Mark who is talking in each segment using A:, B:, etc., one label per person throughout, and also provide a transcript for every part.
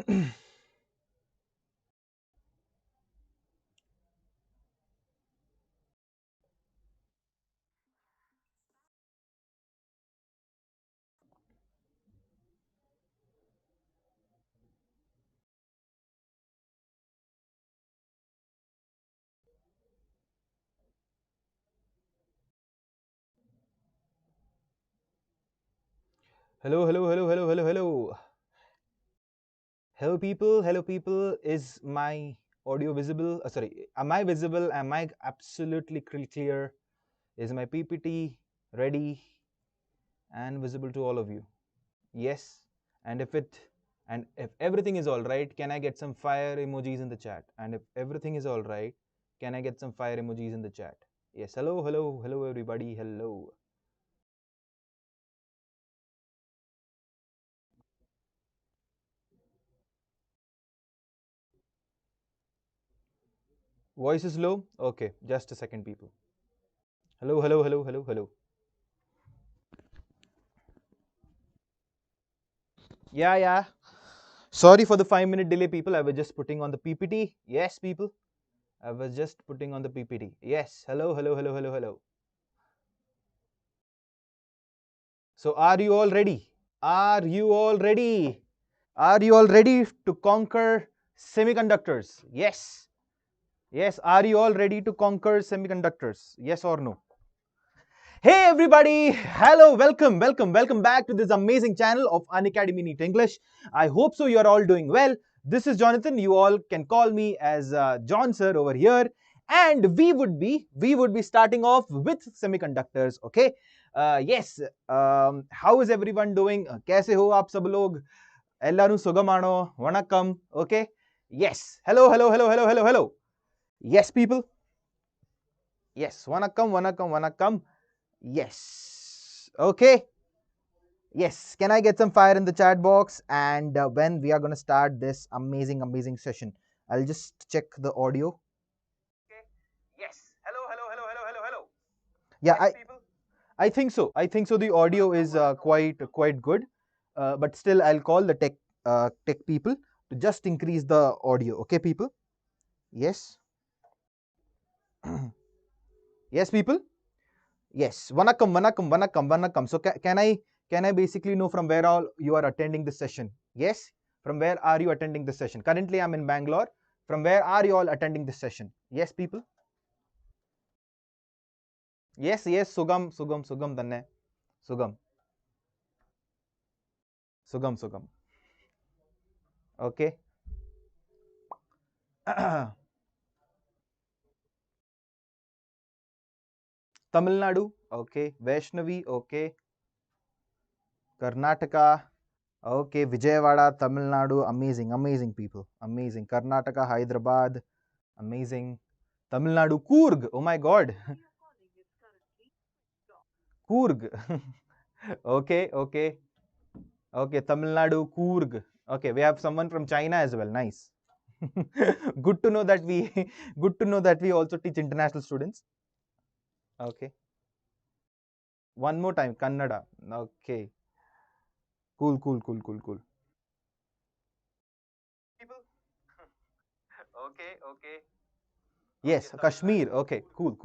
A: Hello, hello, hello, hello, hello, hello. Hello people. Is my audio visible? Sorry, am I visible? Am I absolutely clear? Is my PPT ready and visible to all of you? Yes. And if everything is all right, can I get some fire emojis in the chat? And if everything is all right, can I get some fire emojis in the chat? Yes. Hello, hello, hello, everybody. Hello. Voice is low? Okay, just a second, people. Hello, hello, hello, hello, hello. Yeah. Sorry for the 5-minute delay, people. I was just putting on the PPT. Yes, people. I was just putting on the PPT. Yes. Hello, hello, hello, hello, hello. So, are you all ready? Are you all ready? Are you all ready to conquer semiconductors? Yes. Yes. Are you all ready to conquer semiconductors? Yes or no? Hey everybody, hello, welcome back to this amazing channel of Unacademy NEET English. I hope so you are all doing well. This is Jonathan. You all can call me as John sir over here, and we would be starting off with semiconductors. Okay, yes. How is everyone doing? कैसे हो आप सब लोग? ಎಲ್ಲರೂ ಸುಗಮಾಣೋ ವಣಕಂ. Okay. Yes. Hello. Yes, people. Yes. Vanakkam. Yes. Okay. Yes. Can I get some fire in the chat box? And when we are going to start this amazing session, I'll just check the audio. Okay. Yes. Hello. Yeah, yes, I think so. I think so. The audio is quite good, but still, I'll call the tech people to just increase the audio. Okay, people. Yes. Yes, people. Yes, vanakkam. So can I basically know from where all you are attending this session? Yes, from where are you attending this session? Currently, I'm in Bangalore. From where are you all attending this session? Yes, people. Yes, sugam danne. Sugam. Okay. Tamil Nadu. Okay. Vaishnavi. Okay. Karnataka. Okay. Vijayawada, Tamil Nadu. Amazing people. Amazing. Karnataka, Hyderabad. Amazing. Tamil Nadu, Coorg. Oh my God. Coorg. Okay. Tamil Nadu, Coorg. Okay, we have someone from China as well. Nice. Good to know that we good to know that we also teach international students. Okay. One more time, Kannada. Okay. Cool. People. Okay. Yes, Kashmir. Okay, cool.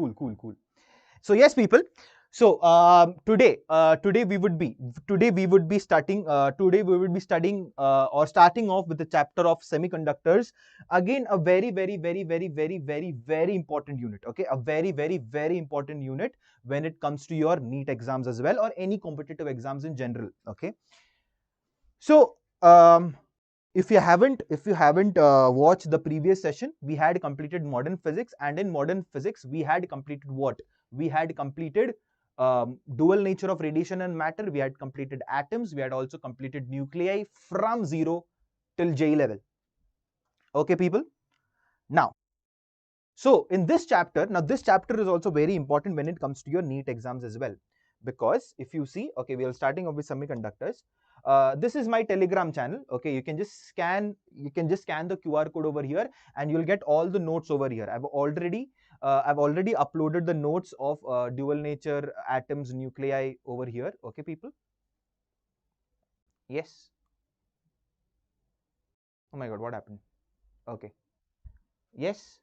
A: So yes, people. So today we would be starting. Today we would be studying or starting off with the chapter of semiconductors. Again, a very important unit. Okay, a very important unit when it comes to your NEET exams as well, or any competitive exams in general. Okay. So if you haven't watched the previous session, we had completed modern physics, and in modern physics we had completed what? We had completed dual nature of radiation and matter. We had completed atoms. We had also completed nuclei from 0 till J level. Okay, people. Now, so in this chapter, this chapter is also very important when it comes to your NEET exams as well, because if you see, okay, we are starting off with semiconductors. This is my Telegram channel. Okay, you can just scan the QR code over here, and you'll get all the notes over here. I've already uploaded the notes of dual nature, atoms, nuclei over here. Okay, people. Yes. Oh my god, what happened? Okay. Yes.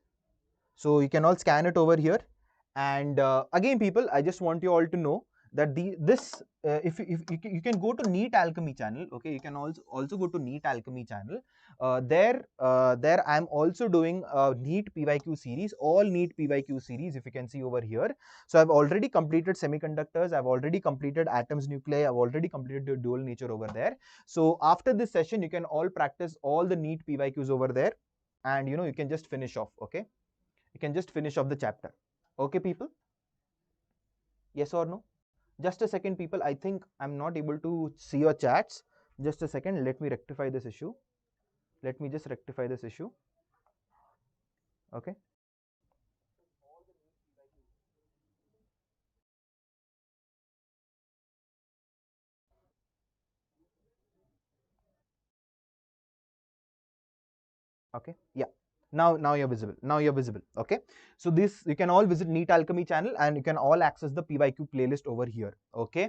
A: So you can all scan it over here. And again, people, I just want you all to know that this if you can go to NEET Alchemy channel. Okay, you can also go to NEET Alchemy channel. There I'm also doing a NEET PYQ series, all NEET PYQ series. If you can see over here, so I've already completed semiconductors. I've already completed atoms, nuclei. I've already completed the dual nature over there. So after this session, you can all practice all the NEET PYQs over there, and you can just finish off. Okay, you can just finish off the chapter. Okay, people? Yes or no? Just a second, people. I think I'm not able to see your chats. Just a second. Let me rectify this issue. Let me just rectify this issue. Okay. Okay. Yeah. Now you're visible. Now you're visible. Okay. So this, you can all visit NEET Alchemy channel and you can all access the PYQ playlist over here. Okay.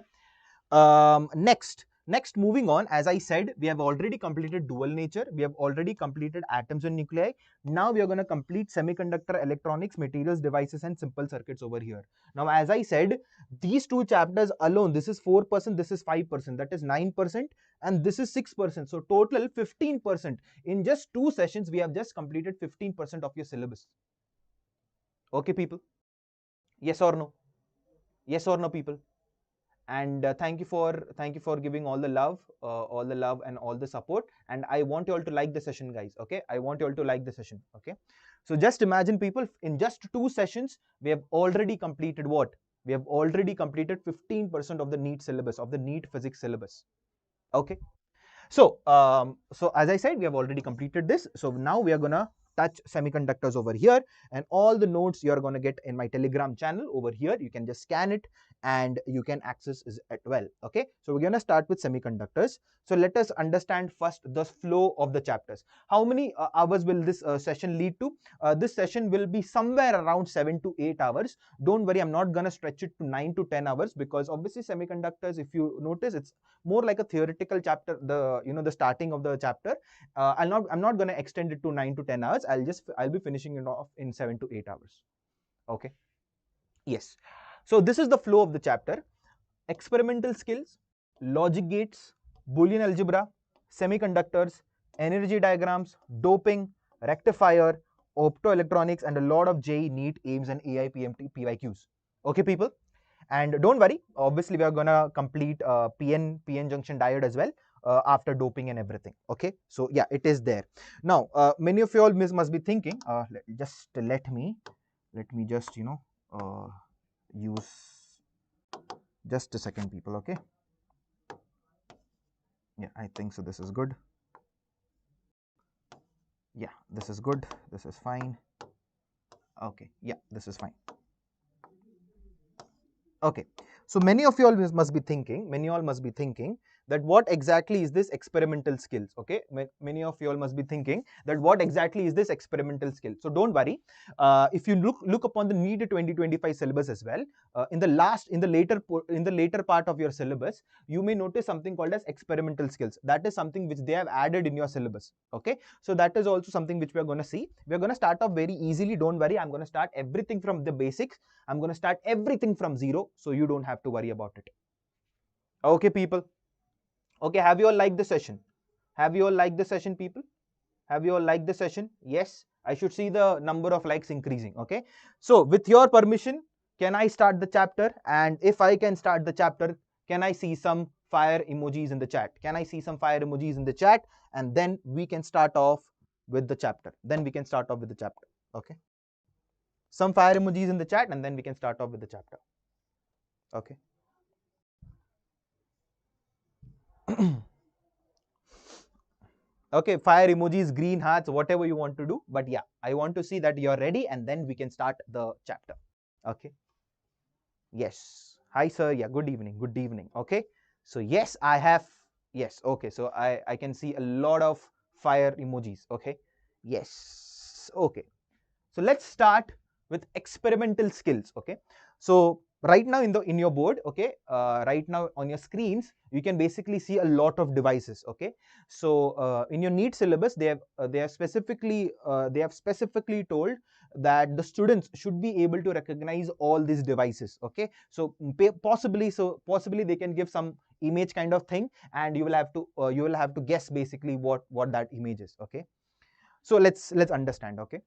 A: Next, moving on, as I said, we have already completed dual nature, we have already completed atoms and nuclei. Now we are going to complete semiconductor, electronics, materials, devices, and simple circuits over here. Now, as I said, these two chapters alone, this is 4%, this is 5%, that is 9%, and this is 6%. So total 15%. In just 2 sessions, we have just completed 15% of your syllabus. Okay, people? Yes or no? Yes or no, people? And thank you for giving all the love and all the support. And I want you all to like the session, guys. Okay, I want you all to like the session. Okay, so just imagine, people, in just 2 sessions we have already completed what? We have already completed 15% of the NEET syllabus, of the NEET physics syllabus. Okay, so as I said, we have already completed this. So now we are gonna touch semiconductors over here, and all the notes you are gonna get in my Telegram channel over here. You can just scan it and you can access it as well. Okay, so we're gonna start with semiconductors. So let us understand first the flow of the chapters. How many hours will this session lead to? This session will be somewhere around 7 to 8 hours. Don't worry, I'm not gonna stretch it to 9 to 10 hours, because obviously semiconductors, if you notice, it's more like a theoretical chapter, the starting of the chapter. I'm not going to extend it to 9 to 10 hours. I'll be finishing it off in 7 to 8 hours. Okay, yes. So this is the flow of the chapter: experimental skills, logic gates, Boolean algebra, semiconductors, energy diagrams, doping, rectifier, optoelectronics, and a lot of JEE, NEET, AIMS, and AI PMT PYQs. Okay, people? And don't worry, obviously we are gonna complete PN junction diode as well after doping and everything. Okay, so yeah, it is there. Now, many of you all must be thinking, let me just use, just a second, people. Okay, yeah, I think so. This is good. Yeah, this is good. This is fine. Okay, yeah, this is fine. Okay, so many of you all must be thinking that what exactly is this experimental skills. Okay, many of you all must be thinking that what exactly is this experimental skill. So don't worry, if you look upon the NEET 2025 syllabus as well, in the later part of your syllabus, you may notice something called as experimental skills. That is something which they have added in your syllabus. Okay, so that is also something which we are going to see. We are going to start off very easily. Don't worry, I'm going to start everything from the basics. I'm going to start everything from zero, so you don't have to worry about it. Okay, people? Okay, have you all liked the session? Have you all liked the session, people? Have you all liked the session? Yes, I should see the number of likes increasing. Okay, so with your permission, can I start the chapter? And if I can start the chapter, can I see some fire emojis in the chat? Can I see some fire emojis in the chat? And then we can start off with the chapter. Okay, some fire emojis in the chat, and then we can start off with the chapter. Okay. Okay, fire emojis, green hearts, whatever you want to do. But yeah, I want to see that you're ready, and then we can start the chapter. Okay. Yes. Hi, sir. Yeah, good evening. Good evening. Okay. So yes, I have. Yes. Okay. So I can see a lot of fire emojis. Okay. Yes. Okay. So let's start with experimental skills. Okay. So right now in your board, okay, right now on your screens you can basically see a lot of devices, okay. So in your NEET syllabus they have specifically told that the students should be able to recognize all these devices, okay. So possibly they can give some image kind of thing, and you will have to guess basically what that image is, okay. So let's understand, okay.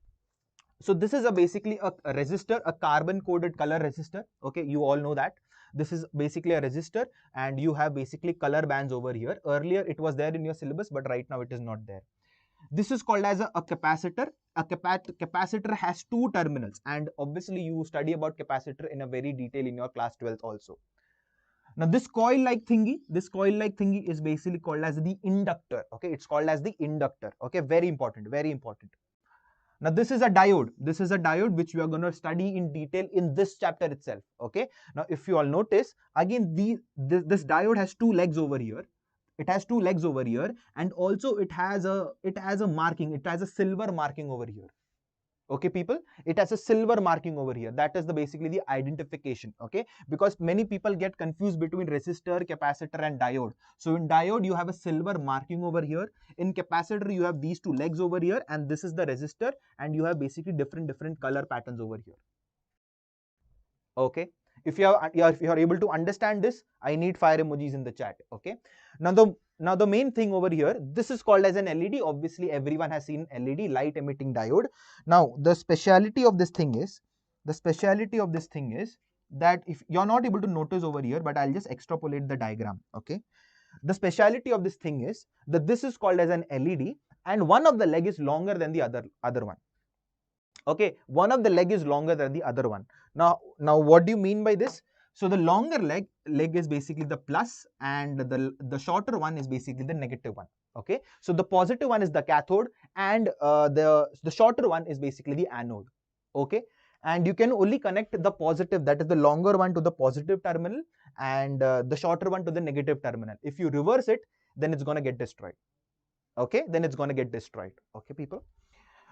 A: So this is basically a resistor, a carbon coded color resistor, okay. You all know that this is basically a resistor, and you have basically color bands over here. Earlier it was there in your syllabus, but right now it is not there. This is called as a capacitor. Capacitor has two terminals, and obviously you study about capacitor in a very detail in your class 12th also. Now this coil like thingy is basically called as the inductor, okay. It's called as the inductor, okay. Very important, very important. Now this is a diode. This is a diode which we are going to study in detail in this chapter itself, okay. Now if you all notice, again this diode has two legs over here. It has two legs over here, and also it has a marking. It has a silver marking over here. Okay, people, it has a silver marking over here. That is basically the identification, okay. Because many people get confused between resistor, capacitor and diode. So in diode you have a silver marking over here. In capacitor you have these two legs over here, and this is the resistor, and you have basically different color patterns over here, okay. If you are able to understand this, I need fire emojis in the chat, okay. Now the main thing over here, this is called as an LED. Obviously everyone has seen LED, light emitting diode. Now the speciality of this thing is that if you're not able to notice over here, but I'll just extrapolate the diagram, okay. The speciality of this thing is that this is called as an LED, and one of the leg is longer than the other one, okay. One of the leg is longer than the other one. Now what do you mean by this? So the longer leg is basically the plus, and the shorter one is basically the negative one, okay. So the positive one is the cathode, and the shorter one is basically the anode, okay. And you can only connect the positive, that is the longer one, to the positive terminal, and the shorter one to the negative terminal. If you reverse it, then it's going to get destroyed, okay. Then it's going to get destroyed, okay, people.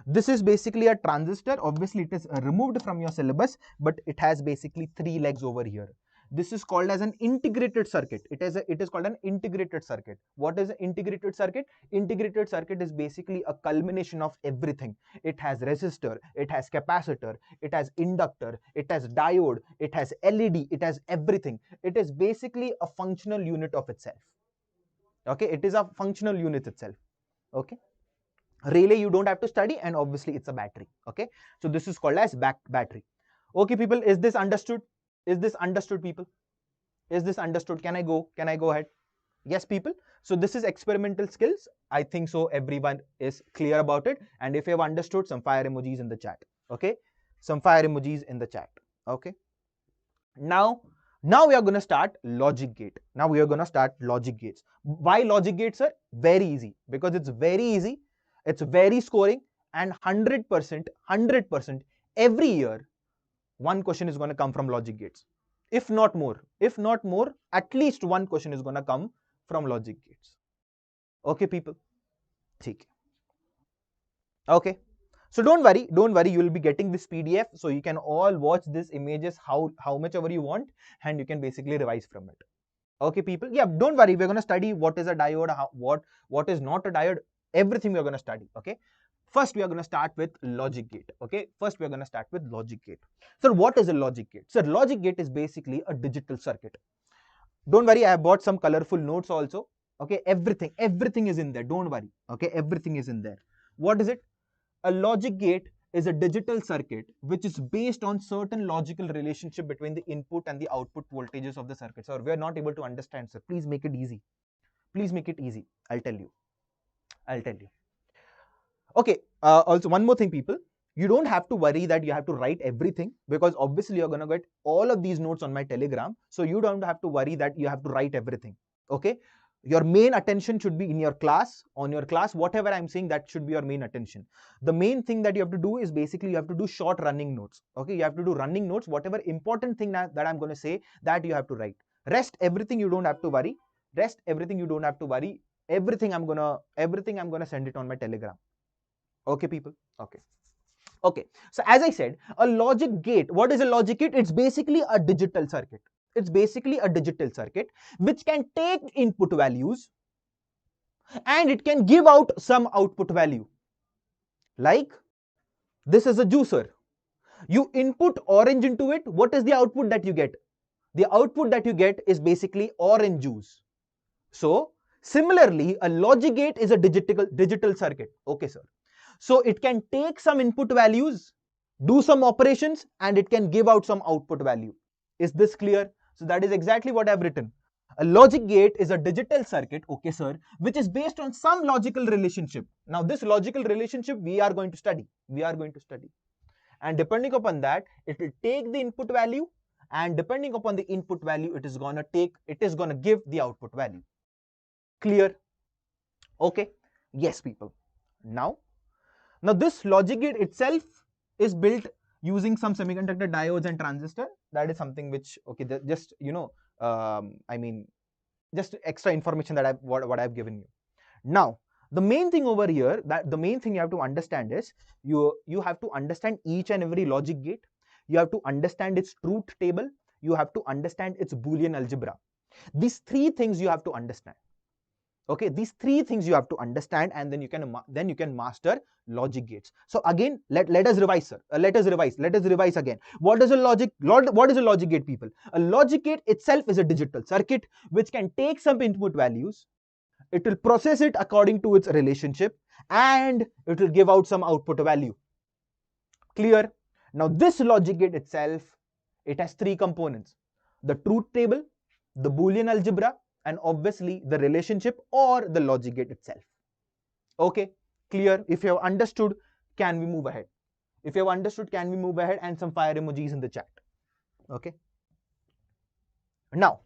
A: This is basically a transistor. Obviously it is removed from your syllabus, but it has basically three legs over here. This is called as an integrated circuit. It is called an integrated circuit. What is an integrated circuit? Integrated circuit is basically a culmination of everything. It has resistor, it has capacitor, it has inductor, it has diode, it has LED, it has everything. It is basically a functional unit of itself, okay. It is a functional unit itself, okay. Relay you don't have to study, and obviously it's a battery, okay. So this is called as battery, okay, people. Is this understood? Is this understood, people? Is this understood? Can I go ahead? Yes, people. So this is experimental skills. I think so everyone is clear about it, and if you have understood, some fire emojis in the chat, okay. Some fire emojis in the chat, okay. Now we are going to start logic gate. Now we are going to start logic gates. Why logic gates, sir? Very easy, because it's very easy, it's very scoring, and 100% every year one question is going to come from logic gates. If not more, at least one question is going to come from logic gates, okay, people. Okay. So don't worry, you will be getting this PDF, so you can all watch these images how much ever you want, and you can basically revise from it. Okay, people. Yeah, don't worry, we're going to study what is a diode, what is not a diode, everything we're going to study, okay. First we are going to start with logic gate, okay. First we are going to start with logic gate. So what is a logic gate? So logic gate is basically a digital circuit. Don't worry, I have bought some colorful notes also, okay. Everything is in there, don't worry, okay. Everything is in there. What is it? A logic gate is a digital circuit which is based on certain logical relationship between the input and the output voltages of the circuit. So we are not able to understand, sir. Please make it easy. Please make it easy. I'll tell you. Okay. Also, one more thing, people. You don't have to worry that you have to write everything, because obviously you're going to get all of these notes on my Telegram. So you don't have to worry that you have to write everything. Okay. Your main attention should be in your class, on your class, whatever I'm saying, that should be your main attention. The main thing that you have to do is basically you have to do short running notes. Okay. You have to do running notes. Whatever important thing that I'm going to say, that you have to write. Rest everything you don't have to worry. Everything I'm gonna send it on my Telegram. Okay, people. Okay. Okay, so as I said, a logic gate, what is a logic gate? It's basically a digital circuit. It's basically a digital circuit which can take input values and it can give out some output value. Like this is a juicer. You input orange into it, what is the output that you get? The output that you get is basically orange juice. So similarly, a logic gate is a digital circuit. Okay, sir. So it can take some input values, do some operations, and it can give out some output value. Is this clear? So that is exactly what I've written. A logic gate is a digital circuit, okay, sir, which is based on some logical relationship. Now, this logical relationship we are going to study. And depending upon that, it will take the input value, and depending upon the input value, it is gonna give the output value. Clear? Okay. Yes, people. Now this logic gate itself is built using some semiconductor diodes and transistor. That is something which, okay, just I mean, just extra information that what I've given you. Now the main thing over here, the main thing you have to understand is you have to understand each and every logic gate. You have to understand its truth table. You have to understand its Boolean algebra. These three things you have to understand. Okay, these three things you have to understand, and then you can master logic gates. So again, let us revise, sir. Let us revise again. What is a logic gate, people? A logic gate itself is a digital circuit which can take some input values. It will process it according to its relationship, and it will give out some output value. Clear? Now this logic gate itself, it has three components: the truth table, the Boolean algebra, and obviously the relationship or the logic gate itself. Okay, clear? If you have understood, can we move ahead? If you have understood, can we move ahead? And some fire emojis in the chat. Okay. Now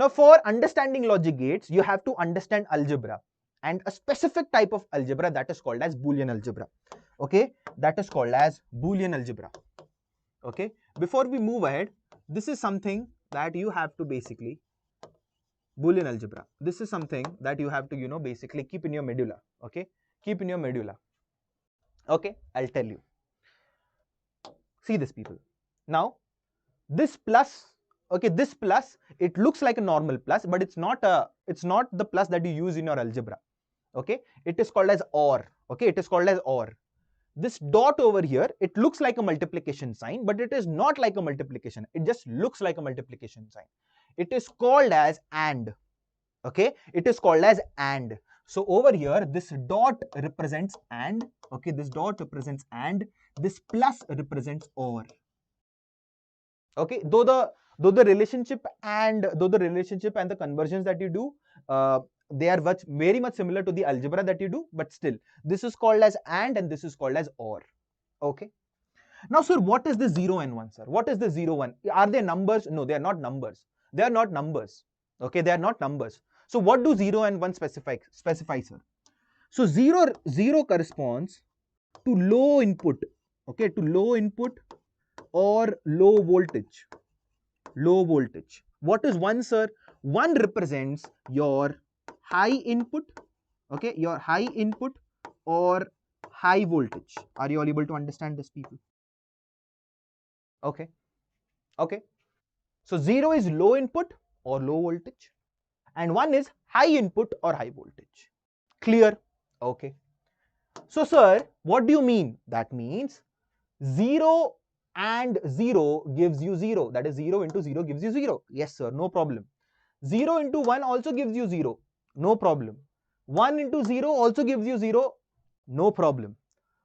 A: for understanding logic gates, you have to understand algebra, and a specific type of algebra that is called as Boolean algebra. Okay, that is called as Boolean algebra. Okay, before we move ahead, this is something that you have to basically, Boolean algebra, this is something that you have to basically keep in your medulla. Okay, keep in your medulla. Okay, I'll tell you. See this, people. Now this plus, okay, this plus, it looks like a normal plus, but it's not the plus that you use in your algebra. Okay, it is called as OR. Okay, it is called as OR. This dot over here, it looks like a multiplication sign, but it is not like a multiplication. It just looks like a multiplication sign. It is called as AND. Okay, it is called as AND. So over here, this dot represents AND. Okay, this dot represents AND. This plus represents OR. Okay, though the relationship and the conversions that you do, they are very much similar to the algebra that you do, but still this is called as and this is called as OR. Okay, now sir, what is the 0 and 1, sir? What is the 0 1? Are they numbers? No, they are not numbers. They are not numbers. Okay, they are not numbers. So what do 0 and 1 specify, sir? So 0 corresponds to low input. Okay, to low input or low voltage. Low voltage. What is 1, sir? 1 represents your high input. Okay, your high input or high voltage. Are you all able to understand this, people? Okay. Okay. So 0 is low input or low voltage, and 1 is high input or high voltage. Clear? Okay. So sir, what do you mean? That means 0 and 0 gives you 0. That is 0 into 0 gives you 0. Yes, sir, no problem. 0 into 1 also gives you 0. No problem. 1 into 0 also gives you 0. No problem.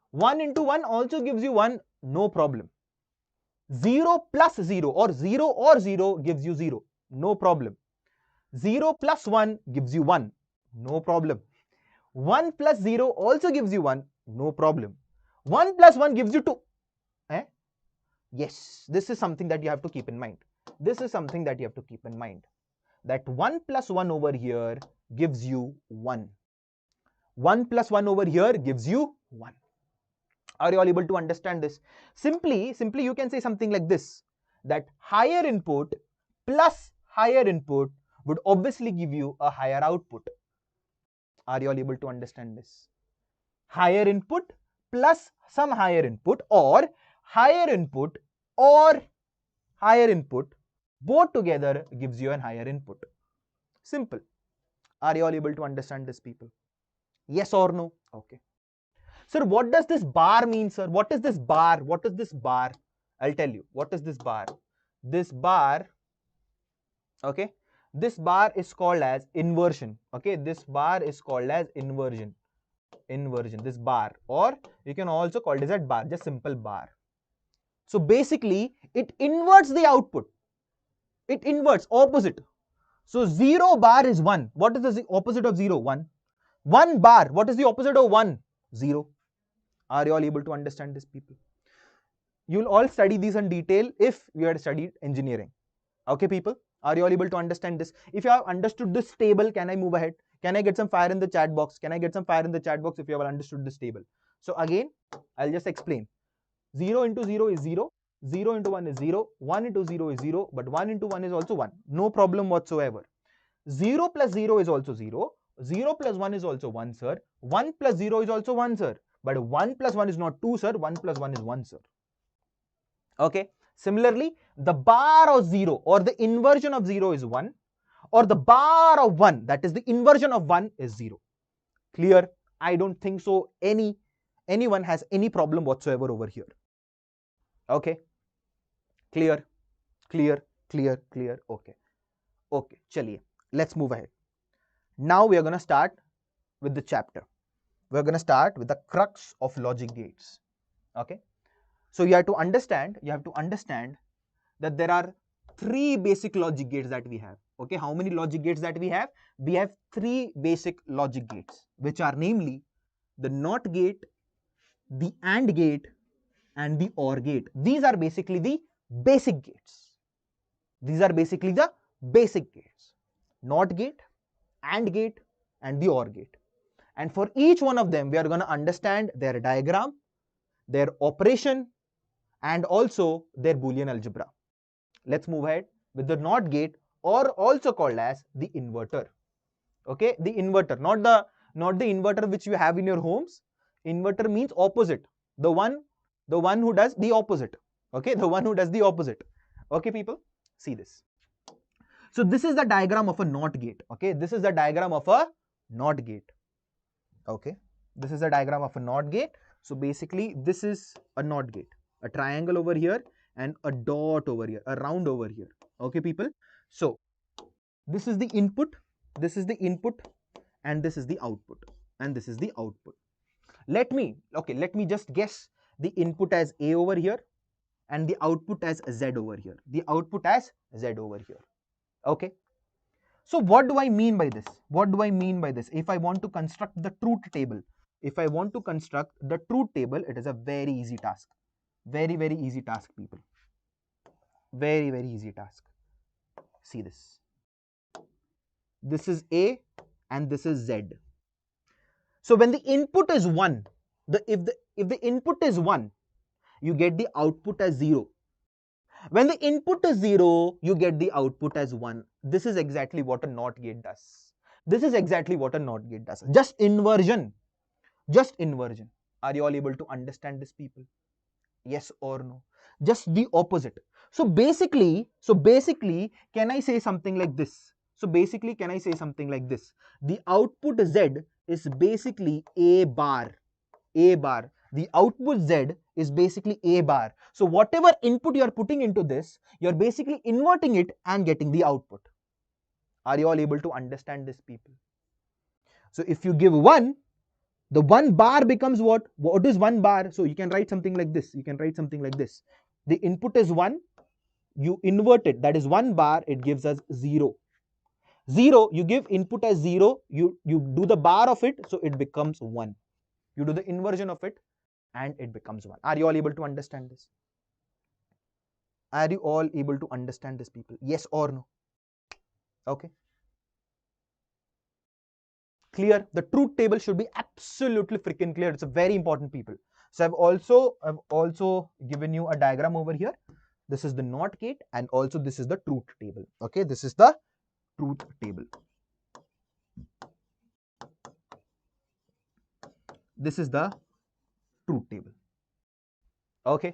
A: 1 into 1 also gives you 1. No problem. 0 plus 0 or 0 gives you 0. No problem. 0 plus 1 gives you 1. No problem. 1 plus 0 also gives you 1. No problem. 1 plus 1 gives you 2. Yes, this is something that you have to keep in mind. This is something that you have to keep in mind. That 1 plus 1 over here gives you 1. 1 plus 1 over here gives you 1. Are you all able to understand this? Simply you can say something like this, that higher input plus higher input would obviously give you a higher output. Are you all able to understand this? Higher input plus some higher input, or higher input or higher input, both together gives you an higher input. Simple. Are you all able to understand this, people? Yes or no? Okay. Sir, what does this bar mean, sir? What is this bar? What is this bar? I'll tell you. What is this bar? This bar, okay, this bar is called as inversion. Okay, this bar is called as inversion. This bar, or you can also call it as bar, just simple bar. So basically, it inverts the output. It inverts, opposite. So 0 bar is 1. What is the opposite of 0? 1. 1 bar, what is the opposite of 1? 0. Are you all able to understand this, people? You'll all study these in detail if you had studied engineering. Okay, people? Are you all able to understand this? If you have understood this table, can I move ahead? Can I get some fire in the chat box? Can I get some fire in the chat box if you have understood this table? So again, I'll just explain. 0 into 0 is 0. 0 into 1 is 0. 1 into 0 is 0. But 1 into 1 is also 1. No problem whatsoever. 0 plus 0 is also 0. 0 plus 1 is also 1, sir. 1 plus 0 is also 1, sir. But 1 plus 1 is not 2, sir. 1 plus 1 is 1, sir. Okay. Similarly, the bar of 0 or the inversion of 0 is 1, or the bar of 1, that is the inversion of 1, is 0. Clear? I don't think so anyone has any problem whatsoever over here. Okay. Clear? Clear? Clear? Clear? Okay. Okay. Chaliye. Let's move ahead. Now we are going to start with the chapter. We're going to start with the crux of logic gates. Okay. So you have to understand that there are 3 basic logic gates that we have. Okay, how many logic gates that we have? We have 3 basic logic gates, which are namely the NOT gate, the AND gate, and the OR gate. These are basically the basic gates. These are basically the basic gates. NOT gate, AND gate, and the OR gate. And for each one of them, we are going to understand their diagram, their operation, and also their Boolean algebra. Let's move ahead with the NOT gate, or also called as the inverter. Okay, the inverter, not the inverter which you have in your homes. Inverter means opposite. The one who does the opposite. Okay, the one who does the opposite. Okay, people, see this. So this is the diagram of a NOT gate. Okay, this is the diagram of a NOT gate. Okay, this is the diagram of a NOT gate. So basically, this is a NOT gate. A triangle over here and a dot over here, a round over here. Okay, people. So this is the input, this is the input, and this is the output, and this is the output. Let me just guess the input as A over here and the output as Z over here. The output as Z over here. Okay. So what do I mean by this? What do I mean by this? If I want to construct the truth table, it is a very easy task. Very, very easy task, people. Very, very easy task. See this. This is A and this is Z. So when the input is 1, if the input is 1, you get the output as 0. When the input is 0, you get the output as 1. This is exactly what a NOT gate does. This is exactly what a NOT gate does. Just inversion. Just inversion. Are you all able to understand this, people? Yes or no? Just the opposite. So basically, can I say something like this? The output Z is basically A bar. The output Z is basically A bar. So whatever input you are putting into this, you are basically inverting it and getting the output. Are you all able to understand this, people? So if you give 1, the 1 bar becomes what? What is 1 bar? So you can write something like this. The input is 1, you invert it, that is 1 bar, it gives us 0. 0, you give input as 0, you do the bar of it, so it becomes 1. You do the inversion of it and it becomes 1. Are you all able to understand this? Are you all able to understand this, people? Yes or no? Okay. Clear? The truth table should be absolutely freaking clear. It's a very important, people. So I've also given you a diagram over here. This is the NOT gate and also this is the truth table. Okay, this is the truth table. This is the truth table. Okay.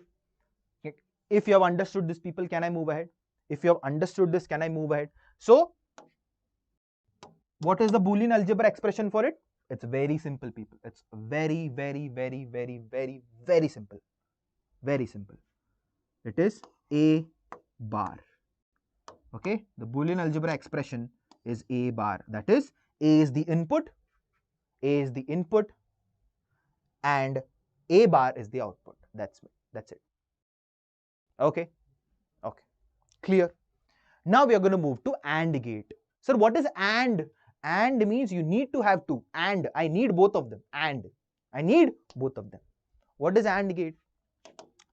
A: If you have understood this, people, can I move ahead? If you have understood this, can I move ahead? So, what is the Boolean algebra expression for it? It's very simple, people. It's very, very, very, very, very, very simple. Very simple. It is A bar. Okay, the Boolean algebra expression is A bar. That is, A is the input, A is the input, and A bar is the output. That's it. Okay, okay, clear. Now we are going to move to AND gate. Sir, what is AND? AND means you need to have two. AND, I need both of them. AND, I need both of them. What is AND gate?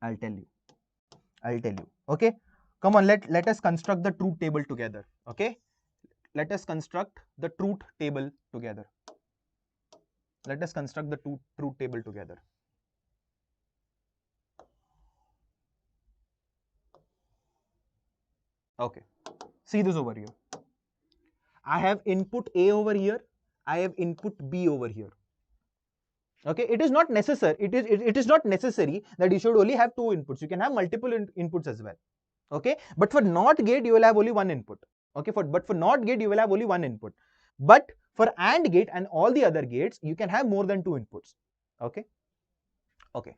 A: I'll tell you. Okay, come on, let us construct the truth table together. Okay, let us construct the truth table together. Let us construct the truth table together. Okay, see this over here. I have input A over here, I have input B over here. Okay, it is not necessary. It is not necessary that you should only have two inputs. You can have multiple inputs as well. Okay, but for NOT gate you will have only one input. Okay, but for NOT gate you will have only one input. But for AND gate and all the other gates you can have more than two inputs. Okay, okay,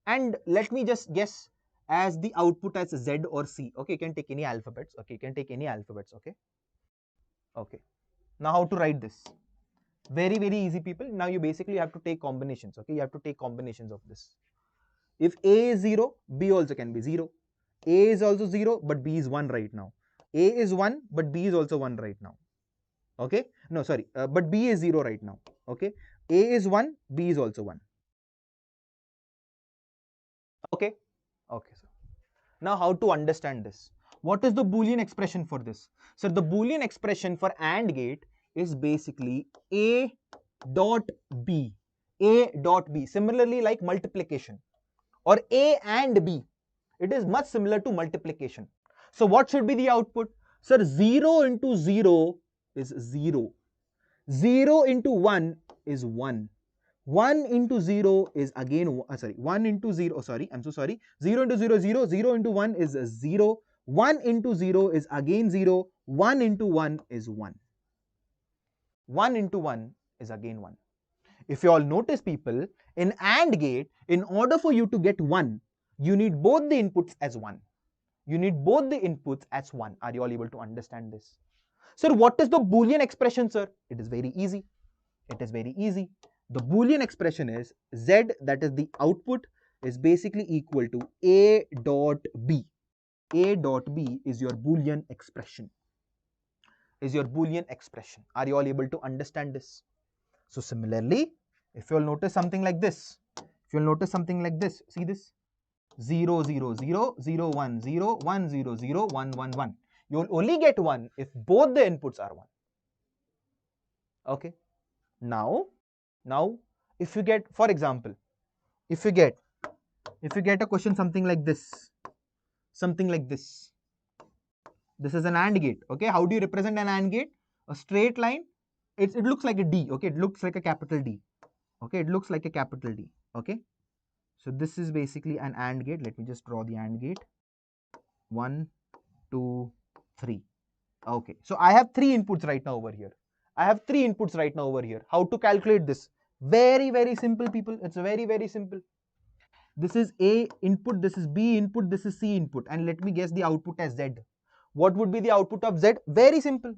A: and let me just guess as the output as Z or C. Okay, you can take any alphabets. Okay, you can take any alphabets. Okay, okay. Now how to write this? Very, very easy, people. Now you basically have to take combinations. Okay, you have to take combinations of this. If A is 0, B also can be 0. A is also 0, but B is 1 right now. A is 1, but B is also 1 right now. Okay, no, sorry, but B is 0 right now. Okay, A is 1, B is also 1. Okay, okay, sir. Now how to understand this? What is the Boolean expression for this? So the Boolean expression for AND gate is basically A dot B. A dot B. Similarly, like multiplication or A and B. It is much similar to multiplication. So what should be the output? Sir, 0 into 0 is 0. 0 into 1 is 1. 1 into 0 is again, 1 into 0, I'm so sorry. 0 into 0, 0. 0 into 1 is 0. 1 into 0 is again 0. 1 into 1 is 1. 1 into 1 is again 1. If you all notice, people, in AND gate, in order for you to get 1, you need both the inputs as 1. You need both the inputs as 1. Are you all able to understand this? Sir, what is the Boolean expression, sir? It is very easy. It is very easy. The Boolean expression is Z, that is the output, is basically equal to A dot B. A dot B is your Boolean expression. Is your Boolean expression. Are you all able to understand this? So similarly, if you will notice something like this, see this, 0, 0, 0, 0, 1, 0, 1, 0, 0, 1, 1, 1. You will only get 1 if both the inputs are 1. Okay. Now, if you get, for example, if you get a question something like this, this is an AND gate. Okay, how do you represent an AND gate? A straight line. It looks like a D. Okay, it looks like a capital D. Okay, it looks like a capital D. Okay, so this is basically an AND gate. Let me just draw the AND gate. 1, 2, 3. Okay, so I have 3 inputs right now over here. How to calculate this? Very, very simple, people. It's very, very simple. This is A input, this is B input, this is C input, and let me guess the output as Z. What would be the output of Z? Very simple.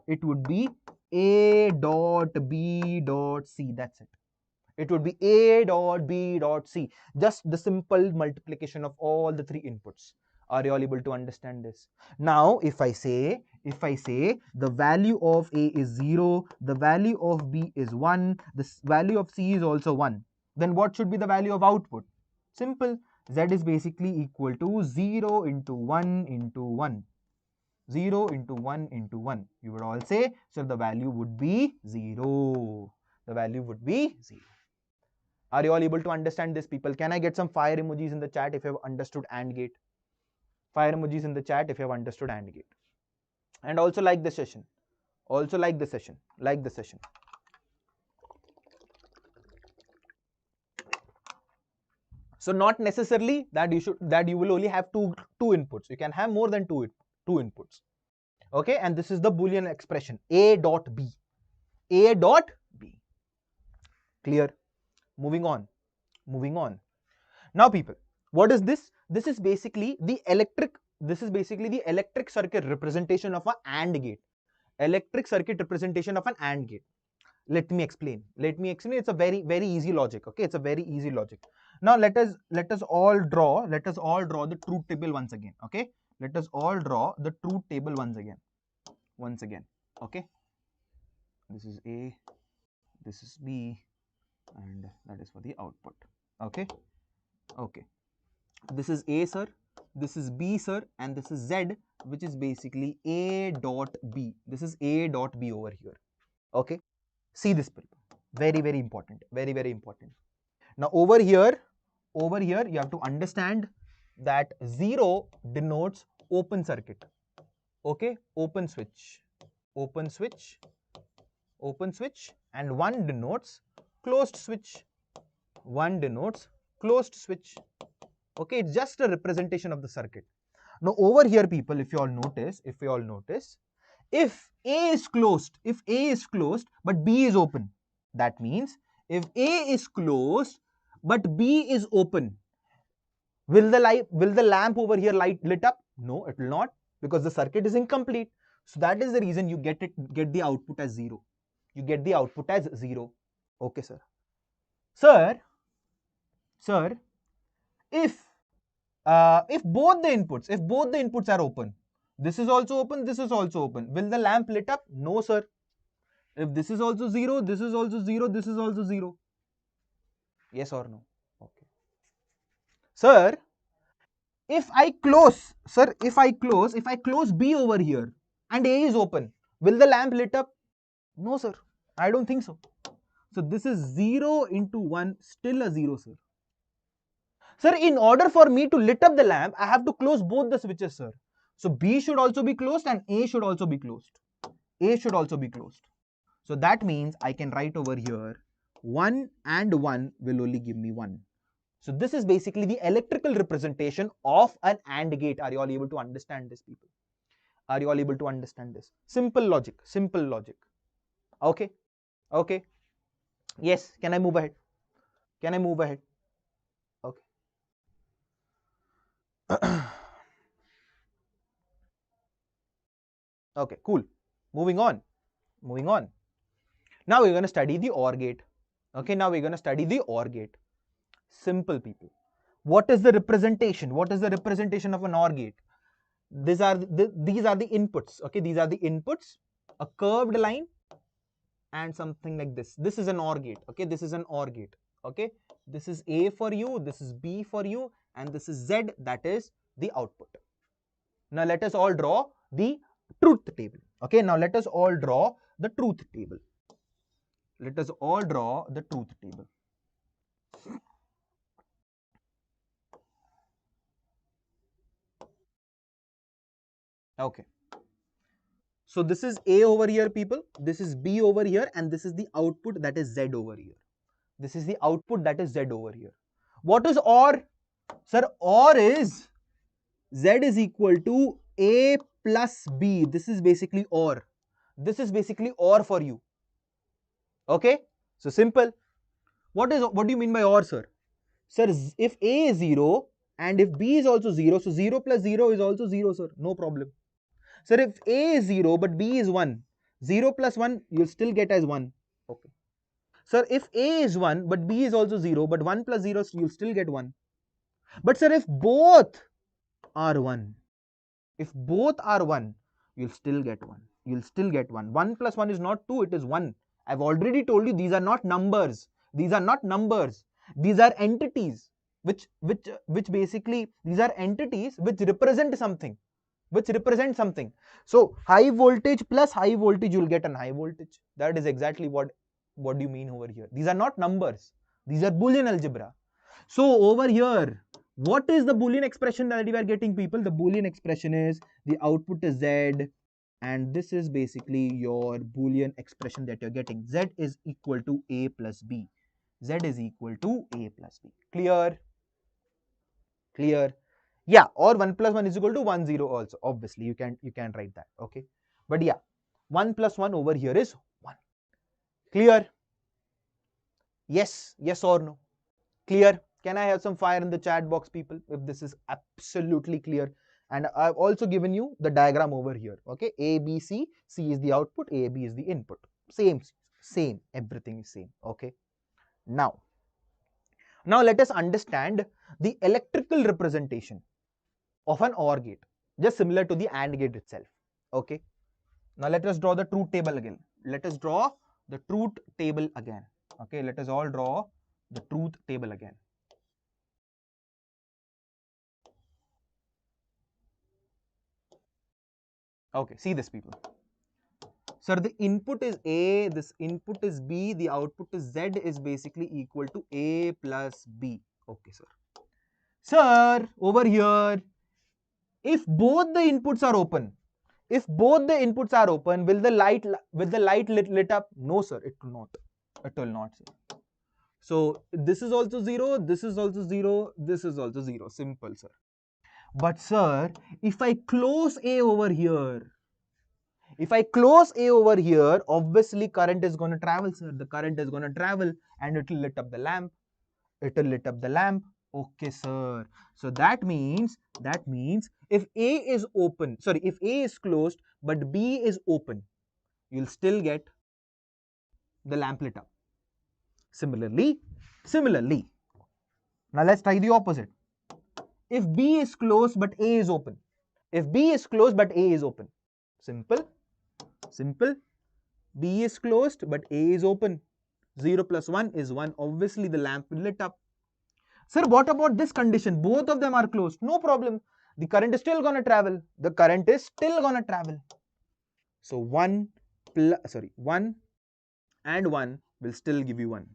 A: It would be A dot B dot C. That's it. It would be A dot B dot C. Just the simple multiplication of all the 3 inputs. Are you all able to understand this? Now, if I say the value of A is 0, the value of B is 1, the value of C is also 1, then what should be the value of output? Simple. Z is basically equal to 0 into 1 into 1. 0 into 1 into 1. You would all say, so the value would be 0. The value would be 0. Are you all able to understand this, people? Can I get some fire emojis in the chat if you have understood AND gate? Fire emojis in the chat if you have understood AND gate. And also like the session. Like the session. So not necessarily that you will only have two inputs. You can have more than two inputs. Okay, and this is the Boolean expression A dot B. A dot B. Clear? Moving on. Moving on. Now, people, what is this? This is basically the electric circuit representation of an AND gate. Electric circuit representation of an AND gate. Let me explain. It's a very easy logic. Okay, it's a very easy logic. Now let us all draw the truth table once again. Okay, let us all draw the truth table once again. Okay, this is A, this is B, and that is for the output. Okay, this is A, sir, this is B, sir, and this is Z, which is basically A dot B. This is A dot B over here. Okay, see this, people. Very important. Very important. Now over here you have to understand that 0 denotes open circuit. Okay, open switch, and 1 denotes closed switch. Okay, it's just a representation of the circuit. Now over here, people, if you all notice, if A is closed, but B is open, that means if A is closed but B is open, will the lamp over here lit up? No, it will not, because the circuit is incomplete. So that is the reason you get the output as 0. You get the output as 0. Okay, sir. Sir, if both the inputs are open, this is also open, this is also open, will the lamp lit up? No, sir. If this is also 0, this is also 0, this is also 0. Yes or no? Okay. Sir, if I close B over here and A is open, will the lamp lit up? No, sir. I don't think so. So this is 0 into 1, still a 0, sir. Sir, in order for me to lit up the lamp, I have to close both the switches, sir. So B should also be closed and A should also be closed. So that means I can write over here 1 and 1 will only give me 1. So this is basically the electrical representation of an AND gate. Are you all able to understand this, people? Are you all able to understand this? Simple logic. Okay. Yes, can I move ahead? Okay. Okay, cool. Moving on. Now we're going to study the OR gate. Okay, Simple, people. What is the representation? Of an OR gate? These are the inputs. Okay, these are the inputs. A curved line and something like this. This is an OR gate. Okay, this is an OR gate. Okay, this is A for you, this is B for you, and this is Z, that is the output. Now let us all draw the truth table. Okay, now let us all draw the truth table. Okay. So this is A over here, people. This is B over here, and this is the output, that is Z over here. What is OR? Sir, OR is Z is equal to A plus B. This is basically OR. For you. Okay? So simple. What do you mean by OR, sir? Sir, if A is 0 and if B is also 0, so 0 plus 0 is also 0, sir. No problem. Sir, if A is 0 but B is 1, 0 plus 1 you'll still get as 1. Okay. Sir, if A is 1 but B is also 0, but 1 plus 0 you'll still get 1. But sir, if both are 1, you'll still get 1. 1 plus 1 is not 2, it is 1. I've already told you these are not numbers. These are entities which basically, these are entities which represent something. So high voltage plus high voltage, you'll get an high voltage. That is exactly what do you mean over here. These are not numbers. These are Boolean algebra. So over here, what is the Boolean expression that we are getting, people? The Boolean expression is the output is Z, and this is basically your Boolean expression that you're getting. Z is equal to A plus B. Clear? Clear? Yeah, or 1 plus 1 is equal to 1 0 also. Obviously, you can write that. Okay, but yeah, 1 plus 1 over here is 1. Clear? Yes, yes or no? Clear? Can I have some fire in the chat box, people, if this is absolutely clear? And I've also given you the diagram over here. Okay, A, B, C. C is the output, A, B is the input. Same, everything is same. Okay. Now let us understand the electrical representation of an OR gate, just similar to the AND gate itself. Okay. Now let us draw the truth table again. Let us draw the truth table again. Okay, let us all draw the truth table again. Okay, see this, people. Sir, the input is A, this input is B, the output is Z is basically equal to A plus B. Okay, sir. Sir, over here, if both the inputs are open, will the light lit up? No, sir, it will not. It will not, sir. So this is also 0, this is also 0, this is also 0. Simple, sir. But sir, if I close A over here, obviously current is going to travel, sir. The current is going to travel and it will lit up the lamp. Okay, sir. So that means if A is open, sorry, if A is closed but B is open, you'll still get the lamp lit up. Similarly, now let's try the opposite. If B is closed but A is open, simple. B is closed but A is open. 0 plus 1 is 1. Obviously, the lamp will lit up. Sir, what about this condition? Both of them are closed. No problem. The current is still going to travel. So 1 and 1 will still give you 1.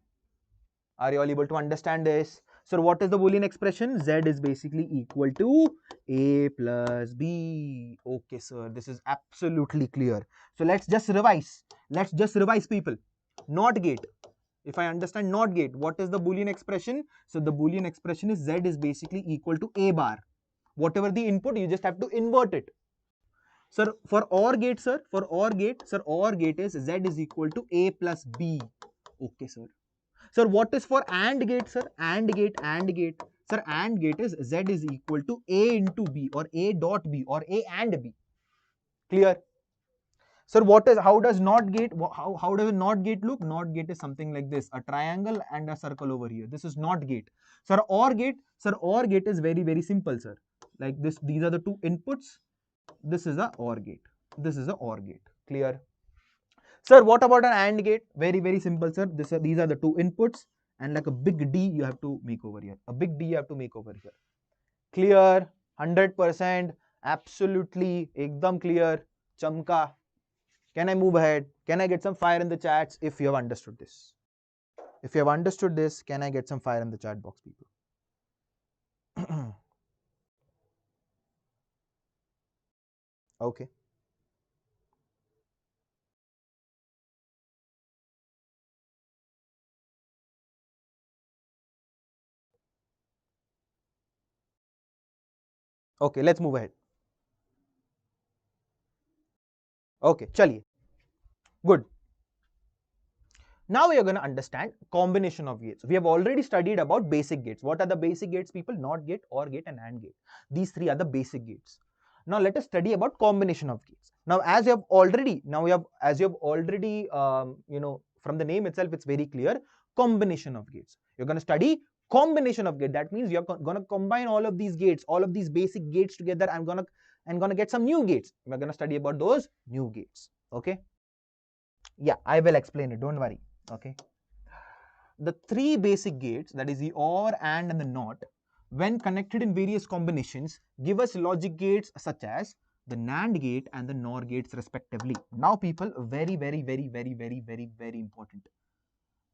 A: Are you all able to understand this? So what is the Boolean expression? Z is basically equal to A plus B. Okay, sir. This is absolutely clear. So let's just revise. People. NOT gate. If I understand NOT gate, what is the Boolean expression? So the Boolean expression is Z is basically equal to A bar. Whatever the input, you just have to invert it. Sir, for OR gate, OR gate is Z is equal to A plus B. Okay, sir. Sir, what is for AND gate, sir? AND gate. Sir, AND gate is Z is equal to A into B or A dot B or A and B. Clear? Sir, how does NOT gate, how does a NOT gate look? NOT gate is something like this, a triangle and a circle over here. This is NOT gate. Sir, OR gate is very, very simple, sir. Like this, these are the two inputs. This is a OR gate. Clear? Sir, what about an AND gate? Very, very simple, sir. These are the two inputs and like a big D you have to make over here. Clear? 100%. Absolutely. Ekdam clear. Chamka. Can I move ahead? Can I get some fire in the chats if you have understood this? Can I get some fire in the chat box, people? Okay. Okay, let's move ahead. Okay, chaliye. Good. Now we are going to understand combination of gates. We have already studied about basic gates. What are the basic gates, people? NOT gate, OR gate and AND gate. These three are the basic gates. Now let us study about combination of gates. Now as you have already, from the name itself, it's very clear. Combination of gates. You're going to study combination of gate. That means you're going to combine all of these gates, all of these basic gates together. I'm going to get some new gates. We're going to study about those new gates. Okay. Yeah, I will explain it. Don't worry. Okay. The three basic gates, that is the OR, AND and the NOT, when connected in various combinations, give us logic gates such as the NAND gate and the NOR gates respectively. Now people, very, very, very, very, very, very, very important.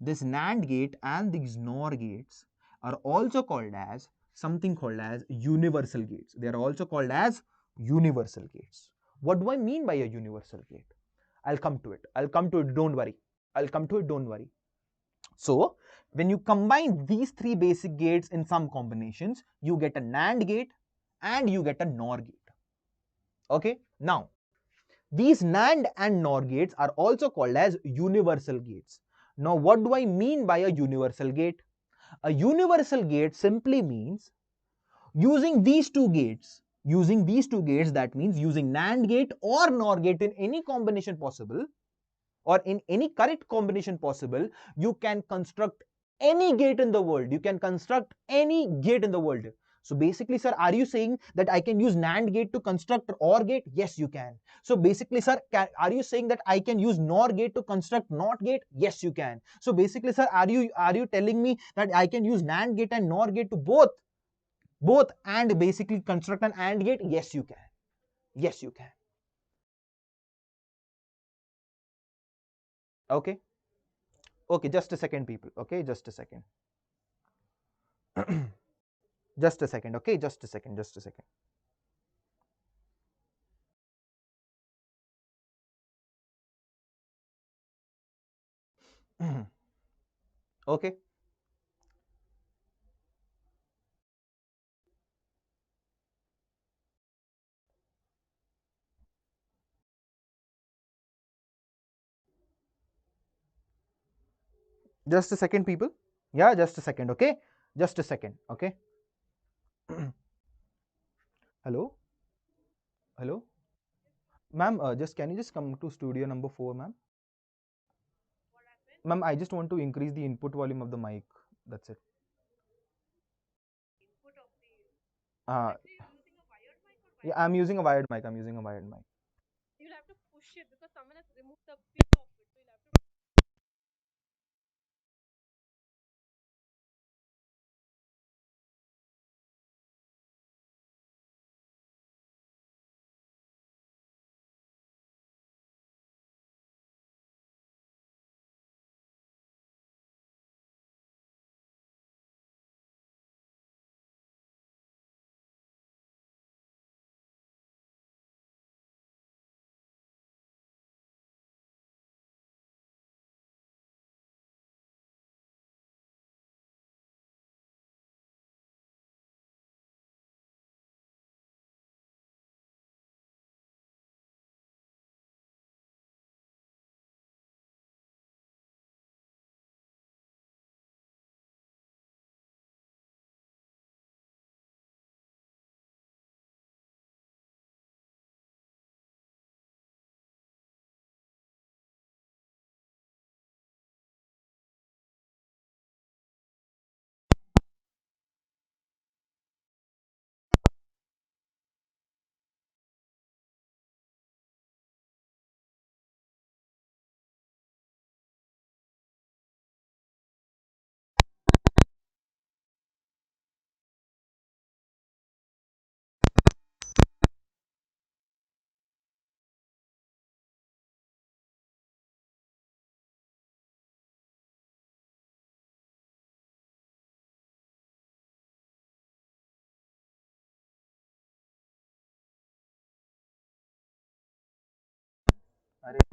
A: This NAND gate and these NOR gates are also called as something called as universal gates. They are also called as universal gates. What do I mean by a universal gate? I'll come to it. Don't worry. So When you combine these three basic gates in some combinations, you get a NAND gate and you get a NOR gate. Okay, now these NAND and NOR gates are also called as universal gates. Now, what do I mean by a universal gate? A universal gate simply means using these two gates, that means using NAND gate or NOR gate in any combination possible, or in any correct combination possible, you can construct any gate in the world. So basically, sir, are you saying that I can use NAND gate to construct OR gate? Yes, you can. So basically, sir, are you saying that I can use NOR gate to construct NOT gate? Yes, you can. So basically, sir, are you telling me that I can use NAND gate and NOR gate to both and basically construct an AND gate? Yes, you can. Yes, you can. Okay. Okay, just a second, people. Okay, just a second. Just a second. Okay, just a second. Okay. Just a second, people. Yeah, just a second. Okay, just a second. Okay. Hello. Hello, ma'am. Just can you just come to studio number 4, ma'am? Ma'am, I just want to increase the input volume of the mic. That's it. Uh, yeah, I'm using a wired mic.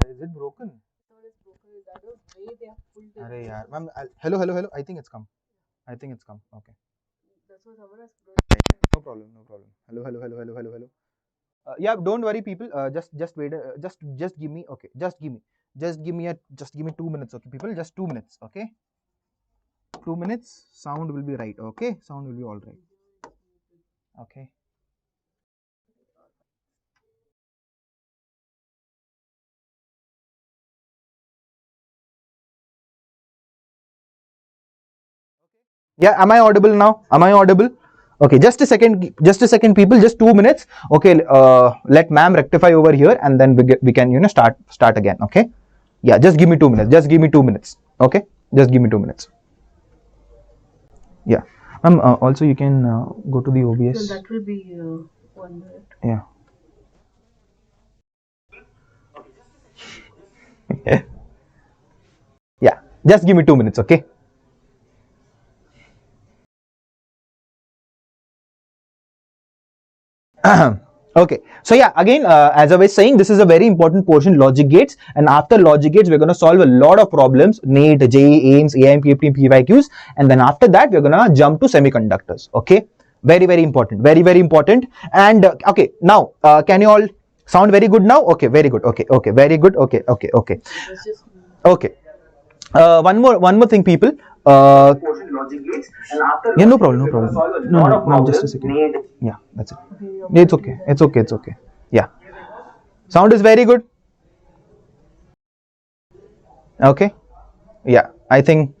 A: Is it broken? Arey yaar. Ma'am, hello, hello, hello. I think it's come. Okay. No problem, no problem. Hello, hello, hello, hello, hello, hello. Yeah, don't worry, people. Just wait. Just give me. Okay, just give me 2 minutes. Okay, people. Just 2 minutes. Okay, 2 minutes. Sound will be right. Okay, sound will be all right. Okay. Yeah, am I audible now? Am I audible? Okay, just a second. Just a second, people. Just 2 minutes. Okay. Let ma'am rectify over here, and then we can start again. Okay. Yeah, just give me 2 minutes. Just give me 2 minutes. Okay. Just give me 2 minutes. Yeah. Also you can go to the OBS. So that will be 1 minute. Yeah. Yeah. Just give me 2 minutes, okay? Okay, so yeah, again, as I was saying, this is a very important portion, logic gates, and after logic gates, we're going to solve a lot of problems, NEET, JEE, AIMS, AIMPFT, PYQs, and then after that, we're going to jump to semiconductors. Okay, very, very important, very, very important. And okay, now, can you all sound very good now? Okay, very good. Okay, okay, very good. Okay, okay, okay, okay. One more thing, people. Logic gates, and after yeah, no problem, no problem. No, just a second. Yeah, that's it. It's okay. It's okay. It's okay. Yeah, sound is very good. Okay. Yeah, I think.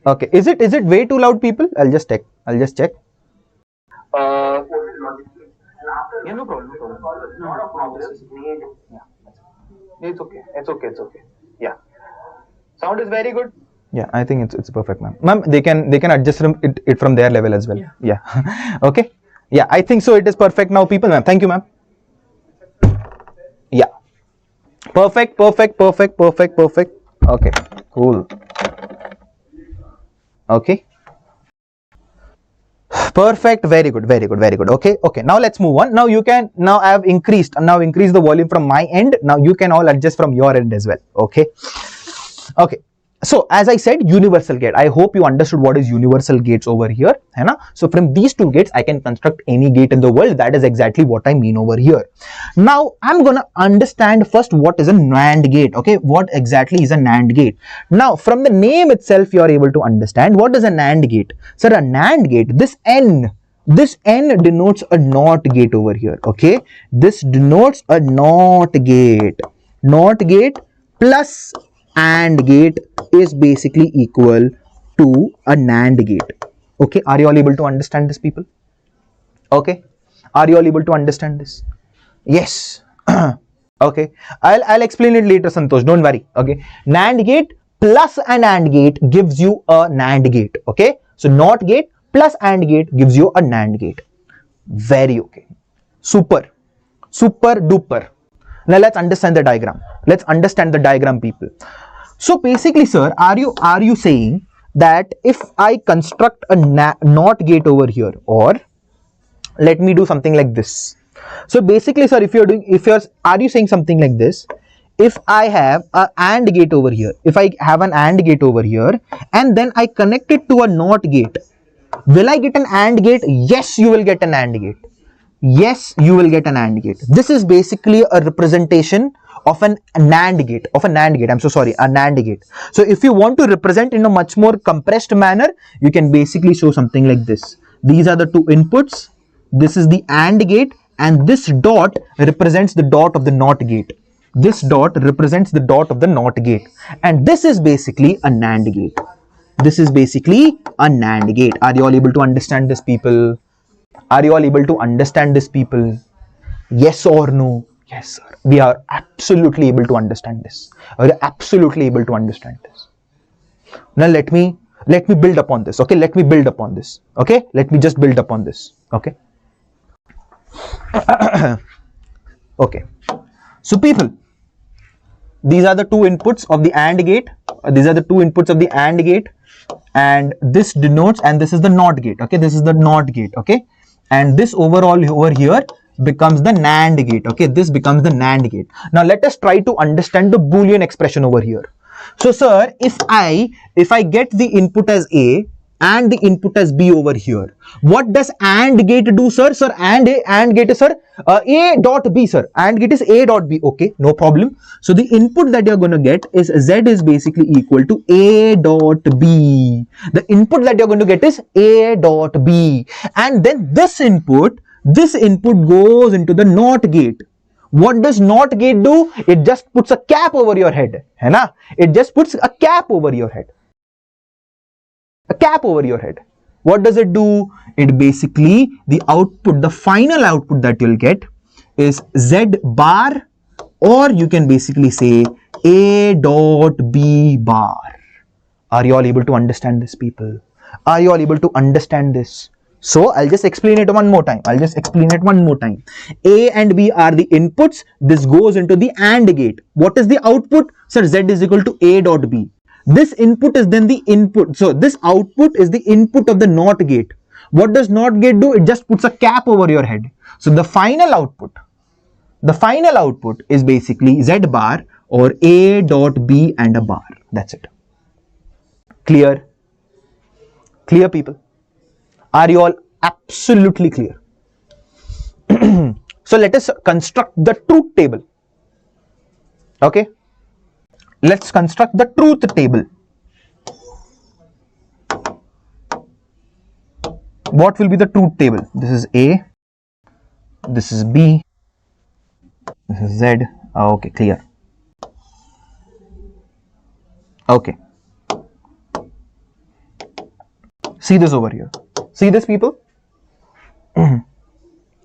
A: Okay, is it way too loud, people? I'll just check. I'll just check. Yeah, no problem. No problem. Yeah, it's okay. It's okay. It's okay. Yeah, sound is very good. Yeah, I think it's perfect, ma'am. Ma'am, they can adjust it from their level as well. Yeah. Okay. Yeah, I think so. It is perfect now, people. Ma'am, thank you, ma'am. Yeah. Perfect. Okay. Cool. Okay. Perfect. Very good. Okay. Now let's move on. Now I have increased the volume from my end. Now you can all adjust from your end as well. Okay. So as I said, universal gate. I hope you understood what is universal gates over here. So from these two gates, I can construct any gate in the world. That is exactly what I mean over here. Now I'm gonna understand first what is a NAND gate. Okay, what exactly is a NAND gate? Now from the name itself, you are able to understand what is a NAND gate. Sir, a NAND gate, this N denotes a NOT gate over here. Okay, this denotes a NOT gate. NOT gate plus AND gate is basically equal to a NAND gate. Okay, are you all able to understand this, people? Okay, are you all able to understand this? Yes. Okay, I'll explain it later, Santosh, don't worry. Okay, NAND gate plus an AND gate gives you a NAND gate. Okay, so NOT gate plus AND gate gives you a NAND gate. Very okay, super duper. Now let's understand the diagram. Let's understand the diagram, people. So basically, sir, are you saying that if I construct a NOT gate over here, or let me do something like this. So basically, sir, are you saying something like this? If I have a AND gate over here, if I have an AND gate over here, and then I connect it to a NOT gate, will I get an AND gate? Yes, you will get an AND gate. Yes, you will get an AND gate. This is basically a representation of an NAND gate, I'm so sorry, a NAND gate. So if you want to represent in a much more compressed manner, you can basically show something like this. These are the two inputs. This is the AND gate, and this dot represents the dot of the NOT gate. This dot represents the dot of the NOT gate, and this is basically a NAND gate. This is basically a NAND gate. Are you all able to understand this, people? Are you all able to understand this, people? Yes or no? Yes, sir. We are absolutely able to understand this. We are absolutely able to understand this. Now let me build upon this. Okay, let me build upon this. Okay, let me just build upon this. Okay. Okay. So people, these are the two inputs of the AND gate. These are the two inputs of the AND gate, and this denotes, and this is the NOT gate. Okay, this is the NOT gate. Okay, and this overall over here becomes the NAND gate. Okay, this becomes the NAND gate. Now let us try to understand the Boolean expression over here. So sir, if I get the input as A and the input as B over here, what does AND gate do, sir? Sir, AND gate is, sir, A dot B, sir. AND gate is A dot B. Okay, no problem. So the input that you're going to get is Z is basically equal to A dot B. The input that you're going to get is A dot B, and then this input goes into the NOT gate. What does NOT gate do? It just puts a cap over your head. है ना? It just puts a cap over your head. A cap over your head. What does it do? It basically, the output, the final output that you'll get is Z bar, or you can basically say A dot B bar. Are you all able to understand this, people? Are you all able to understand this? So I'll just explain it one more time. A and B are the inputs. This goes into the AND gate. What is the output? Sir, Z is equal to A dot B. This input is then the input. So this output is the input of the NOT gate. What does NOT gate do? It just puts a cap over your head. So the final output is basically Z bar or A dot B and a bar. That's it. Clear? Clear, people? Are you all absolutely clear? So let us construct the truth table. Okay? Let's construct the truth table. What will be the truth table? This is A, this is B, this is Z. Okay, clear. Okay. See this over here. See this, people?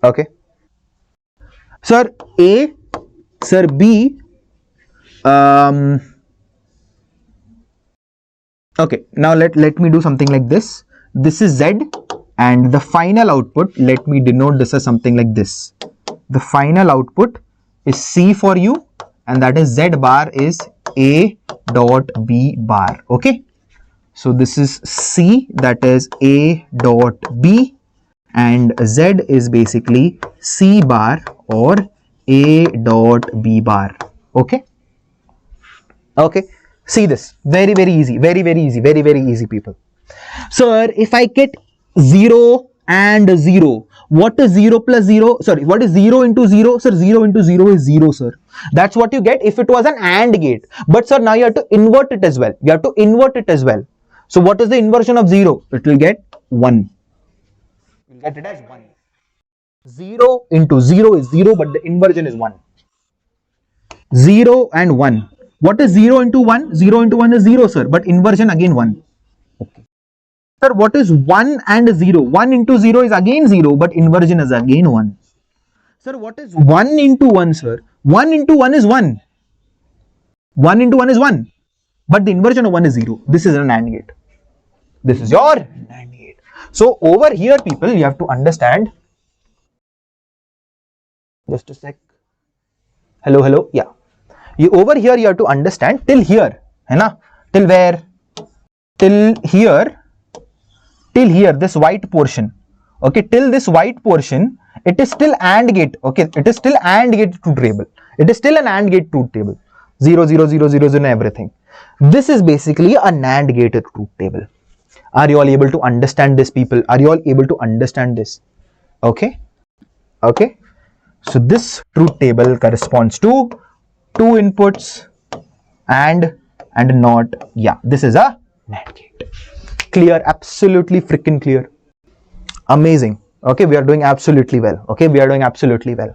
A: Okay. Sir A, Sir B. Okay, now let me do something like this. This is Z, and the final output, let me denote this as something like this. The final output is C for you, and that is Z bar is A dot B bar. Okay, so this is C, that is A dot B, and Z is basically C bar or A dot B bar. Okay. Okay, see this, very easy, very easy, people. Sir, if I get 0 and 0, what is 0 plus 0? Sorry, what is 0 into 0? Sir, 0 into 0 is 0, sir. That's what you get if it was an AND gate. But sir, now you have to invert it as well. You have to invert it as well. So what is the inversion of 0? It will get 1. You'll get it as 1. 0 into 0 is 0, but the inversion is 1. 0 and 1. What is 0 into 1? 0 into 1 is 0, sir, but inversion again 1. Okay. Sir, what is 1 and 0? 1 into 0 is again 0, but inversion is again 1. Sir, what is 1 into 1, sir? 1 into 1 is 1. 1 into 1 is 1, but the inversion of 1 is 0. This is an AND gate. This is your AND gate. So over here, people, you have to understand. Just a sec. Hello, yeah. Over here you have to understand till here, hai na? Till where? Till here, this white portion. Okay, till this white portion, it is still AND gate. Okay, it is still AND gate truth table. It is still an AND gate truth table. 0, 0, 0, 0, 0 and everything. This is basically a NAND gate truth table. Are you all able to understand this, people? Are you all able to understand this? Okay. Okay. So this truth table corresponds to 2 inputs and not. Yeah, this is a NAND gate. Clear? Absolutely freaking clear. Amazing. Okay, we are doing absolutely well. Okay, we are doing absolutely well.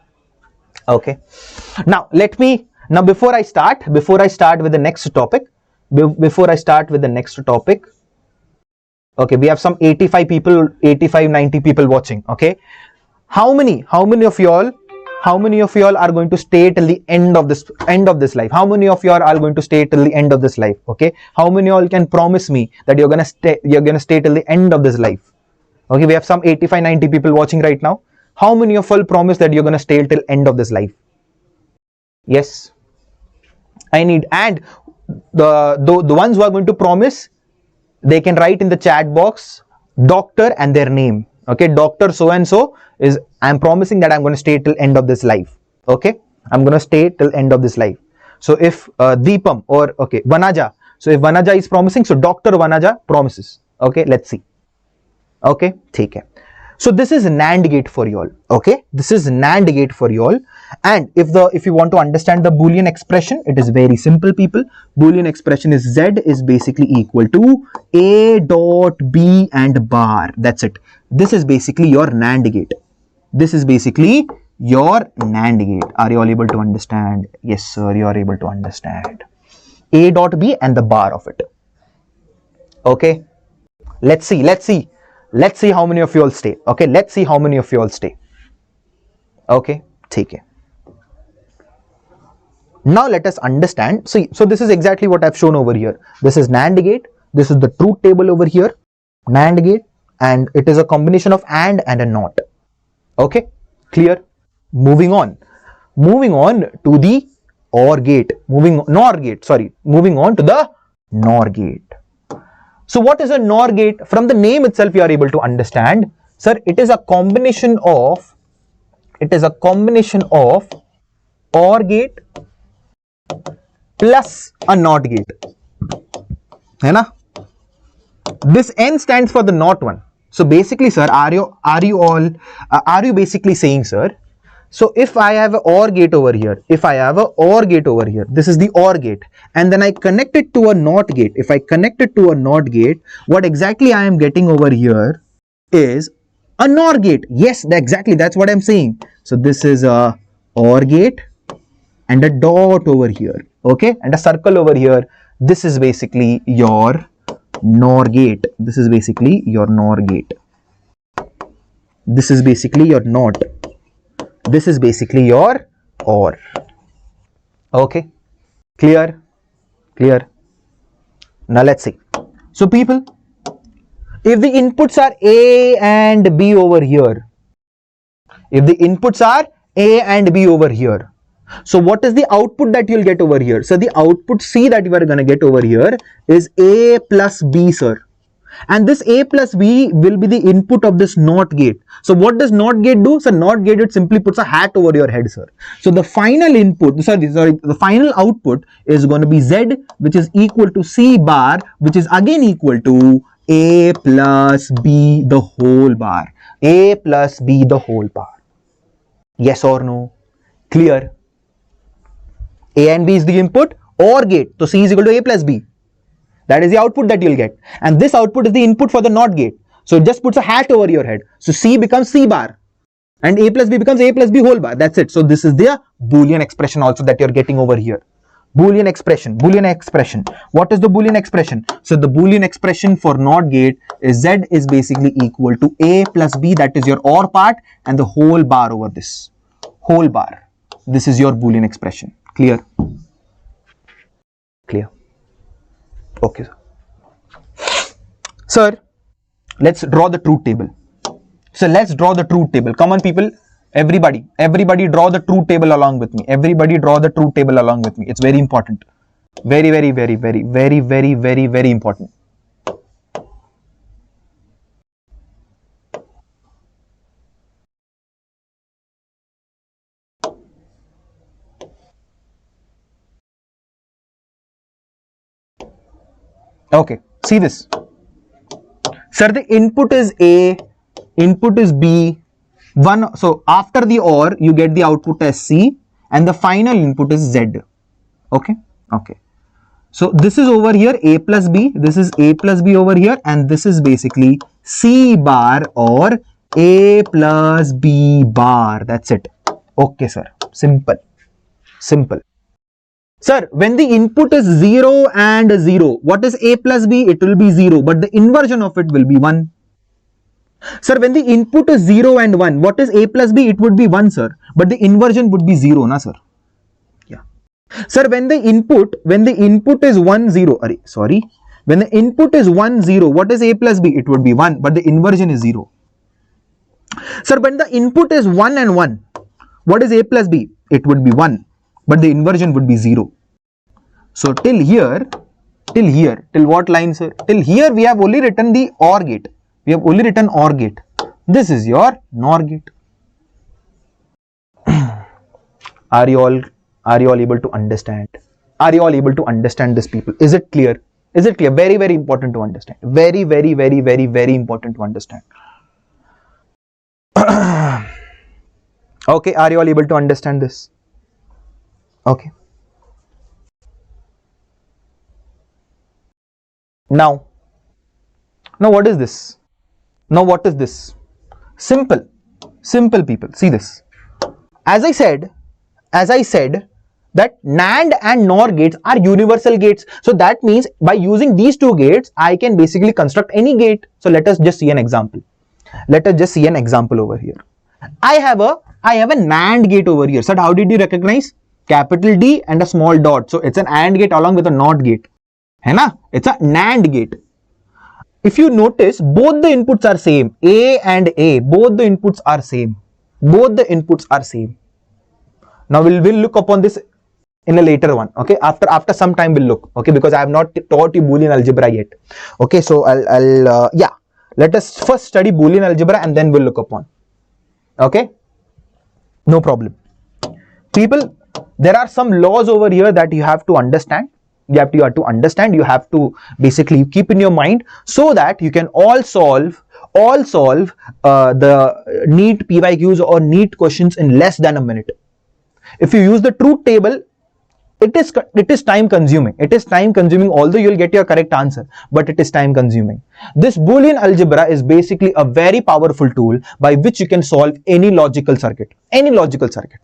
A: Okay. Now before I start with the next topic, okay, we have some 85 people, 90 people watching. Okay, how many of y'all are going to stay till the end of this life? How many of y'all are going to stay till the end of this life? Okay, how many of y'all can promise me that you're gonna stay till the end of this life? Okay, we have some 85, 90 people watching right now. How many of y'all promise that you're gonna stay till end of this life? Yes, I need. And the ones who are going to promise, they can write in the chat box doctor and their name. Okay, doctor so and so is, I'm promising that I'm going to stay till end of this life. Okay, I'm going to stay till end of this life. So if Deepam or okay Vanaja, so if Vanaja is promising, so Dr. Vanaja promises. Okay, let's see. Okay, take care. So this is NAND gate for you all. Okay, this is NAND gate for you all. And if you want to understand the Boolean expression, it is very simple, people. Boolean expression is Z is basically equal to A dot B and bar. That's it. This is basically your NAND gate. This is basically your NAND gate. Are you all able to understand? Yes, sir, you are able to understand. A dot B and the bar of it. Okay, let's see how many of you all stay. Okay, let's see how many of you all stay. Okay, take it. Now let us understand. So this is exactly what I've shown over here. This is NAND gate. This is the truth table over here. NAND gate, and it is a combination of AND and a NOT. Okay, clear? Moving on to the OR gate. Moving on to the NOR gate. So what is a NOR gate? From the name itself, you are able to understand. Sir, it is a combination of OR gate plus a NOT gate. है ना? This N stands for the NOT one. So basically, sir, are you basically saying, sir, so if I have an OR gate over here, this is the OR gate, and then I connect it to a NOT gate. If I connect it to a NOT gate, what exactly I am getting over here is a NOR gate. Yes, exactly, that's what I'm saying. So this is a OR gate and a dot over here, okay, and a circle over here. This is basically your NOR gate. This is basically your NOR gate. This is basically your NOT. This is basically your OR. Okay, clear? Now let's see. So people, if the inputs are A and B over here, so what is the output that you'll get over here? So the output C that you are going to get over here is A plus B, sir. And this A plus B will be the input of this NOT gate. So what does NOT gate do? So NOT gate, it simply puts a hat over your head, sir. So the final input, the final output is going to be Z, which is equal to C bar, which is again equal to A plus B the whole bar. A plus B the whole bar. Yes or no? Clear? A and B is the input, OR gate. So C is equal to A plus B. That is the output that you'll get. And this output is the input for the NOT gate. So it just puts a hat over your head. So C becomes C bar. And A plus B becomes A plus B whole bar. That's it. So this is the Boolean expression also that you're getting over here. Boolean expression. What is the Boolean expression? So the Boolean expression for NOT gate is Z is basically equal to A plus B, that is your OR part, and the whole bar over this. Whole bar. This is your Boolean expression. Clear? Okay, sir. Sir, let's draw the truth table. So let's draw the truth table. Come on, people. Everybody draw the truth table along with me. It's very important. Very important. Okay, see this. Sir, the input is A, input is B, one. So after the OR, you get the output as C, and the final input is Z. Okay. So this is over here A plus B, this is A plus B over here, and this is basically C bar or A plus B bar. That's it. Okay, sir. Simple. Sir, when the input is 0 and 0, what is A plus B? It will be 0, but the inversion of it will be 1. Sir, when the input is 0 and 1, what is A plus B? It would be 1, sir, but the inversion would be 0, na, sir? Yeah. Sir, when the input is 1, 0, when the input is 1, 0, what is A plus B? It would be 1, but the inversion is 0. Sir, when the input is 1 and 1, what is A plus B? It would be 1, but the inversion would be 0. So till here, till what line, sir? Till here we have only written the OR gate. This is your NOR gate. Are you all able to understand? Are you all able to understand this, people? Is it clear? Very important to understand. Very important to understand. Okay, are you all able to understand this? Okay. Now what is this? Simple people. See this. As I said that NAND and NOR gates are universal gates. So that means by using these two gates, I can basically construct any gate. So let us just see an example. Over here. I have a NAND gate over here. So how did you recognize? Capital D and a small dot. So it's an AND gate along with a NOT gate. है ना? It's a NAND gate. If you notice, both the inputs are same. A and A, both the inputs are same. Now we'll look upon this in a later one. Okay, after some time we'll look. Okay, because I have not taught you Boolean algebra yet. Okay, so I'll Let us first study Boolean algebra and then we'll look upon. Okay? No problem. People, there are some laws over here that you have to understand. You have to understand, you have to basically keep in your mind so that you can all solve the NEET PYQs or NEET questions in less than a minute. If you use the truth table, it is time consuming. It is time consuming, although you'll get your correct answer, but it is time consuming. This Boolean algebra is basically a very powerful tool by which you can solve any logical circuit. Any logical circuit.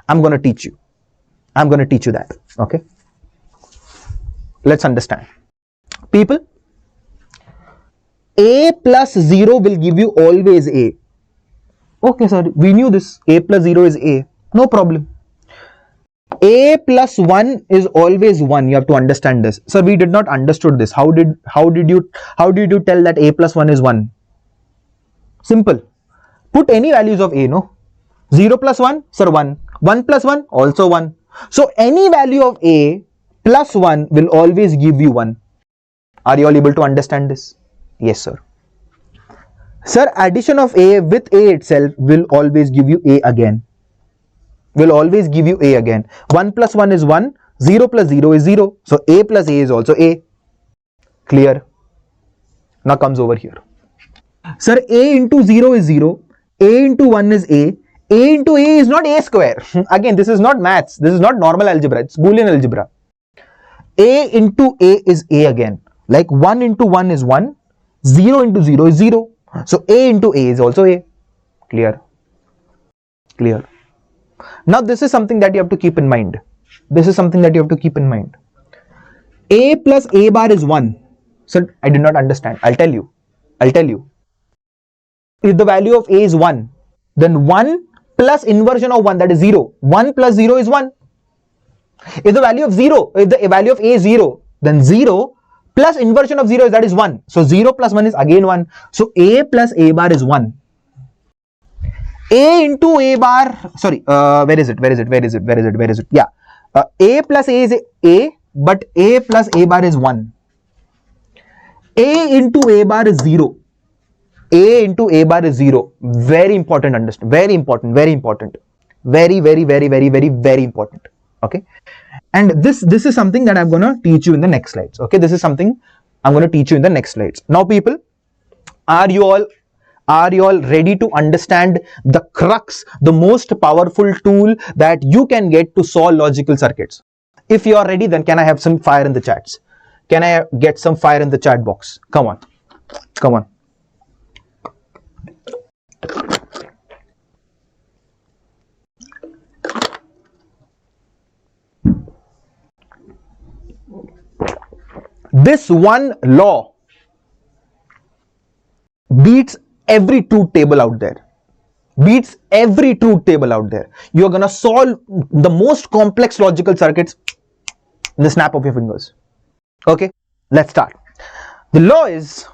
A: I'm going to teach you. I'm going to teach you that. Okay. Let's understand. People, a plus 0 will give you always a. Okay, sir, we knew this. A plus 0 is a. No problem. A plus 1 is always 1. You have to understand this. Sir, we did not understood this. How did you tell that a plus 1 is 1? Simple. Put any values of a, no? 0 plus 1, sir, 1. 1 plus 1, also 1. So any value of a plus 1 will always give you 1. Are you all able to understand this? Yes, sir. Sir, addition of a with a itself will always give you a again. Will always give you a again. 1 plus 1 is 1. 0 plus 0 is 0. So a plus a is also a. Clear? Now comes over here. Sir, a into 0 is 0. A into 1 is a. A into a is not a square. Again, this is not maths. This is not normal algebra. It's Boolean algebra. A into a is a again. Like 1 into 1 is 1. 0 into 0 is 0. So a into a is also a. Clear? Clear. Now this is something that you have to keep in mind. This is something that you have to keep in mind. A plus a bar is 1. So I did not understand. I'll tell you. I'll tell you. If the value of a is 1, then 1 plus inversion of 1, that is 0. 1 plus 0 is 1. If the value of 0, if the value of a is 0, then 0 plus inversion of 0 is, that is 1. So 0 plus 1 is again 1. So a plus a bar is 1. A into a bar, sorry, where is it? Yeah, a plus a is a, but a plus a bar is 1. A into a bar is 0. A into a bar is 0. Very important, understand. Very important. Very important. Very important. Okay. And this is something that I'm going to teach you in the next slides. Okay. This is something I'm going to teach you in the next slides. Now, people, are you all ready to understand the crux, the most powerful tool that you can get to solve logical circuits? If you are ready, then can I have some fire in the chats? Can I get some fire in the chat box? Come on. Come on. This one law beats every truth table out there. Beats every truth table out there. You're gonna solve the most complex logical circuits in the snap of your fingers. Okay, let's start. The law is,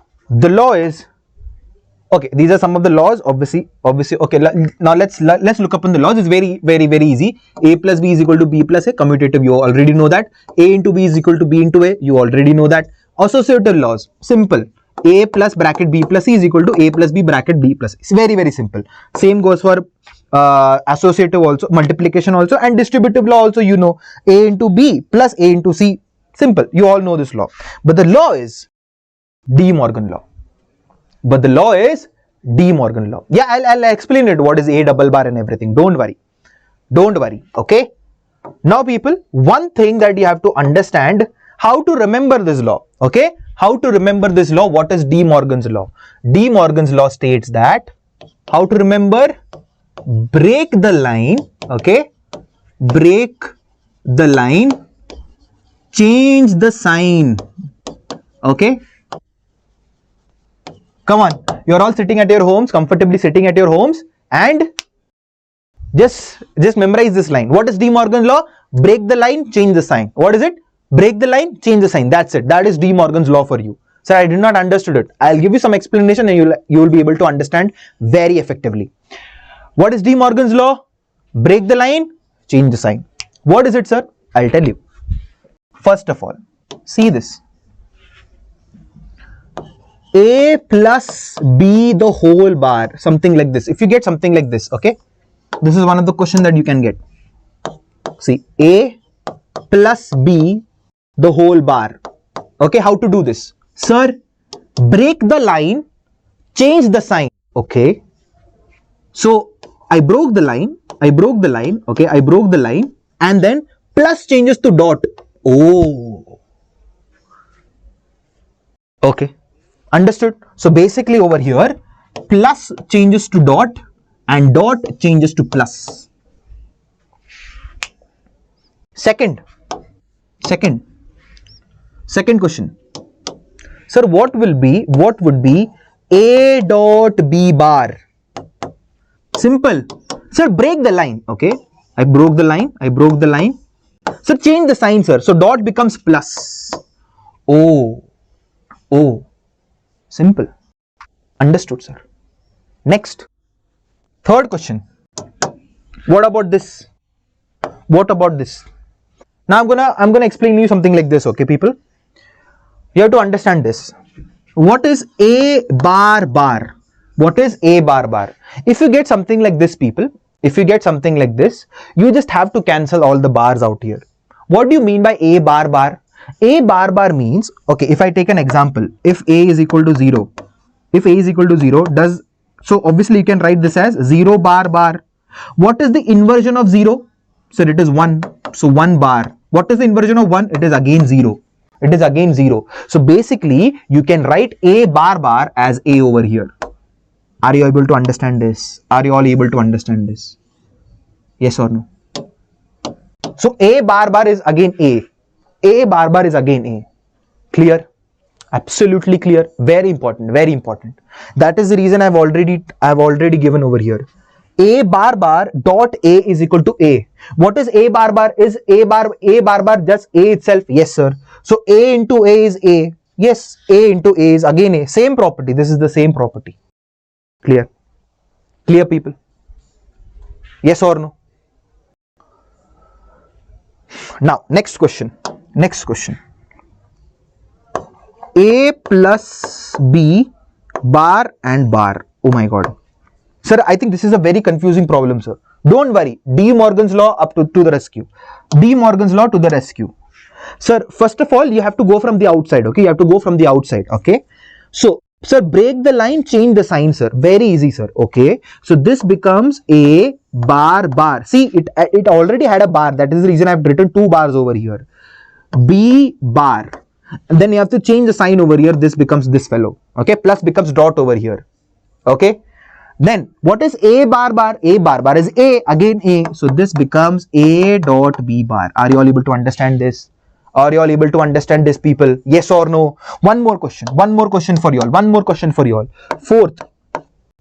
A: okay, these are some of the laws, obviously, okay, now let's look up on the laws. It's very easy. A plus b is equal to b plus a, commutative, you already know that. A into b is equal to b into a, you already know that. Associative laws, simple. A plus bracket b plus c is equal to a plus b bracket b plus c. It's very simple. Same goes for associative also, multiplication also, and distributive law also, you know. A into b plus a into c. Simple. You all know this law. But the law is De Morgan law. But the law is De Morgan law. Yeah, I'll explain it. What is a double bar and everything. Don't worry. Don't worry. Okay. Now, people, one thing that you have to understand, how to remember this law. Okay. How to remember this law? What is De Morgan's law? De Morgan's law states that, how to remember? Break the line. Okay. Break the line. Change the sign. Okay. Come on, you're all sitting at your homes, comfortably sitting at your homes, and just memorize this line. What is De Morgan's law? Break the line, change the sign. What is it? Break the line, change the sign. That's it. That is De Morgan's law for you. Sir, I did not understood it. I'll give you some explanation and you will be able to understand very effectively. What is De Morgan's law? Break the line, change the sign. What is it, sir? I'll tell you. First of all, see this. A plus B the whole bar, something like this. If you get something like this, okay, this is one of the questions that you can get. See, A plus B the whole bar. Okay, how to do this? Sir, break the line, change the sign. Okay, so I broke the line, okay, I broke the line, and then plus changes to dot. Oh, okay, understood. So basically over here, plus changes to dot and dot changes to plus. Second question. Sir, what would be A dot B bar? Simple. Sir, break the line. Okay, I broke the line. Sir, change the sign, sir. So dot becomes plus. Oh, simple. Understood, sir. Next, third question. What about this? Now I'm gonna explain you something like this, okay, people? You have to understand this. What is A bar bar? What is A bar bar? If you get something like this, people, if you get something like this, you just have to cancel all the bars out here. What do you mean by A bar bar? A bar bar means, okay, if I take an example, if A is equal to 0, so obviously you can write this as 0 bar bar. What is the inversion of 0? So it is 1. So 1 bar. What is the inversion of 1? It is again 0. So basically you can write A bar bar as A over here. Are you able to understand this? Are you all able to understand this? Yes or no? So A bar bar is again A. A bar bar is again A. Clear? Absolutely clear. Very important. That is the reason I've already given over here. A bar bar dot A is equal to A. What is A bar bar? Is A bar bar just A itself? Yes, sir. So A into A is A. Yes, A into A is again A. Same property. This is the same property. Clear? Clear, people? Yes or no? Now, next question. A plus B bar and bar. Oh my god. Sir, I think this is a very confusing problem, sir. Don't worry. De Morgan's law to the rescue. Sir, first of all, you have to go from the outside, okay? Okay? So, sir, break the line, change the sign, sir. Very easy, sir. Okay? So, this becomes A bar bar. See, it already had a bar. That is the reason I've written 2 bars over here. B bar. And then you have to change the sign over here. This becomes this fellow. Okay? Plus becomes dot over here. Okay? Then, what is A bar bar? A bar bar is A, again A. So, this becomes A dot B bar. Are you all able to understand this? People? Yes or no? One more question for you all. Fourth,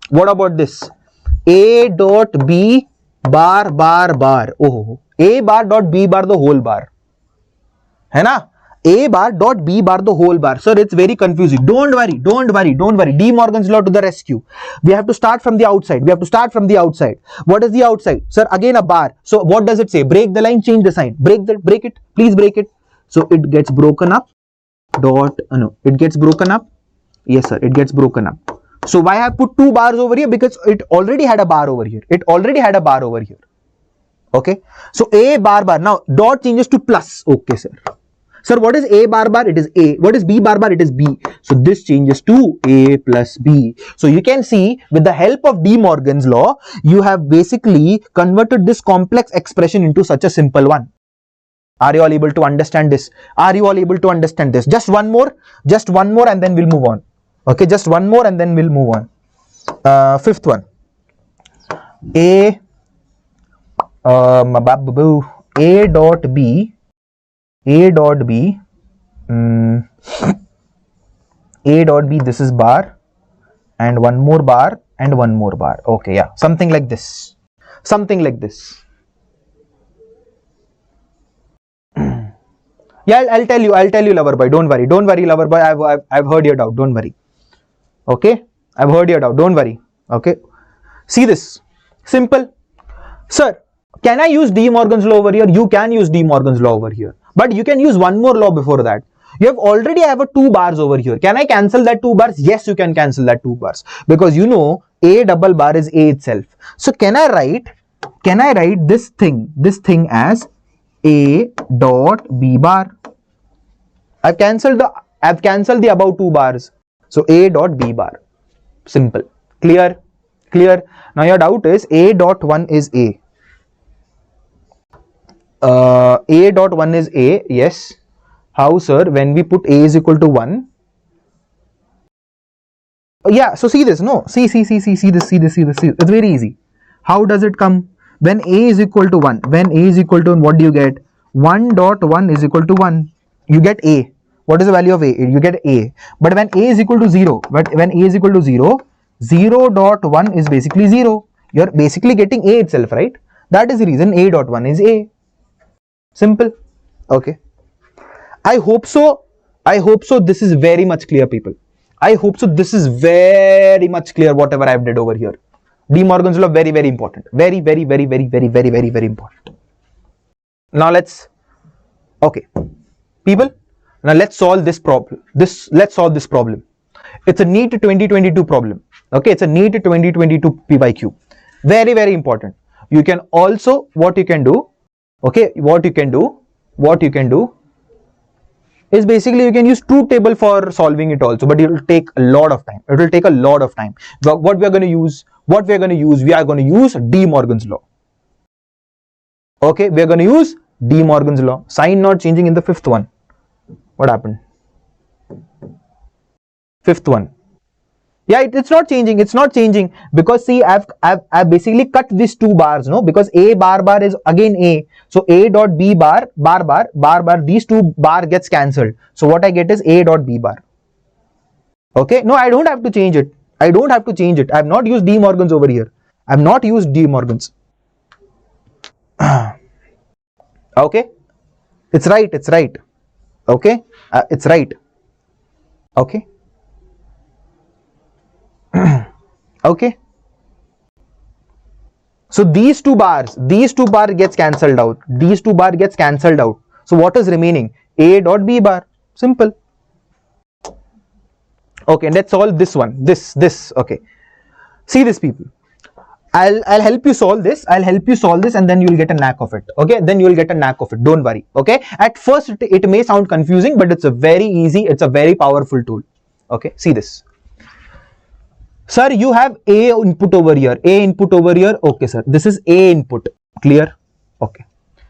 A: what about this? A dot B bar bar bar. Oh, A bar dot B bar the whole bar. है ना? A bar dot B bar the whole bar. Sir, it's very confusing. Don't worry. De Morgan's law to the rescue. We have to start from the outside. What is the outside? Sir, again a bar. So what does it say? Break the line, change the sign. Break it. Please break it. So it gets broken up. It gets broken up. Yes, sir, it gets broken up. So why I have put 2 bars over here? Because it already had a bar over here. Okay. So A bar bar. Now dot changes to plus. Okay, sir. Sir, what is A bar bar? It is A. What is B bar bar? It is B. So this changes to A plus B. So you can see with the help of De Morgan's law, you have basically converted this complex expression into such a simple one. Are you all able to understand this? Just one more and then we'll move on. Okay, just one more and then we'll move on. Fifth one. A dot B. This is bar and one more bar and one more bar. Okay, yeah, something like this. Yeah, I'll tell you, lover boy. Don't worry, lover boy. I've heard your doubt. Don't worry. Okay, I've heard your doubt. Don't worry. Okay, see this. Simple. Sir, can I use De Morgan's law over here? You can use De Morgan's law over here. But you can use one more law before that. You have already have a 2 bars over here. Can I cancel that 2 bars? Yes, you can cancel that 2 bars because you know A double bar is A itself. So can I write this thing as A dot B bar? I've cancelled the above 2 bars. So A dot B bar. Simple. Clear? Clear. Now your doubt is A dot 1 is A. A dot 1 is A. Yes. How, sir? When we put A is equal to 1. Yeah. So see this. No. See this. It's very easy. How does it come? When A is equal to 1. When A is equal to 1, what do you get? 1 dot 1 is equal to 1. You get A. What is the value of A? You get A. But when A is equal to 0, when A is equal to 0, 0 dot 1 is basically 0. You're basically getting A itself, right? That is the reason A dot 1 is A. Simple. Okay. I hope so. This is very much clear, people. I hope so. This is very much clear, whatever I've did over here. De Morgan's law, very, very important. Very important. Now let's, okay, people. Now let's solve this problem. Let's solve this problem. It's a NEET 2022 problem. Okay, it's a NEET 2022 PYQ. Very, very important. You can also, what you can do is basically you can use truth table for solving it also, but it will take a lot of time. What we are going to use? We are going to use De Morgan's law. Okay, we are going to use De Morgan's law. Sign not changing in the fifth one. What happened? Fifth one. Yeah, it's not changing because see, I've basically cut these 2 bars, no, because A bar is again A. So A dot B bar, these 2 bar gets cancelled. So what I get is A dot B bar. Okay, no, I don't have to change it. I have not used De Morgan's over here. I have not used De Morgan's. Okay, it's right. Okay, it's right. Okay. Okay. So these two bars gets cancelled out. So what is remaining? A dot B bar. Simple. Okay, and let's solve this one. This. Okay. See this, people. I'll help you solve this. And then you'll get a knack of it. Okay. Don't worry. Okay. At first it may sound confusing, but it's a very easy. It's a very powerful tool. Okay. See this. Sir, you have A input over here. Okay, sir. This is A input. Clear? Okay.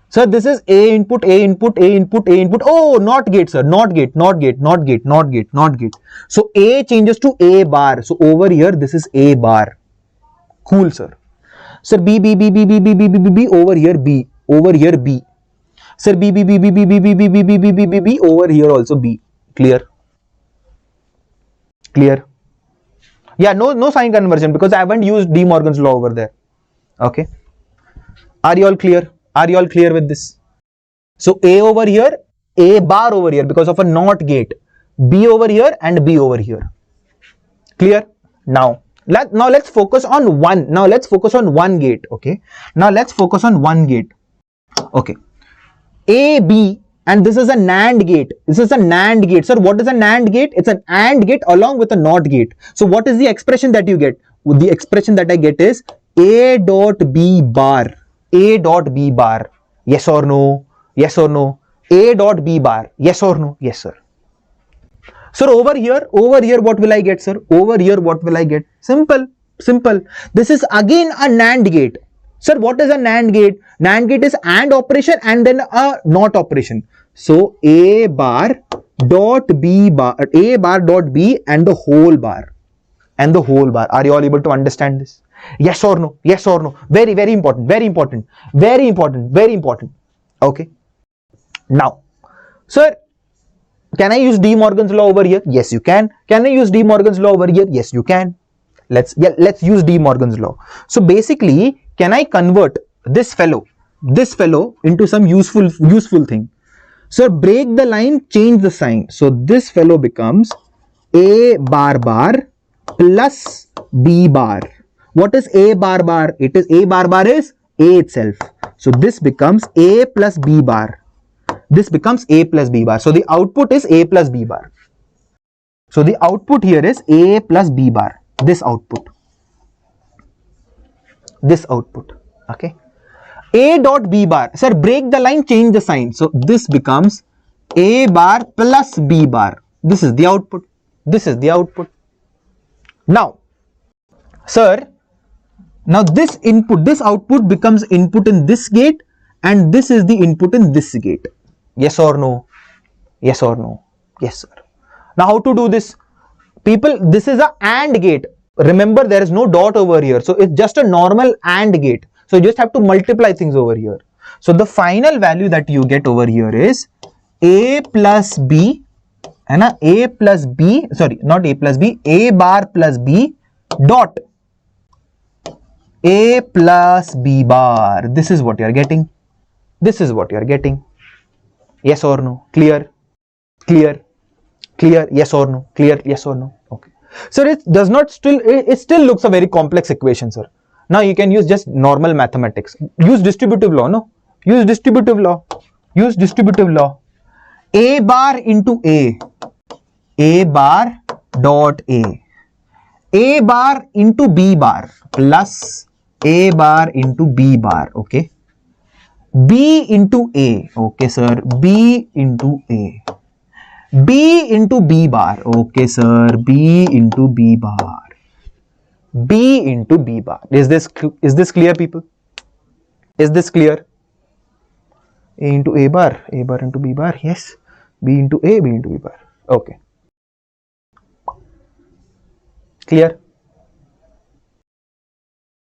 A: Sir, this is A input. Oh, not gate, sir. Not gate. So A changes to A bar. So over here, this is A bar. Cool, sir. Sir, B. Over here, B. Sir, B. Over here also B. Clear? Yeah, no sign conversion because I haven't used De Morgan's law over there. Okay. Are you all clear? With this? So A over here, A bar over here because of a NOT gate. B over here and B over here. Clear? Now let's focus on one. Gate. Okay. Okay. A, B. And this is a NAND gate. Sir, what is a NAND gate? It's an AND gate along with a NOT gate. So what is the expression that you get? The expression that I get is A dot B bar. Yes or no? A dot B bar. Yes or no? Yes, sir. Sir, over here, what will I get, sir? Simple. This is again a NAND gate. Sir, what is a NAND gate? NAND gate is AND operation and then a NOT operation. So A bar dot B bar dot B and the whole bar. Are you all able to understand this? Yes or no? Very, very important. Okay. Now, sir, can I use De Morgan's law over here? Yes, you can. Can I use De Morgan's law over here? Yes, you can. Let's use De Morgan's law. So basically, can I convert this fellow into some useful thing? Sir, break the line, change the sign. So this fellow becomes A bar plus B bar. What is A bar? A bar is A itself. So this becomes A plus B bar. this becomes a plus b bar. So the output is a plus b bar. So the output here is a plus b bar, this output, okay. A dot b bar, sir, break the line, change the sign. So this becomes a bar plus b bar. This is the output. Now, sir, now this input, this output becomes input in this gate, and this is the input in this gate. Yes or no? Yes, sir. Now how to do this? People, this is a AND gate. Remember, there is no dot over here. So it's just a normal AND gate. So you just have to multiply things over here. So the final value that you get over here is a plus b, and a plus b, sorry, not a plus b, a bar plus b dot a plus b bar. This is what you are getting. Yes or no? Clear? Yes or no? Okay. So it does not it still looks a very complex equation, sir. Now you can use just normal mathematics. Use distributive law, no? Use distributive law. A bar into a bar dot a bar into b bar plus a bar into b bar, okay. B into a, okay sir, b into a. B into b bar, okay sir, b into b bar. Is this clear, people? Is this clear? A into a bar into b bar, yes. B into a, b into b bar, okay. Clear?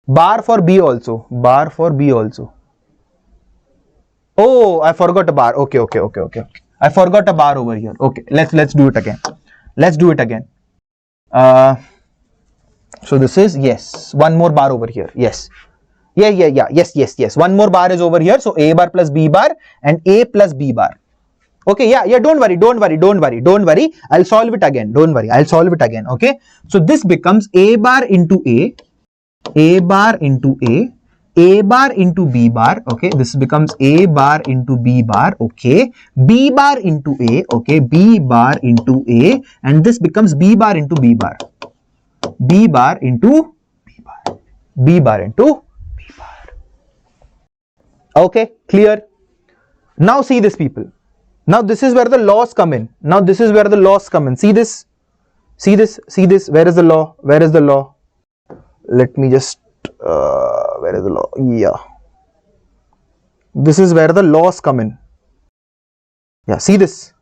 A: Bar for b also. Oh, I forgot a bar. Okay. I forgot a bar over here. Okay, let's do it again. So this is, yes, one more bar over here. Yes. Yes. One more bar is over here. So a bar plus b bar and a plus b bar. Okay, yeah. Don't worry. I'll solve it again. Okay. So this becomes a bar into a bar into a bar into b bar, okay. This becomes a bar into b bar, okay. B bar into a, okay. B bar into a, and this becomes b bar into b bar. B bar into b bar. Okay, clear? Now see this, people. Now this is where the laws come in. See this? Where is the law? Let me just, where is the law? Yeah. This is where the laws come in. Yeah, see this.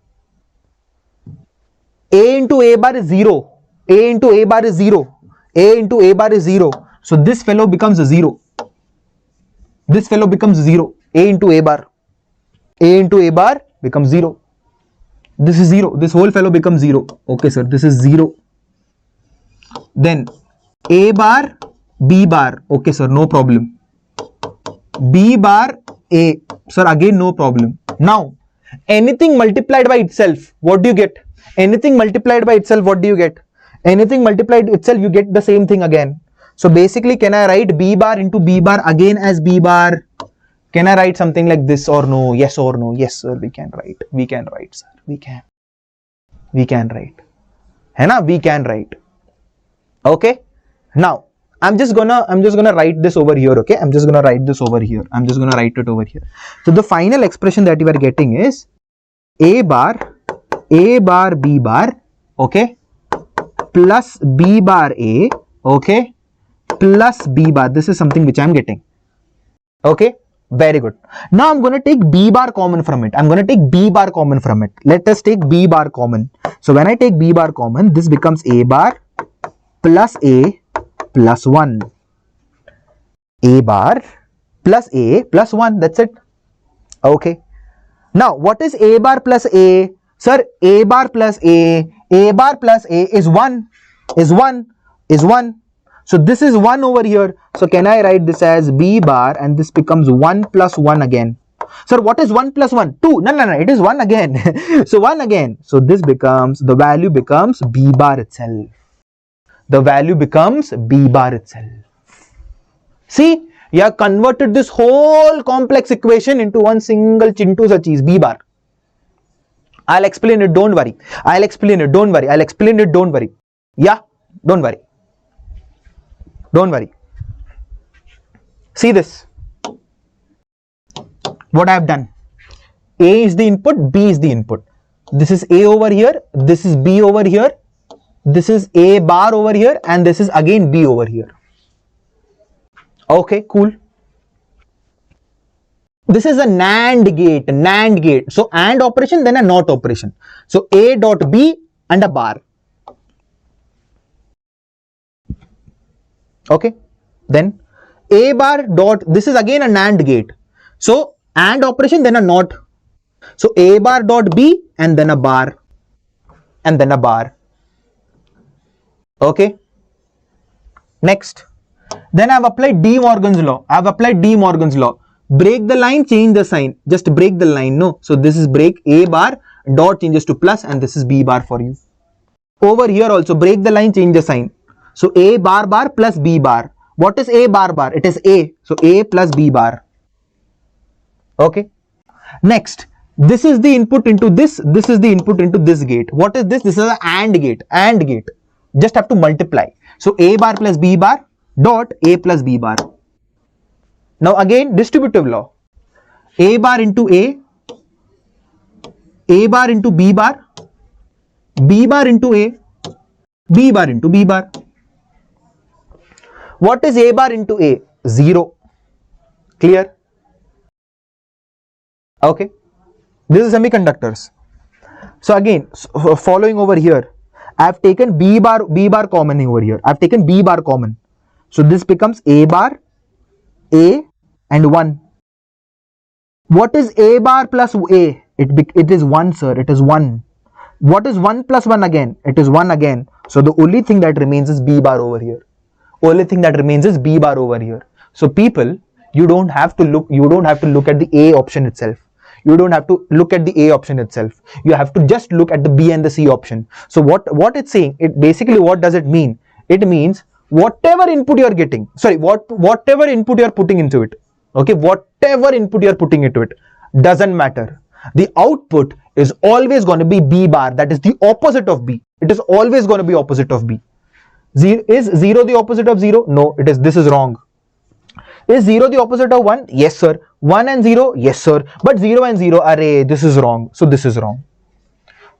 A: A into a bar is 0. A into a bar is 0. So this fellow becomes a 0. A into a bar. Becomes 0. This is 0. This whole fellow becomes 0. Okay, sir. This is 0. Then a bar, b bar. Okay, sir. No problem. B bar, a. Sir, again no problem. Now, anything multiplied by itself, what do you get? Anything multiplied by itself, you get the same thing again. So basically, can I write b bar into b bar again as b bar? Can I write something like this or no? Yes or no? Yes, sir. We can write, sir. We can write. We can write. Okay. Now, I'm just gonna write this over here. Okay. I'm just gonna write it over here. So the final expression that you are getting is a bar b bar, okay, plus b bar a, okay, plus b bar. This is something which I'm getting. Okay. Very good. Now I'm going to take b bar common from it. Let us take b bar common. So when I take b bar common, this becomes a bar plus a plus 1. A bar plus a plus 1. That's it. Okay. Now what is a bar plus a? Sir, a bar plus a is 1. So this is 1 over here. So can I write this as b bar, and this becomes 1 plus 1 again. Sir, what is 1 plus 1? 2. No. It is 1 again. So 1 again. So this becomes, the value becomes b bar itself. See, you have converted this whole complex equation into one single chintu sa cheez, b bar. I'll explain it, don't worry. I'll explain it, don't worry. I'll explain it, don't worry. Yeah, don't worry. Don't worry. See this. What I have done. A is the input, B is the input. This is A over here, this is B over here, this is A bar over here, and this is again B over here. Okay, cool. This is a NAND gate, NAND gate. So AND operation, then a NOT operation. So A dot B and a bar. Okay, then A bar dot, this is again a NAND gate. So AND operation, then a NOT. So A bar dot B and then a bar and then a bar. Okay. Next. Then I have applied De Morgan's law. I have applied De Morgan's law. Break the line, change the sign. Just break the line. No. So this is break. A bar dot changes to plus and this is B bar for you. Over here also break the line, change the sign. So A bar bar plus B bar. What is A bar bar? It is A. So A plus B bar. Okay. Next. This is the input into this. This is the input into this gate. What is this? This is an AND gate. AND gate. Just have to multiply. So A bar plus B bar dot A plus B bar. Now again distributive law. A bar into A bar into B bar, B bar into A, B bar into B bar. What is A bar into A? 0. Clear? Okay. This is semiconductors. So again, following over here, I have taken B bar common over here. I have taken B bar common. So this becomes A bar, A and 1. What is A bar plus A? It is 1, sir. It is 1. What is 1 plus 1 again? It is 1 again. So the only thing that remains is B bar over here. Only thing that remains is B bar over here. So people, you don't have to look at the A option itself. You don't have to look at the A option itself. You have to just look at the B and the C option. So what it's saying, it basically, what does it mean? It means whatever input you are getting, sorry, whatever input you are putting into it, okay, whatever input you are putting into it, doesn't matter. The output is always going to be B bar. That is the opposite of B. It is always going to be opposite of B. Is 0 the opposite of 0? No, it is. This is wrong. Is 0 the opposite of 1? Yes, sir. 1 and 0? Yes, sir. But 0 and 0, array, this is wrong. So this is wrong.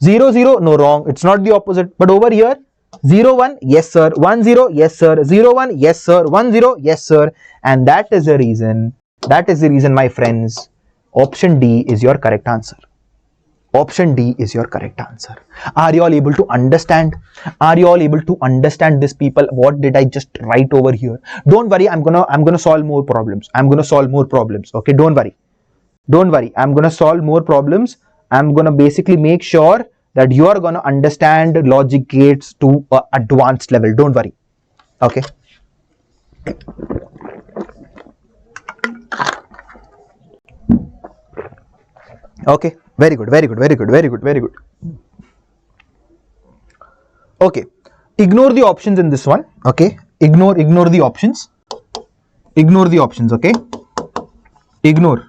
A: 0, 0, no, wrong. It's not the opposite. But over here, 0, 1, yes, sir. 1, 0, yes, sir. 0, 1, yes, sir. 1, 0, yes, sir. And that is the reason, my friends, option D is your correct answer. Option D is your correct answer. Are you all able to understand? Are you all able to understand this, people? What did I just write over here? Don't worry, I'm gonna solve more problems. I'm gonna solve more problems. Okay, don't worry. Don't worry. I'm gonna solve more problems. I'm gonna basically make sure that you are gonna understand logic gates to advanced level. Don't worry. Okay. Okay. Very good, very good, very good, very good, very good. Okay, ignore the options in this one. Okay, ignore the options. Ignore the options. Okay, ignore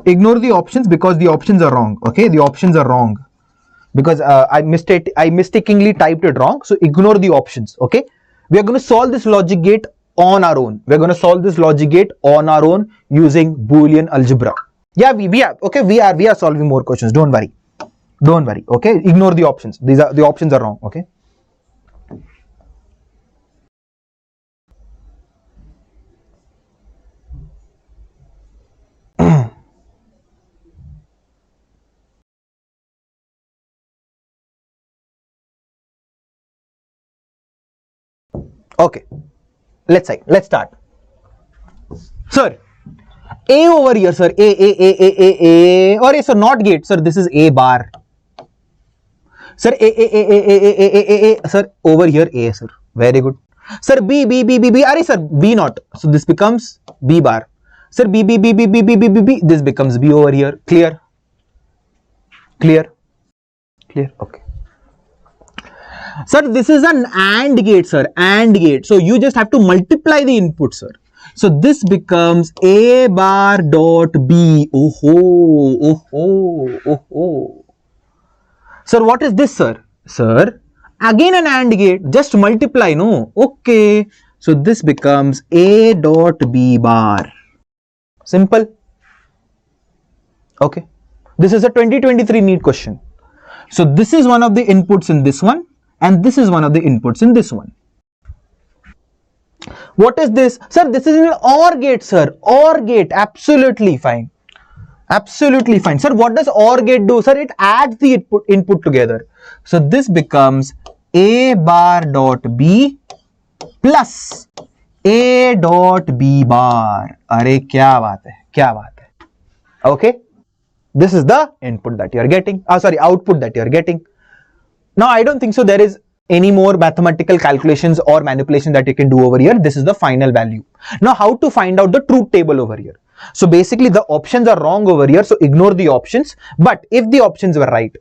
A: the options because the options are wrong. Okay, the options are wrong because I mistakenly typed it wrong. So ignore the options. Okay, we are going to solve this logic gate on our own. We are going to solve this logic gate on our own using Boolean algebra. Yeah, we are solving more questions. Don't worry. Don't worry. Okay, ignore the options. The options are wrong. Okay. Okay. Let's start. Sir, A over here, sir. A. Or sir, not gate, sir. This is A bar. Sir, A. Sir, over here, A, sir. Very good. Sir, B. Are sir, B not. So this becomes B bar. Sir, B. This becomes B over here. Clear? Clear? Clear? Okay. Sir, this is an AND gate, sir. AND gate. So you just have to multiply the input, sir. So this becomes A bar dot B. Oh. Sir, what is this, sir? Sir, again an AND gate, just multiply, no? Okay. So this becomes A dot B bar. Simple. Okay. This is a 2023 NEET question. So this is one of the inputs in this one, and this is one of the inputs in this one. What is this? Sir, this is an OR gate, sir. OR gate, absolutely fine. Absolutely fine. Sir, what does OR gate do? Sir, it adds the input together. So this becomes A bar dot B plus A dot B bar. अरे क्या बात है, क्या बात है. Okay. This is the input that you are getting. Sorry, output that you are getting. Now, I don't think so there is any more mathematical calculations or manipulation that you can do over here. This is the final value. Now, how to find out the truth table over here? So basically the options are wrong over here. So ignore the options. But if the options were right,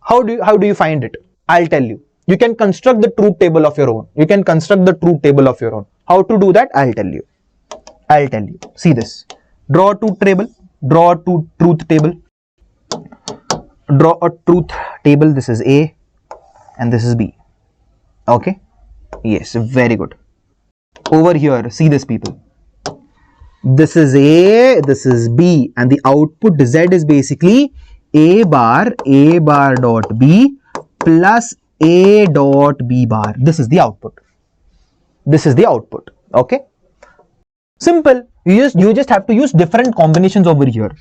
A: how do you find it? I'll tell you. You can construct the truth table of your own. How to do that? I'll tell you. See this. Draw a truth table. Draw a truth table. This is A and this is B. Okay. Yes, very good. Over here, see this, people. This is A, this is B, and the output Z is basically A bar dot B plus A dot B bar. This is the output. Okay. Simple. You just have to use different combinations over here.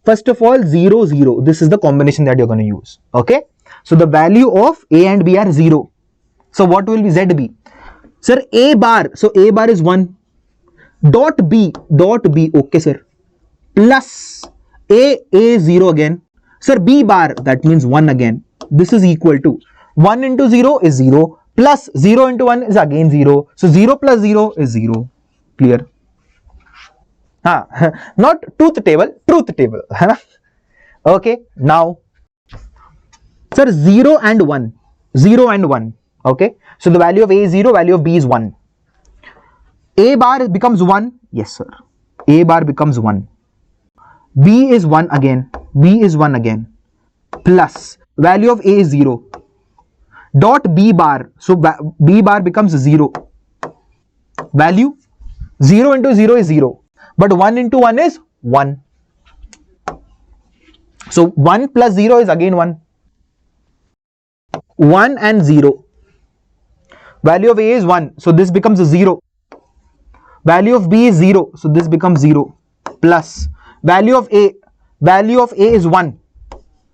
A: First of all, 0, 0. This is the combination that you're going to use. Okay. So the value of A and B are 0. So what will be Z be? Sir, A bar. So A bar is 1. Dot B. Okay, sir. Plus A 0 again. Sir, B bar. That means 1 again. This is equal to 1 into 0 is 0. Plus 0 into 1 is again 0. So 0 plus 0 is 0. Clear? Not truth table. Okay. Now, sir, 0 and 1. Okay. So the value of A is 0, value of B is 1. A bar becomes 1. Yes, sir. A bar becomes 1. B is 1 again. Plus value of A is 0. Dot B bar. So B bar becomes 0. Value 0 into 0 is 0. But 1 into 1 is 1. So 1 plus 0 is again 1. 1 and 0. Value of A is 1. So this becomes 0. Value of B is 0. So this becomes 0. Plus value of A. Value of A is 1.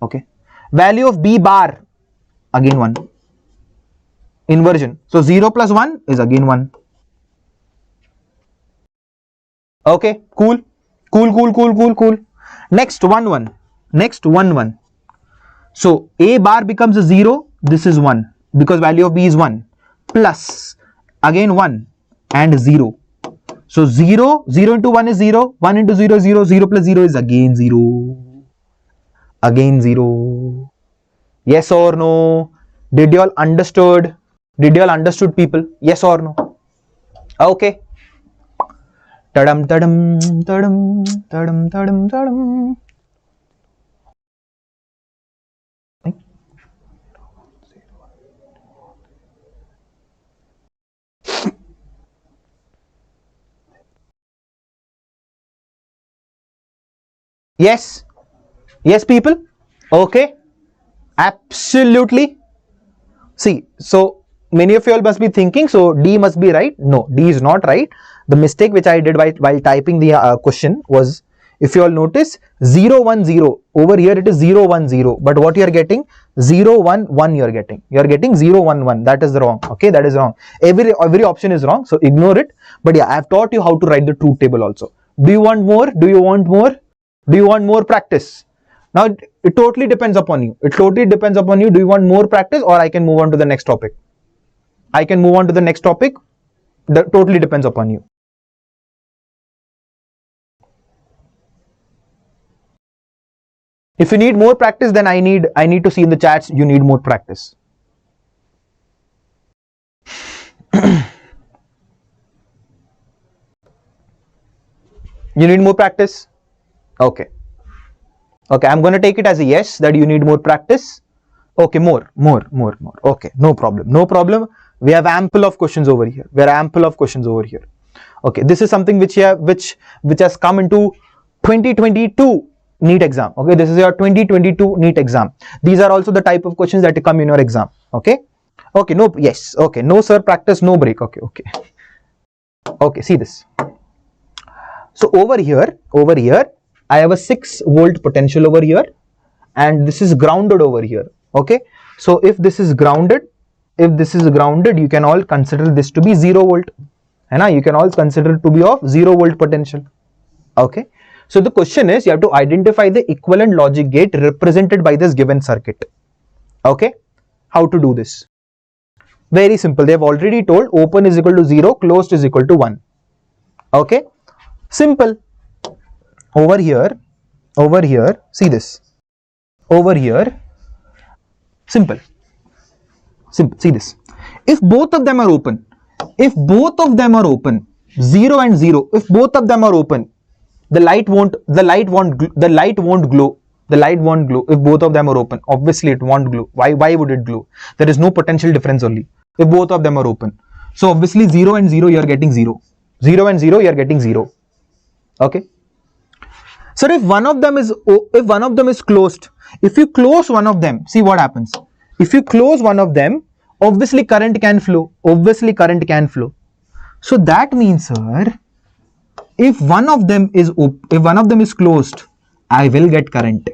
A: Okay. Value of B bar. Again 1. Inversion. So 0 plus 1 is again 1. Okay. Cool. Next 1, 1. So A bar becomes 0. This is 1. Because value of B is 1. Plus again 1 and 0. So 0 into 1 is 0. 1 into 0 is 0. 0 plus 0 is again 0. Yes or no? Did you all understood? People? Yes or no? Okay. Tadam. Yes, people. Okay, absolutely. See, so many of you all must be thinking, so D must be right. No, D is not right. The mistake which I did while typing the question was, if you all notice, 0, 1, 0. Over here it is 0, 1, 0. But what you are getting? 0, 1, 1 you are getting. You are getting 0, 1, 1. That is wrong. Okay, that is wrong. Every option is wrong. So ignore it. But yeah, I have taught you how to write the truth table also. Do you want more? Do you want more practice? Now, it totally depends upon you. Do you want more practice, or I can move on to the next topic? That totally depends upon you. If you need more practice, then I need to see in the chats you need more practice. You need more practice? Okay. Okay, I'm going to take it as a yes that you need more practice. Okay, more. Okay, no problem, no problem. We have ample of questions over here. Okay, this is something which has come into 2022 NEET exam. Okay, this is your 2022 NEET exam. These are also the type of questions that come in your exam. Okay, no, yes, okay, no sir, practice, no break. Okay, see this. So over here, I have a 6-volt potential over here, and this is grounded over here. Okay, so if this is grounded, you can all consider this to be 0 volt. And you can all consider it to be of 0 volt potential. Okay, so the question is, you have to identify the equivalent logic gate represented by this given circuit. Okay, how to do this? Very simple. They have already told open is equal to 0, closed is equal to 1. Okay, simple. Over here, see this. Over here, simple. See this. If both of them are open, 0 and 0, if both of them are open, the light won't glow. If both of them are open, obviously it won't glow. Why would it glow? There is no potential difference only if both of them are open. So obviously 0 and 0 you are getting 0. 0 and 0 you are getting 0. Okay. So if one of them is closed, if you close one of them, see what happens. If you close one of them, obviously current can flow. So that means, sir, if one of them is closed, I will get current.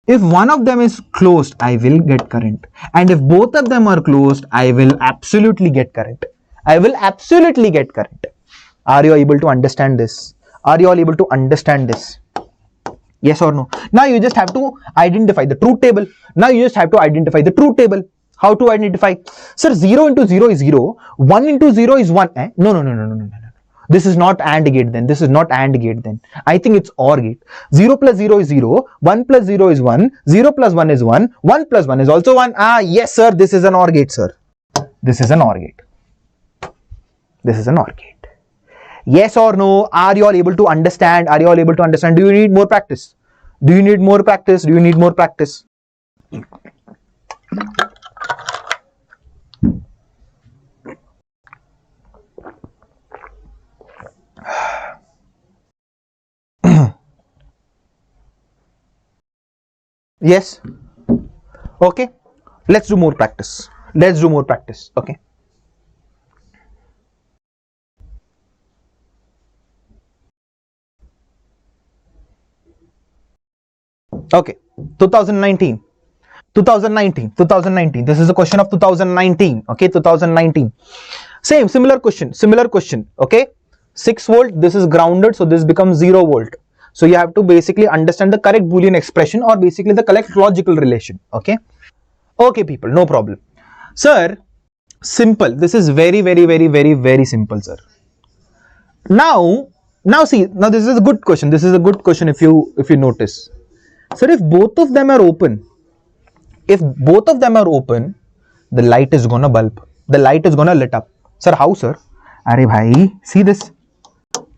A: If one of them is closed, I will get current. And if both of them are closed, I will absolutely get current. Are you able to understand this? Yes or no? Now you just have to identify the truth table. How to identify? Sir, 0 into 0 is 0. 1 into 0 is 1. No. This is not AND gate then. I think it's OR gate. 0 plus 0 is 0. 1 plus 0 is 1. 0 plus 1 is 1. 1 plus 1 is also 1. Yes, sir. This is an OR gate, sir. This is an OR gate. Yes or no? Are you all able to understand? Do you need more practice? Yes. Okay. Let's do more practice. Okay. Okay. 2019. This is a question of 2019. Okay, 2019. Similar question. Okay. 6 volt. This is grounded, so this becomes 0 volt. So you have to basically understand the correct Boolean expression, or basically the correct logical relation. Okay, people, no problem. Sir, simple. This is very simple, sir. Now see, this is a good question. If you notice. Sir, if both of them are open, the light is gonna bulb. The light is gonna lit up. Sir, how, sir? Arey bhai, see this.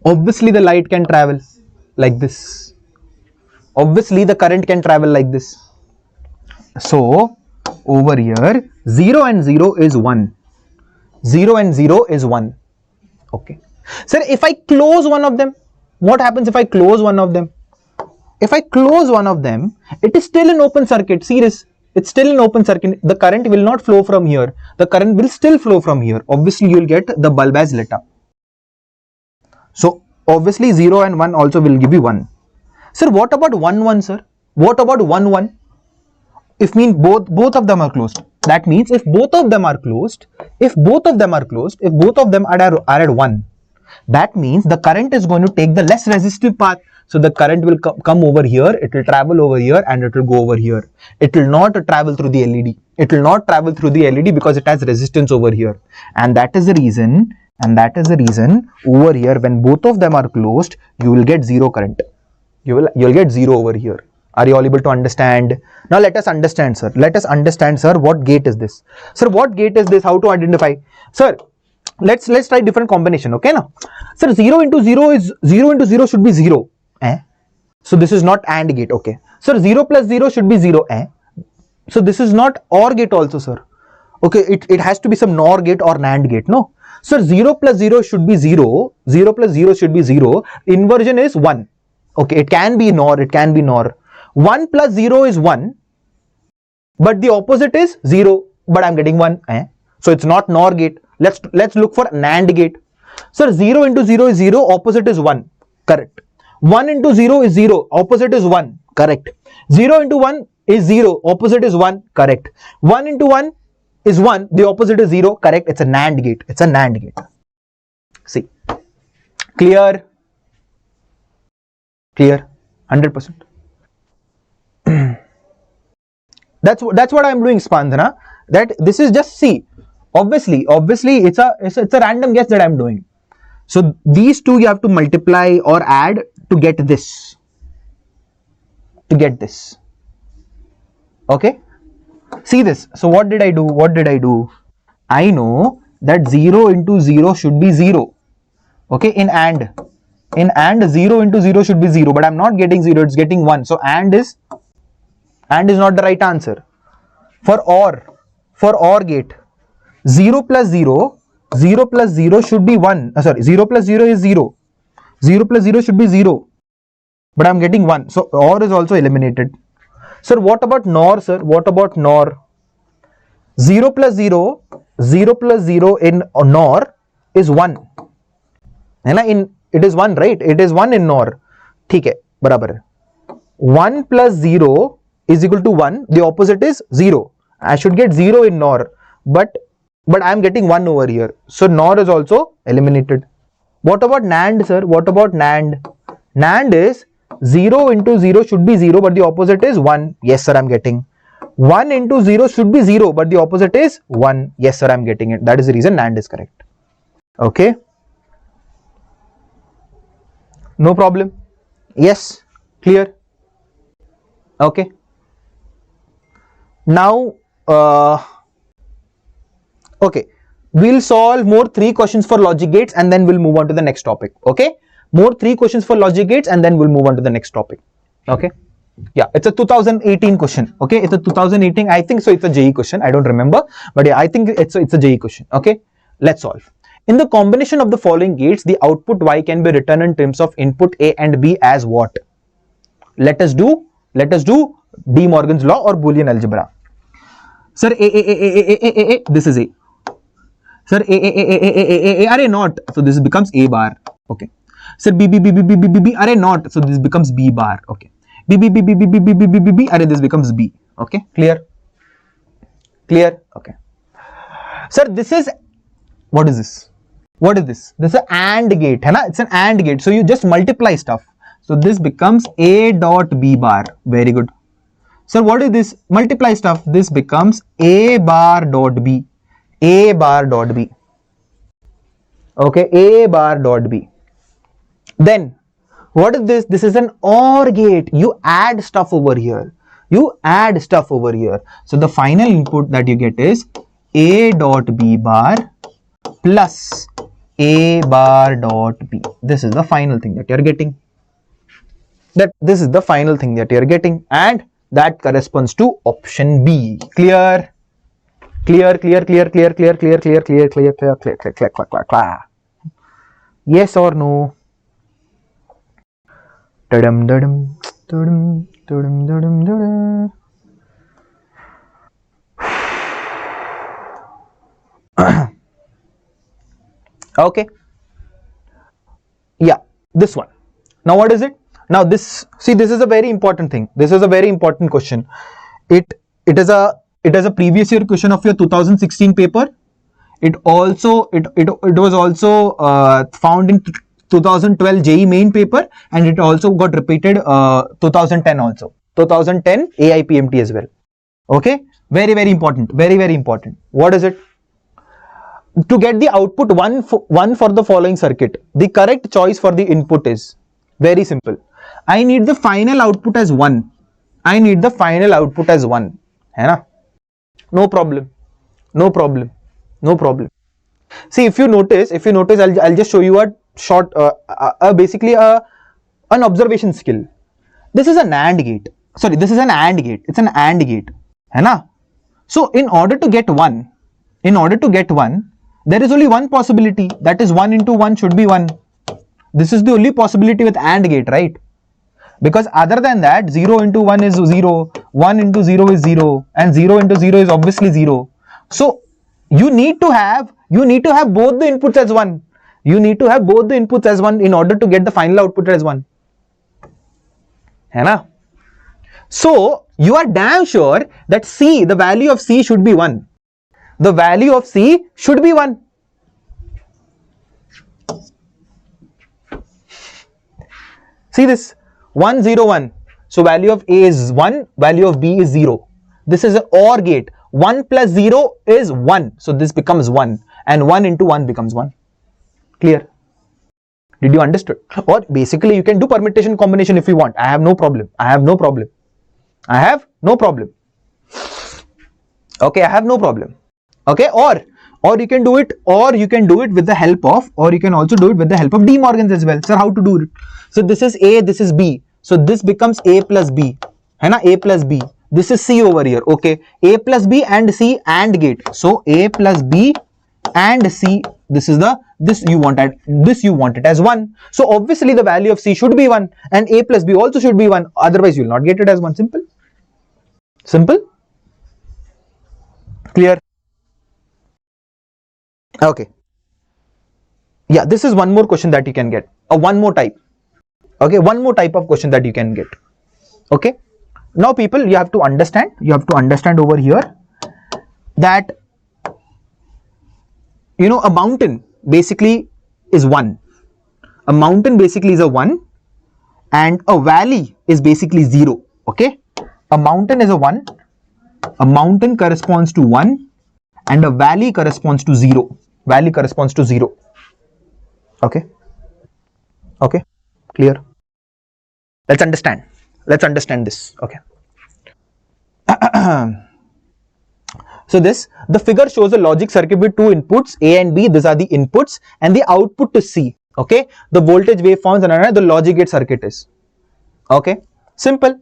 A: Obviously the light can travel like this. Obviously the current can travel like this. So over here, 0 and 0 is 1. 0 and 0 is 1. Okay. Sir, if I close one of them, what happens if I close one of them? If I close one of them, it is still an open circuit. See this. It's still an open circuit. The current will not flow from here. The current will still flow from here. Obviously, you will get the bulb as lit up. So obviously 0 and 1 also will give you 1. Sir, what about 1, 1, sir? What about 1, 1? If both of them are closed. That means if both of them are closed, if both of them are at 1, that means the current is going to take the less resistive path. So the current will come over here, it will travel over here, and it will go over here. It will not travel through the LED. Because it has resistance over here. And that is the reason over here, when both of them are closed, you will get 0 current. You'll get 0 over here. Are you all able to understand? Now let us understand, sir. What gate is this? Sir, what gate is this? How to identify? Sir, let's try different combination. Okay, now, sir, 0 into 0 should be 0. So this is not AND gate. Okay. Sir, 0 plus 0 should be 0. So this is not OR gate also, sir. Okay, it has to be some NOR gate or NAND gate. No. Sir, 0 plus 0 should be 0. 0 plus 0 should be 0. Inversion is 1. Okay, it can be NOR, it can be NOR. 1 plus 0 is 1. But the opposite is 0. But I'm getting 1. So it's not NOR gate. Let's look for NAND gate. Sir, 0 into 0 is 0. Opposite is 1. Correct. 1 into 0 is 0. Opposite is 1. Correct. 0 into 1 is 0. Opposite is 1. Correct. 1 into 1 is 1. The opposite is 0. Correct. It's a NAND gate. It's a NAND gate. See. Clear? Clear? 100%. That's what I'm doing, Spandana. That this is just, see, obviously it's a random guess that I'm doing. So these two you have to multiply or add to get this. Okay. See this. So what did I do? I know that 0 into 0 should be 0. Okay. In AND 0 into 0 should be 0, but I'm not getting 0. It's getting 1. So AND is not the right answer. For OR gate, 0 plus 0 should be 1. 0 plus 0 is 0. 0 plus 0 should be 0. But I'm getting 1. So OR is also eliminated. Sir, what about NOR, sir? What about NOR? 0 plus 0 in NOR is 1. It is 1, right? It is 1 in NOR. ठीक है, बराबर है. 1 plus 0 is equal to 1. The opposite is 0. I should get 0 in NOR. But I'm getting 1 over here. So NOR is also eliminated. What about NAND, sir? What about NAND? NAND is 0 into 0 should be 0, but the opposite is 1. Yes, sir, I'm getting. 1 into 0 should be 0, but the opposite is 1. Yes, sir, I'm getting it. That is the reason NAND is correct. Okay. No problem. Yes. Clear. Okay. Now, okay. We'll solve more 3 questions for logic gates and then we'll move on to the next topic. Okay. More 3 questions for logic gates and then we'll move on to the next topic. Okay. Yeah, it's a 2018 question. Okay, it's a 2018. I think so. It's a JE question. I don't remember, but yeah, I think it's a JE question. Okay, let's solve. In the combination of the following gates, the output Y can be written in terms of input A and B as what? Let us do De Morgan's law or Boolean algebra. Sir, A, this is A. Sir, A, are not. So this becomes A bar. Okay. Sir, B, are not. So this becomes B bar. Okay. B, are this becomes B. Okay. Clear? Okay. Sir, this is, what is this? This is an AND gate. It's an AND gate. So you just multiply stuff. So this becomes A dot B bar. Very good. Sir, what is this? Multiply stuff. This becomes A bar dot B. A bar dot B. Okay, A bar dot B. Then, what is this? This is an OR gate. You add stuff over here. So the final input that you get is A dot B bar plus A bar dot B. This is the final thing that you are getting. And that corresponds to option B. Clear? Clear. Yes or no? Okay. Yeah, this one. Now what is it? Now this, see, this is a very important thing. This is a very important question. It is a previous year question of your 2016 paper. It was also found in 2012 JE main paper, and it also got repeated 2010 also. 2010 AIPMT as well. Okay, very important. What is it? To get the output 1 for the following circuit, the correct choice for the input is very simple. I need the final output as 1. है ना? No problem. See, if you notice, I'll just show you a short, basically an observation skill. this is an AND gate. Sorry, this is an AND gate. It's an AND gate. है ना? So in order to get one, there is only one possibility. That is 1 into 1 should be 1. This is the only possibility with AND gate, right? Because other than that, 0 into 1 is 0, 1 into 0 is 0, and 0 into 0 is obviously 0. So you need to have both the inputs as 1. You need to have both the inputs as 1 in order to get the final output as 1. है ना? So you are damn sure that C, the value of C should be 1. The value of C should be 1. See this, 1, 0, 1. So value of A is 1, value of B is 0. This is an OR gate. 1 plus 0 is 1. So this becomes 1. And 1 into 1 becomes 1. Clear? Did you understand? Or basically you can do permutation combination if you want. I have no problem. I have no problem. I have no problem. Okay, I have no problem. Okay, or you can do it, with the help of, or you can also do it with the help of De Morgan's as well. Sir, how to do it? So this is A, this is B. So this becomes A plus B. है ना? A plus B. This is C over here. Okay, A plus B and C AND gate. So A plus B and C. This you want it as 1. So obviously the value of C should be 1, and A plus B also should be 1. Otherwise you will not get it as 1. Simple. Simple. Clear? Okay. Yeah, this is one more question that you can get. One more type. Okay, one more type of question that you can get. Okay. Now people, you have to understand over here that, you know, a mountain basically is 1. A mountain basically is a 1, and a valley is basically 0. Okay. A mountain is a 1. A mountain corresponds to 1, and a valley corresponds to 0. Valley corresponds to 0. Okay. Okay. Clear? Let's understand this. Okay. So the figure shows a logic circuit with 2 inputs, A and B. These are the inputs, and the output is C. Okay. The voltage waveforms and the logic gate circuit is. Okay. Simple.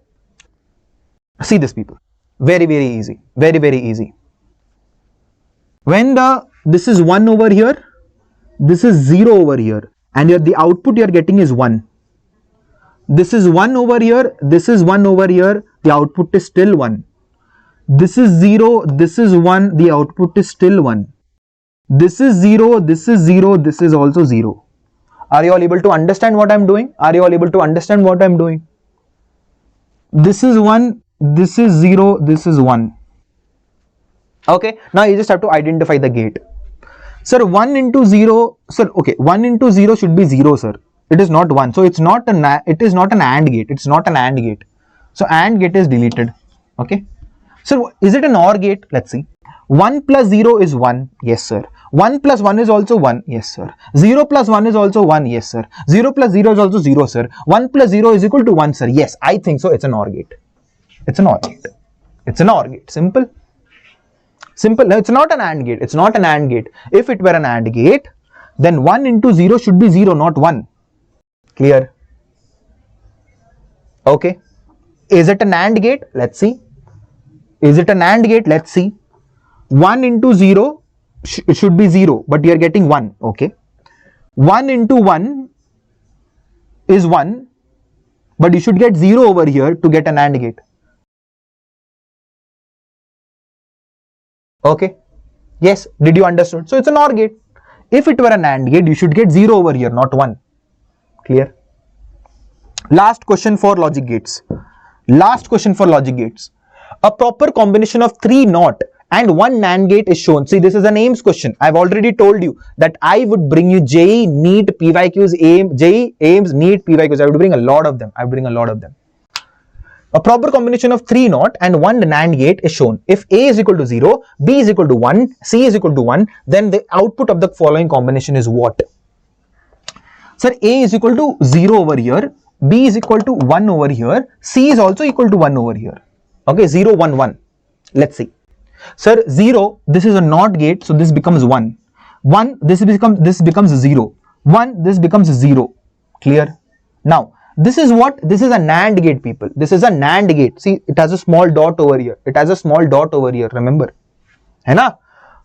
A: See this, people. Very, very easy. Very, very easy. When this is 1 over here, this is 0 over here, and the output you are getting is 1. This is 1 over here, this is 1 over here, the output is still 1. This is 0, this is 1, the output is still 1. This is 0, this is 0, this is also 0. Are you all able to understand what I am doing? Are you all able to understand what I am doing? This is 1, this is 0, this is 1. Okay, now you just have to identify the gate. Sir, 1 into 0, sir, okay, 1 into 0 should be 0, sir. It is not 1. So it is not an AND gate. It's not an AND gate. So AND gate is deleted. Okay. So is it an OR gate? Let's see. 1 plus 0 is 1. Yes, sir. 1 plus 1 is also 1. Yes, sir. 0 plus 1 is also 1. Yes, sir. 0 plus 0 is also 0, sir. 1 plus 0 is equal to 1, sir. Yes, I think so. It's an OR gate. It's an OR gate. It's an OR gate. Simple. Simple. No, it's not an AND gate. It's not an AND gate. If it were an AND gate, then 1 into 0 should be 0, not 1. Clear? Okay. Is it an AND gate? Let's see. Is it an AND gate? Let's see. 1 into 0 should be 0, but you are getting 1. Okay. 1 into 1 is 1, but you should get 0 over here to get an AND gate. Okay. Yes. Did you understand? So it's an OR gate. If it were an AND gate, you should get 0 over here, not 1. Clear? Last question for logic gates. Last question for logic gates. A proper combination of 3 NOT and 1 NAND gate is shown. See, this is an AIMS question. I've already told you that I would bring you JEE, NEET, PYQs, JEE, AIMS, NEET, PYQs. I would bring a lot of them. A proper combination of 3 NOT and 1 NAND gate is shown. If A is equal to 0, B is equal to 1, C is equal to 1, then the output of the following combination is what? Sir, A is equal to 0 over here, B is equal to 1 over here, C is also equal to 1 over here. Okay, 0, 1, 1. Let's see. Sir, 0, this is a NOT gate, so this becomes 1. 1, this becomes 0. 1, this becomes 0. Clear? Now, This is what? This is a NAND gate, people. This is a NAND gate. See, it has a small dot over here. It has a small dot over here, remember? Hai na?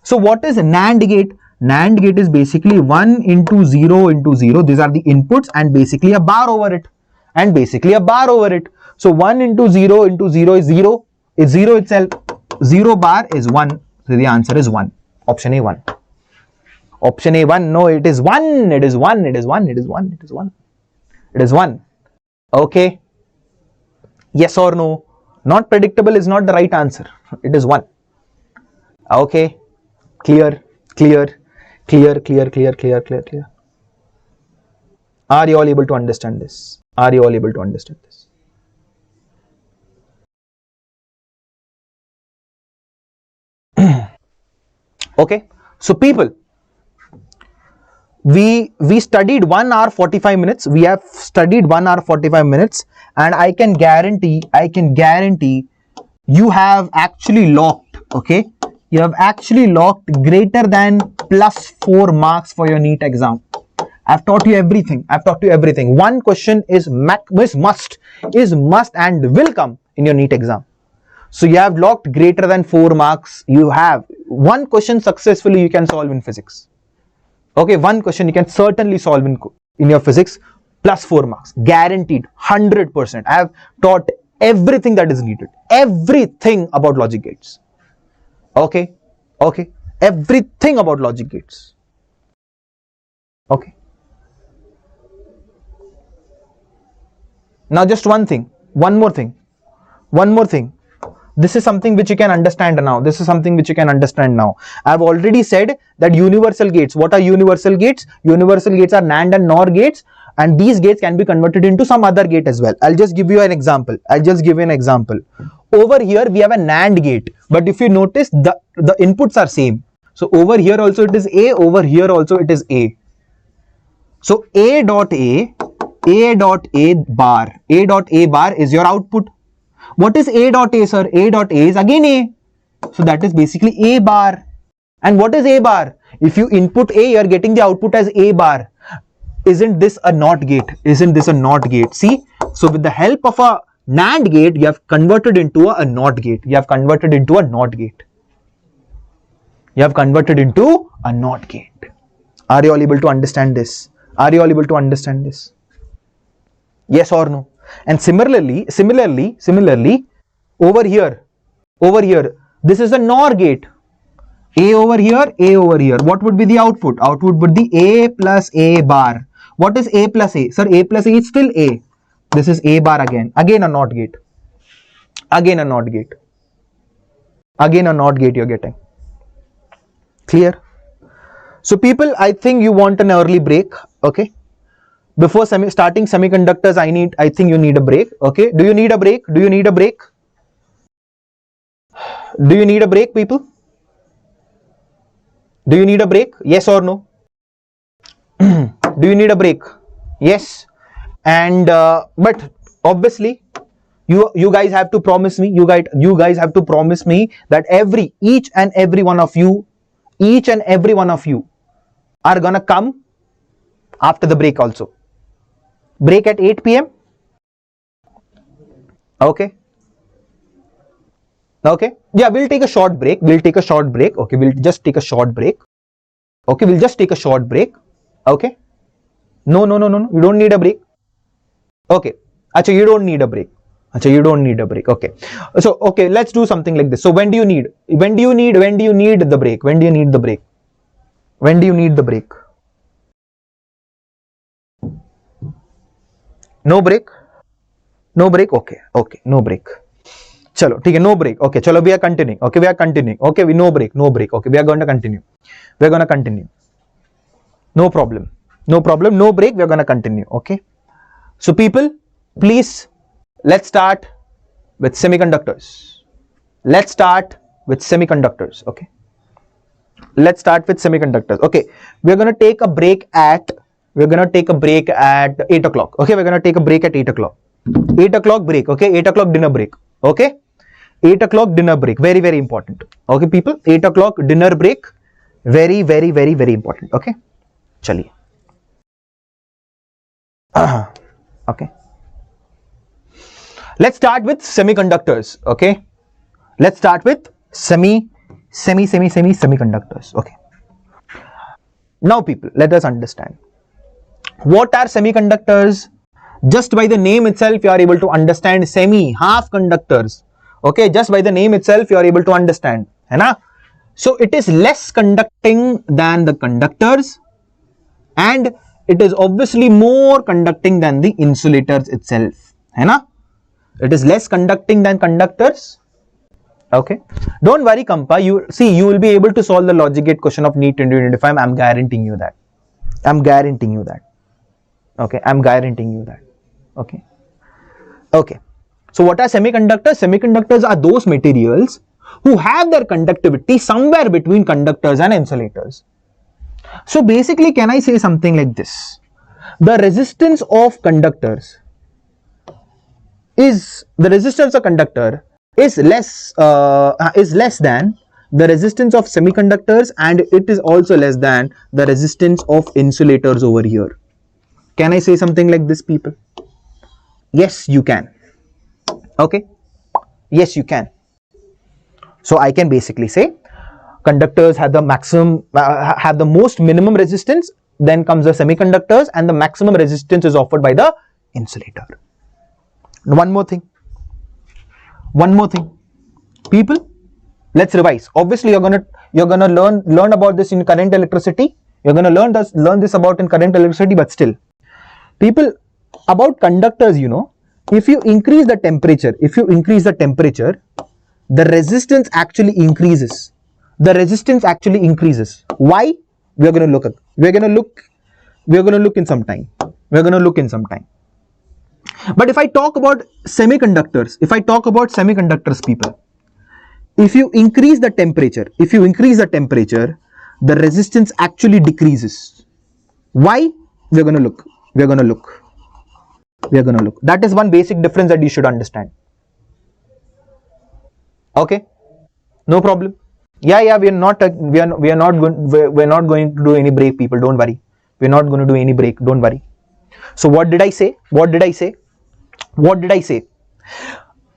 A: So what is a NAND gate? NAND gate is basically 1 into 0 into 0. These are the inputs and basically a bar over it. And basically a bar over it. So 1 into 0 is 0. It's 0 itself. 0 bar is 1. So the answer is 1. Option A 1. Option A 1. No, it is 1. It is 1. It is 1. It is 1. It is 1. It is 1. Okay. Yes or no? Not predictable is not the right answer. It is 1. Okay. Clear. Clear. Clear, clear, clear, clear, clear, clear. Are you all able to understand this? Are you all able to understand this? Okay. So people, we studied 1 hour 45 minutes. We have studied 1 hour 45 minutes, and I can guarantee you have actually locked, okay? You have actually locked greater than plus 4 marks for your NEET exam. I've taught you everything. I've taught you everything. One question is must and will come in your NEET exam. So you have locked greater than 4 marks. You have one question successfully you can solve in physics. Okay, one question you can certainly solve in your physics plus 4 marks. Guaranteed, 100%. I have taught everything that is needed. Everything about logic gates. Okay, okay. Everything about logic gates. Okay. Now just one more thing. This is something which you can understand now. I've already said that universal gates. What are universal gates? Universal gates are NAND and NOR gates, and these gates can be converted into some other gate as well. I'll just give you an example. Over here we have a NAND gate, but if you notice the inputs are same. So over here also it is A, over here also it is A. So A dot A bar is your output. What is A dot A, sir? A dot A is again A. So that is basically A bar. And what is A bar? If you input A, you are getting the output as A bar. Isn't this a NOT gate? See? So with the help of a NAND gate, you have converted into a NOT gate. Are you all able to understand this? Yes or no? And similarly, over here, this is a NOR gate. A over here. What would be the output? Output would be A plus A bar. What is A plus A? Sir, A plus A is still A. This is A bar again a NOT gate. Again a NOT gate you're getting. Clear? So people, I think you want an early break, okay? Before starting semiconductors, I think you need a break, okay? Do you need a break? Do you need a break, people? Do you need a break? Yes or no? Do you need a break? Yes. And but obviously you guys have to promise me, that each and every one of you are gonna come after the break also. Break at 8 p.m. Okay. Yeah, we'll take a short break. Okay, we'll just take a short break. Okay. No. You don't need a break. Okay. Achha, you don't need a break. Okay. So, okay, let's do something like this. So, when do you need the break? No break? Okay, no break. Chalo, okay, no break. Okay, chalo, we are continuing. Okay, no break. Okay, we are going to continue. No problem. No break, we are going to continue. Okay. So people, please, let's start with semiconductors. Okay. Let's start with semiconductors. Okay. We are going to take a break at 8 o'clock. Okay, we're going to take a break at 8 o'clock. 8 o'clock break. Okay, 8 o'clock dinner break. Okay, 8 o'clock dinner break. Very, very important. Okay, people, 8 o'clock dinner break. Very, very, very, very important. Okay, chaliye. Okay. Let's start with semiconductors. Okay, let's start with semiconductors. Okay, now people, let us understand what are semiconductors. Just by the name itself you are able to understand. Semi, half conductors. Okay, just by the name itself you are able to understand, है ना? So it is less conducting than the conductors, and it is obviously more conducting than the insulators itself, है ना? It is less conducting than conductors. Okay, don't worry Kampa, you see, you will be able to solve the logic gate question of NEET 2025. I'm guaranteeing you that. I'm guaranteeing you that. Okay, I'm guaranteeing you that. Okay. Okay. So what are semiconductors? Semiconductors are those materials who have their conductivity somewhere between conductors and insulators. So basically, can I say something like this? The resistance of conductors is less than the resistance of semiconductors, and it is also less than the resistance of insulators over here. Can I say something like this, people? Yes, you can. Okay, yes, you can. So I can basically say conductors have the maximum, have the most minimum resistance, then comes the semiconductors, and the maximum resistance is offered by the insulator. One more thing, people, let's revise. Obviously you're gonna learn about this in current electricity. You're gonna learn this about in current electricity, but still, people, about conductors, you know, if you increase the temperature, the resistance actually increases. Why? We're gonna look in some time. But if I talk about semiconductors, people, if you increase the temperature, the resistance actually decreases. Why? We're gonna look. That is one basic difference that you should understand. Okay, no problem. Yeah, we're not going to do any break, people. Don't worry. We're not going to do any break. Don't worry. So what did I say?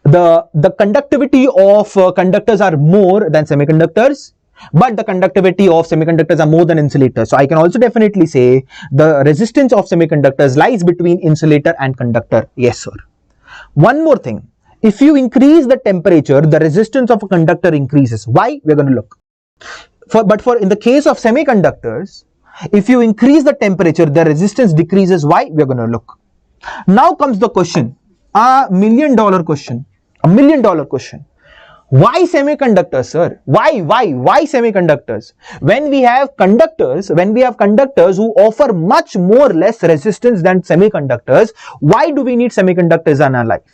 A: The conductivity of conductors are more than semiconductors, but the conductivity of semiconductors are more than insulators. So I can also definitely say the resistance of semiconductors lies between insulator and conductor. Yes, sir. One more thing. If you increase the temperature, the resistance of a conductor increases. Why? We're going to look. In the case of semiconductors, if you increase the temperature, the resistance decreases. Why? We're going to look. Now comes the question, a $1 million question. Why semiconductors, sir? Why semiconductors? When we have conductors who offer much more less resistance than semiconductors, why do we need semiconductors in our life?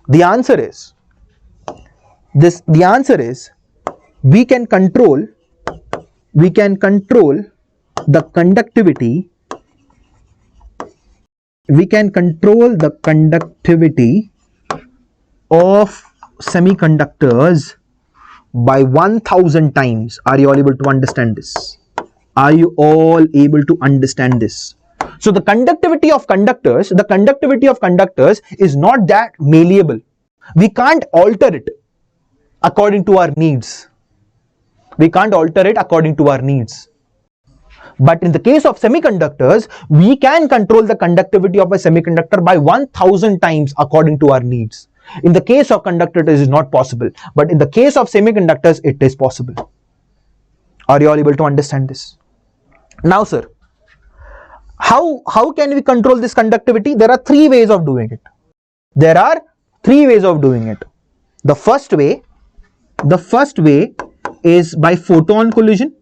A: The answer is we can control the conductivity of semiconductors by 1000 times. Are you all able to understand this? So the conductivity of conductors is not that malleable. We can't alter it according to our needs. But in the case of semiconductors, we can control the conductivity of a semiconductor by 1000 times according to our needs. In the case of conductors, it is not possible. But in the case of semiconductors, it is possible. Are you all able to understand this? Now, sir, how can we control this conductivity? There are three ways of doing it. The first way is by photon collision.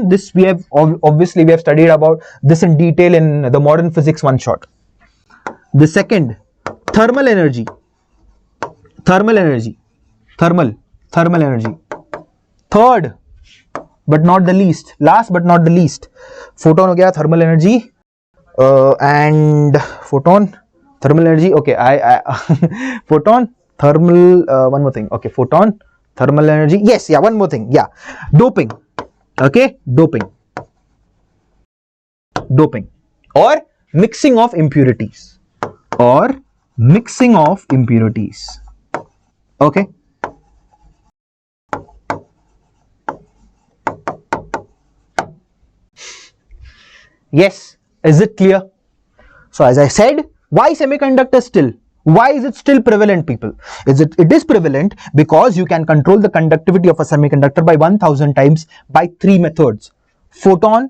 A: This we have studied about this in detail in the modern physics one shot. The second, thermal energy. Third, but not the least, photon ho gaya, thermal energy, and photon, thermal energy. Okay, photon, thermal, one more thing. Okay, photon, thermal energy. Yes, yeah, one more thing. Yeah, doping. Okay, doping, or mixing of impurities, or mixing of impurities. Okay. Yes, is it clear? So as I said, why semiconductor still? Why is it still prevalent, people? It is prevalent because you can control the conductivity of a semiconductor by 1000 times by 3 methods: photon,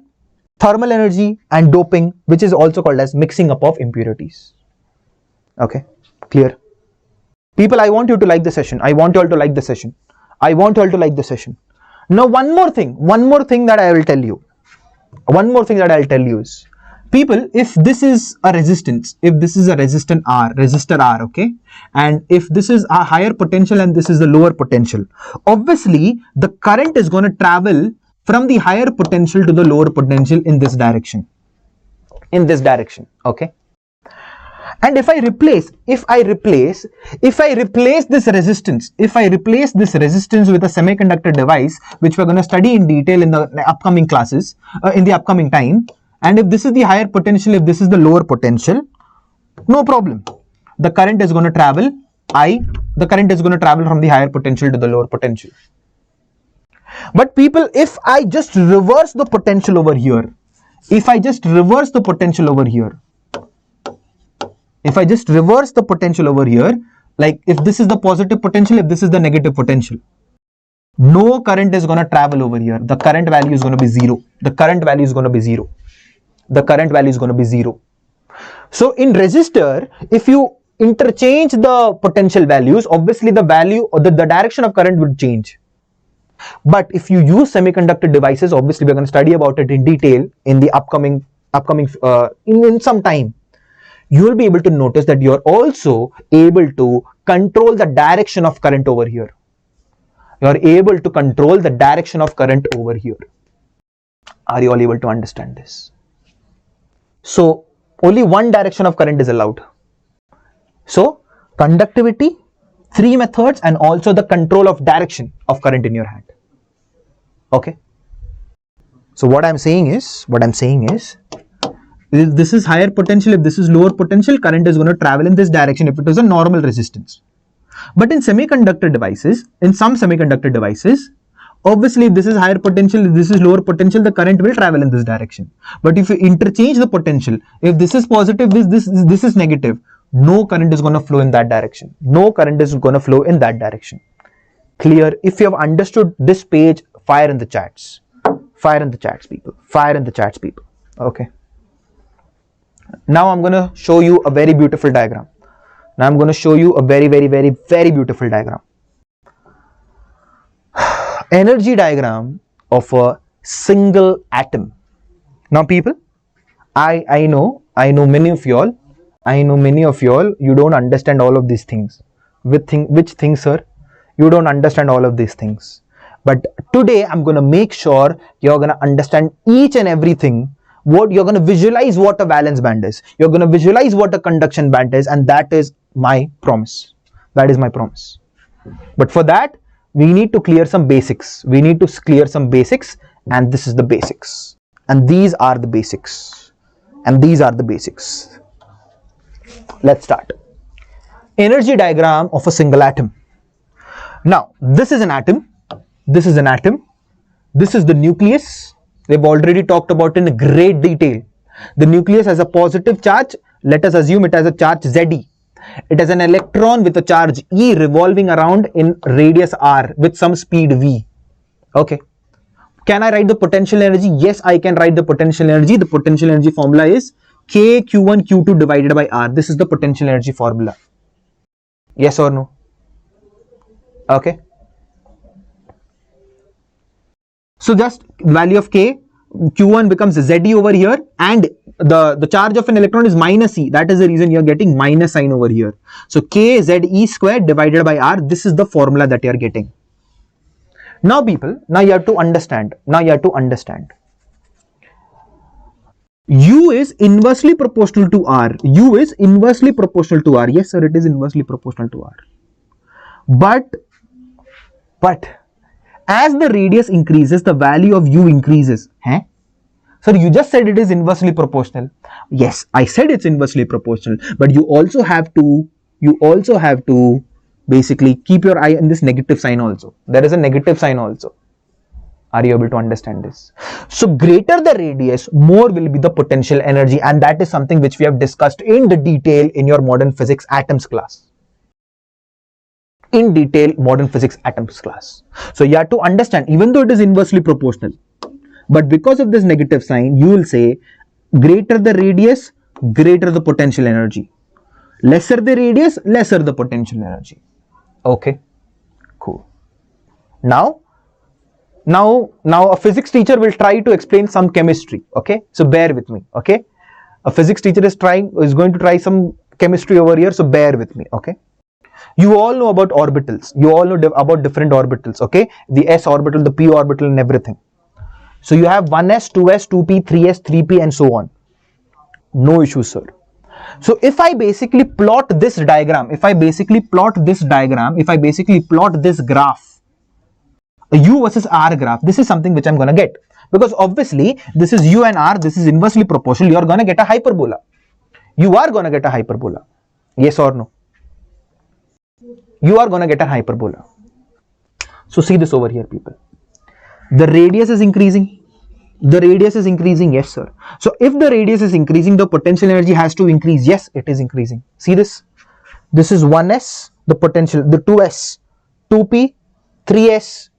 A: thermal energy, and doping, which is also called as mixing up of impurities. Okay, clear? People, I want you to like the session. I want you all to like the session. I want you all to like the session. Now, one more thing that I will tell you. One more thing that I'll tell you is, people, if this is a resistance, if this is a resistor R, okay, and if this is a higher potential and this is the lower potential, obviously the current is going to travel from the higher potential to the lower potential in this direction. Okay. And if I replace this resistance with a semiconductor device, which we're going to study in detail in the upcoming classes, in the upcoming time, and if this is the higher potential, if this is the lower potential, no problem. The current is going to travel from the higher potential to the lower potential. But people, if I just reverse the potential over here, like if this is the positive potential, if this is the negative potential, no current is going to travel over here. The current value is going to be zero. So in resistor, if you interchange the potential values, obviously the value or the direction of current would change. But if you use semiconductor devices, obviously we're going to study about it in detail in the upcoming in some time, you will be able to notice that you're also able to control the direction of current over here. Are you all able to understand this? So only one direction of current is allowed. So conductivity, 3 methods, and also the control of direction of current in your hand. Okay. So what I'm saying is, if this is higher potential, if this is lower potential, current is going to travel in this direction if it is a normal resistance. But in some semiconductor devices, obviously if this is higher potential, if this is lower potential, the current will travel in this direction. But if you interchange the potential, if this is positive, this is negative, no current is going to flow in that direction. Clear? If you have understood this page, fire in the chats, people. Okay. Now I'm going to show you a very beautiful diagram. Very beautiful diagram. Energy diagram of a single atom. Now people, I know many of you all, you don't understand all of these things. Which things, sir? You don't understand all of these things. But today I'm going to make sure you're going to understand each and everything. What you're going to visualize what a valence band is. You're going to visualize what a conduction band is, and that is my promise. But for that, we need to clear some basics. And this is the basics. And these are the basics. Let's start. Energy diagram of a single atom. Now, this is an atom. This is the nucleus. We've already talked about in great detail. The nucleus has a positive charge. Let us assume it has a charge Ze. It has an electron with a charge E revolving around in radius R with some speed V. Okay. Can I write the potential energy? Yes, I can write the potential energy. The potential energy formula is K Q1 Q2 divided by R. This is the potential energy formula. Yes or no? Okay. So just value of K, Q1 becomes Ze over here, and the charge of an electron is minus E. That is the reason you are getting minus sign over here. So K Ze squared divided by R. This is the formula that you are getting. Now people, you have to understand. U is inversely proportional to R. Yes sir, it is inversely proportional to R. But as the radius increases, the value of U increases. Sir, you just said it is inversely proportional. Yes, I said it's inversely proportional, but you also have to basically keep your eye on this negative sign also. There is a negative sign also. Are you able to understand this? So greater the radius, more will be the potential energy, and that is something which we have discussed in the detail in your modern physics atoms class. In detail, modern physics atoms class. So you have to understand, even though it is inversely proportional, but because of this negative sign, you will say greater the radius, greater the potential energy. Lesser the radius, lesser the potential energy. Okay, cool. Now a physics teacher will try to explain some chemistry. Okay, so bear with me. Okay, a physics teacher is going to try some chemistry over here, so bear with me. Okay, you all know about orbitals. You all know about different orbitals. Okay, the s orbital, the p orbital, and everything. So you have 1s, 2s, 2p, 3s, 3p, and so on. No issue, sir. So if I basically plot this diagram, if I basically plot this graph, a u versus r graph, this is something which I'm going to get. Because obviously, this is u and r, this is inversely proportional, you are going to get a hyperbola. You are going to get a hyperbola. Yes or no? You are going to get a hyperbola. So see this over here, people. The radius is increasing. The radius is increasing, yes sir. So if the radius is increasing, the potential energy has to increase. Yes, it is increasing. See this? This is 1s, the potential, the 2s, 2p, 3s,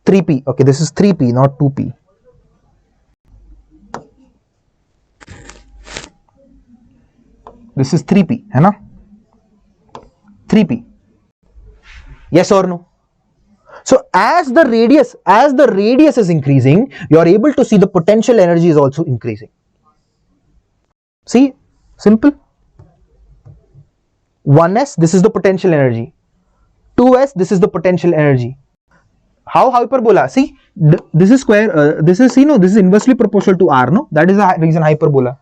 A: 3p. Okay, this is 3p, not 2p. This is 3p, है ना? 3p. Yes or no? So as the radius is increasing, you are able to see the potential energy is also increasing. See, simple. 1s, this is the potential energy. 2s, this is the potential energy. How hyperbola? See, this is square. This is this is inversely proportional to r. No, that is the reason hyperbola.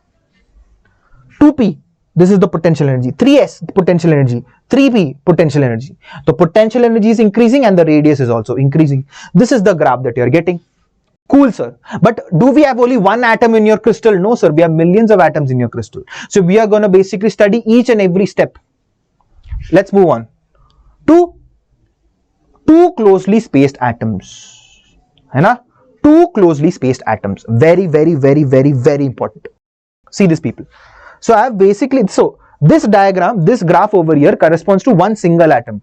A: 2p. This is the potential energy. 3s, potential energy. 3p, potential energy. The potential energy is increasing and the radius is also increasing. This is the graph that you are getting. Cool, sir. But do we have only one atom in your crystal? No, sir. We have millions of atoms in your crystal. So we are going to basically study each and every step. Let's move on. Two closely spaced atoms. Hai na? Two closely spaced atoms. Very, very, very, very, very important. See this, people. So I have basically, so this diagram, this graph over here corresponds to one single atom.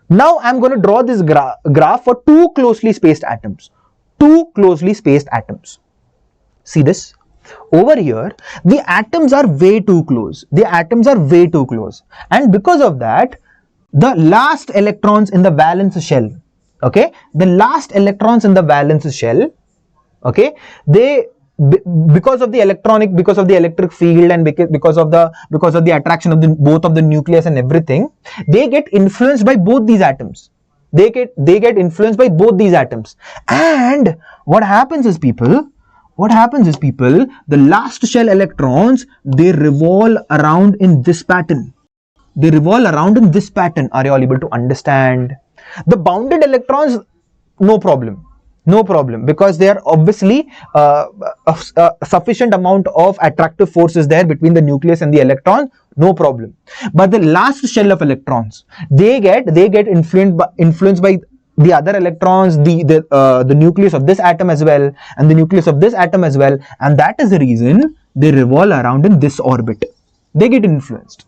A: Now I'm going to draw this graph for two closely spaced atoms. Two closely spaced atoms. See this? Over here, the atoms are way too close. The atoms are way too close. And because of that, the last electrons in the valence shell, okay, the last electrons in the valence shell, okay, they, because of the electric field and because of the attraction of both of the nucleus and everything, they get influenced by both these atoms. They get influenced by both these atoms. And what happens is, people, the last shell electrons, they revolve around in this pattern. They revolve around in this pattern. Are you all able to understand? The bounded electrons, no problem. No problem, because there are obviously a sufficient amount of attractive forces there between the nucleus and the electron. No problem. But the last shell of electrons, they get influenced by the other electrons, the nucleus of this atom as well, and the nucleus of this atom as well, and that is the reason they revolve around in this orbit. They get influenced.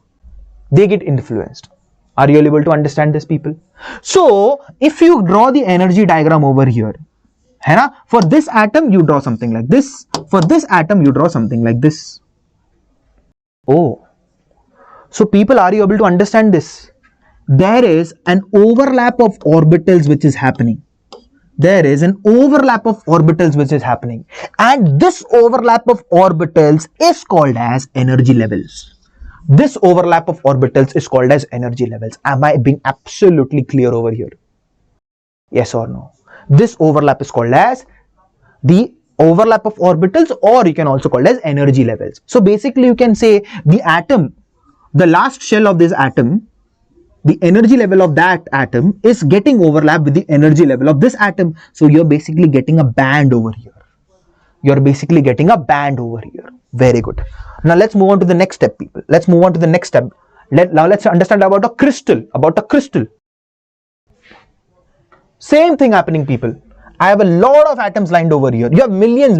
A: Are you able to understand this, people? So if you draw the energy diagram over here, for this atom you draw something like this, for this atom you draw something like this. Oh, so people, are you able to understand this? There is an overlap of orbitals which is happening. And this overlap of orbitals is called as energy levels. This overlap of orbitals is called as energy levels. Am I being absolutely clear over here? Yes or no? This overlap is called as the overlap of orbitals, or you can also call it as energy levels. So basically you can say the atom, the last shell of this atom, the energy level of that atom is getting overlapped with the energy level of this atom. So you're basically getting a band over here. you're basically getting a band over here. Very good. Now let's move on to the next step, people. Let's move on to the next step. Now let's understand about a crystal. Same thing happening, people. I have a lot of atoms lined over here. You have millions,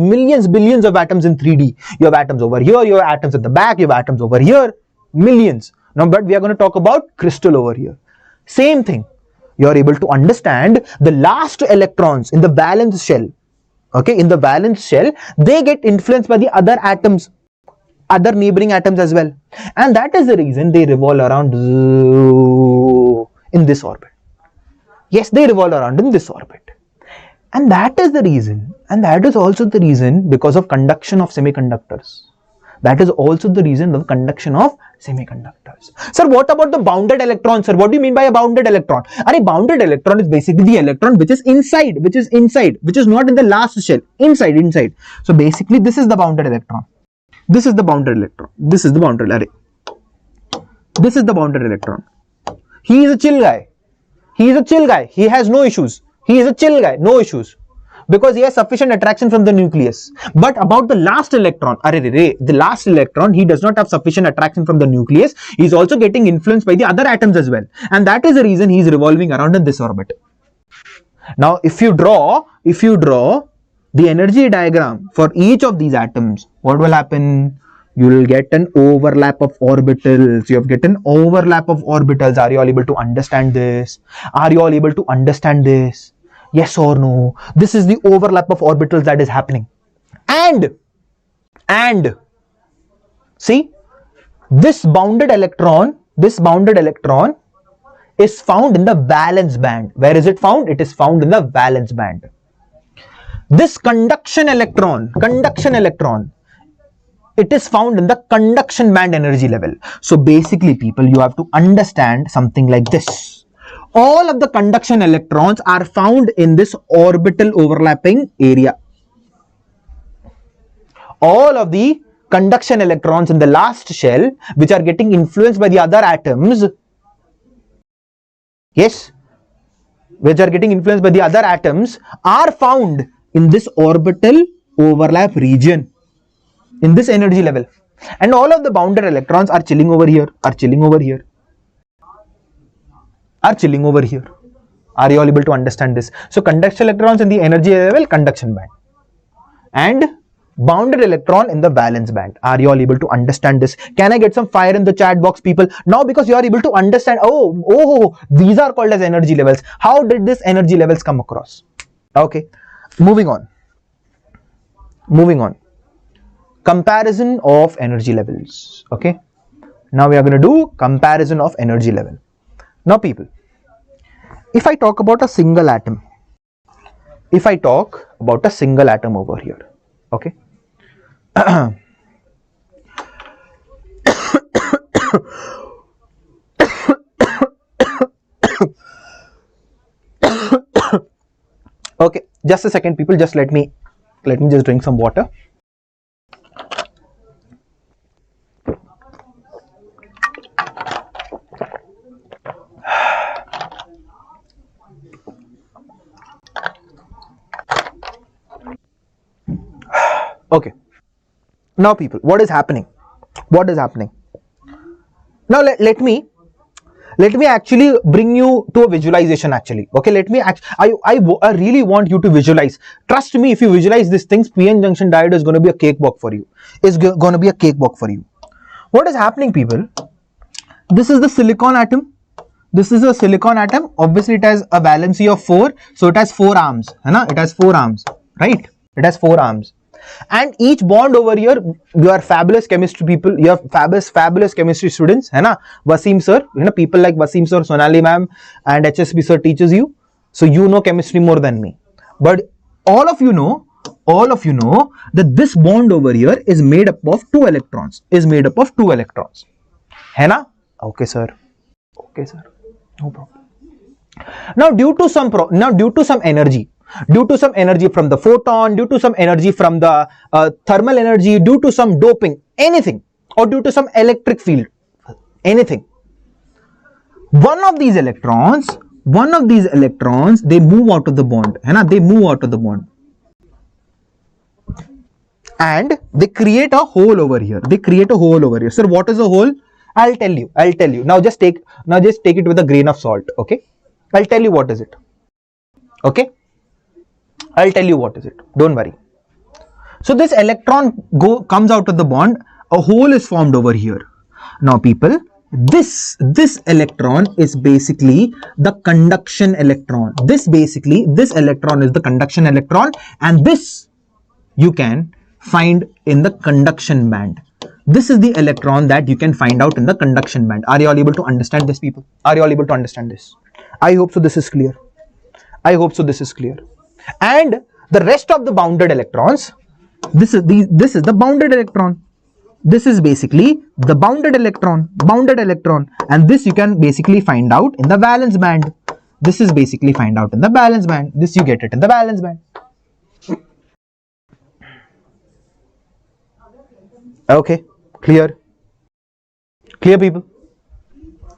A: billions of atoms in 3D. You have atoms over here, you have atoms at the back, you have atoms over here, millions. Now, but we are going to talk about crystal over here. Same thing. You are able to understand the last electrons in the valence shell. Okay, in the valence shell, they get influenced by the other atoms, other neighboring atoms as well. And that is the reason they revolve around in this orbit. Yes, they revolve around in this orbit. And that is the reason, and that is also the reason because of conduction of semiconductors. That is also the reason of conduction of semiconductors. Sir, what about the bounded electron, sir? What do you mean by a bounded electron? A bounded electron is basically the electron which is inside, which is not in the last shell, inside. So basically this is the bounded electron. This is the bounded electron. This is the bounded electron. He is a chill guy. He has no issues. He is a chill guy, no issues. Because he has sufficient attraction from the nucleus. But about the last electron, the last electron, he does not have sufficient attraction from the nucleus. He is also getting influenced by the other atoms as well. And that is the reason he is revolving around in this orbit. Now, if you draw the energy diagram for each of these atoms, what will happen? You will get an overlap of orbitals. You have get an overlap of orbitals. Are you all able to understand this? Yes or no? This is the overlap of orbitals that is happening. And see, this bounded electron is found in the valence band. Where is it found? It is found in the valence band. This conduction electron, it is found in the conduction band energy level. So basically, people, you have to understand something like this. All of the conduction electrons are found in this orbital overlapping area. All of the conduction electrons in the last shell, which are getting influenced by the other atoms, are found in this orbital overlap region, in this energy level. And all of the bounded electrons are chilling over here. Are you all able to understand this? So conduction electrons in the energy level, conduction band, and bounded electron in the valence band. Are you all able to understand this? Can I get some fire in the chat box, people? Now, because you are able to understand, oh, these are called as energy levels. How did this energy levels come across? Okay, moving on. Comparison of energy levels. Okay, now we are going to do comparison of energy level. Now, people, if I talk about a single atom, over here, okay, okay, just a second, people, just let me just drink some water. Okay, now, people, what is happening? Now let me actually bring you to a visualization actually. Okay, I really want you to visualize. Trust me, if you visualize these things, PN junction diode is going to be a cakewalk for you. What is happening, people? This is the silicon atom. Obviously, it has a valency of 4, so it has 4 arms. It has 4 arms, right? It has 4 arms. And each bond over here, you are fabulous chemistry people, you are fabulous chemistry students, Wasim sir, people like Wasim sir, Sonali ma'am and HSB sir teaches you, so you know chemistry more than me. But all of you know that this bond over here is made up of 2 electrons. Okay sir, no problem. Now due to some energy, from the photon, due to some energy from the thermal energy, due to some doping, anything, or due to some electric field, anything, one of these electrons, they move out of the bond. and they create a hole over here. They create a hole over here. Sir, what is a hole? I'll tell you. Now just take it with a grain of salt. Okay, I'll tell you what is it. Okay, I'll tell you what is it. Don't worry. So this electron comes out of the bond. A hole is formed over here. Now people, this electron is basically the conduction electron. This electron is the conduction electron, and this you can find in the conduction band. This is the electron that you can find out in the conduction band. Are you all able to understand this, people? Are you all able to understand this? I hope so this is clear. I hope so this is clear. And the rest of the bounded electrons, this is the bounded electron. This is basically the bounded electron, and this you can basically find out in the valence band. This is basically find out in the valence band. This you get it in the valence band. Okay, clear people?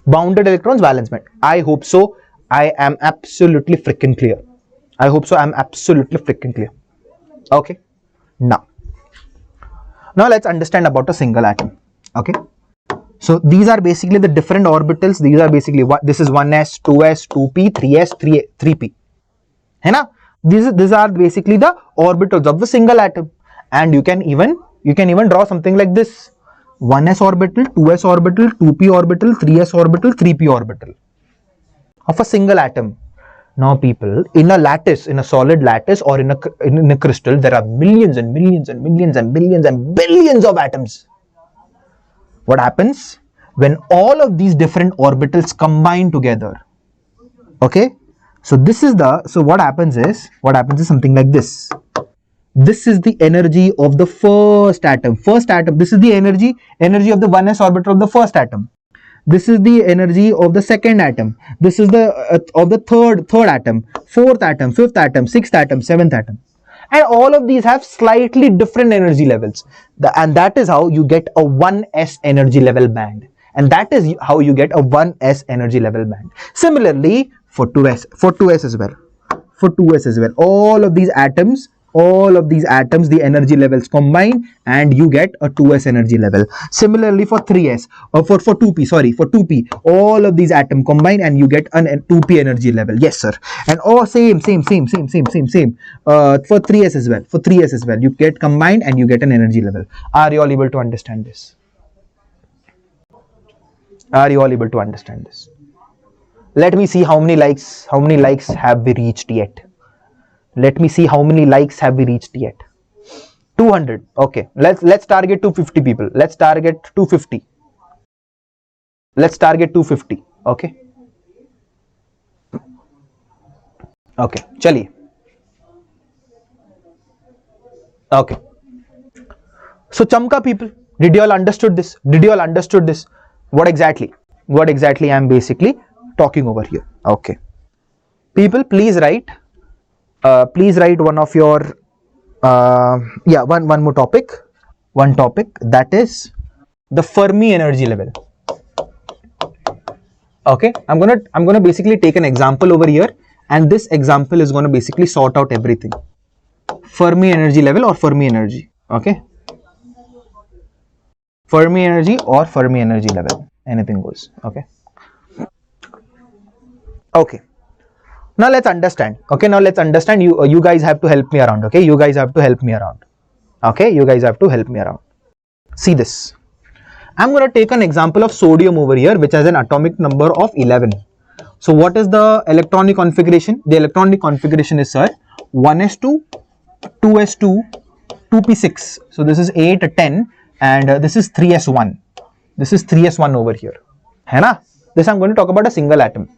A: Bounded electrons, valence band. I hope so. I am absolutely freaking clear. I hope so. I'm absolutely freaking clear. Okay. Now let's understand about a single atom. Okay. So these are basically the different orbitals. These are basically what this is 1s, 2s, 2p, 3s, 3p. है ना? These are basically the orbitals of the single atom, and you can even draw something like this: 1s orbital, 2s orbital, 2p orbital, 3s orbital, 3p orbital of a single atom. Now people, in a lattice, in a solid lattice, or in a crystal, there are millions and millions and millions and billions and billions of atoms. What happens when all of these different orbitals combine together? Okay, so what happens is something like this. This is the energy of the first atom. This is the energy of the 1s orbital of the first atom. This is the energy of the second atom. This is the of the third atom, fourth atom, fifth atom, sixth atom, seventh atom. And all of these have slightly different energy levels. And that is how you get a 1s energy level band. And that is how you get a 1s energy level band. Similarly, for 2s as well. All of these atoms, the energy levels combine, and you get a 2s energy level. Similarly for 3s, or for 2p, all of these atoms combine and you get a 2p energy level. Yes, sir. And same. For 3s as well, you get combined and you get an energy level. Are you all able to understand this? Let me see how many likes have we reached yet. Let me see how many likes have we reached yet. 200. Okay, let's target 250 people. Let's target 250. Okay. Chaliye. Okay. So Chamka people, did you all understood this? What exactly I am basically talking over here? Okay. People, please write one of your one more topic, that is the Fermi energy level. Okay, I'm gonna basically take an example over here, and this example is gonna basically sort out everything. Fermi energy level or Fermi energy. Okay, Fermi energy or Fermi energy level, anything goes. Okay. Now let's understand. You guys have to help me around. See this. I'm going to take an example of sodium over here, which has an atomic number of 11. So what is the electronic configuration? The electronic configuration is, sir, 1s2, 2s2, 2p6. So this is 8, 10, and this is 3s1. This is 3s1 over here. Hai na? This I'm going to talk about a single atom.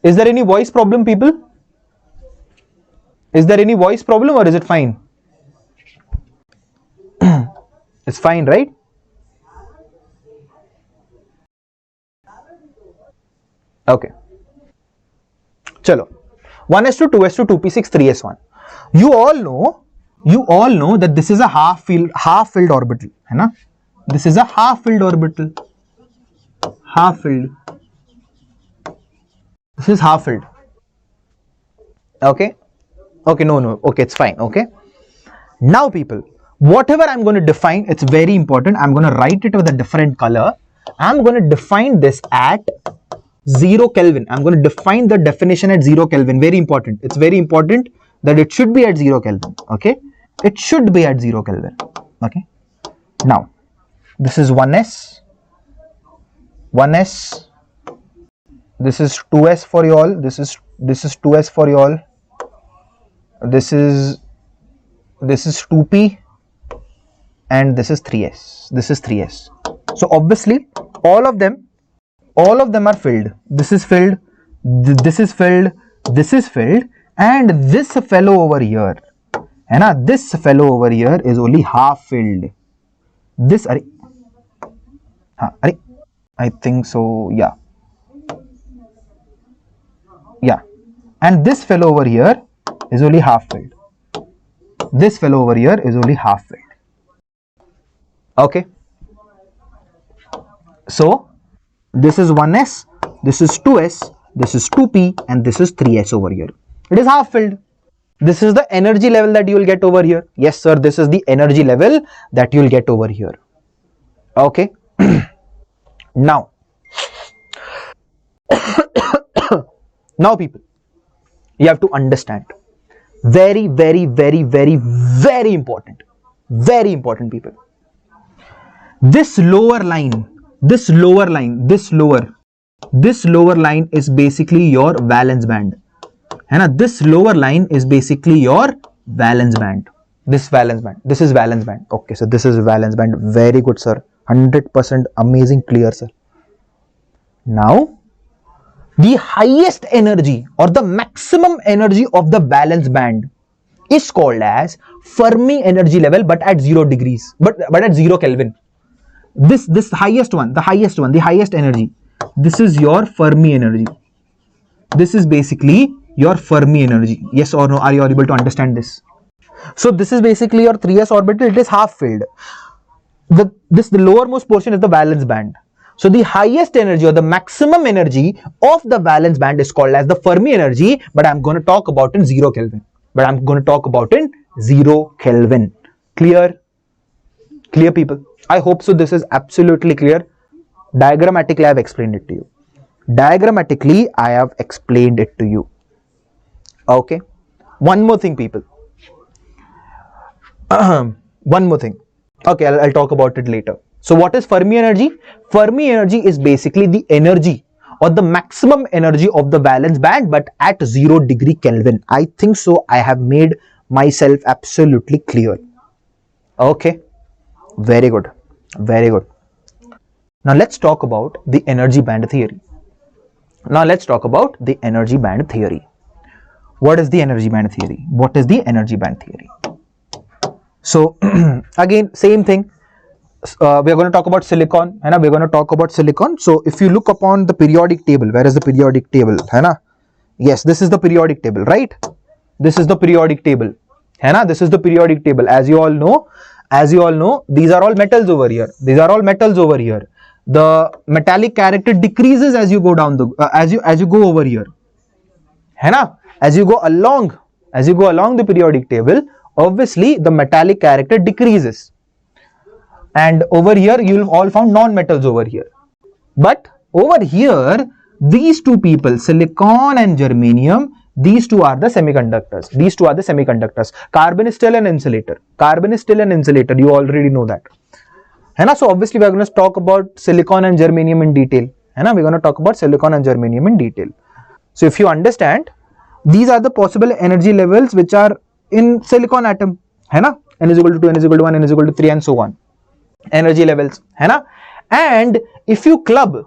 A: Is there any voice problem, people? Is there any voice problem, or is it fine? It's fine, right? Okay. Chalo. 1s2, 2s2, 2p6, 3s1. You all know that this is a half-filled orbital. Hai na? This is a half-filled orbital. This is half-filled. Okay. No. Okay, it's fine. Okay. Now people, whatever I'm going to define, it's very important. I'm going to write it with a different color. I'm going to define this at 0 Kelvin. I'm going to define the definition at 0 Kelvin. Very important. It's very important that it should be at 0 Kelvin. Okay. It should be at 0 Kelvin. Okay. Now, this is 1s. 1s. This is 2s for you all. This is 2s for you all. This is 2p. And this is 3s. This is 3s. So obviously, all of them are filled. This is filled, this is filled, this is filled, and this fellow over here, and this fellow over here is only half filled. This, I think so, yeah, and this fellow over here is only half filled. This fellow over here is only half filled. Okay. So this is 1s, this is 2s, this is 2p, and this is 3s over here. It is half filled. This is the energy level that you will get over here. Yes sir, this is the energy level that you will get over here. Okay. Now now people, you have to understand, very important, very important people, this lower line is basically your valence band, and this lower line is basically your valence band. This is valence band. Okay, so this is valence band. Very good sir, 100% amazing, clear sir. Now the highest energy or the maximum energy of the valence band is called as Fermi energy level, but at 0 degrees, but at 0 Kelvin. This highest one, the highest energy, this is your Fermi energy. This is basically your Fermi energy. Yes or no? Are you able to understand this? So this is basically your 3s orbital. It is half filled. The lowermost portion is the valence band. So the highest energy or the maximum energy of the valence band is called as the Fermi energy, but I'm going to talk about in 0 Kelvin. Clear? Clear people? I hope so. This is absolutely clear. Diagrammatically, I have explained it to you. Okay. One more thing, people. One more thing. Okay, I'll talk about it later. So what is Fermi energy? Fermi energy is basically the energy or the maximum energy of the valence band, but at 0 degree Kelvin. I think so. I have made myself absolutely clear. Okay. Very good. Now let's talk about the energy band theory. What is the energy band theory? So again, same thing. We are going to talk about silicon, and we're going to talk about silicon. So if you look upon the periodic table, where is the periodic table? Yes, this is the periodic table, right? This is the periodic table. As you all know, these are all metals over here. The metallic character decreases as you go down the as you go over here. As you go along the periodic table, obviously the metallic character decreases. And over here you will all found non-metals over here. But over here, these two people, silicon and germanium, these two are the semiconductors. Carbon is still an insulator. You already know that. So obviously we are going to talk about silicon and germanium in detail. So if you understand, these are the possible energy levels which are in silicon atom. N is equal to 2, N is equal to 1, N is equal to 3, and so on. Energy levels. And if you club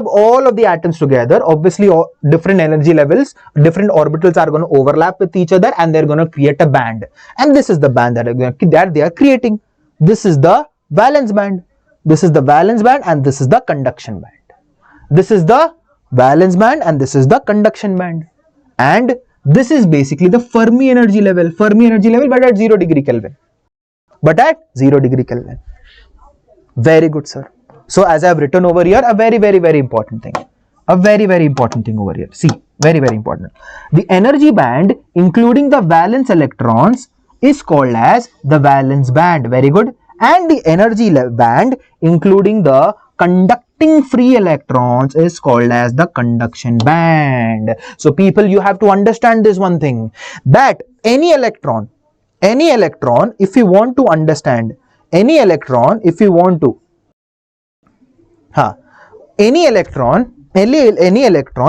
A: all of the atoms together, obviously different energy levels, different orbitals are going to overlap with each other, and they're going to create a band. And this is the band that they are creating. This is the valence band. And this is the conduction band. And this is basically the Fermi energy level, but at 0 degree Kelvin. Very good, sir. So as I have written over here, a very important thing. Over here. See, very important. The energy band, including the valence electrons is called as the valence band. Very good. And the energy band, including the conducting free electrons, is called as the conduction band. So people, you have to understand this one thing, that any electron, if you want to understand, any electron, if you want to, any electron,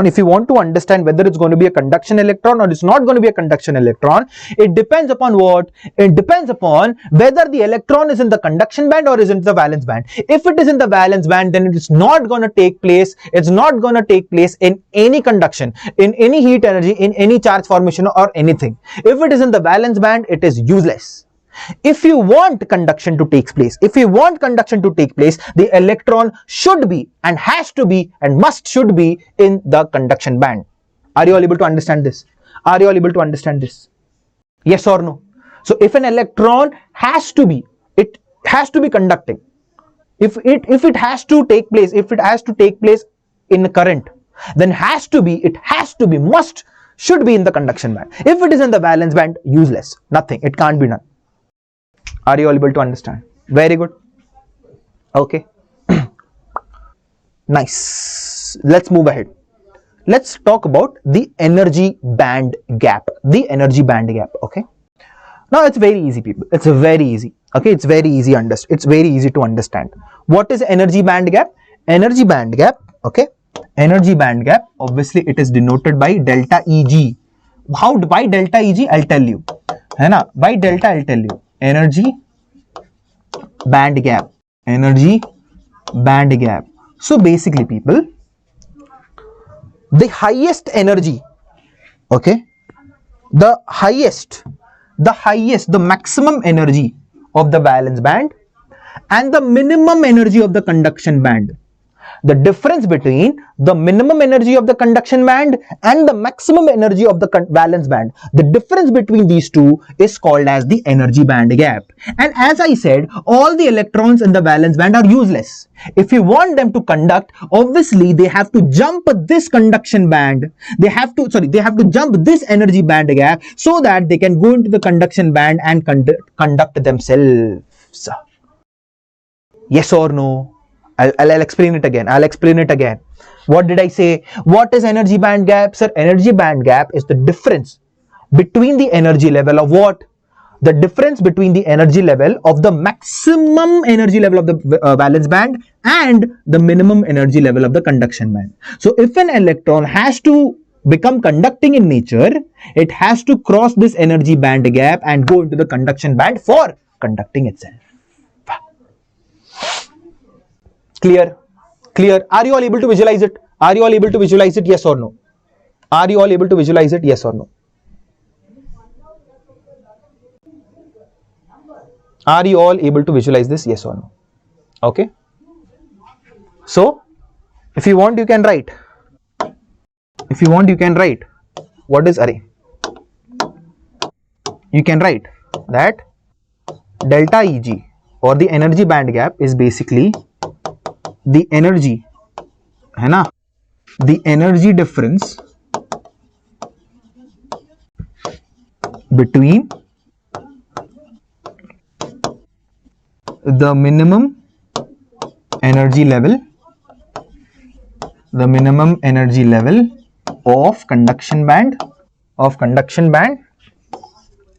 A: if you want to understand whether it's going to be a conduction electron or it's not going to be a conduction electron, it depends upon what? It depends upon whether the electron is in the conduction band or is in the valence band. If it is in the valence band, then it is not going to take place, it's not going to take place in any conduction, in any heat energy, in any charge formation or anything. If it is in the valence band, it is useless. If you want conduction to take place, the electron should be and has to be and should be in the conduction band. Are you all able to understand this? Yes or no? So if an electron has to be, it has to be conducting. If it has to take place, in current, then should be in the conduction band. If it is in the valence band, useless, nothing, it can't be done. Are you all able to understand? Very good. Okay. Nice. Let's move ahead. Let's talk about the energy band gap. Okay. Now it's very easy, people. It's very easy. Okay. It's very easy to understand. What is energy band gap? Energy band gap. Okay. Energy band gap. Obviously, it is denoted by delta Eg. By delta Eg? I'll tell you. By delta, I'll tell you. Energy band gap. So basically, people, the highest energy, okay, the maximum energy of the valence band and the minimum energy of the conduction band. The difference between the minimum energy of the conduction band and the maximum energy of the valence band, the difference between these two is called as the energy band gap. And as I said, all the electrons in the valence band are useless. If you want them to conduct, obviously they have to jump this conduction band. They have to jump this energy band gap so that they can go into the conduction band and conduct themselves. Yes or no? I'll explain it again. What did I say? What is energy band gap? Sir, energy band gap is the difference between the energy level of what? The difference between the energy level of the maximum energy level of the valence band and the minimum energy level of the conduction band. So if an electron has to become conducting in nature, it has to cross this energy band gap and go into the conduction band for conducting itself. Clear? Are you all able to visualize it? Yes or no? Are you all able to visualize it? Yes or no? Are you all able to visualize this? Yes or no? Okay. So, if you want, you can write. What is array? You can write that delta Eg or the energy band gap is basically the energy, the energy difference between the minimum energy level of conduction band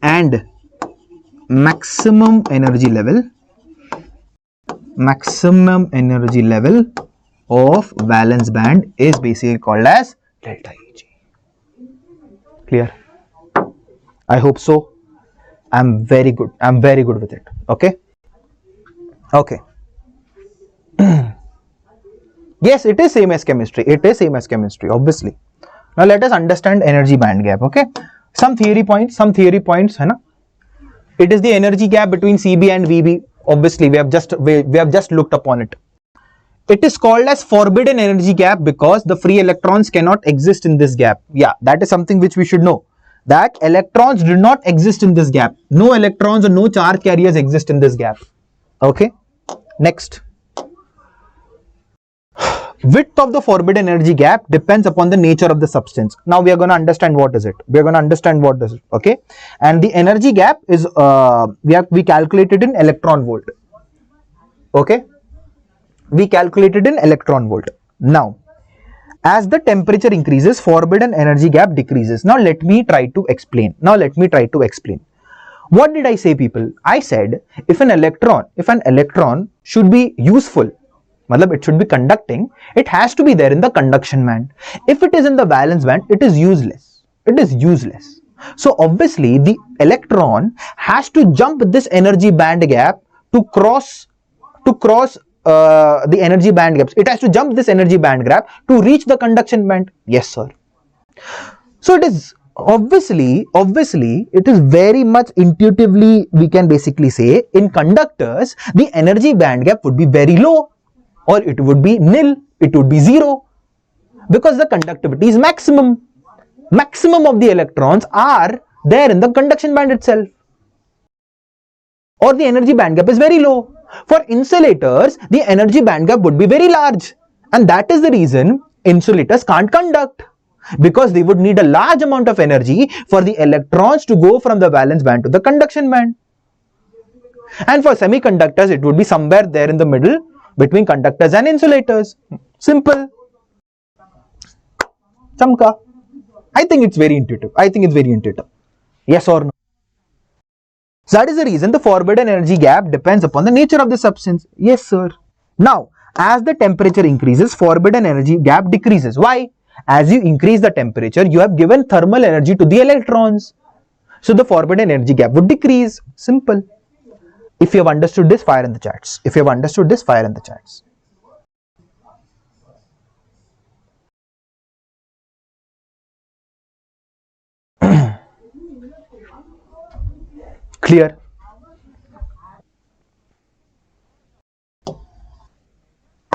A: and maximum energy level of valence band is basically called as delta Eg. Clear? I hope so. I'm very good with it. Okay. Yes, it is same as chemistry. Obviously. Now let us understand energy band gap. Okay. Some theory points. It is the energy gap between CB and VB. Obviously, we have just looked upon it. It is called as forbidden energy gap because the free electrons cannot exist in this gap. Yeah, that is something which we should know. That electrons do not exist in this gap. No electrons or no charge carriers exist in this gap. Okay. Next. Width of the forbidden energy gap depends upon the nature of the substance. Now we are going to understand what is it. We are going to understand what is it. Okay, and the energy gap is we calculated in electron volt. Okay, we calculated in electron volt. Now, as the temperature increases, forbidden energy gap decreases. Now let me try to explain. What did I say, people? I said if an electron should be useful, matlab it should be conducting, it has to be there in the conduction band. If it is in the valence band, it is useless. So obviously the electron has to jump this energy band gap to cross the energy band gaps. It has to jump this energy band gap to reach the conduction band. Yes, sir. So it is obviously it is very much intuitively, we can basically say, in conductors the energy band gap would be very low, or it would be nil, it would be zero, because the conductivity is maximum of the electrons are there in the conduction band itself, or the energy band gap is very low. For insulators, the energy band gap would be very large, and that is the reason insulators can't conduct, because they would need a large amount of energy for the electrons to go from the valence band to the conduction band. And for semiconductors, it would be somewhere there in the middle between conductors and insulators. Simple. Chamka. I think it's very intuitive. Yes or no? So that is the reason the forbidden energy gap depends upon the nature of the substance. Yes, sir. Now, as the temperature increases, forbidden energy gap decreases. Why? As you increase the temperature, you have given thermal energy to the electrons. So the forbidden energy gap would decrease. Simple. If you have understood this, fire in the chats. Clear?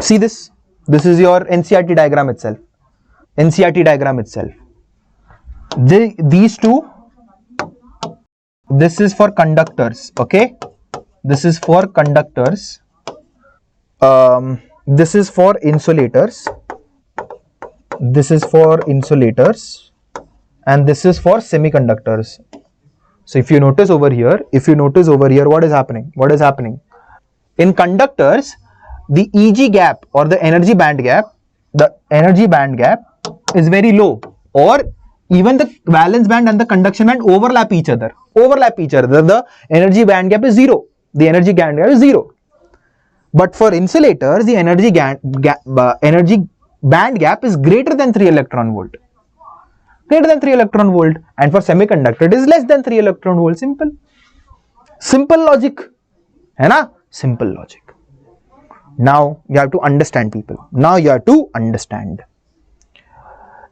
A: See this? This is your NCRT diagram itself. These two, this is for conductors, okay? This is for conductors. This is for insulators. And this is for semiconductors. So if you notice over here, what is happening? In conductors, the EG gap or the energy band gap is very low, or even the valence band and the conduction band overlap each other. The energy band gap is zero. But for insulators, the energy band gap is greater than 3 electron volt. And for semiconductor, it is less than 3 electron volt. Simple logic. Hai na? Simple logic. Now you have to understand, people.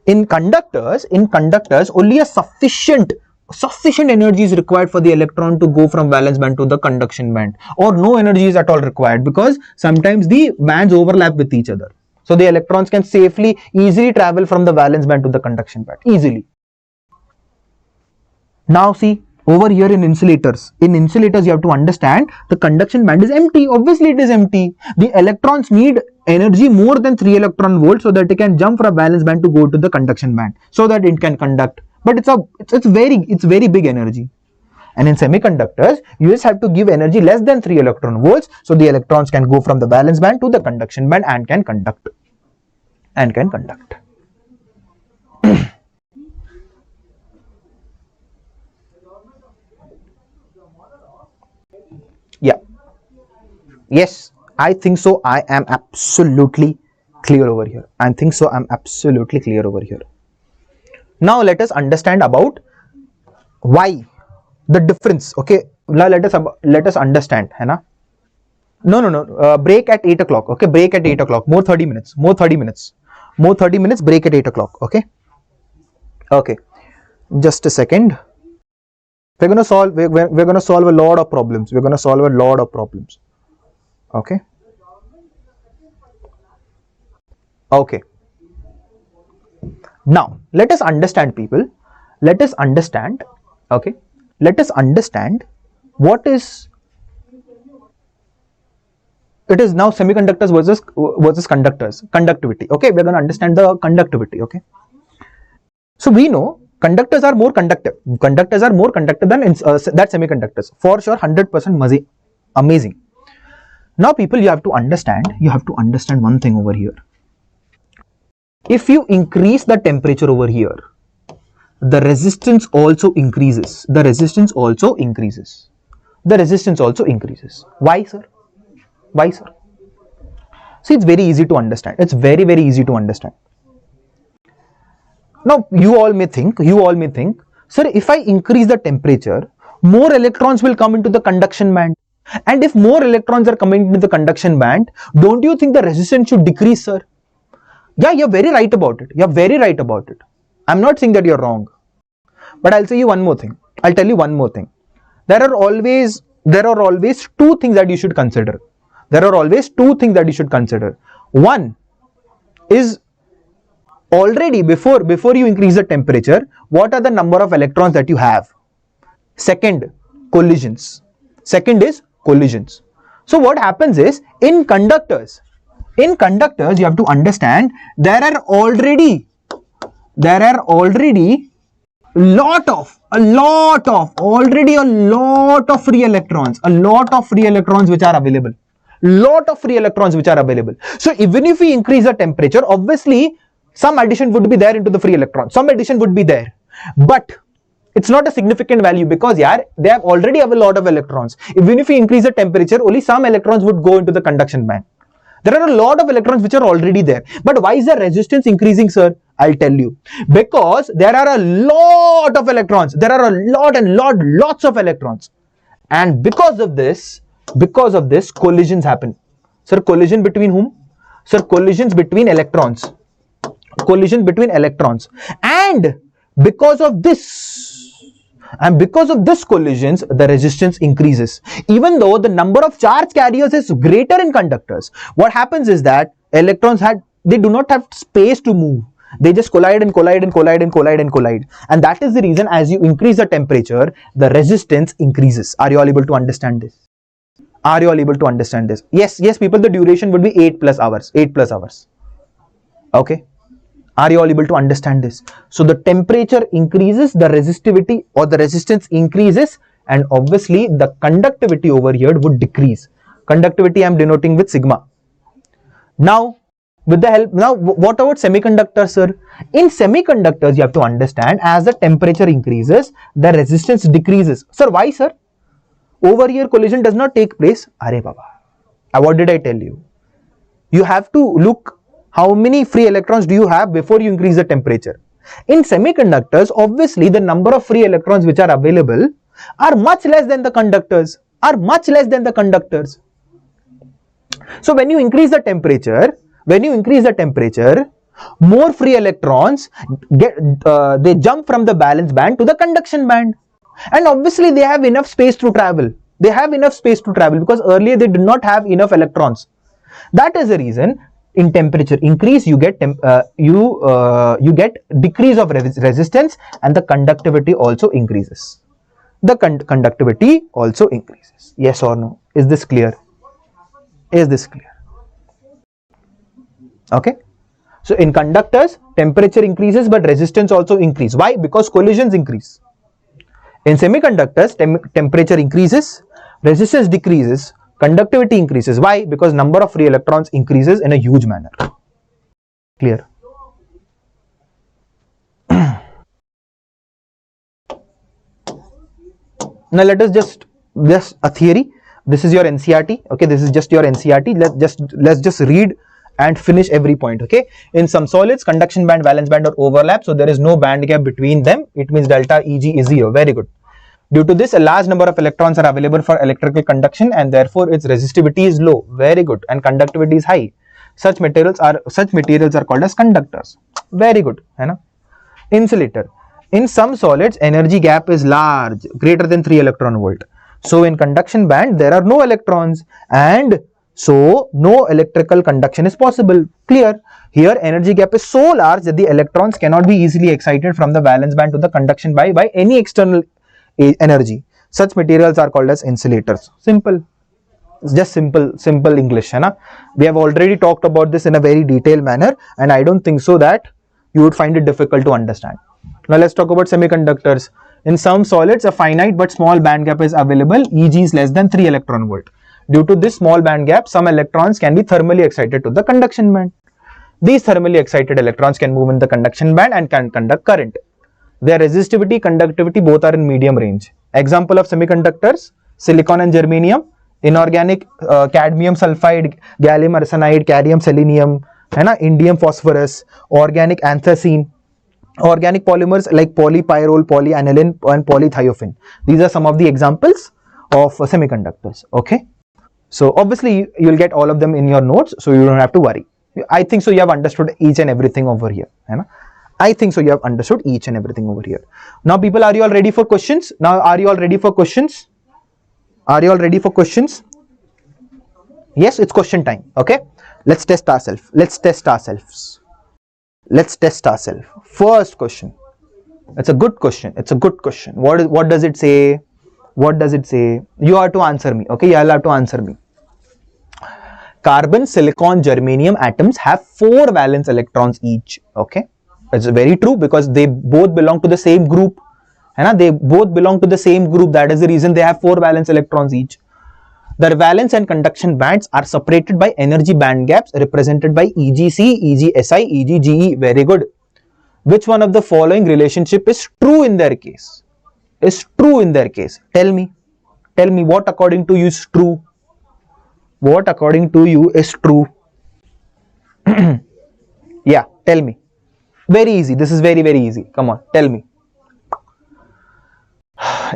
A: In conductors, only a sufficient energy is required for the electron to go from valence band to the conduction band, or no energy is at all required, because sometimes the bands overlap with each other. So the electrons can easily travel from the valence band to the conduction band, easily. Now see, over here in insulators, you have to understand the conduction band is empty. Obviously it is empty. The electrons need energy more than 3 electron volts so that it can jump from valence band to go to the conduction band, so that it can conduct. But it's very big energy. And in semiconductors, you just have to give energy less than 3 electron volts, so the electrons can go from the valence band to the conduction band and can conduct. Yeah. Yes, I think so. I am absolutely clear over here. Now let us understand about why the difference. Okay, now let us understand, hai na? No. Break at 8 o'clock. Okay, break at 8 o'clock. More 30 minutes. Break at 8 o'clock. Okay. Just a second. We're gonna solve a lot of problems. Okay. Now let us understand, people. Let us understand what is it is now semiconductors versus conductors, conductivity. Okay, we're going to understand the conductivity. Okay, so we know conductors are more conductive. Conductors are more conductive than that semiconductors. For sure, 100% amazing. Now, people, you have to understand one thing over here. If you increase the temperature over here, the resistance also increases. The resistance also increases. The resistance also increases. Why, sir? Why, sir? See, it's very easy to understand. It's very, very easy to understand. Now, you all may think, sir, if I increase the temperature, more electrons will come into the conduction band. And if more electrons are coming into the conduction band, don't you think the resistance should decrease, sir? Yeah, you're very right about it. You're very right about it. I'm not saying that you're wrong. But I'll say you one more thing. I'll tell you one more thing. There are always two things that you should consider. There are always two things that you should consider. One is, already before you increase the temperature, what are the number of electrons that you have? Second, collisions. Second is collisions. So what happens is, in conductors you have to understand there are already a lot of free electrons, which are available. So even if we increase the temperature, obviously some addition would be there into the free electrons. Some addition would be there, but it's not a significant value because they have already have a lot of electrons. Even if we increase the temperature, only some electrons would go into the conduction band. There are a lot of electrons which are already there. But why is the resistance increasing, sir? I'll tell you. Because there are a lot of electrons. There are lots of electrons. And because of this, collisions happen. Sir, collision between whom? Sir, collisions between electrons. And because of this collisions, the resistance increases. Even though the number of charge carriers is greater in conductors, what happens is that electrons they do not have space to move. They just collide. And that is the reason, as you increase the temperature, the resistance increases. Are you all able to understand this? Yes, people, the duration would be 8 plus hours. Okay. Are you all able to understand this? So the temperature increases, the resistivity or the resistance increases, and obviously the conductivity over here would decrease. Conductivity I am denoting with sigma. Now, what about semiconductors, sir? In semiconductors, you have to understand, as the temperature increases, the resistance decreases. Sir, why, sir? Over here, collision does not take place. Arey Baba, what did I tell you? You have to look how many free electrons do you have before you increase the temperature. In semiconductors, obviously, the number of free electrons which are available are much less than the conductors. So when you increase the temperature, more free electrons they jump from the valence band to the conduction band, and obviously they have enough space to travel. Because earlier they did not have enough electrons. That is the reason in temperature increase you get decrease of resistance, and the conductivity also increases. Yes or no? Is this clear? Okay. So in conductors, temperature increases but resistance also increases. Why? Because collisions increase. In semiconductors, temperature increases, resistance decreases, conductivity increases. Why? Because number of free electrons increases in a huge manner. Clear? Now let us just a theory. This is your NCERT. Okay, this is just your NCERT. Let's just read and finish every point. Okay, in some solids, conduction band, valence band are overlap, so there is no band gap between them. It means delta Eg is 0. Very good. Due to this, a large number of electrons are available for electrical conduction, and therefore its resistivity is low. Very good. And conductivity is high. Such materials are called as conductors. Very good. Insulator. In some solids, energy gap is large, greater than 3 electron volt. So in conduction band, there are no electrons, and so no electrical conduction is possible. Clear? Here energy gap is so large that the electrons cannot be easily excited from the valence band to the conduction by any external energy. Such materials are called as insulators. Simple. just simple English, है ना? We have already talked about this in a very detailed manner, and I don't think so that you would find it difficult to understand. Now let's talk about semiconductors. In some solids, a finite but small band gap is available, e.g. is less than 3 electron volt. Due to this small band gap, some electrons can be thermally excited to the conduction band. These thermally excited electrons can move in the conduction band and can conduct current. Their resistivity, conductivity both are in medium range. Example of semiconductors: silicon and germanium, inorganic cadmium sulfide, gallium arsenide, cadmium selenium, है ना, indium phosphorus, organic anthracene, organic polymers like polypyrrole, polyaniline and polythiophene. These are some of the examples of semiconductors. Okay, so obviously you'll get all of them in your notes, so you don't have to worry. I think so you have understood each and everything over here, है ना? I think so you have understood each and everything over here. Now people, are you all ready for questions? Now are you all ready for questions? Are you all ready for questions? Yes, it's question time. Okay, let's test ourselves. Let's test ourselves. Let's test ourselves. First question. It's a good question. It's a good question. What does it say? What does it say? You have to answer me. Okay, you all have to answer me. Carbon, silicon, germanium atoms have 4 valence electrons each. Okay, it's very true because they both belong to the same group. And they both belong to the same group. That is the reason they have 4 valence electrons each. Their valence and conduction bands are separated by energy band gaps represented by EgC, EgSi, EgGe. Very good. Which one of the following relationship is true in their case? Is true in their case? Tell me. Tell me what according to you is true. What according to you is true? Yeah, tell me. Very easy. This is very easy. Come on, tell me.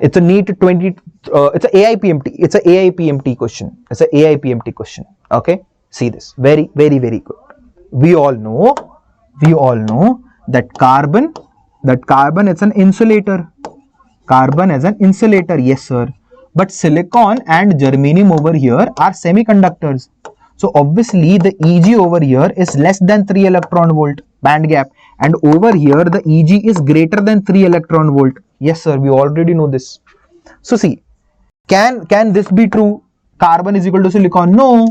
A: It's a NEET 20. It's a AIPMT. It's a AIPMT question. It's a AIPMT question. Okay. See this. Very good. We all know that carbon is an insulator. Carbon is an insulator. Yes, sir. But silicon and germanium over here are semiconductors. So obviously the Eg over here is less than 3 electron volt band gap, and over here the Eg is greater than 3 electron volt. Yes, sir. We already know this. So see, can this be true? Carbon is equal to silicon? No.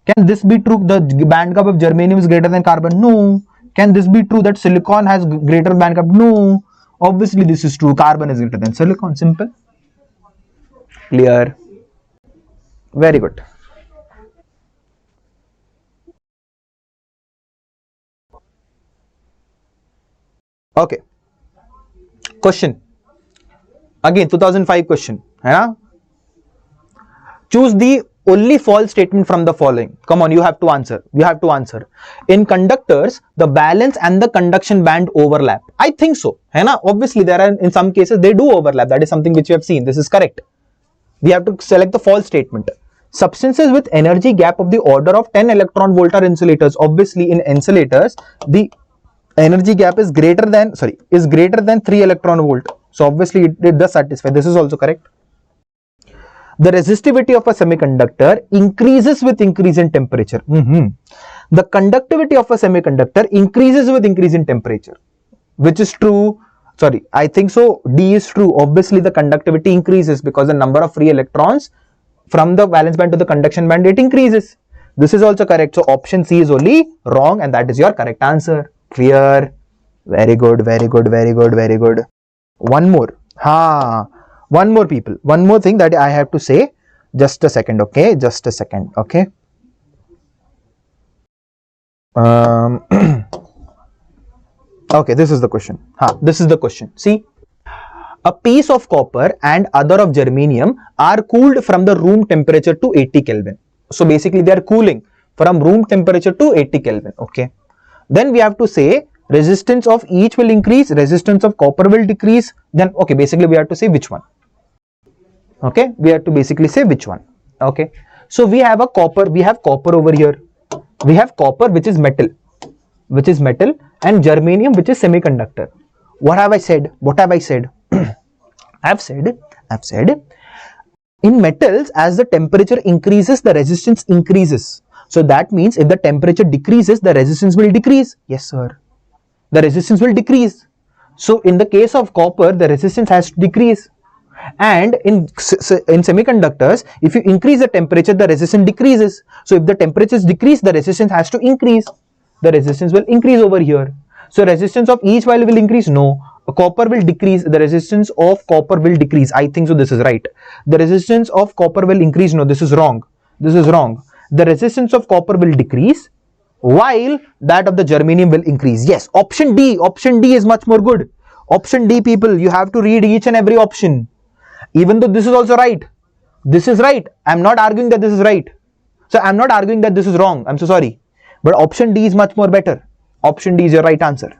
A: Can this be true? The band gap of germanium is greater than carbon? No. Can this be true that silicon has greater band gap? No. Obviously this is true. Carbon is greater than silicon. Simple. Clear. Very good. Okay. Question. Again, 2005 question. Yeah? Choose the only false statement from the following. Come on, you have to answer. You have to answer. In conductors, the valence and the conduction band overlap. I think so. Hai na? Obviously, there are in some cases they do overlap. That is something which you have seen. This is correct. We have to select the false statement. Substances with energy gap of the order of 10 electron volt are insulators. Obviously, in insulators, the energy gap is greater than 3 electron volt. So obviously it does satisfy. This is also correct. The resistivity of a semiconductor increases with increase in temperature. The conductivity of a semiconductor increases with increase in temperature. Which is true? Sorry, I think so. D is true. Obviously the conductivity increases because the number of free electrons from the valence band to the conduction band, it increases. This is also correct. So option C is only wrong, and that is your correct answer. Clear? Very good. One more. One more, people. One more thing that I have to say. Just a second, okay? Just a second, okay? Okay, this is the question. This is the question. See, a piece of copper and other of germanium are cooled from the room temperature to 80 Kelvin. So basically they are cooling from room temperature to 80 Kelvin, okay? Then we have to say resistance of each will increase, resistance of copper will decrease. Then, okay, basically we have to say which one. Okay, we have to basically say which one. Okay, so we have copper over here. We have copper, which is metal, and germanium, which is semiconductor. What have I said? I've said in metals, as the temperature increases, the resistance increases. So that means if the temperature decreases, the resistance will decrease. Yes, sir. The resistance will decrease. So in the case of copper, the resistance has to decrease. And in semiconductors, if you increase the temperature, the resistance decreases. So if the temperatures decrease, the resistance has to increase. The resistance will increase over here. So resistance of each value will increase? No. Copper will decrease. The resistance of copper will decrease. I think so. This is right. The resistance of copper will increase. No, this is wrong. This is wrong. The resistance of copper will decrease while that of the germanium will increase. Yes, option D. Option D is much more good. Option D, people, you have to read each and every option. Even though this is also right. This is right. I'm not arguing that this is right. So I'm not arguing that this is wrong. I'm so sorry. But option D is much more better. Option D is your right answer.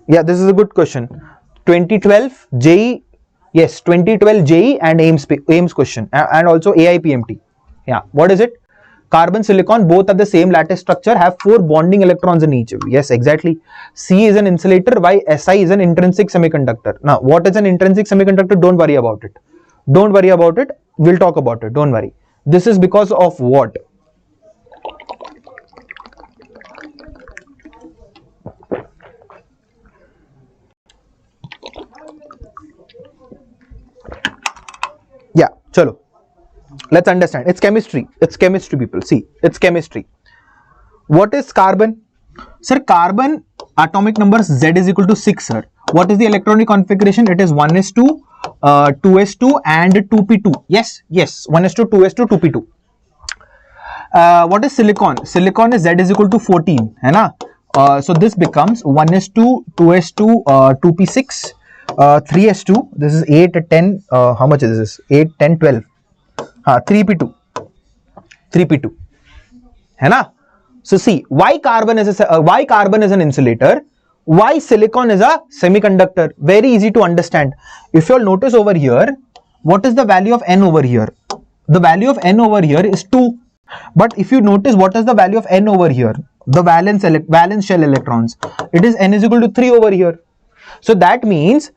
A: Yeah, this is a good question. 2012 JE, yes, 2012 JE and AIMS question, and also AIPMT. Yeah, what is it? Carbon, silicon, both are the same lattice structure, have 4 bonding electrons in each. Yes, exactly. C is an insulator, while Si is an intrinsic semiconductor. Now, what is an intrinsic semiconductor? Don't worry about it. Don't worry about it. We'll talk about it. Don't worry. This is because of what? Yeah, chalo. Let's understand. It's chemistry. It's chemistry, people. See, it's chemistry. What is carbon? Sir, carbon atomic number Z is equal to 6, sir. What is the electronic configuration? It is 1s2, 2s2 and 2p2. Yes, yes, 1s2, 2s2, 2p2. What is silicon? Silicon is Z is equal to 14. Hai na? So this becomes 1s2, 2s2, 2p6, 3s2. This is 8, 10. How much is this? 8, 10, 12. 3p2. 3p2. Hai na? So see, why carbon is an insulator? Why silicon is a semiconductor? Very easy to understand. If you all notice over here, what is the value of N over here? The value of N over here is 2. But if you notice, what is the value of N over here? The valence shell electrons. It is N is equal to 3 over here. So that means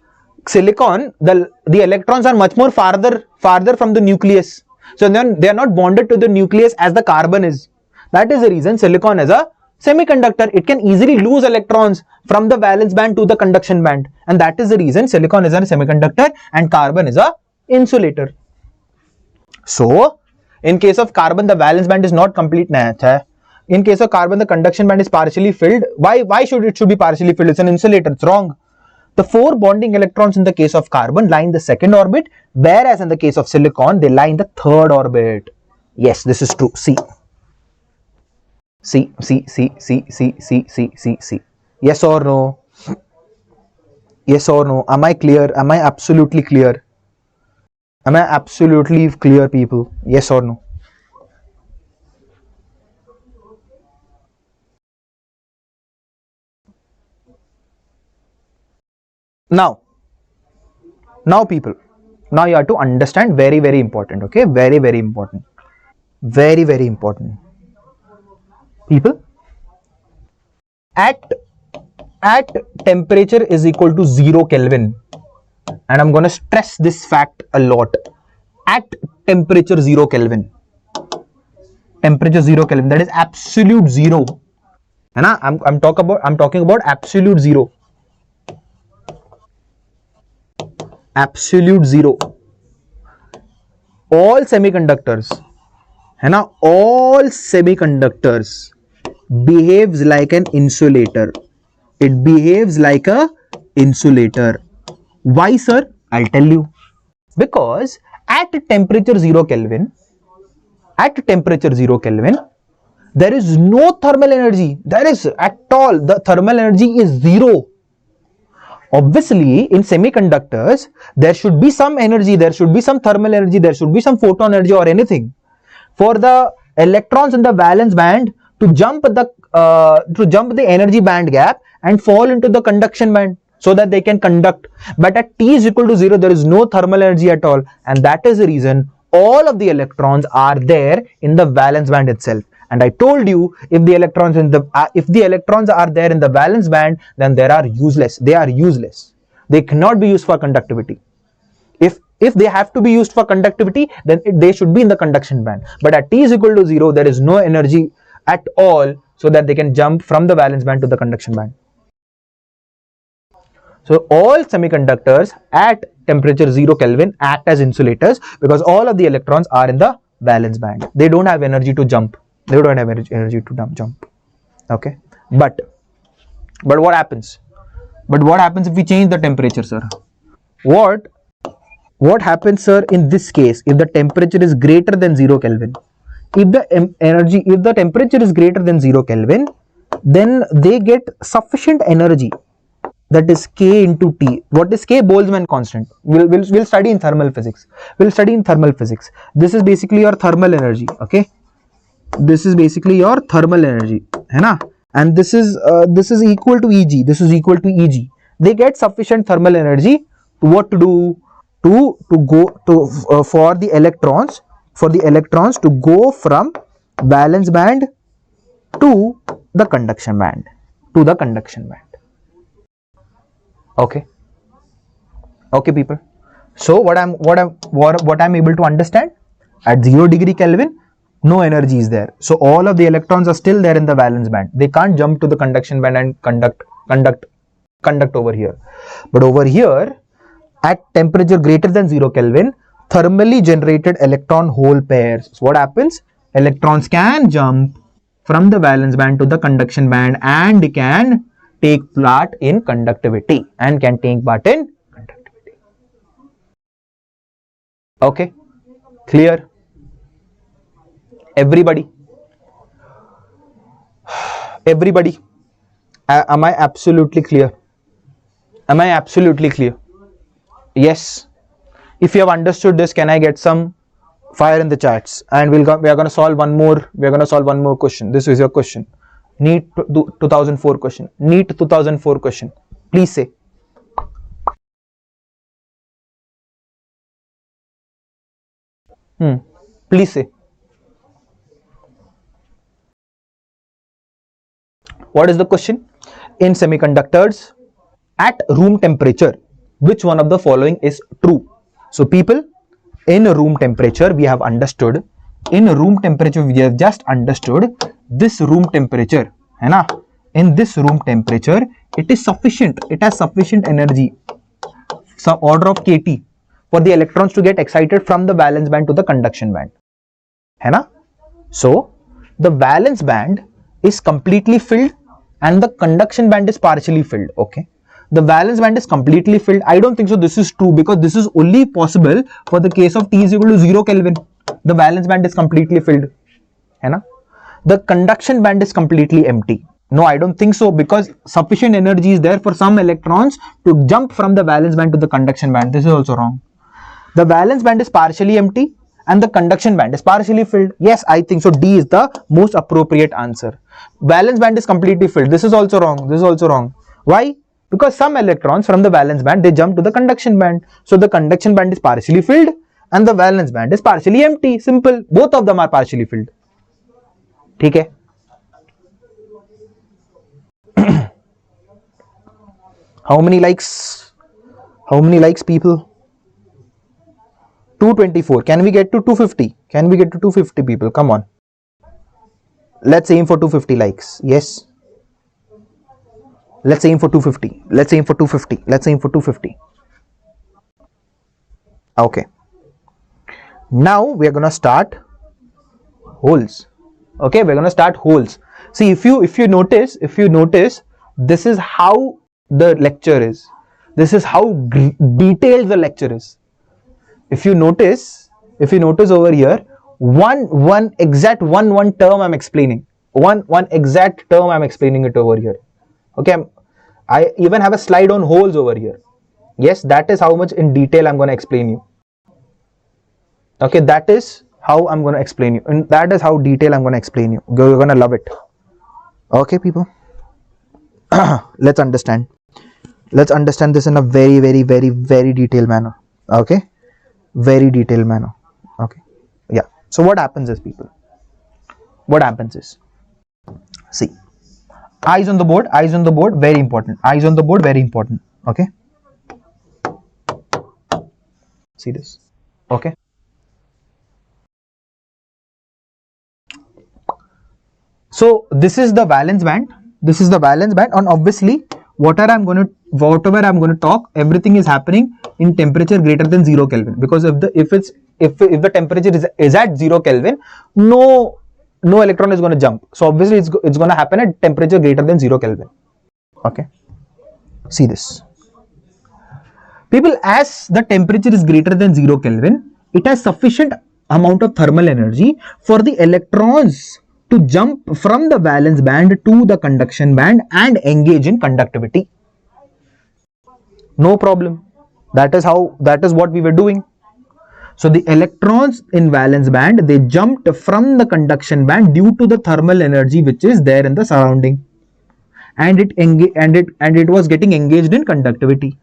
A: silicon, the electrons are much more farther from the nucleus. So then they are not bonded to the nucleus as the carbon is. That is the reason silicon is a semiconductor. It can easily lose electrons from the valence band to the conduction band. And that is the reason silicon is a semiconductor and carbon is a insulator. So, in case of carbon, the valence band is not complete. In case of carbon, the conduction band is partially filled. Why should it be partially filled? It's an insulator. It's wrong. The 4 bonding electrons in the case of carbon lie in the 2nd orbit, whereas in the case of silicon, they lie in the 3rd orbit. Yes, this is true. See. Yes or no? Yes or no? Am I clear? Am I absolutely clear? Am I absolutely clear, people? Yes or no? Now people, now you have to understand, very, very important. Okay, very, very important. Very, very important. People, at temperature is equal to 0 Kelvin, and I'm going to stress this fact a lot. At temperature 0 Kelvin, temperature 0 Kelvin, that is absolute zero. And I'm talking about absolute zero. Absolute zero. All semiconductors, all semiconductors behaves like an insulator. It behaves like a insulator. Why, sir? I'll tell you. Because at temperature 0 Kelvin, there is no thermal energy. There is at all. The thermal energy is zero. Obviously, in semiconductors, there should be some energy, there should be some thermal energy, there should be some photon energy or anything for the electrons in the valence band to jump the energy band gap and fall into the conduction band so that they can conduct. But at T is equal to 0, there is no thermal energy at all, and that is the reason all of the electrons are there in the valence band itself. And I told you, if the electrons are there in the valence band, then they are useless. They are useless. They cannot be used for conductivity. If they have to be used for conductivity, then they should be in the conduction band. But at T is equal to 0, there is no energy at all so that they can jump from the valence band to the conduction band. So all semiconductors at temperature 0 Kelvin act as insulators because all of the electrons are in the valence band. They don't have energy to jump. They don't have energy to jump. Okay. But what happens? But what happens if we change the temperature, sir? What happens, sir, in this case if the temperature is greater than 0 Kelvin? If the temperature is greater than 0 Kelvin, then they get sufficient energy, that is K into T. What is K? Boltzmann constant. We'll study in thermal physics. This is basically your thermal energy. Okay, this is basically your thermal energy, है ना? And this is equal to Eg. This is equal to Eg. They get sufficient thermal energy to what to do? To go to for the electrons to go from valence band to the conduction band. Okay. Okay, people. So what I'm able to understand, at 0 degree Kelvin, no energy is there. So all of the electrons are still there in the valence band. They can't jump to the conduction band and conduct over here. But over here, at temperature greater than 0 Kelvin, thermally generated electron hole pairs. So what happens? Electrons can jump from the valence band to the conduction band and can take part in conductivity. Okay, clear? Everybody, am I absolutely clear? Yes. If you have understood this, can I get some fire in the chats? And we are going to solve one more question. This is your question. NEET 2004 question. NEET 2004 question. Please say. Please say. What is the question? In semiconductors, at room temperature, which one of the following is true? So people, in room temperature, we have understood. In room temperature, we have just understood this room temperature. है ना? In this room temperature, it is sufficient. It has sufficient energy, some order of kT, for the electrons to get excited from the valence band to the conduction band. है ना? So the valence band is completely filled and the conduction band is partially filled. Okay, the valence band is completely filled. I don't think so this is true, because this is only possible for the case of T is equal to 0 Kelvin. The valence band is completely filled, है ना? The conduction band is completely empty. No, I don't think so, because sufficient energy is there for some electrons to jump from the valence band to the conduction band. This is also wrong. The valence band is partially empty and the conduction band is partially filled. Yes, I think so. D is the most appropriate answer. Valence band is completely filled. This is also wrong. Why? Because some electrons from the valence band, they jump to the conduction band. So the conduction band is partially filled and the valence band is partially empty. Simple. Both of them are partially filled. Okay. How many likes? People? 224. Can we get to 250? Can we get to 250 people? Come on. Let's aim for 250 likes. Yes. Let's aim for 250. Okay. Now we are going to start holes. Okay, we're going to start holes. See, if you notice, this is how the lecture is. This is how detailed the lecture is. If you notice over here, one exact term I'm explaining. One exact term I'm explaining it over here. Okay, I even have a slide on holes over here. Yes, that is how much in detail I'm going to explain you. Okay, that is how I'm going to explain you, and that is how detailed I'm going to explain you. You're going to love it. Okay, people. Let's understand this in a very, very, very, very detailed manner. Okay, very detailed manner. Okay, yeah. So what happens is, people, see, eyes on the board, very important. Eyes on the board, very important. Okay, see this. Okay, so this is the valence band. And obviously, whatever I'm going to whatever I'm going to talk, everything is happening in temperature greater than 0 Kelvin, because if the temperature is at 0 Kelvin, no electron is going to jump. So obviously it's going to happen at temperature greater than 0 Kelvin. Okay, see this. People, as the temperature is greater than 0 Kelvin, it has sufficient amount of thermal energy for the electrons to jump from the valence band to the conduction band and engage in conductivity. No problem. That is what we were doing. So the electrons in valence band, they jumped from the conduction band due to the thermal energy which is there in the surrounding, and it was getting engaged in conductivity.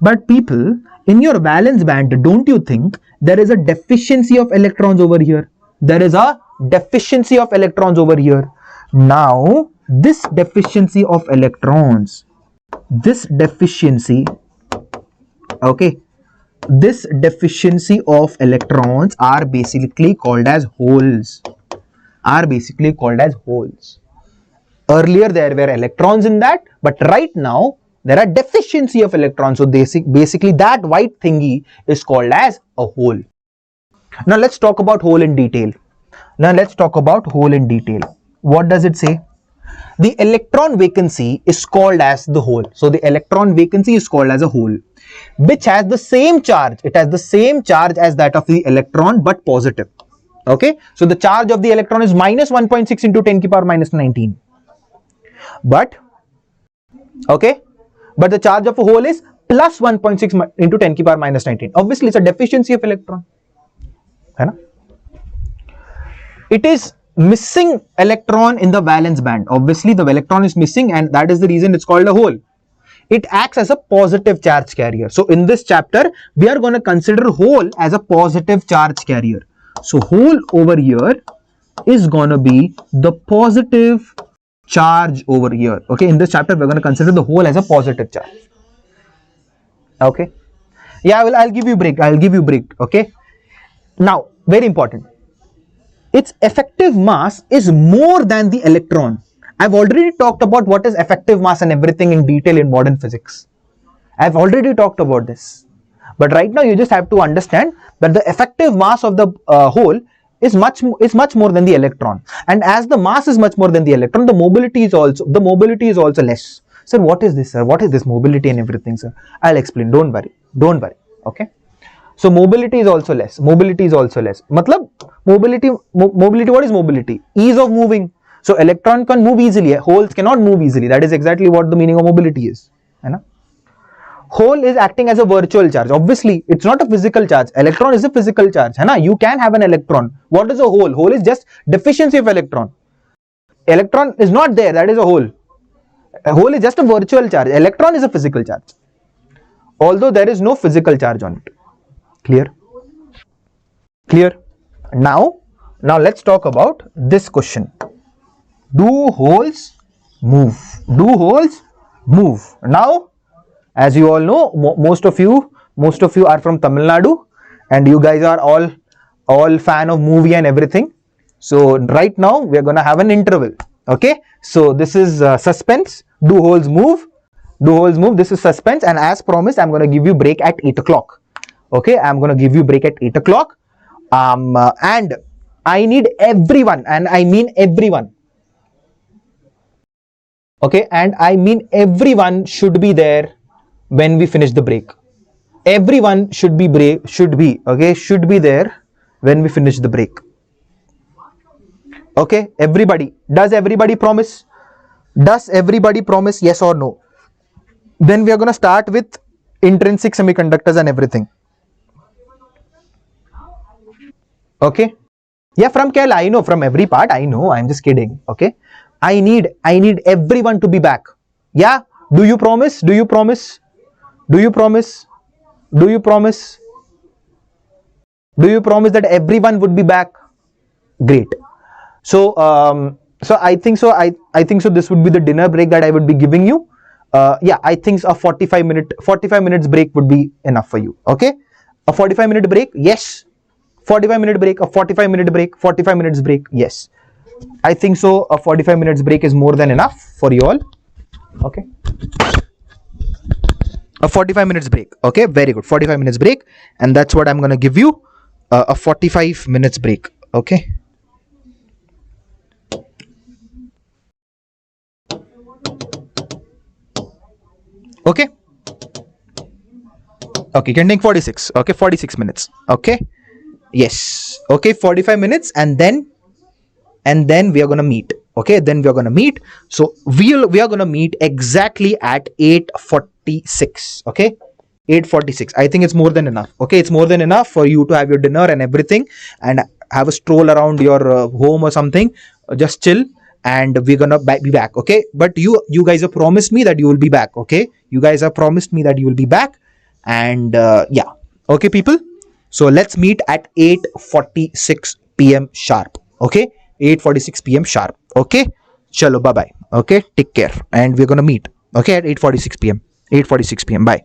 A: But people, in your valence band, don't you think there is a deficiency of electrons over here? There is a deficiency of electrons over here. Now, this deficiency of electrons, okay, this deficiency of electrons are basically called as holes. Earlier there were electrons in that, but right now there are deficiency of electrons. So basically that white thingy is called as a hole. Now let's talk about hole in detail. What does it say? The electron vacancy is called as the hole. So the electron vacancy is called as a hole, which has the same charge. It has the same charge as that of the electron, but positive. Okay, so the charge of the electron is minus 1.6 into 10 to the power minus 19. But the charge of a hole is plus 1.6 into 10 to the power minus 19. Obviously, it's a deficiency of electron. It is missing electron in the valence band. Obviously, the electron is missing, and that is the reason it's called a hole. It acts as a positive charge carrier. So in this chapter, we are going to consider hole as a positive charge carrier. So hole over here is going to be the positive charge over here. Okay, in this chapter, we're going to consider the hole as a positive charge. Okay. Yeah, I'll give you break. Okay. Now, very important. Its effective mass is more than the electron. I've already talked about what is effective mass and everything in detail in modern physics. I've already talked about this. But right now you just have to understand that the effective mass of the hole is much more than the electron. And as the mass is much more than the electron, the mobility is also less. Sir, what is this, sir? What is this mobility and everything, sir? I'll explain. Don't worry. Okay. So mobility is also less. Matlab, mobility, what is mobility? Ease of moving. So electron can move easily, holes cannot move easily. That is exactly what the meaning of mobility is. Hole is acting as a virtual charge. Obviously, it's not a physical charge. Electron is a physical charge. You can have an electron. What is a hole? Hole is just deficiency of electron. Electron is not there. That is a hole. A hole is just a virtual charge. Electron is a physical charge, although there is no physical charge on it. Clear? Now let's talk about this question. Do holes move? Now, as you all know, most of you are from Tamil Nadu, and you guys are all fan of movie and everything. So right now we are going to have an interval. Okay, so this is suspense. Do holes move? This is suspense, and as promised, I'm going to give you break at 8 o'clock. Okay, I'm going to give you break at 8 o'clock. And I need everyone, and I mean everyone. Okay, and I mean everyone should be there when we finish the break. Everyone should be there when we finish the break. Okay, everybody. Does everybody promise? Yes or no? Then we are going to start with intrinsic semiconductors and everything. Okay. Yeah, from Kerala, I know, from every part, I know, I'm just kidding. Okay. I need everyone to be back. Yeah. Do you promise? That everyone would be back? Great. So, I think so this would be the dinner break that I would be giving you. Yeah, I think a 45 minutes break would be enough for you. Okay. A 45-minute break? Yes. 45-minute break, a 45-minute break, 45 minutes break. Yes, I think so. A 45 minutes break is more than enough for you all. Okay. A 45 minutes break. Okay, very good. 45 minutes break, and that's what I'm gonna give you. A 45 minutes break. Okay. Okay. Okay, can take 46. Okay, 46 minutes. Okay. Yes. Okay, 45 minutes, and then we are gonna meet. Okay, then we are gonna meet. So we are gonna meet exactly at 8:46. Okay, 8:46. I think it's more than enough. Okay, it's more than enough for you to have your dinner and everything, and have a stroll around your home or something. Just chill, and we're gonna be back. Okay, but you guys have promised me that you will be back. Okay, you guys have promised me that you will be back, and yeah. Okay, people. So let's meet at 8:46 p.m. sharp. Okay, 8:46 p.m. sharp. Okay, chalo, bye bye. Okay, take care, and we're gonna meet. Okay, at 8:46 p.m. 8:46 p.m. Bye.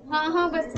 B: हाँ हाँ बस।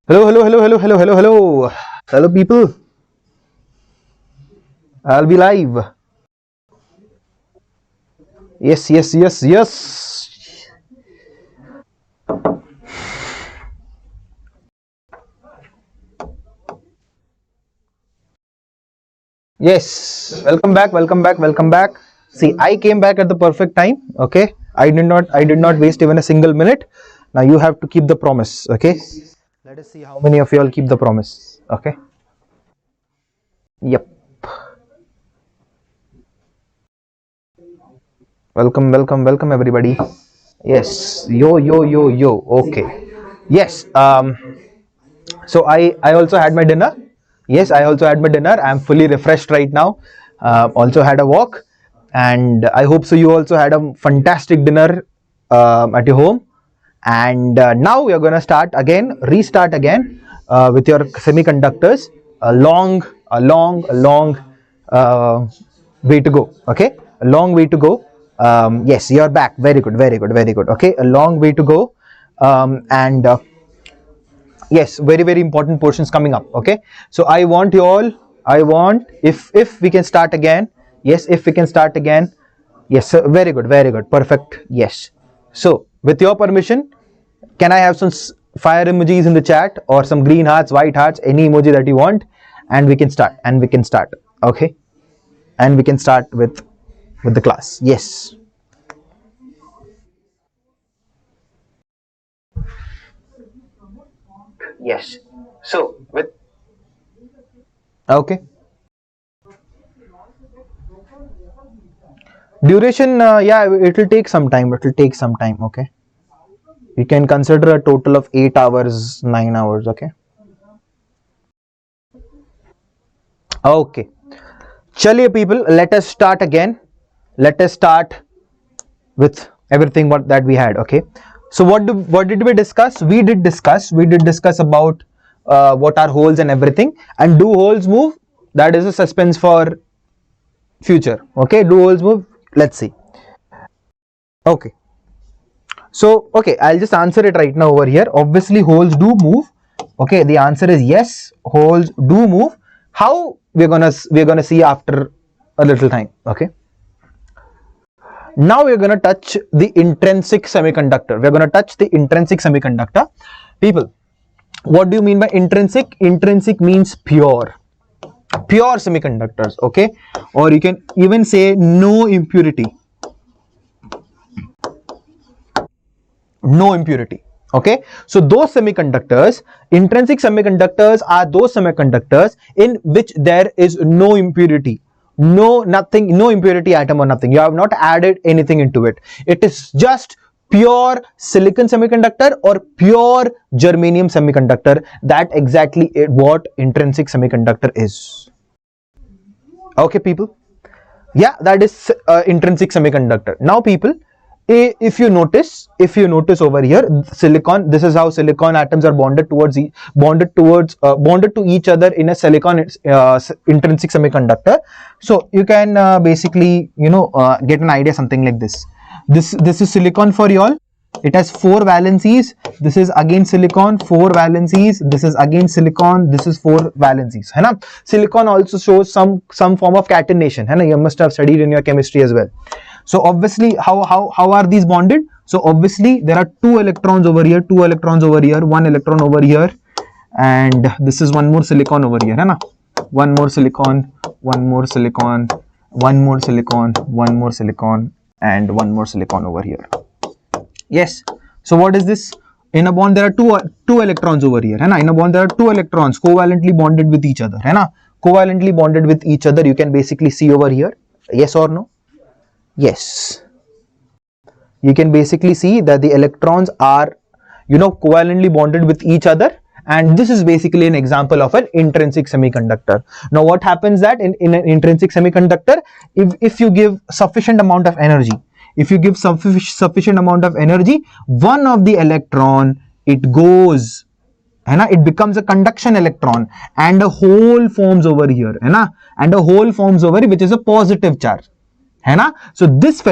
A: Hello, hello, hello, hello, hello, hello, hello. Hello, people. I'll be live. Yes, yes, yes, yes. Yes. Welcome back, welcome back, welcome back. See, I came back at the perfect time. Okay. I did not waste even a single minute. Now you have to keep the promise. Okay. Let us see how many of you all keep the promise. Okay. Yep. Welcome, welcome, welcome, everybody. Yes. Yo, yo, yo, yo. Okay. Yes. So I also had my dinner. Yes, I also had my dinner. I'm fully refreshed right now. Also had a walk, and I hope so. You also had a fantastic dinner at your home. And now we are going to restart again with your semiconductors. A long uh, way to go. Okay, a long way to go. Yes, you're back. Very good, very good, very good. Okay, a long way to go. And yes, very very important portions coming up. Okay, so I want you all, I want, if we can start again. Yes, if we can start again. Yes sir, very good, perfect. Yes, so with your permission, can I have some fire emojis in the chat, or some green hearts, white hearts, any emoji that you want, and we can start, okay, and we can start with the class. Yes. Yes, so with, okay, duration, yeah, it will take some time, okay, you can consider a total of 8 hours, 9 hours. Okay, okay, chaliye people, let us start again. Let us start with everything what that we had. Okay, so what did we discuss? We did discuss about what are holes and everything, and do holes move? That is a suspense for future. Okay, do holes move? Let's see. Okay, so okay, I'll just answer it right now over here. Obviously holes do move. Okay, the answer is yes, holes do move. How? We're gonna see after a little time. Okay, now we're gonna touch the intrinsic semiconductor. People, what do you mean by intrinsic? Intrinsic means pure semiconductors. Okay, or you can even say no impurity. No impurity. Okay, so those semiconductors, intrinsic semiconductors, are those semiconductors in which there is no impurity, nothing, no impurity atom or nothing. You have not added anything into it. It is just pure silicon semiconductor or pure germanium semiconductor. That exactly what intrinsic semiconductor is. Okay, people. Yeah, that is intrinsic semiconductor. Now people, if you notice over here, silicon, this is how silicon atoms are bonded to each other in a silicon intrinsic semiconductor. So you can basically get an idea something like this. This is silicon for you all. It has 4 valencies. This is again silicon, 4 valencies. This is again silicon. This is 4 valencies. है ना? Silicon also shows some form of catenation. है ना? You must have studied in your chemistry as well. So obviously, how are these bonded? So obviously there are 2 electrons over here, 2 electrons over here, 1 electron over here, and this is one more silicon over here. है ना? One more silicon, one more silicon, one more silicon, one more silicon, and one more silicon over here. Yes, so what is this? In a bond there are two electrons over here, है ना? In a bond there are 2 electrons covalently bonded with each other, है ना? Covalently bonded with each other, you can basically see over here. Yes or no? Yes, you can basically see that the electrons are covalently bonded with each other, and this is basically an example of an intrinsic semiconductor. Now what happens that in an intrinsic semiconductor, if you give sufficient amount of energy, sufficient amount of energy, one of the electron, it goes, है ना, it becomes a conduction electron, and a hole forms over here, है ना, and a hole forms over here which is a positive charge, है ना. So this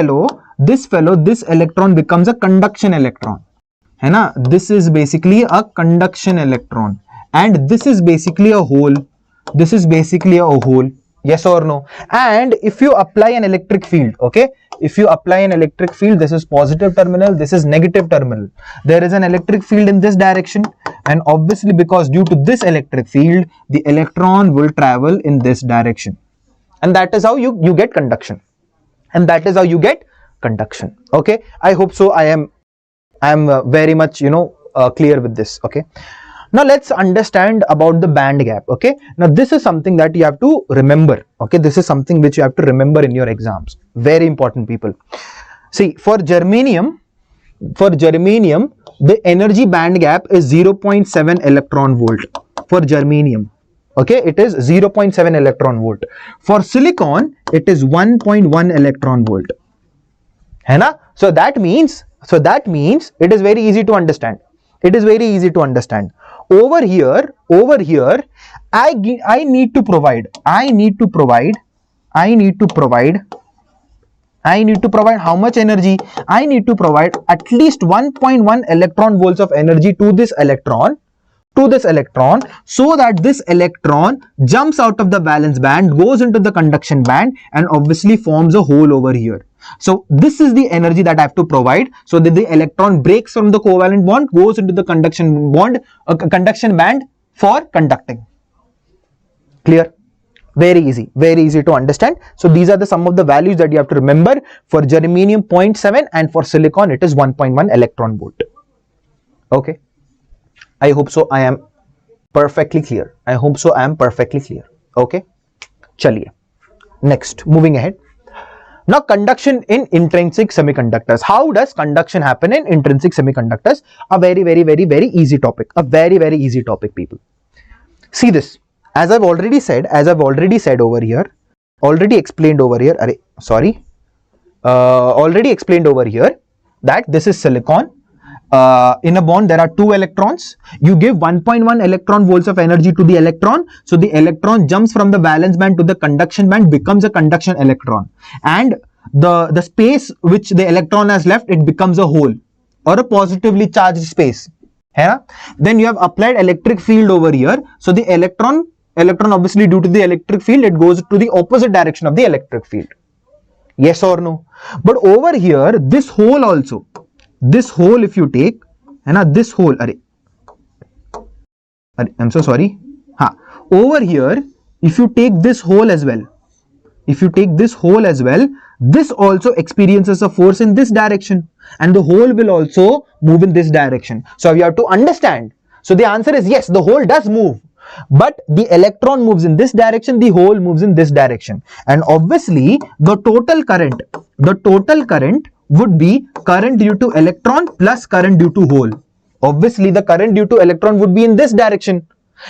A: electron becomes a conduction electron, है ना. This is basically a conduction electron, and this is basically a hole. Yes or no? And if you apply an electric field, okay, if you apply an electric field, this is positive terminal, this is negative terminal. There is an electric field in this direction, and obviously because due to this electric field, the electron will travel in this direction, and that is how you get conduction. Okay, I hope so. I am very much clear with this. Okay, now let's understand about the band gap. Okay, now this is something that you have to remember. Okay, this is something which you have to remember in your exams. Very important, people. See, for germanium, the energy band gap is 0.7 electron volt for germanium. Okay, it is 0.7 electron volt. For silicon, it is 1.1 electron volt. है ना? So that means it is very easy to understand. Over here, I need to provide I need to provide how much energy? I need to provide at least 1.1 electron volts of energy to this electron, so that this electron jumps out of the valence band, goes into the conduction band, and obviously forms a hole over here. So this is the energy that I have to provide, so that the electron breaks from the covalent bond, goes into the conduction band for conducting. Clear? Very easy to understand. So these are the some of the values that you have to remember. For germanium 0.7 and for silicon it is 1.1 electron volt. Okay, I hope so I am perfectly clear. Okay, chaliye. Next, moving ahead. Now, conduction in intrinsic semiconductors. How does conduction happen in intrinsic semiconductors? A very easy topic. A very easy topic, people. See this. As I've already said over here, already explained over here that this is silicon. In a bond there are 2 electrons. You give 1.1 electron volts of energy to the electron, so the electron jumps from the valence band to the conduction band, becomes a conduction electron, and the space which the electron has left, it becomes a hole or a positively charged space. Yeah? Then you have applied electric field over here, so the electron obviously, due to the electric field, it goes to the opposite direction of the electric field. Yes or no? But over here, this hole also, if you take, this hole, I'm so sorry. Over here, if you take this hole as well, this also experiences a force in this direction, and the hole will also move in this direction. So you have to understand. So the answer is yes, the hole does move, but the electron moves in this direction, the hole moves in this direction, and obviously the total current would be current due to electron plus current due to hole. Obviously the current due to electron would be in this direction,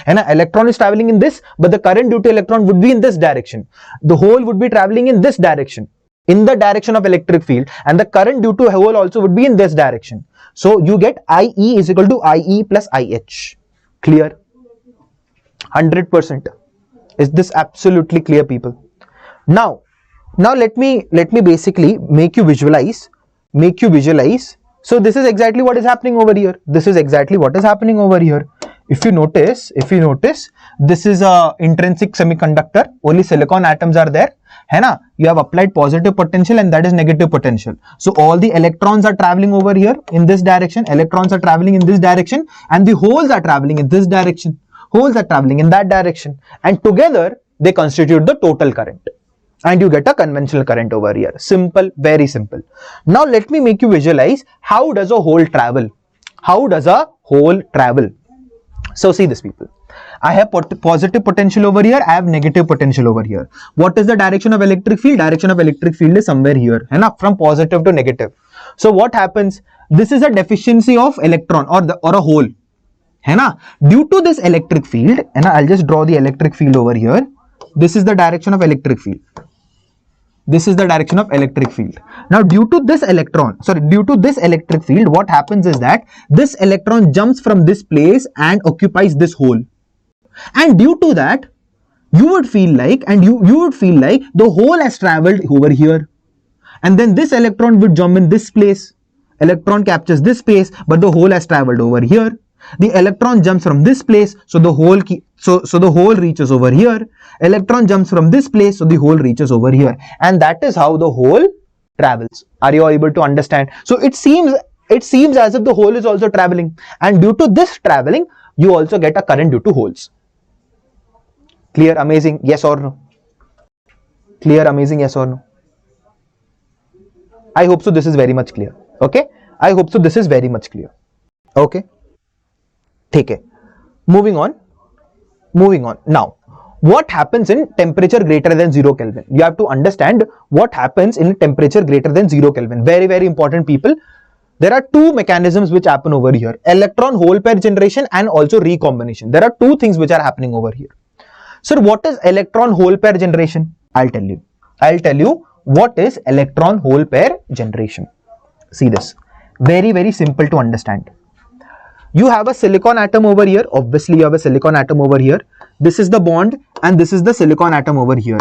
A: and an electron is traveling in this, but the current due to electron would be in this direction. The hole would be traveling in this direction, in the direction of electric field, and the current due to hole also would be in this direction. So you get IE is equal to IE plus IH. Clear? 100%. Is this absolutely clear, people? Now let me basically make you visualize. So this is exactly what is happening over here. If you notice, this is a intrinsic semiconductor. Only silicon atoms are there. You have applied positive potential and that is negative potential. So all the electrons are traveling over here in this direction. Electrons are traveling in this direction, and the holes are traveling in this direction. Holes are traveling in that direction, and together they constitute the total current, and you get a conventional current over here. Simple, very simple. Now let me make you visualize how does a hole travel. So see this, people. I have positive potential over here, I have negative potential over here. What is the direction of electric field? Direction of electric field is somewhere here, from positive to negative. So what happens? This is a deficiency of electron or a hole. Due to this electric field, I'll just draw the electric field over here. This is the direction of electric field. Now due to this electric field, what happens is that this electron jumps from this place and occupies this hole. And due to that, you would feel like the hole has traveled over here. And then this electron would jump in this place. Electron captures this space, but the hole has traveled over here. The electron jumps from this place, so the hole reaches over here. Electron jumps from this place, so the hole reaches over here, and that is how the hole travels. Are you all able to understand? So it seems as if the hole is also traveling, and due to this traveling, you also get a current due to holes. Clear? Amazing? Yes or no? Clear? Amazing? Yes or no? I hope so. This is very much clear. Okay? I hope so. This is very much clear. Okay? Take it. Moving on. Now, what happens in temperature greater than 0 Kelvin? You have to understand what happens in temperature greater than 0 Kelvin. Very important, people. There are two mechanisms which happen over here. Electron hole pair generation and also recombination. There are two things which are happening over here. Sir, what is electron hole pair generation? I'll tell you what is electron hole pair generation. See this. Very simple to understand. You have a silicon atom over here. Obviously, you have a silicon atom over here. This is the bond and this is the silicon atom over here.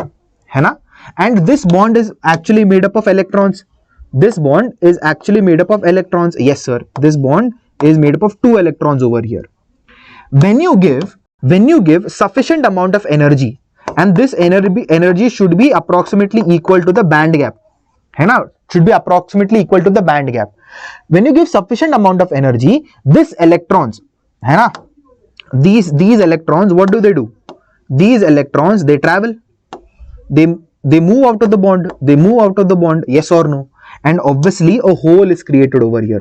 A: and this bond is actually made up of electrons. This bond is actually made up of electrons. Yes sir, this bond is made up of 2 electrons over here. When you give sufficient amount of energy, and this energy should be approximately equal to the band gap, है ना, should be approximately equal to the band gap. When you give sufficient amount of energy, this electrons, है ना, these electrons, what do? These electrons, they travel, they move out of the bond, yes or no? And obviously a hole is created over here.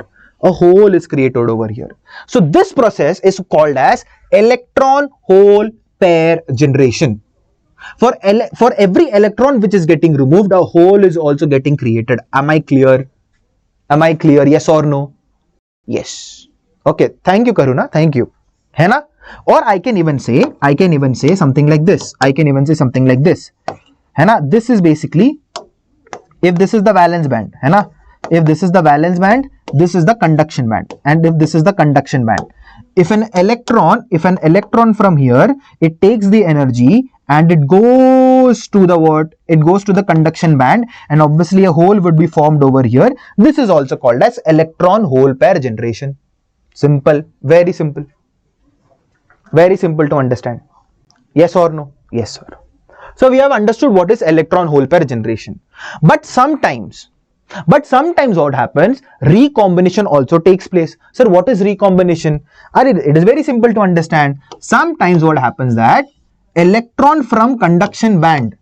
A: So this process is called as electron hole pair generation. For every electron which is getting removed, a hole is also getting created. Am I clear? Yes or no? Yes. Okay, thank you Karuna, thank you. है ना? Or I can even say something like this. है ना? This is basically, if this is the valence band, है ना? If this is the valence band, this is the conduction band, and if this is the conduction band. If an electron from here, it takes the energy and it goes to the what? It goes to the conduction band, and obviously a hole would be formed over here. This is also called as electron hole pair generation. Simple, very simple to understand. Yes or no? Yes sir. So we have understood what is electron hole pair generation. But sometimes what happens, recombination also takes place. Sir, what is recombination? It is very simple to understand. Sometimes what happens that electron from conduction band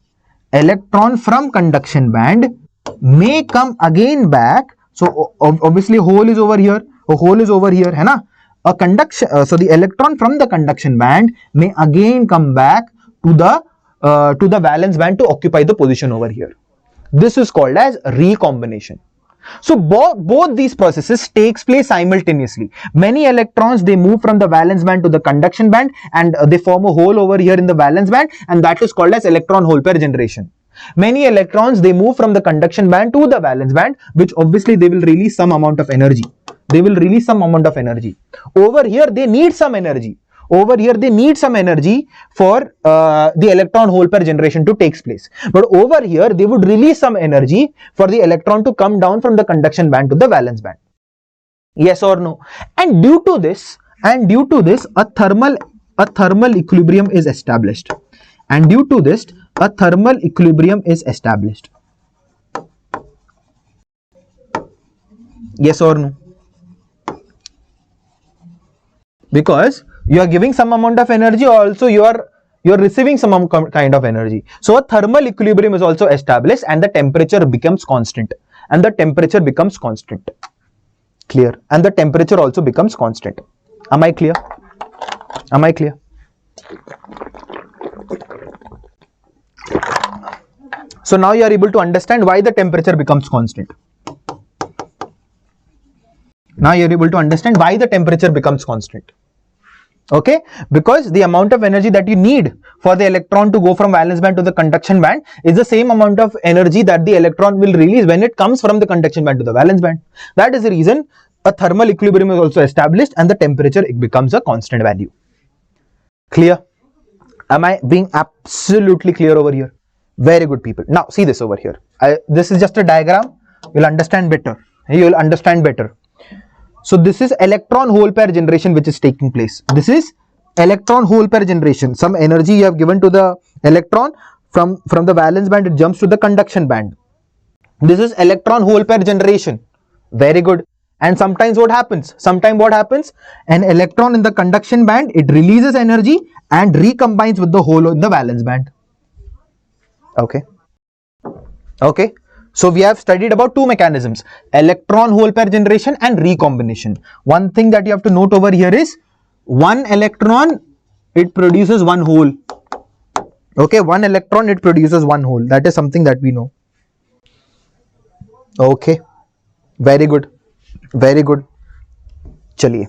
A: may come again back. So obviously a hole is over here, है ना? So the electron from the conduction band may again come back to the valence band to occupy the position over here. This is called as recombination. So both these processes takes place simultaneously. Many electrons, they move from the valence band to the conduction band, and they form a hole over here in the valence band, and that is called as electron hole pair generation. Many electrons, they move from the conduction band to the valence band, which obviously they will release some amount of energy. Over here they need some energy. For the electron hole pair generation to take place. But over here they would release some energy for the electron to come down from the conduction band to the valence band. Yes or no? And due to this, a thermal equilibrium is established. Yes or no? Because you are giving some amount of energy, also you are receiving some kind of energy. So a thermal equilibrium is also established, and the temperature becomes constant. Clear? And the temperature also becomes constant. Am I clear? So now you are able to understand why the temperature becomes constant. Okay, because the amount of energy that you need for the electron to go from valence band to the conduction band is the same amount of energy that the electron will release when it comes from the conduction band to the valence band. That is the reason a thermal equilibrium is also established, and the temperature, it becomes a constant value. Clear? Am I being absolutely clear over here? Very good, people. Now see this over here. This is just a diagram. You'll understand better. So this is electron hole pair generation which is taking place. This is electron hole pair generation. Some energy you have given to the electron from the valence band, it jumps to the conduction band. This is electron hole pair generation. Very good. And sometimes what happens? An electron in the conduction band, it releases energy and recombines with the hole in the valence band. Okay. So we have studied about two mechanisms, electron hole pair generation and recombination. One thing that you have to note over here is, one electron, it produces one hole. Okay, one electron, it produces one hole. That is something that we know. Okay, very good. Chaliye.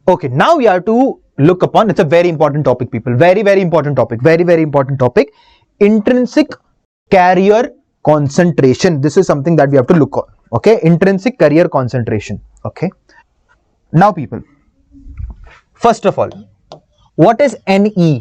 A: Okay, now we have to look upon, it's a very important topic, people. Very important topic. Intrinsic carrier concentration. This is something that we have to look on. Okay, intrinsic carrier concentration. Okay, now people, first of all, what is NE?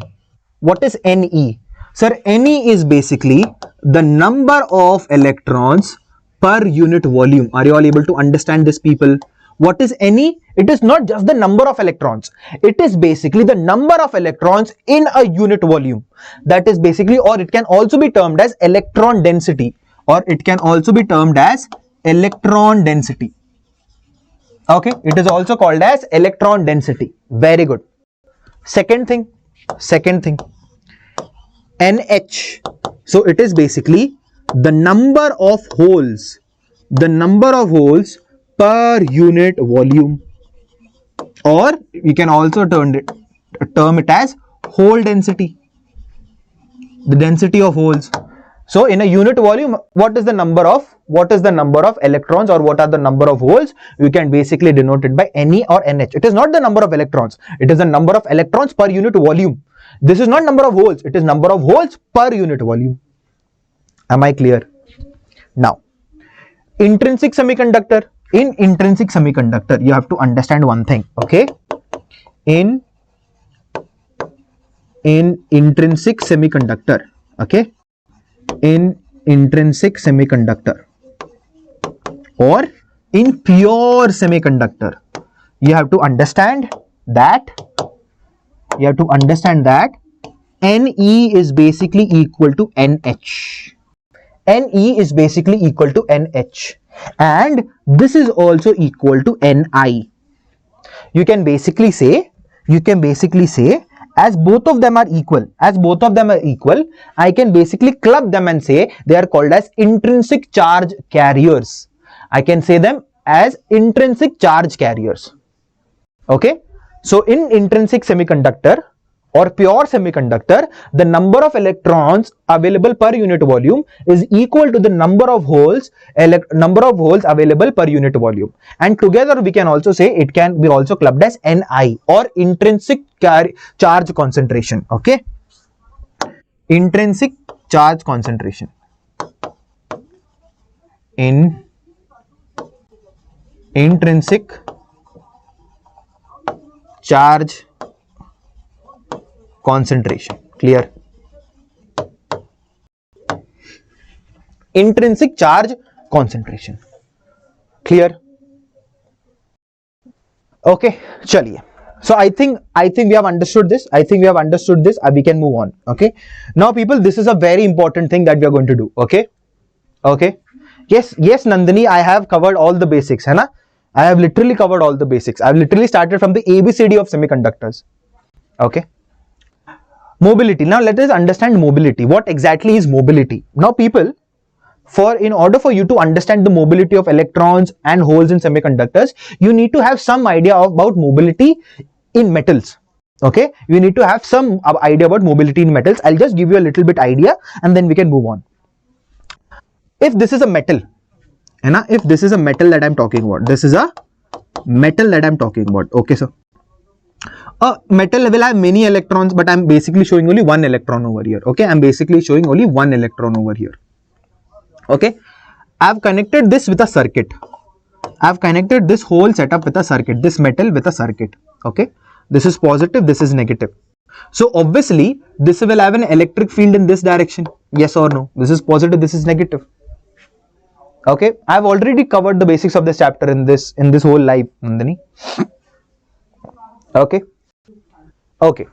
A: Sir, Ne is basically the number of electrons per unit volume. Are you all able to understand this, people? What is Ne? It is not just the number of electrons. It is basically the number of electrons in a unit volume. That is basically, or it can also be termed as electron density, or it can also be termed as electron density. Okay, it is also called as electron density. Very good. Second thing, NH. So it is basically the number of holes per unit volume, or we can also term it as hole density, the density of holes. So in a unit volume, what is the number of electrons, or what are the number of holes? You can basically denote it by Ne or NH. It is not the number of electrons, it is the number of electrons per unit volume. This is not number of holes, it is number of holes per unit volume. Am I clear? Now, intrinsic semiconductor. In intrinsic semiconductor, you have to understand one thing, okay? In intrinsic semiconductor, okay? In intrinsic semiconductor or in pure semiconductor, you have to understand that Ne is basically equal to NH. Ne is basically equal to NH, and this is also equal to Ni. You can basically say, as both of them are equal, I can basically club them and say they are called as intrinsic charge carriers. I can say them as intrinsic charge carriers. Okay, so in intrinsic semiconductor or pure semiconductor, the number of electrons available per unit volume is equal to the number of holes available per unit volume, and together we can also say it can be also clubbed as Ni, or intrinsic charge concentration. Okay, intrinsic charge concentration. In intrinsic charge concentration. Clear? Intrinsic charge concentration. Clear? Okay, chaliye. So I think we have understood this. We can move on. Okay. Now, people, this is a very important thing that we are going to do. Okay. Okay. Yes, Nandini, I have covered all the basics, hai na? I have literally covered all the basics. I have literally started from the ABCD of semiconductors. Okay. Mobility. Now let us understand mobility. What exactly is mobility? Now, people, in order for you to understand the mobility of electrons and holes in semiconductors, you need to have some idea about mobility in metals. Okay, you need to have some idea about mobility in metals. I'll just give you a little bit idea and then we can move on. If this is a metal, if this is a metal that I'm talking about, okay, so a metal will have many electrons, but I'm basically showing only one electron over here. Okay, I'm basically showing only one electron over here. Okay, I've connected this with a circuit. I've connected this whole setup with a circuit, this metal with a circuit. Okay, this is positive, this is negative. So obviously this will have an electric field in this direction. Yes or no? This is positive, this is negative. Okay, I've already covered the basics of this chapter in this whole live, Nandini. Okay. Okay,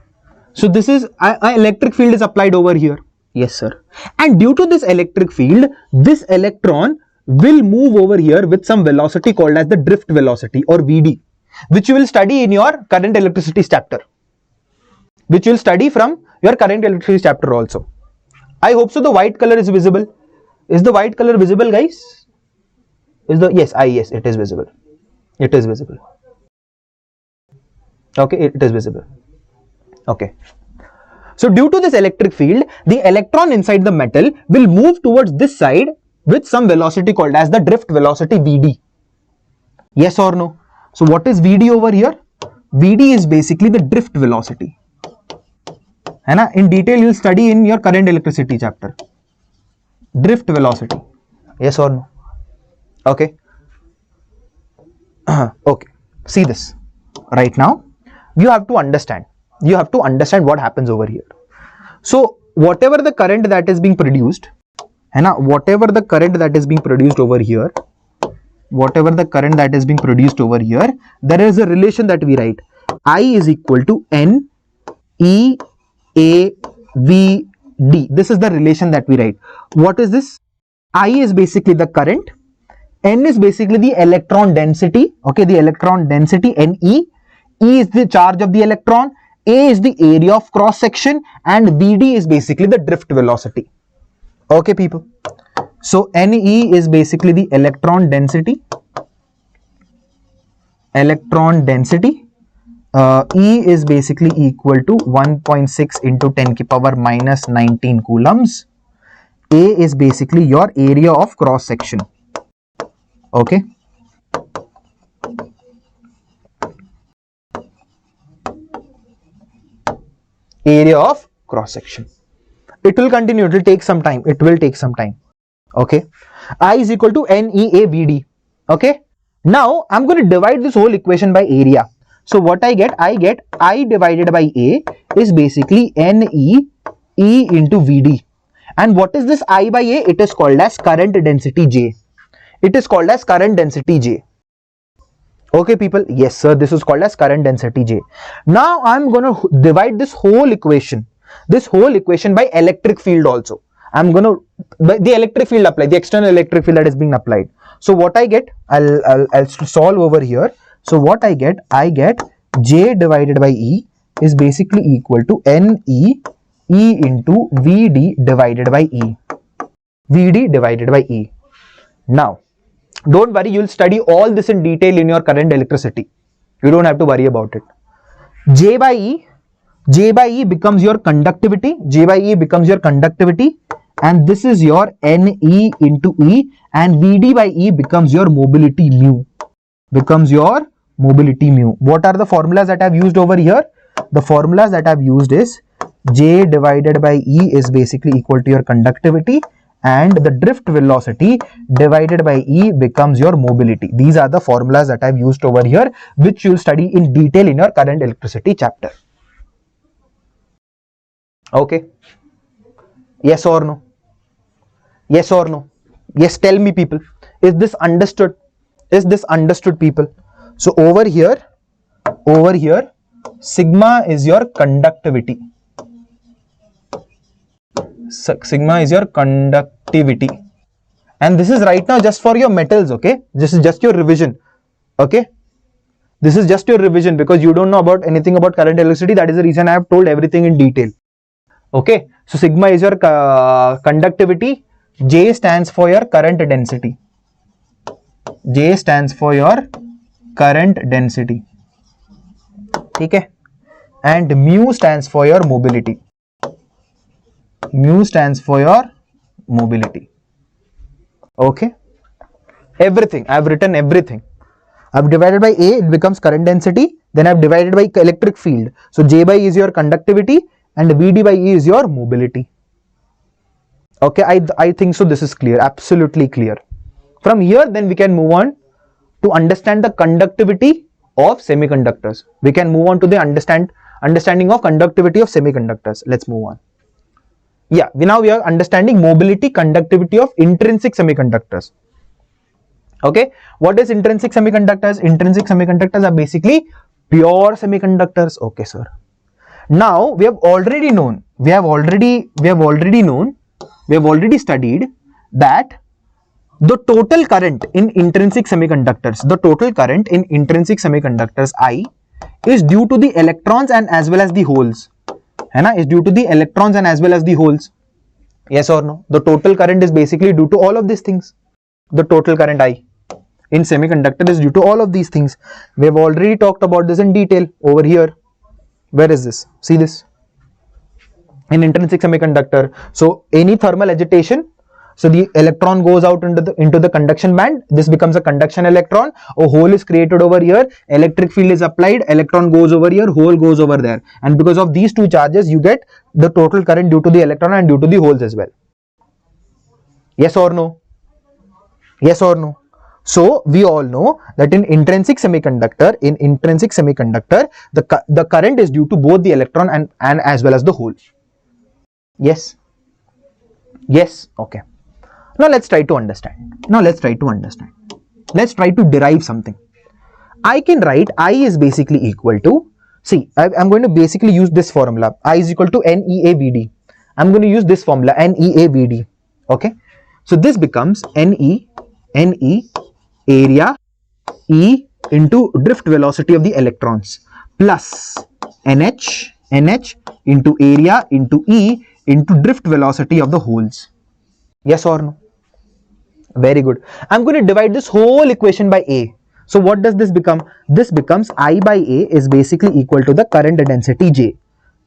A: so this is an electric field is applied over here. Yes, sir. And due to this electric field, this electron will move over here with some velocity called as the drift velocity, or Vd, which you will study in your current electricity chapter. Which you will study from your current electricity chapter also. I hope so. The white color is visible. Is the white color visible, guys? Yes, it is visible. It is visible. Okay, it is visible. Okay. So due to this electric field, the electron inside the metal will move towards this side with some velocity called as the drift velocity Vd. Yes or no? So what is Vd over here? Vd is basically the drift velocity. In detail you will study in your current electricity chapter. Drift velocity. Yes or no? Okay. Okay. See this. Right now, you have to understand what happens over here. So whatever the current that is being produced, है ना, whatever the current that is being produced over here, whatever the current that is being produced over here, there is a relation that we write. I is equal to N E A V D. This is the relation that we write. What is this? I is basically the current, N is basically the electron density, okay, the electron density, Ne. E is the charge of the electron, A is the area of cross section, and Vd is basically the drift velocity. Okay, people. So Ne is basically the electron density. E is basically equal to 1.6 into 10 to the power minus 19 coulombs. A is basically your area of cross section. Okay. Area of cross section. It will continue. It will take some time. Okay. I is equal to NEAVD. Okay. Now I'm going to divide this whole equation by area. So what I get I divided by A is basically NE E into VD. And what is this I by A? It is called as current density J. Okay, people. Yes, sir. This is called as current density J. Now I'm going to divide this whole equation by electric field also. I'm going to the electric field apply, the external electric field that is being applied. So what I get, I'll solve over here. So what I get J divided by E is basically equal to NE E into VD divided by E. Now, don't worry, you'll study all this in detail in your current electricity. You don't have to worry about it. J by E becomes your conductivity. And this is your NE into E, and VD by E becomes your mobility mu. What are the formulas that I've used over here? The formulas that I've used is J divided by E is basically equal to your conductivity, and the drift velocity divided by E becomes your mobility. These are the formulas that I've used over here, which you'll study in detail in your current electricity chapter. Okay. Yes or no? Yes, tell me, people. Is this understood? People? So over here, sigma is your conductivity. And this is right now just for your metals, okay? This is just your revision, okay? This is just your revision because you don't know about anything about current electricity. That is the reason I have told everything in detail. Okay, so sigma is your conductivity. J stands for your current density. Okay, and mu stands for your mobility. Okay, everything. I've written everything. I've divided by A, it becomes current density. Then I've divided by electric field. So J by E is your conductivity, and VD by E is your mobility. Okay, I think so this is clear, absolutely clear. From here, then we can move on to understand the conductivity of semiconductors. We can move on to the understanding of conductivity of semiconductors. Let's move on. Yeah, now we are understanding mobility, conductivity of intrinsic semiconductors. Okay, what is intrinsic semiconductors? Intrinsic semiconductors are basically pure semiconductors. Okay, sir. Now we have already studied that the total current in intrinsic semiconductors, I, is due to the electrons and as well as the holes. Yes or no? The total current is basically due to all of these things. The total current I in semiconductor is due to all of these things. We have already talked about this in detail over here. Where is this? See this? In intrinsic semiconductor. So any thermal agitation, so the electron goes out into the conduction band. This becomes a conduction electron. A hole is created over here. Electric field is applied. Electron goes over here. Hole goes over there. And because of these two charges, you get the total current due to the electron and due to the holes as well. Yes or no? Yes or no? So we all know that in intrinsic semiconductor, the current is due to both the electron and as well as the hole. Yes. Yes. Okay. Now let's try to understand. Let's try to derive something. I can write I is basically equal to, see, I'm going to basically use this formula. I is equal to NEAVD. I'm going to use this formula, NEAVD. Okay. So this becomes NE area E into drift velocity of the electrons plus NH into area into E into drift velocity of the holes. Yes or no? Very good. I'm going to divide this whole equation by A. So what does this become? This becomes I by A is basically equal to the current density J.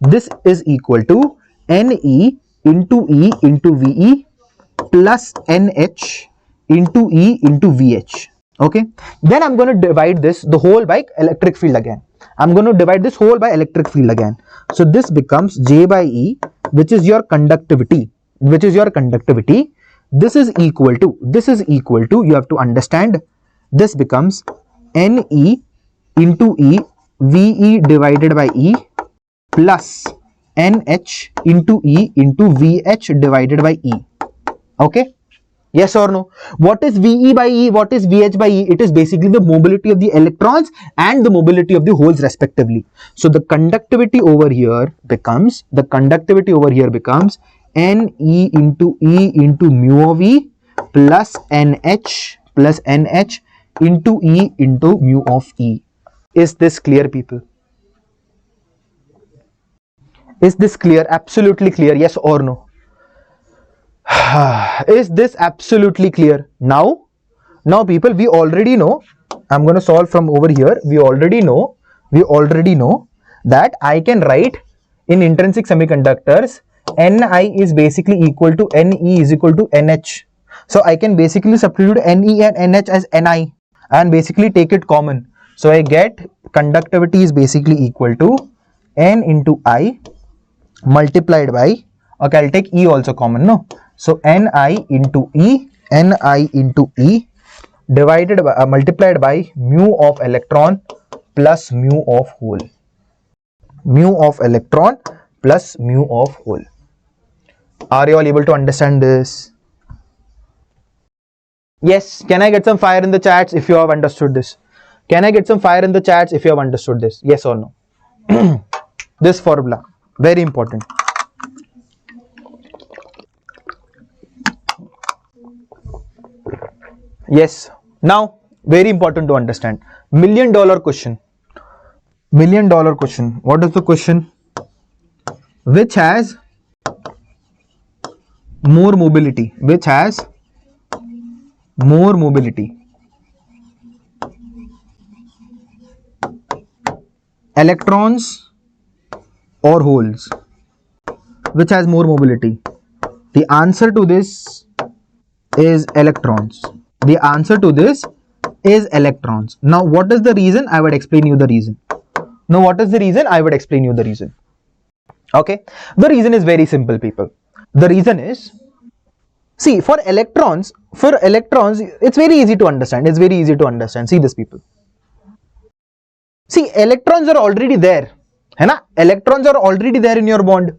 A: This is equal to NE into VE plus NH into E into VH. Okay. Then I'm going to divide the whole by electric field again. So this becomes J by E, which is your conductivity. This is equal to, you have to understand, this becomes NE into E, VE divided by E plus NH into E into VH divided by E. Okay. Yes or no? What is VE by E? What is VH by E? It is basically the mobility of the electrons and the mobility of the holes respectively. So the conductivity over here becomes NE into E into mu of E plus NH into E into mu of E. Is this clear, people? Is this clear? Absolutely clear? Yes or no? Is this absolutely clear? Now people, we already know, I'm going to solve from over here. We already know that I can write in intrinsic semiconductors, Ni is basically equal to Ne is equal to Nh. So I can basically substitute Ne and Nh as Ni and basically take it common. So I get conductivity is basically equal to N into I multiplied by, okay, I'll take E also common, no? So Ni into E divided by multiplied by mu of electron plus mu of hole. Are you all able to understand this? Yes. Can I get some fire in the chats if you have understood this? Yes or no? This formula, very important. Yes. Now, very important to understand. $1 million question. What is the question? Which has more mobility? Electrons or holes? Which has more mobility? The answer to this is electrons. Now, what is the reason? I would explain you the reason. Okay. The reason is very simple, people. The reason is, see, for electrons, it's very easy to understand. See this, people. See, electrons are already there. Electrons are already there in your bond.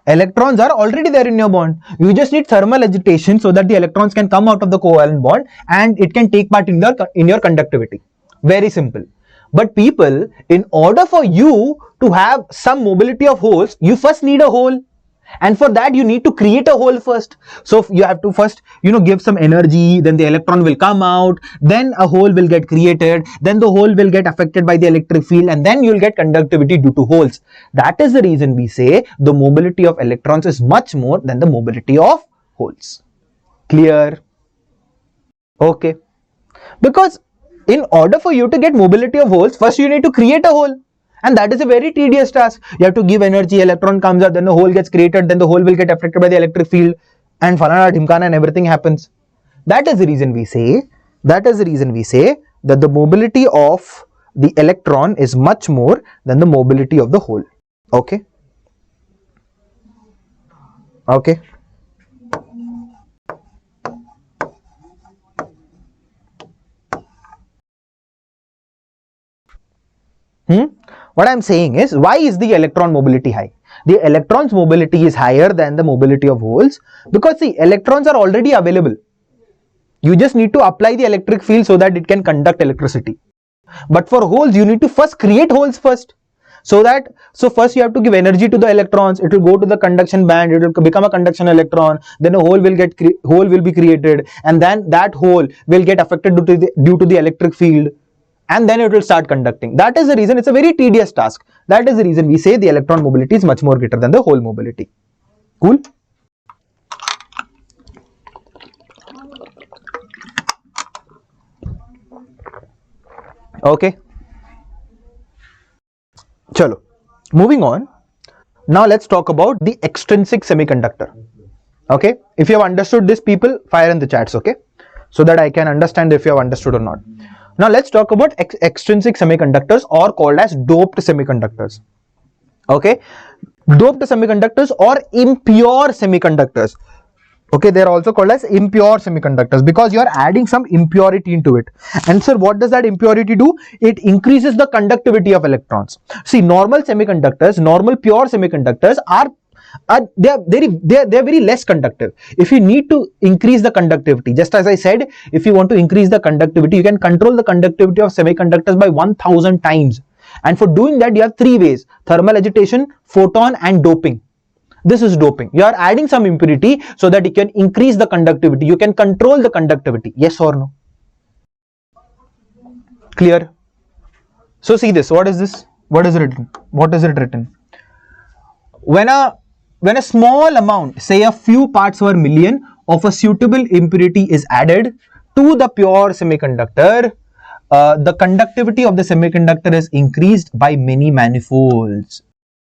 A: Electrons are already there in your bond. You just need thermal agitation so that the electrons can come out of the covalent bond and it can take part in your conductivity. Very simple. But people, in order for you to have some mobility of holes, you first need a hole. And for that, you need to create a hole first. So you have to first, give some energy, then the electron will come out, then a hole will get created, then the hole will get affected by the electric field, and then you'll get conductivity due to holes. That is the reason we say the mobility of electrons is much more than the mobility of holes. Clear? Okay. Because in order for you to get mobility of holes, first you need to create a hole. And that is a very tedious task. You have to give energy, electron comes out, then the hole gets created, then the hole will get affected by the electric field, and falana dhimkana and everything happens. That is the reason we say that the mobility of the electron is much more than the mobility of the hole. Okay. Okay. What I'm saying is, why is the electron mobility high? the electrons mobility is higher than the mobility of holes, because the electrons are already available. You just need to apply the electric field so that it can conduct electricity. But for holes, you need to first create holes first. So first you have to give energy to the electrons. It will go to the conduction band. It will become a conduction electron. Then a hole will be created, and then that hole will get affected due to the electric field, and then it will start conducting. That is the reason it's a very tedious task. That is the reason we say the electron mobility is much more greater than the hole mobility. Cool. Okay. Chalo. Moving on. Now let's talk about the extrinsic semiconductor. Okay. If you have understood this, people, fire in the chats. Okay. So that I can understand if you have understood or not. Now let's talk about extrinsic semiconductors, or called as doped semiconductors. Okay. Doped semiconductors or impure semiconductors. Okay, they are also called as impure semiconductors because you are adding some impurity into it. And sir, what does that impurity do? It increases the conductivity of electrons. See, normal semiconductors, normal pure semiconductors are very less conductive. If you need to increase the conductivity, just as I said, if you want to increase the conductivity, you can control the conductivity of semiconductors by 1000 times. And for doing that, you have three ways: thermal agitation, photon, and doping. This is doping. You are adding some impurity so that you can increase the conductivity. You can control the conductivity. Yes or no? Clear? So see this. What is this? What is written? What is it written? When a small amount, say a few parts per million of a suitable impurity is added to the pure semiconductor, the conductivity of the semiconductor is increased by many manifolds.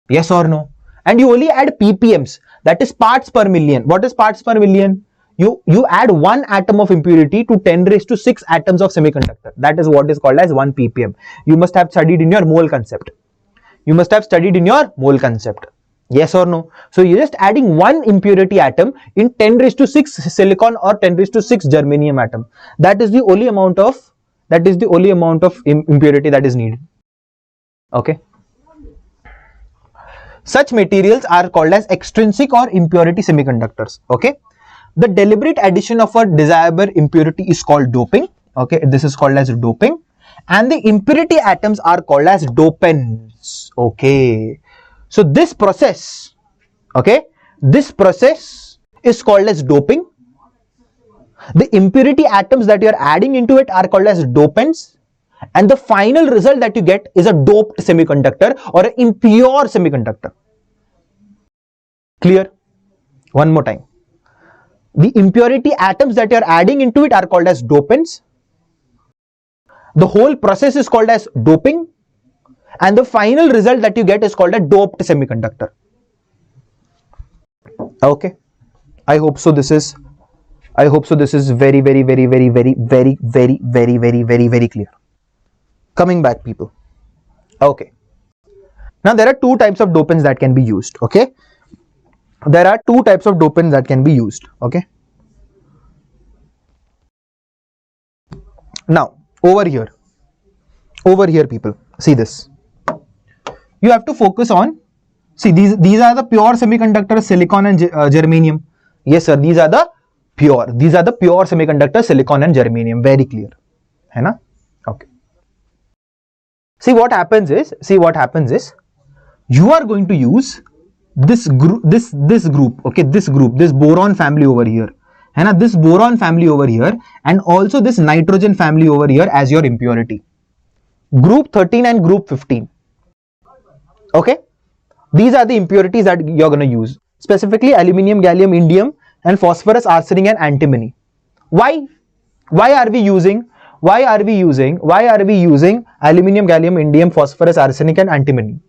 A: Yes or no? And you only add ppms, that is parts per million. What is parts per million? You add one atom of impurity to 10⁶ atoms of semiconductor. That is what is called as 1 ppm. You must have studied in your mole concept. You must have studied in your mole concept. Yes or no? So you're just adding one impurity atom in 10⁶ silicon or 10⁶ germanium atom. That is the only amount of impurity that is needed. Okay. Such materials are called as extrinsic or impurity semiconductors. Okay. The deliberate addition of a desirable impurity is called doping. Okay. This is called as doping. And the impurity atoms are called as dopants. Okay. So this process, okay, this process is called as doping. The impurity atoms that you are adding into it are called as dopants. And the final result that you get is a doped semiconductor or an impure semiconductor. Clear? One more time. The impurity atoms that you are adding into it are called as dopants. The whole process is called as doping. And the final result that you get is called a doped semiconductor. Okay. I hope so this is very, very, very, very, very, very, very, very, very, very, very clear. Coming back, people. Okay. Now there are two types of dopants that can be used. Okay. There are two types of dopants that can be used. Okay. Now over here, people, see this. You have to focus on, see these are the pure semiconductors, silicon and germanium. Yes sir, these are the pure semiconductors, silicon and germanium. Very clear. Hai na? Okay. See what happens is you are going to use this group, this boron family over here. Hai na? This boron family over here, and also this nitrogen family over here as your impurity. Group 13 and group 15. Okay, these are the impurities that you're going to use, specifically aluminium, gallium, indium, and phosphorus, arsenic, and antimony. Why are we using aluminium, gallium, indium, phosphorus, arsenic, and antimony?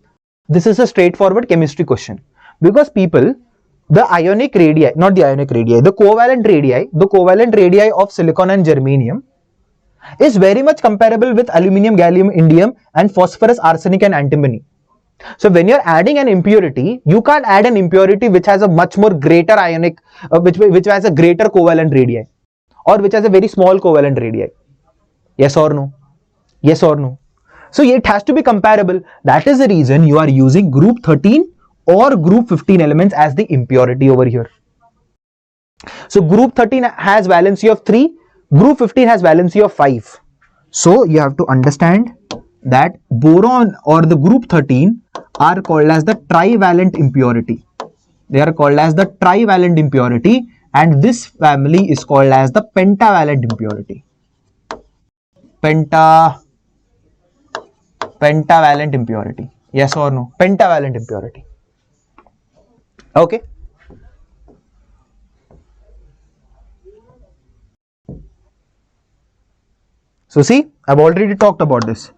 A: This is a straightforward chemistry question, because people, the covalent radii of silicon and germanium is very much comparable with aluminium, gallium, indium, and phosphorus, arsenic, and antimony. So when you're adding an impurity, you can't add an impurity which has a much more greater ionic, which has a greater covalent radii, or which has a very small covalent radii. Yes or no? Yes or no? So it has to be comparable. That is the reason you are using group 13 or group 15 elements as the impurity over here. So group 13 has valency of 3, group 15 has valency of 5. So you have to understand that boron or the group 13 are called as the trivalent impurity. They are called as the trivalent impurity, and this family is called as the pentavalent impurity. Pentavalent impurity. Yes or no? Pentavalent impurity. Okay. So see, I've already talked about this.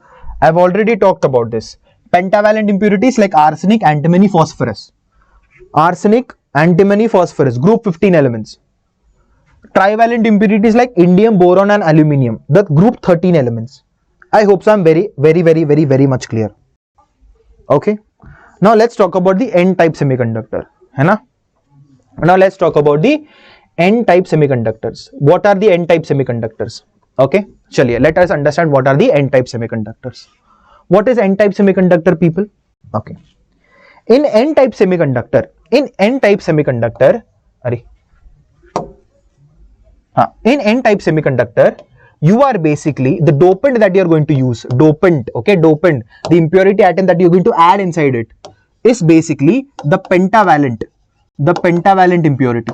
A: Pentavalent impurities like arsenic, antimony, phosphorus. Arsenic, antimony, phosphorus, group 15 elements. Trivalent impurities like indium, boron and aluminium, the group 13 elements. I hope so I'm very much clear. Okay. Now let's talk about the N-type semiconductor. Now let's talk about the N-type semiconductors. What are the N-type semiconductors? Okay, chaliye, let us understand what are the N-type semiconductors. What is N-type semiconductor, people? Okay. In N-type semiconductor, you are basically the dopant that you are going to use. Dopant, the impurity atom that you are going to add inside it is basically the pentavalent impurity.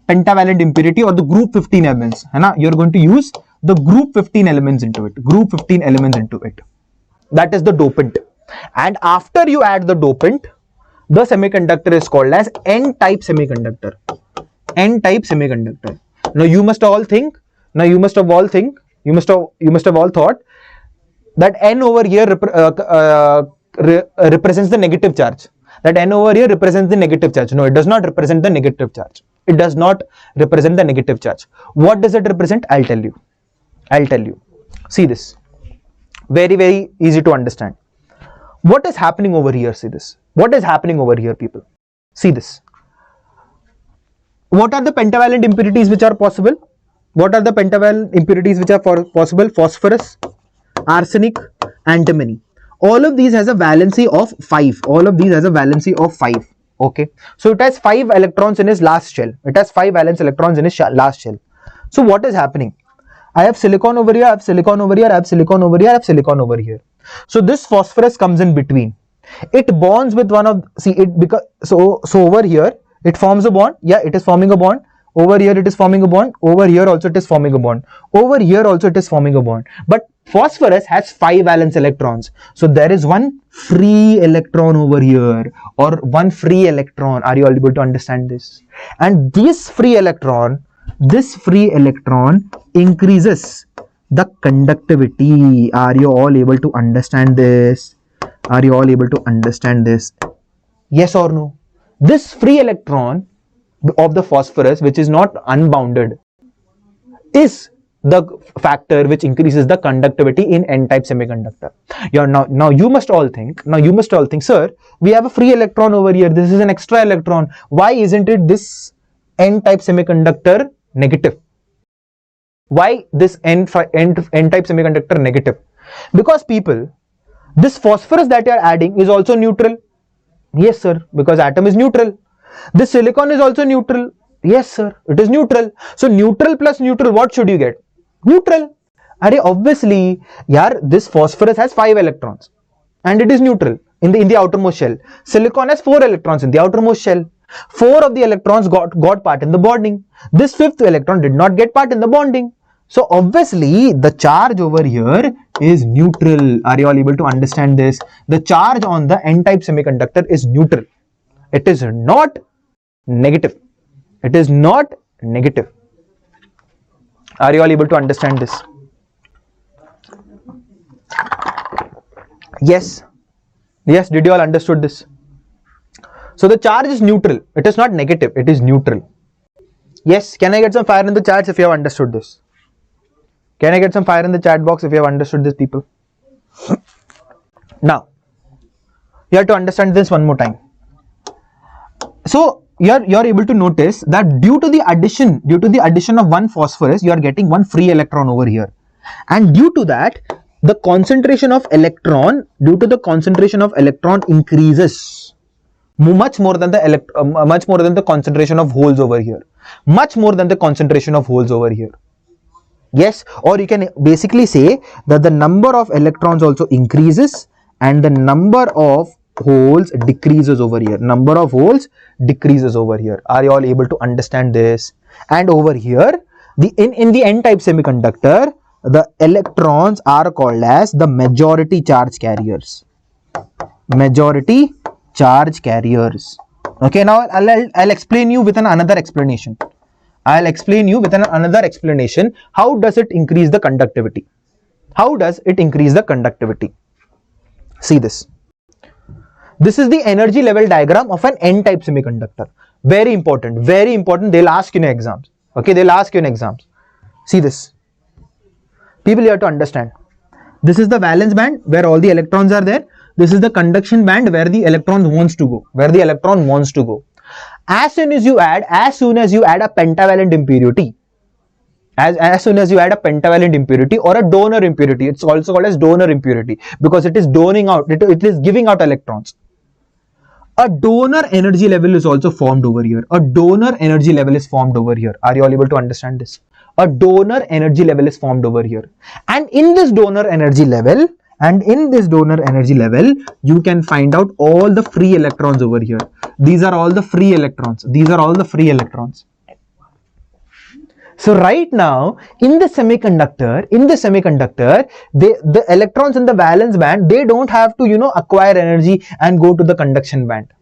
A: Pentavalent impurity or the group 15 elements. You are going to use the group 15 elements into it. That is the dopant. And after you add the dopant, the semiconductor is called as N-type semiconductor. Now you must have all thought that N over here represents the negative charge. No, it does not represent the negative charge. What does it represent? I'll tell you. See this. Very easy to understand. What is happening over here? See this. What is happening over here, people? See this. What are the pentavalent impurities which are possible? Phosphorus, arsenic, antimony. All of these has a valency of 5. Okay. So it has 5 electrons in its last shell. So what is happening? I have silicon over here, I have silicon over here, I have silicon over here, I have silicon over here. So this phosphorus comes in between. It bonds with one of, so over here it forms a bond. Yeah, it is forming a bond. Over here it is forming a bond. Over here also it is forming a bond. Over here also it is forming a bond. But phosphorus has 5 valence electrons. So there is one free electron over here, or one free electron. Are you all able to understand this? And this free electron increases the conductivity. Are you all able to understand this? Yes or no? This free electron of the phosphorus, which is not unbounded, is the factor which increases the conductivity in N-type semiconductor. Now you must all think, sir, we have a free electron over here. This is an extra electron. Why isn't it this N-type semiconductor negative? Why this N-type semiconductor negative? Because people, this phosphorus that you are adding is also neutral. Yes, sir, because atom is neutral. This silicon is also neutral. Yes, sir, it is neutral. So neutral plus neutral, what should you get? Neutral. Obviously, this phosphorus has 5 electrons and it is neutral in the outermost shell. Silicon has 4 electrons in the outermost shell. 4 of the electrons got part in the bonding. This 5th electron did not get part in the bonding. So obviously the charge over here is neutral. Are you all able to understand this? The charge on the N-type semiconductor is neutral. It is not negative. Are you all able to understand this? Yes. Did you all understood this? So the charge is neutral. It is not negative. It is neutral. Yes. Can I get some fire in the chat if you have understood this? Can I get some fire in the chat box if you have understood this, people? Now, you have to understand this one more time. So you're able to notice that due to the addition of one phosphorus, you are getting one free electron over here, and due to that, the concentration of electron, due to the concentration of electron increases much more than the concentration of holes over here, much more than the concentration of holes over here. Yes, or you can basically say that the number of electrons also increases and the number of holes decreases over here. Number of holes decreases over here. Are you all able to understand this? And over here, in the n-type semiconductor, the electrons are called as the majority charge carriers. Majority charge carriers. Okay, now I'll explain you with another explanation. I'll explain you with another explanation. How does it increase the conductivity? How does it increase the conductivity? See this. This is the energy level diagram of an n-type semiconductor. Very important, very important. They'll ask you in exams. Okay, they'll ask you in exams. See this. People, you have to understand. This is the valence band where all the electrons are there. This is the conduction band where the electron wants to go. Where the electron wants to go. As soon as you add a pentavalent impurity, as soon as you add a pentavalent impurity or a donor impurity, it's also called as donor impurity because it is doning out, it is giving out electrons. A donor energy level is also formed over here. A donor energy level is formed over here. Are you all able to understand this? A donor energy level is formed over here. And in this donor energy level, you can find out all the free electrons over here. These are all the free electrons. These are all the free electrons. So right now, in the semiconductor, the electrons in the valence band, they don't have to, acquire energy and go to the conduction band.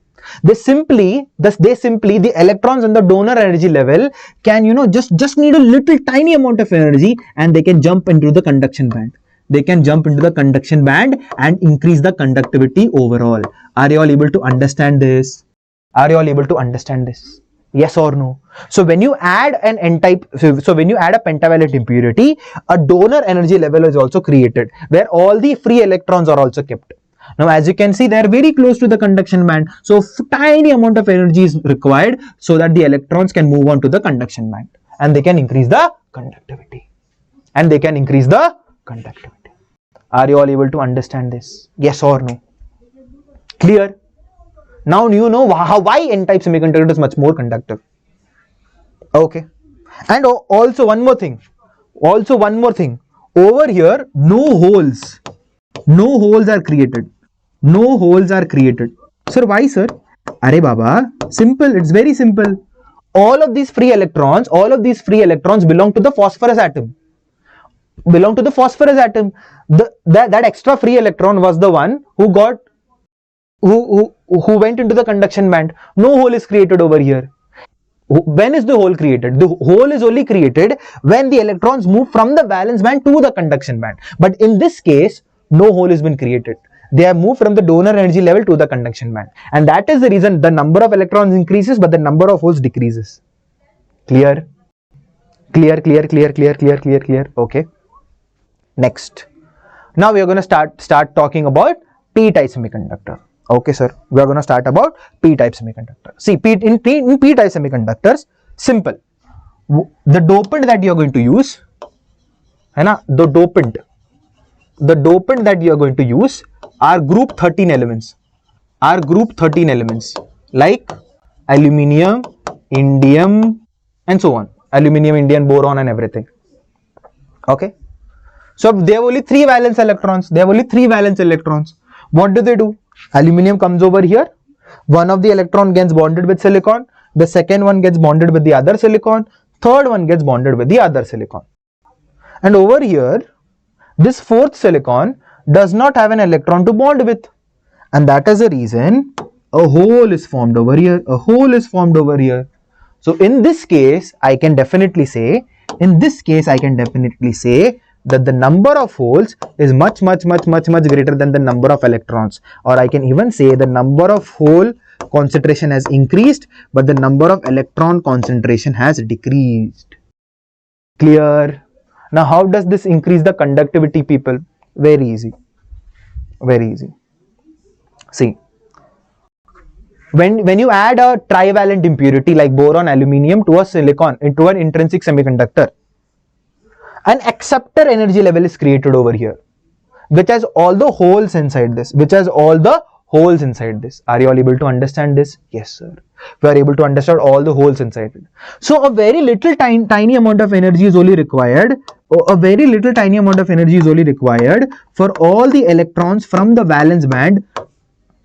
A: They simply, the electrons in the donor energy level can, just need a little tiny amount of energy and they can jump into the conduction band. They can jump into the conduction band and increase the conductivity overall. Are you all able to understand this? Are you all able to understand this? Yes or no? So when you add an n-type, so when you add a pentavalent impurity, a donor energy level is also created where all the free electrons are also kept. Now as you can see, they are very close to the conduction band. So tiny amount of energy is required so that the electrons can move on to the conduction band and they can increase the conductivity. Are you all able to understand this? Yes or no? Clear? Now you know why n-type semiconductor is much more conductive. Okay. And also one more thing. Over here, no holes are created. Sir, why sir? Arey Baba, simple. It's very simple. All of these free electrons belong to the phosphorus atom. That extra free electron was the one who went into the conduction band. No hole is created over here. When is the hole created? The hole is only created when the electrons move from the valence band to the conduction band. But in this case, no hole has been created. They have moved from the donor energy level to the conduction band. And that is the reason the number of electrons increases, but the number of holes decreases. Clear? Clear. Okay. Next. Now we are going to start talking about p-type semiconductor. Okay, sir. We are going to start about p-type semiconductor. See, in p-type semiconductors, simple. The dopant that you are going to use, the dopant that you are going to use are group 13 elements. Like aluminium, indium, and so on. Aluminium, indium, boron, and everything. Okay. So they have only 3 valence electrons. What do? Aluminium comes over here. One of the electron gets bonded with silicon. The second one gets bonded with the other silicon. Third one gets bonded with the other silicon. And over here, this fourth silicon does not have an electron to bond with. And that is the reason a hole is formed over here. So in this case, I can definitely say that the number of holes is much greater than the number of electrons, or I can even say the number of hole concentration has increased, but the number of electron concentration has decreased. Clear? Now how does this increase the conductivity, people? Very easy. See, when you add a trivalent impurity like boron, aluminium to a silicon, into an intrinsic semiconductor, an acceptor energy level is created over here. which has all the holes inside this, which has all the holes inside this. Are you all able to understand this? Yes, sir. We are able to understand all the holes inside it. So a very little tiny amount of energy is only required. A very little tiny amount of energy is only required for all the electrons from the valence band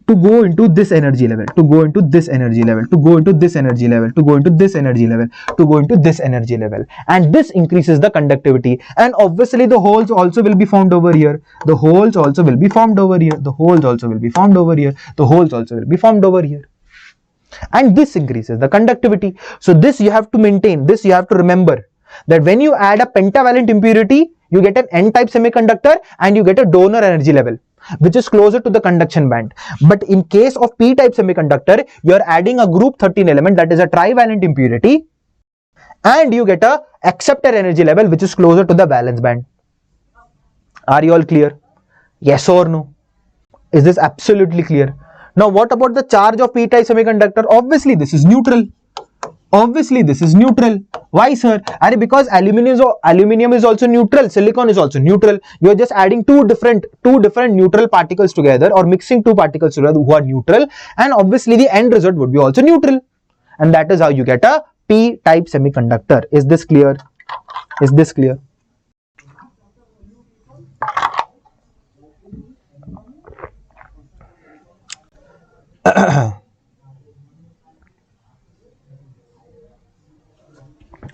A: to go into this energy level, to go into this energy level, to go into this energy level, to go into this energy level, to go into this energy level, and this increases the conductivity. And obviously the holes also will be formed over here, the holes also will be formed over here, the holes also will be formed over here, the holes also will be formed over here, and this increases the conductivity. So this you have to maintain, this you have to remember, that when you add a pentavalent impurity, you get an n-type semiconductor and you get a donor energy level which is closer to the conduction band. But in case of p-type semiconductor, you are adding a group 13 element, that is a trivalent impurity, and you get a acceptor energy level which is closer to the valence band. Are you all clear? Yes or no? Is this absolutely clear? Now what about the charge of p-type semiconductor? Obviously this is neutral. Obviously this is neutral. Why, sir? Because aluminium is also neutral, silicon is also neutral. You are just adding two different neutral particles together, or mixing two particles together who are neutral, and obviously the end result would be also neutral, and that is how you get a p-type semiconductor. Is this clear? Is this clear?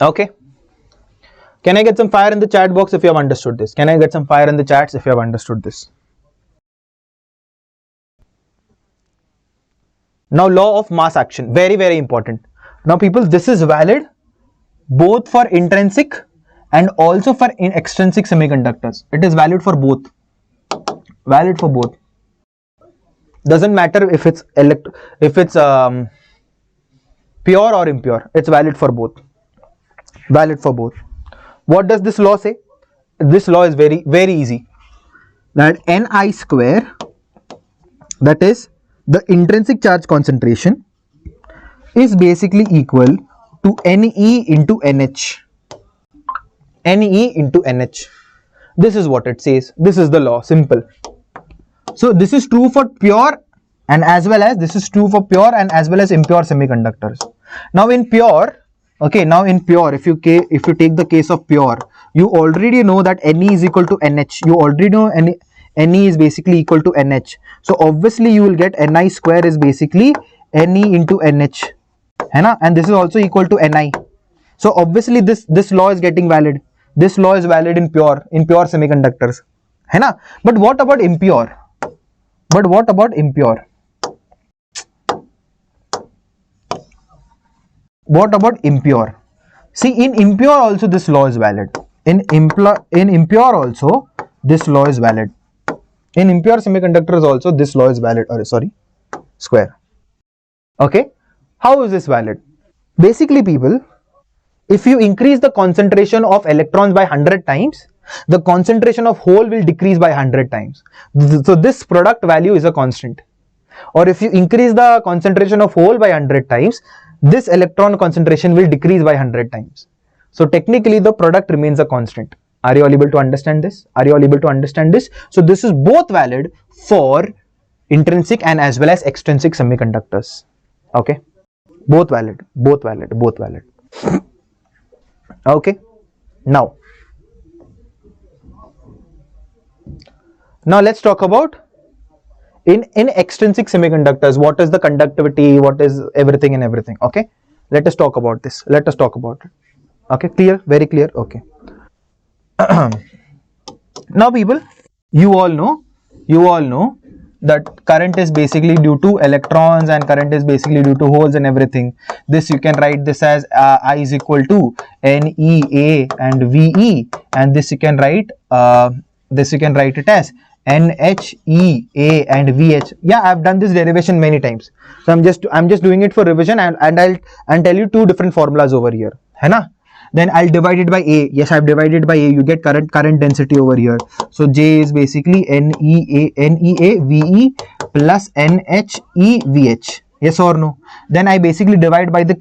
A: Okay. Can I get some fire in the chat box if you have understood this? Can I get some fire in the chats if you have understood this? Now law of mass action, very, very important. Now people, this is valid both for intrinsic and also for extrinsic semiconductors. It is valid for both. Valid for both. Doesn't matter if it's pure or impure. It's valid for both. Valid for both. What does this law say? This law is very, very easy. That Ni square, that is the intrinsic charge concentration, is basically equal to Ne into Nh. Ne into Nh. This is what it says. This is the law. Simple. So this is true for pure, and as well as this is true for pure and as well as impure semiconductors. Now in pure, okay, now in pure, if you take the case of pure, you already know that Ne is equal to Nh. You already know Ne is basically equal to Nh. So obviously you will get Ni square is basically Ne into Nh, and this is also equal to Ni. So obviously this law is getting valid. This law is valid in pure semiconductors, but what about impure? But what about impure? What about impure? See, in impure also this law is valid. In impure also this law is valid. In impure semiconductors also this law is valid. Or sorry, square. Okay, how is this valid? Basically, people, if you increase the concentration of electrons by 100 times, the concentration of hole will decrease by 100 times. So this product value is a constant. Or if you increase the concentration of hole by 100 times, this electron concentration will decrease by 100 times. So technically the product remains a constant. Are you all able to understand this? Are you all able to understand this? So this is both valid for intrinsic and as well as extrinsic semiconductors. Okay, both valid, both valid, both valid. Okay, now let's talk about in extrinsic semiconductors, what is the conductivity, what is everything and everything. Okay, let us talk about this. Let us talk about it. Okay, clear? Very clear? Okay. Now people, you all know that current is basically due to electrons and current is basically due to holes and everything. This you can write this as I is equal to NEA and VE, and this you can write it as NHEA and VH. Yeah, I've done this derivation many times, so I'm just doing it for revision, and I'll tell you two different formulas over here, then I'll divide it by A. Yes, I've divided by A. You get current density over here. So J is basically NEA VE plus NHE VH. Yes or no? Then I basically divide by the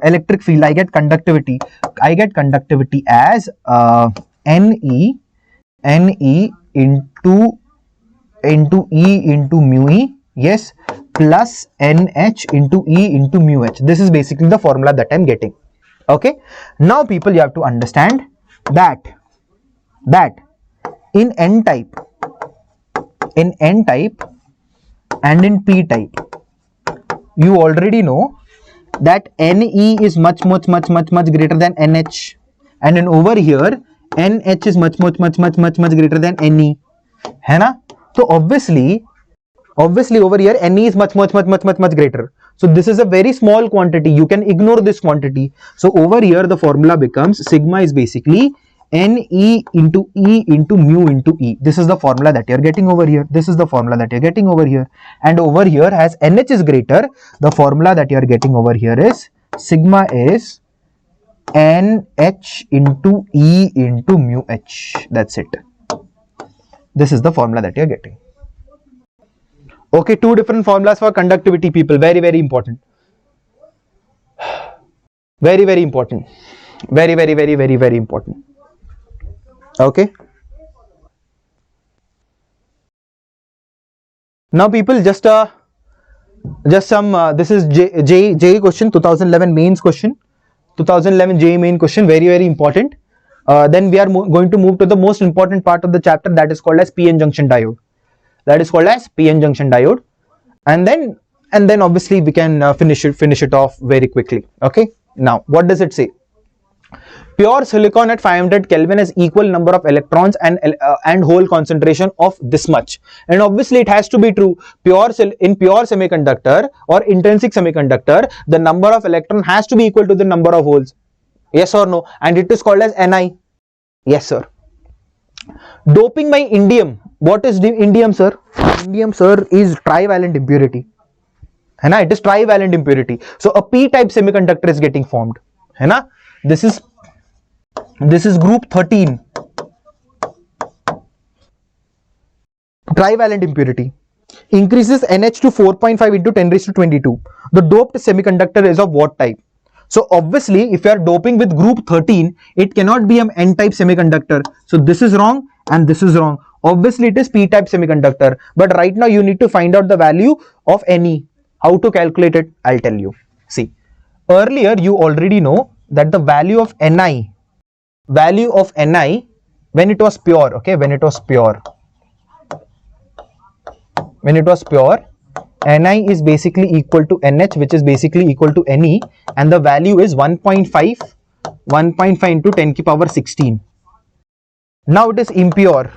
A: electric field. I get conductivity. as NE into into E into mu E, yes, plus NH into E into mu H. This is basically the formula that I'm getting. Okay, now people, you have to understand that in N type and in P type, you already know that Ne is much greater than NH, and then over here NH is much greater than Ne, है ना? So obviously over here Ne is much greater. So this is a very small quantity, you can ignore this quantity. So over here the formula becomes sigma is basically Ne into E into mu into E. This is the formula that you're getting over here. This is the formula that you're getting over here. And over here, as NH is greater, the formula that you're getting over here is sigma is NH into E into mu H. That's it. This is the formula that you're getting. Okay, two different formulas for conductivity, people. Very, very important. Very, very important. Very, very, very, very, very important. Okay. Now, people, just some. This is JEE question, 2011 mains question, 2011 JEE main question. Very, very important. Then we are going to move to the most important part of the chapter, that is called as PN junction diode. That is called as PN junction diode, and then obviously we can finish it off very quickly. Okay. Now, what does it say? Pure silicon at 500 Kelvin has equal number of electrons and hole concentration of this much, and obviously it has to be true. In pure semiconductor or intrinsic semiconductor, the number of electron has to be equal to the number of holes. Yes or no? And it is called as Ni. Yes, sir. Doping by indium. What is the indium, sir? Indium, sir, is trivalent impurity. है ना? It is trivalent impurity. So a p-type semiconductor is getting formed. है ना? This is group 13. Trivalent impurity. Increases NH to 4.5 into 10 raised to 22. The doped semiconductor is of what type? So obviously, if you are doping with group 13, it cannot be an N-type semiconductor. So this is wrong and this is wrong. Obviously, it is P-type semiconductor. But right now, you need to find out the value of Ne. How to calculate it? I'll tell you. See, earlier you already know that the value of Ni when it was pure, okay, when it was pure, Ni is basically equal to NH, which is basically equal to Ne, and the value is 1.5 into 10 to the power 16. Now it is impure.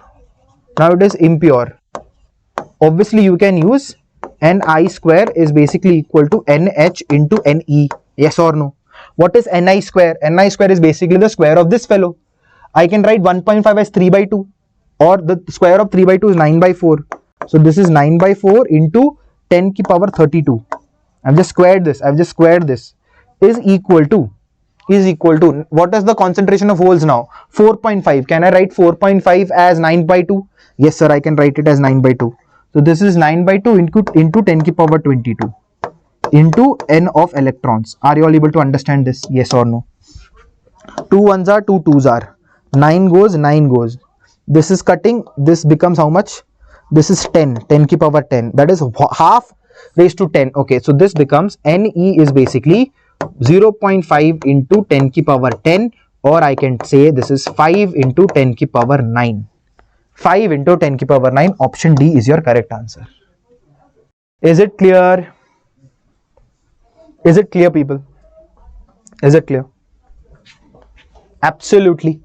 A: Obviously, you can use Ni square is basically equal to NH into Ne. Yes or no? What is Ni square? Ni square is basically the square of this fellow. I can write 1.5 as 3 by 2, or the square of 3 by 2 is 9 by 4. So this is 9 by 4 into 10 to the power 32. I've just squared this. Is equal to. What is the concentration of holes now? 4.5. Can I write 4.5 as 9 by 2? Yes, sir, I can write it as 9 by 2. So this is 9 by 2 into 10 to the power 22 into N of electrons. Are you all able to understand this? Yes or no? 2 ones are, 2 twos are. 9 goes. This is cutting. This becomes how much? This is 10 to the power 10. That is half raised to 10. Okay, so this becomes Ne is basically 0.5 into 10 to the power 10, or I can say this is 5 into 10 to the power 9. 5 into 10 to the power 9. Option D is your correct answer. Is it clear? Is it clear, people? Is it clear? Absolutely.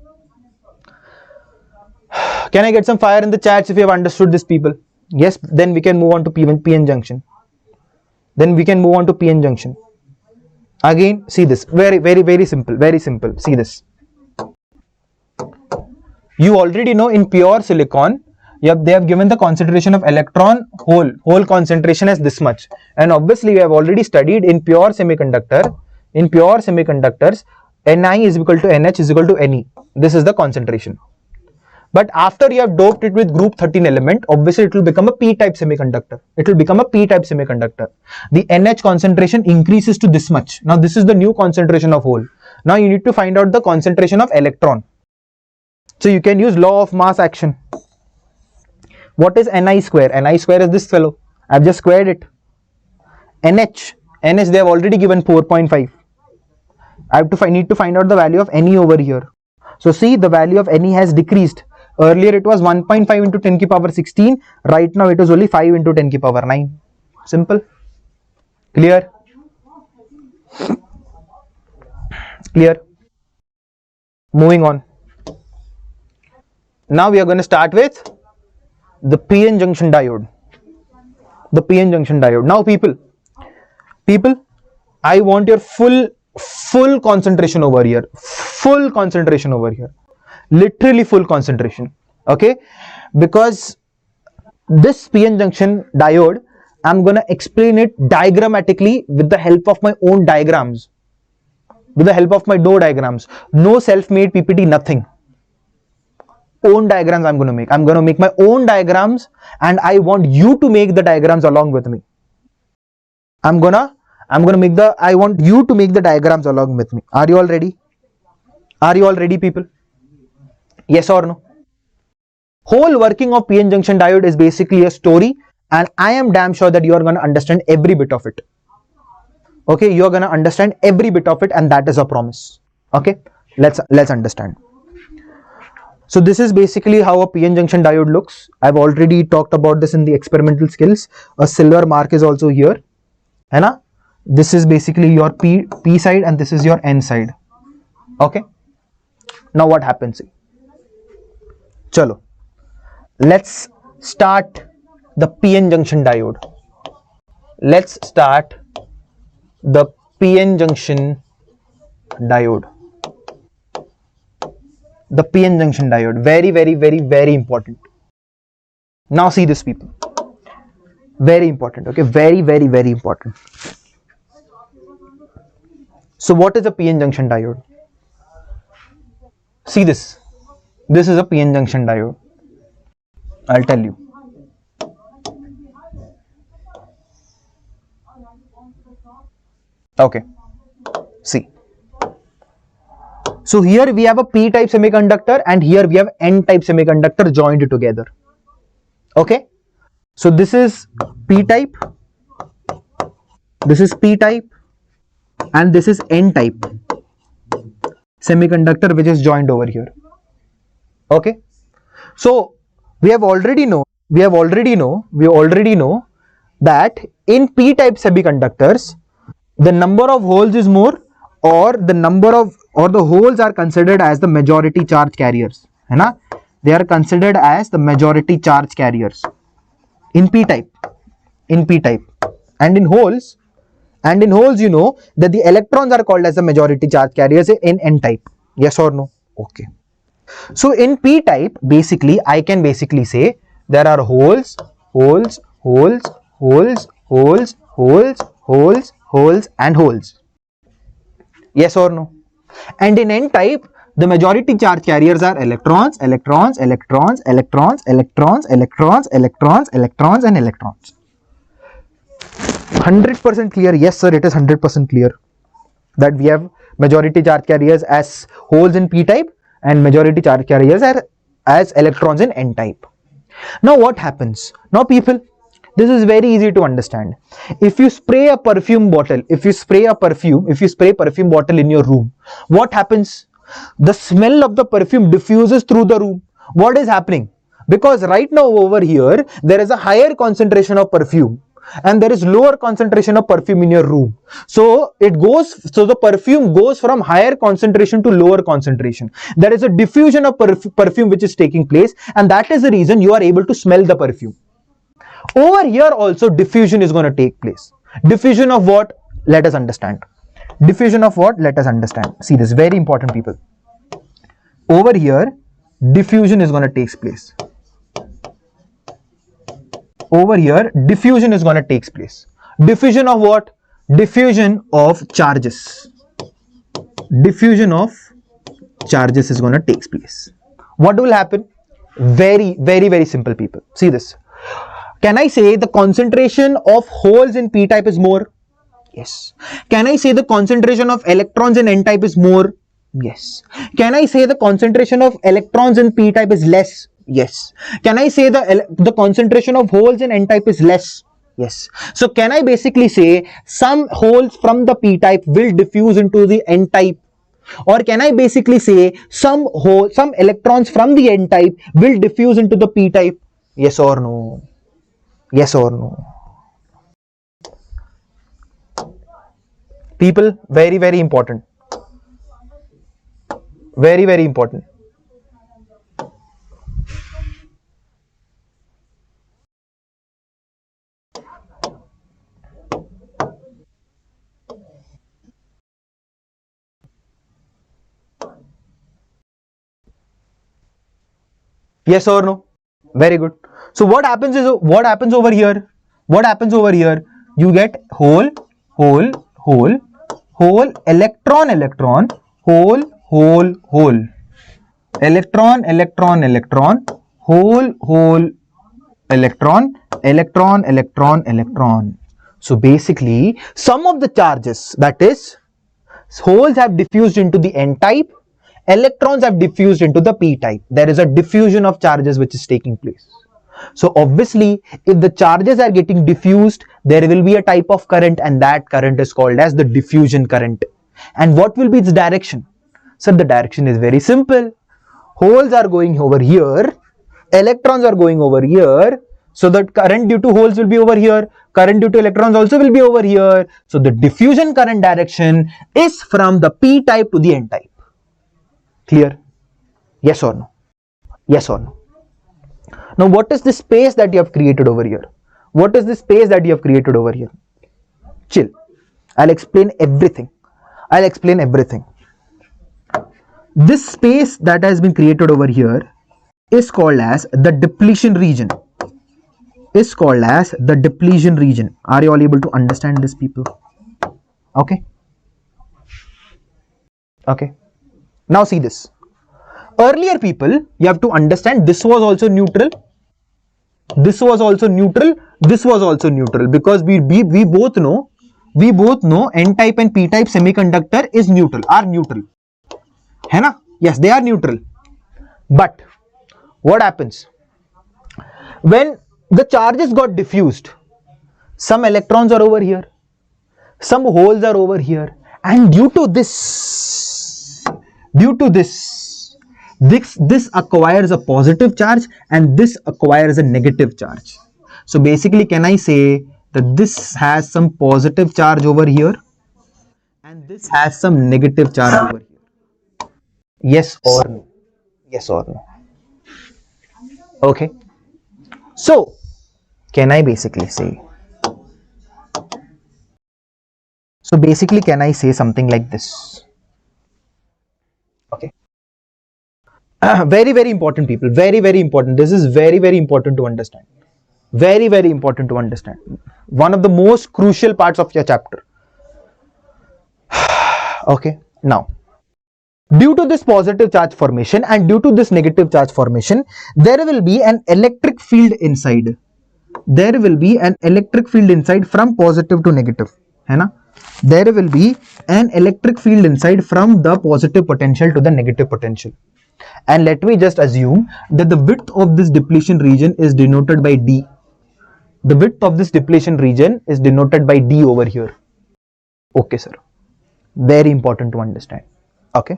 A: Can I get some fire in the chats if you have understood this, people? Yes, then we can move on to PN junction. Again, see this. Very, very, very simple. Very simple. See this. You already know in pure silicon, they have given the concentration of electron hole concentration as this much. And obviously, we have already studied in pure semiconductors, Ni is equal to NH is equal to Ne. This is the concentration. But after you have doped it with group 13 element, obviously it will become a p-type semiconductor. The NH concentration increases to this much. Now this is the new concentration of hole. Now you need to find out the concentration of electron. So you can use law of mass action. What is Ni square? Ni square is this fellow. I've just squared it. NH they have already given 4.5. I need to find out the value of Ne over here. So see, the value of Ne has decreased. Earlier it was 1.5 into 10 to the power 16. Right now it is only 5 into 10 to the power 9. Simple. Clear? Clear? Moving on. Now we are going to start with the PN junction diode. The PN junction diode. Now people, I want your full concentration over here. Full concentration over here. Literally full concentration. Okay? Because this PN junction diode, I'm going to explain it diagrammatically with the help of my own diagrams. With the help of my diagrams. No self-made PPT, nothing. Own diagrams I'm going to make. I'm going to make my own diagrams and I want you to make the diagrams along with me. I want you to make the diagrams along with me. Are you all ready? Are you all ready, people? Yes or no? Whole working of PN junction diode is basically a story and I am damn sure that you are going to understand every bit of it. Okay, you are going to understand every bit of it and that is a promise. Okay, let's understand. So this is basically how a PN junction diode looks. I've already talked about this in the experimental skills. A silver mark is also here. Hai? This is basically your P side and this is your N side. Okay. Now what happens? Chalo. Let's start the PN junction diode. Let's start the PN junction diode. The PN junction diode. Very important. Now see this, people. Very important. Okay. Very important. So what is a PN junction diode? See this. This is a PN junction diode. I'll tell you. Okay. See. So here we have a P-type semiconductor and here we have N-type semiconductor joined together. Okay. So this is P-type. This is P-type. And this is N-type semiconductor which is joined over here. Okay. So we already know that in P-type semiconductors the number of holes is more, or the holes are considered as the majority charge carriers. Hai na? They are considered as the majority charge carriers in P-type. And in holes, you know that the electrons are called as the majority charge carriers in N-type. Yes or no? Okay. So in P-type, basically, I can basically say there are holes, and holes. Yes or no? And in N-type, the majority charge carriers are electrons, and electrons. 100% clear? Yes sir, it is 100% clear that we have majority charge carriers as holes in P-type and majority charge carriers are as electrons in N-type. Now what happens? Now people, this is very easy to understand. If you spray a perfume bottle, if you spray perfume bottle in your room, what happens? The smell of the perfume diffuses through the room. What is happening? Because right now over here, there is a higher concentration of perfume and there is lower concentration of perfume in your room. So the perfume goes from higher concentration to lower concentration. There is a diffusion of perfume which is taking place, and that is the reason you are able to smell the perfume. Over here also diffusion is going to take place. Diffusion of what? Let us understand. Diffusion of what? Let us understand. See, this is very important, people. Over here, diffusion is going to take place. Over here, diffusion is going to take place. Diffusion of what? Diffusion of charges. Diffusion of charges is going to take place. What will happen? Very simple, people. See this. Can I say the concentration of holes in P-type is more? Yes. Can I say the concentration of electrons in N-type is more? Yes. Can I say the concentration of electrons in P-type is less? Yes. Can I say the concentration of holes in n-type is less? Yes. So can I basically say some holes from the p-type will diffuse into the n-type? Or can I basically say some electrons from the n-type will diffuse into the p-type? Yes or no? Yes or no? People, very, very important. Very, very important. Yes or no? Very good. So what happens over here? What happens over here? You get hole, hole, hole, hole, electron, electron, hole, hole, hole, electron, electron, electron, hole, hole, electron, electron, electron, electron. So basically, some of the charges, that is, holes have diffused into the n-type, electrons have diffused into the p-type. There is a diffusion of charges which is taking place. So obviously, if the charges are getting diffused, there will be a type of current, and that current is called as the diffusion current. And what will be its direction? So the direction is very simple. Holes are going over here, electrons are going over here, so the current due to holes will be over here, current due to electrons also will be over here. So the diffusion current direction is from the p-type to the n-type. Clear? Yes or no? Yes or no? Now what is the space that you have created over here? What is the space that you have created over here? Chill. I'll explain everything. I'll explain everything. This space that has been created over here is called as the depletion region. Is called as the depletion region. Are you all able to understand this, people? Okay. Okay. Now see this. Earlier, people, you have to understand this was also neutral. This was also neutral. This was also neutral, because we both know n-type and p-type semiconductor is neutral, are neutral. है ना? Yes, they are neutral. But what happens when the charges got diffused? Some electrons are over here, some holes are over here, and due to this this acquires a positive charge and this acquires a negative charge. So basically, can I say that this has some positive charge over here and this has some negative charge over here? Yes or no? Yes or no? Okay. So can I basically say, can I say something like this? Okay. Very, very important, people. Very, very important. This is very, very important to understand. Very, very important to understand. One of the most crucial parts of your chapter. Okay. Now, due to this positive charge formation and due to this negative charge formation, there will be an electric field inside. There will be an electric field inside from positive to negative. है ना? There will be an electric field inside from the positive potential to the negative potential. And let me just assume that the width of this depletion region is denoted by D. The width of this depletion region is denoted by D over here. Okay, sir. Very important to understand. Okay.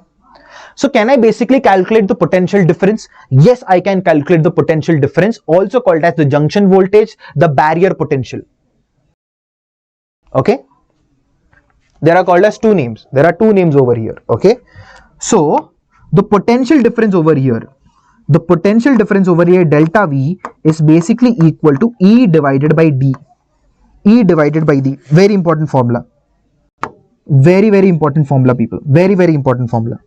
A: So can I basically calculate the potential difference? Yes, I can calculate the potential difference, also called as the junction voltage, the barrier potential. Okay. There are called as two names. There are two names over here. Okay. So the potential difference over here, delta V, is basically equal to E divided by D. E divided by D. Very important formula. Very, very important formula, people. Very, very important formula.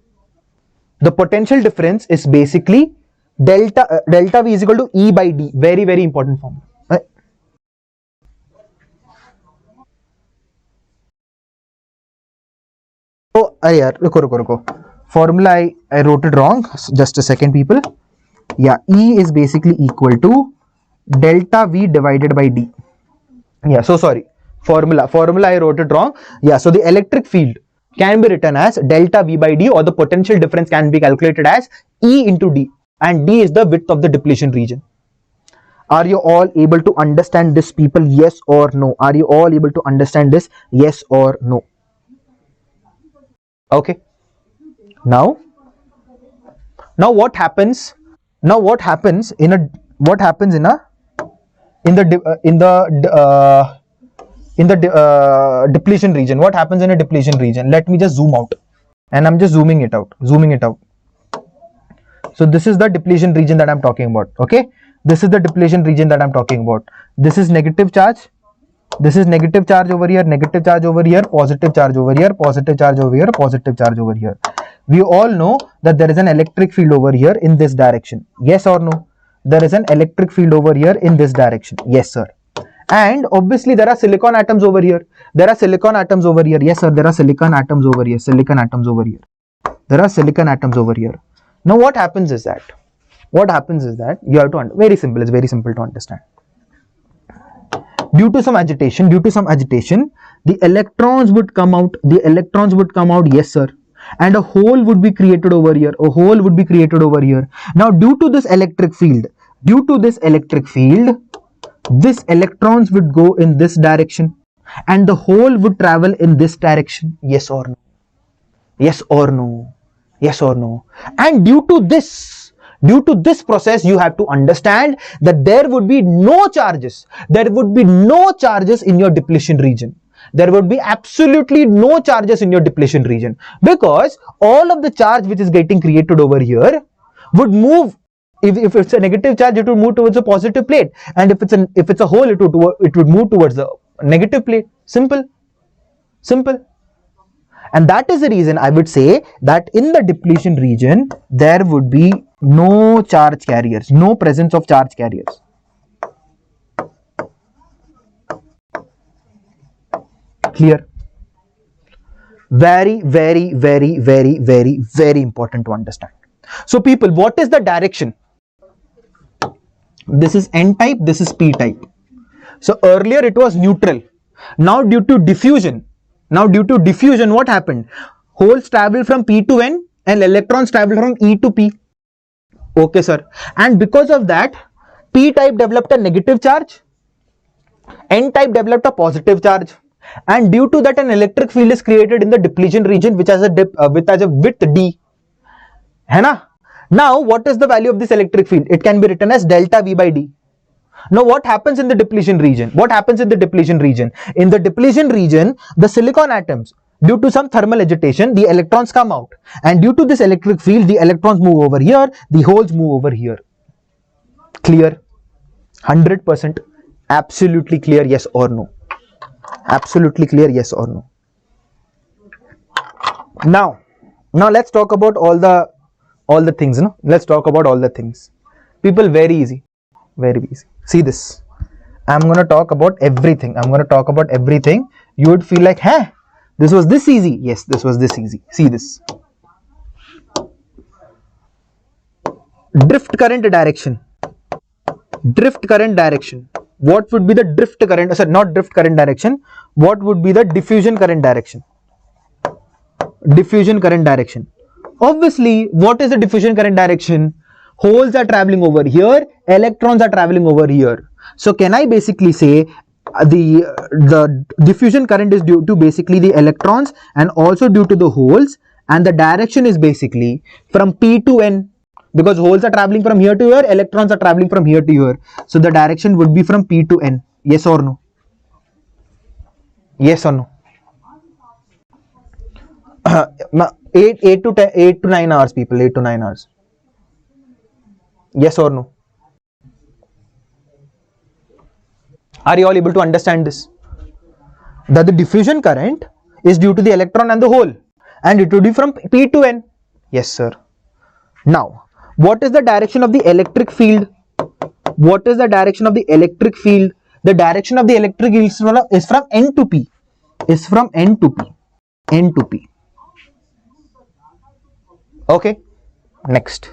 A: The potential difference is basically delta V is equal to E by D. Very, very important formula. Oh, yaar, ruko. Formula I wrote it wrong. Just a second, people. Yeah, E is basically equal to delta V divided by D. Yeah, so sorry. Formula I wrote it wrong. Yeah, so the electric field can be written as delta V by D, or the potential difference can be calculated as E into D. and D is the width of the depletion region. Are you all able to understand this, people? Yes or no? Are you all able to understand this? Yes or no? Okay. Now what happens? Now what happens in a depletion region? What happens in a depletion region? Let me just zoom out, and I'm just zooming it out. So this is the depletion region that I'm talking about. Okay, this is the depletion region that I'm talking about. This is negative charge. This is negative charge over here, negative charge over here, positive charge over here, positive charge over here, positive charge over here. We all know that there is an electric field over here in this direction. Yes or no? There is an electric field over here in this direction. Yes, sir. And obviously there are silicon atoms over here. There are silicon atoms over here. Yes, sir. There are silicon atoms over here. Silicon atoms over here. There are silicon atoms over here. Now what happens is that? You have to very simple. It's very simple to understand. Due to some agitation, the electrons would come out. Yes, sir. And a hole would be created over here. Now due to this electric field, this electrons would go in this direction and the hole would travel in this direction. Yes or no? Yes or no? Yes or no? And due to this process, you have to understand that there would be no charges. There would be no charges in your depletion region. There would be absolutely no charges in your depletion region, because all of the charge which is getting created over here would move. If it's a negative charge, it would move towards a positive plate, and if it's a hole, it would move towards the negative plate. Simple. And that is the reason I would say that in the depletion region there would be no charge carriers, no presence of charge carriers. Clear? Very, very, very, very, very, very important to understand. So people, what is the direction? This is N type, this is P type. So earlier it was neutral. Now due to diffusion, what happened? Holes travel from P to N and electrons travel from E to P. Okay, sir. And because of that, P type developed a negative charge, N type developed a positive charge. And due to that, an electric field is created in the depletion region which has a width D. है ना? Now, what is the value of this electric field? It can be written as delta V by D. Now, what happens in the depletion region? In the depletion region, the silicon atoms, due to some thermal agitation, the electrons come out. And due to this electric field, the electrons move over here, the holes move over here. Clear? 100%. Absolutely clear, yes or no? Absolutely clear, yes or no? Now let's talk about all the things, let's talk about all the things. People, very easy. See this. I'm going to talk about everything. You would feel like, hey, this was this easy. Yes, this was this easy. See this. Drift current direction. What would be the drift current? Sorry, not drift current direction. What would be the diffusion current direction? Obviously, what is the diffusion current direction? Holes are traveling over here, electrons are traveling over here. So can I basically say the diffusion current is due to basically the electrons and also due to the holes, and the direction is basically from P to N, because holes are traveling from here to here, electrons are traveling from here to here. So the direction would be from P to N. Yes or no? Yes or no? 8 to 9 hours, people. 8 to 9 hours. Yes or no? Are you all able to understand this? That the diffusion current is due to the electron and the hole, and it would be from P to N. Yes, sir. Now, what is the direction of the electric field? The direction of the electric field is from N to P. Okay. Next.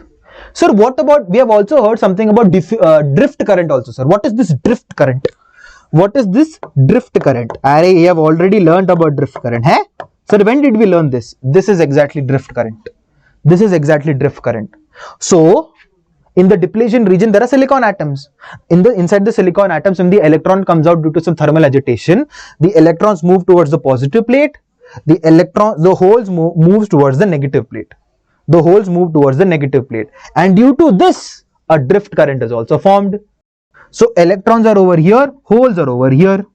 A: Sir, what about, we have also heard something about drift current also, sir. What is this drift current? You have already learned about drift current. Hey? Sir, when did we learn this? This is exactly drift current. So, In the depletion region, there are silicon atoms. Inside the silicon atoms, when the electron comes out due to some thermal agitation, the electrons move towards the positive plate. The holes moves towards the negative plate. The holes move towards the negative plate, and due to this, a drift current is also formed. So electrons are over here, holes are over here.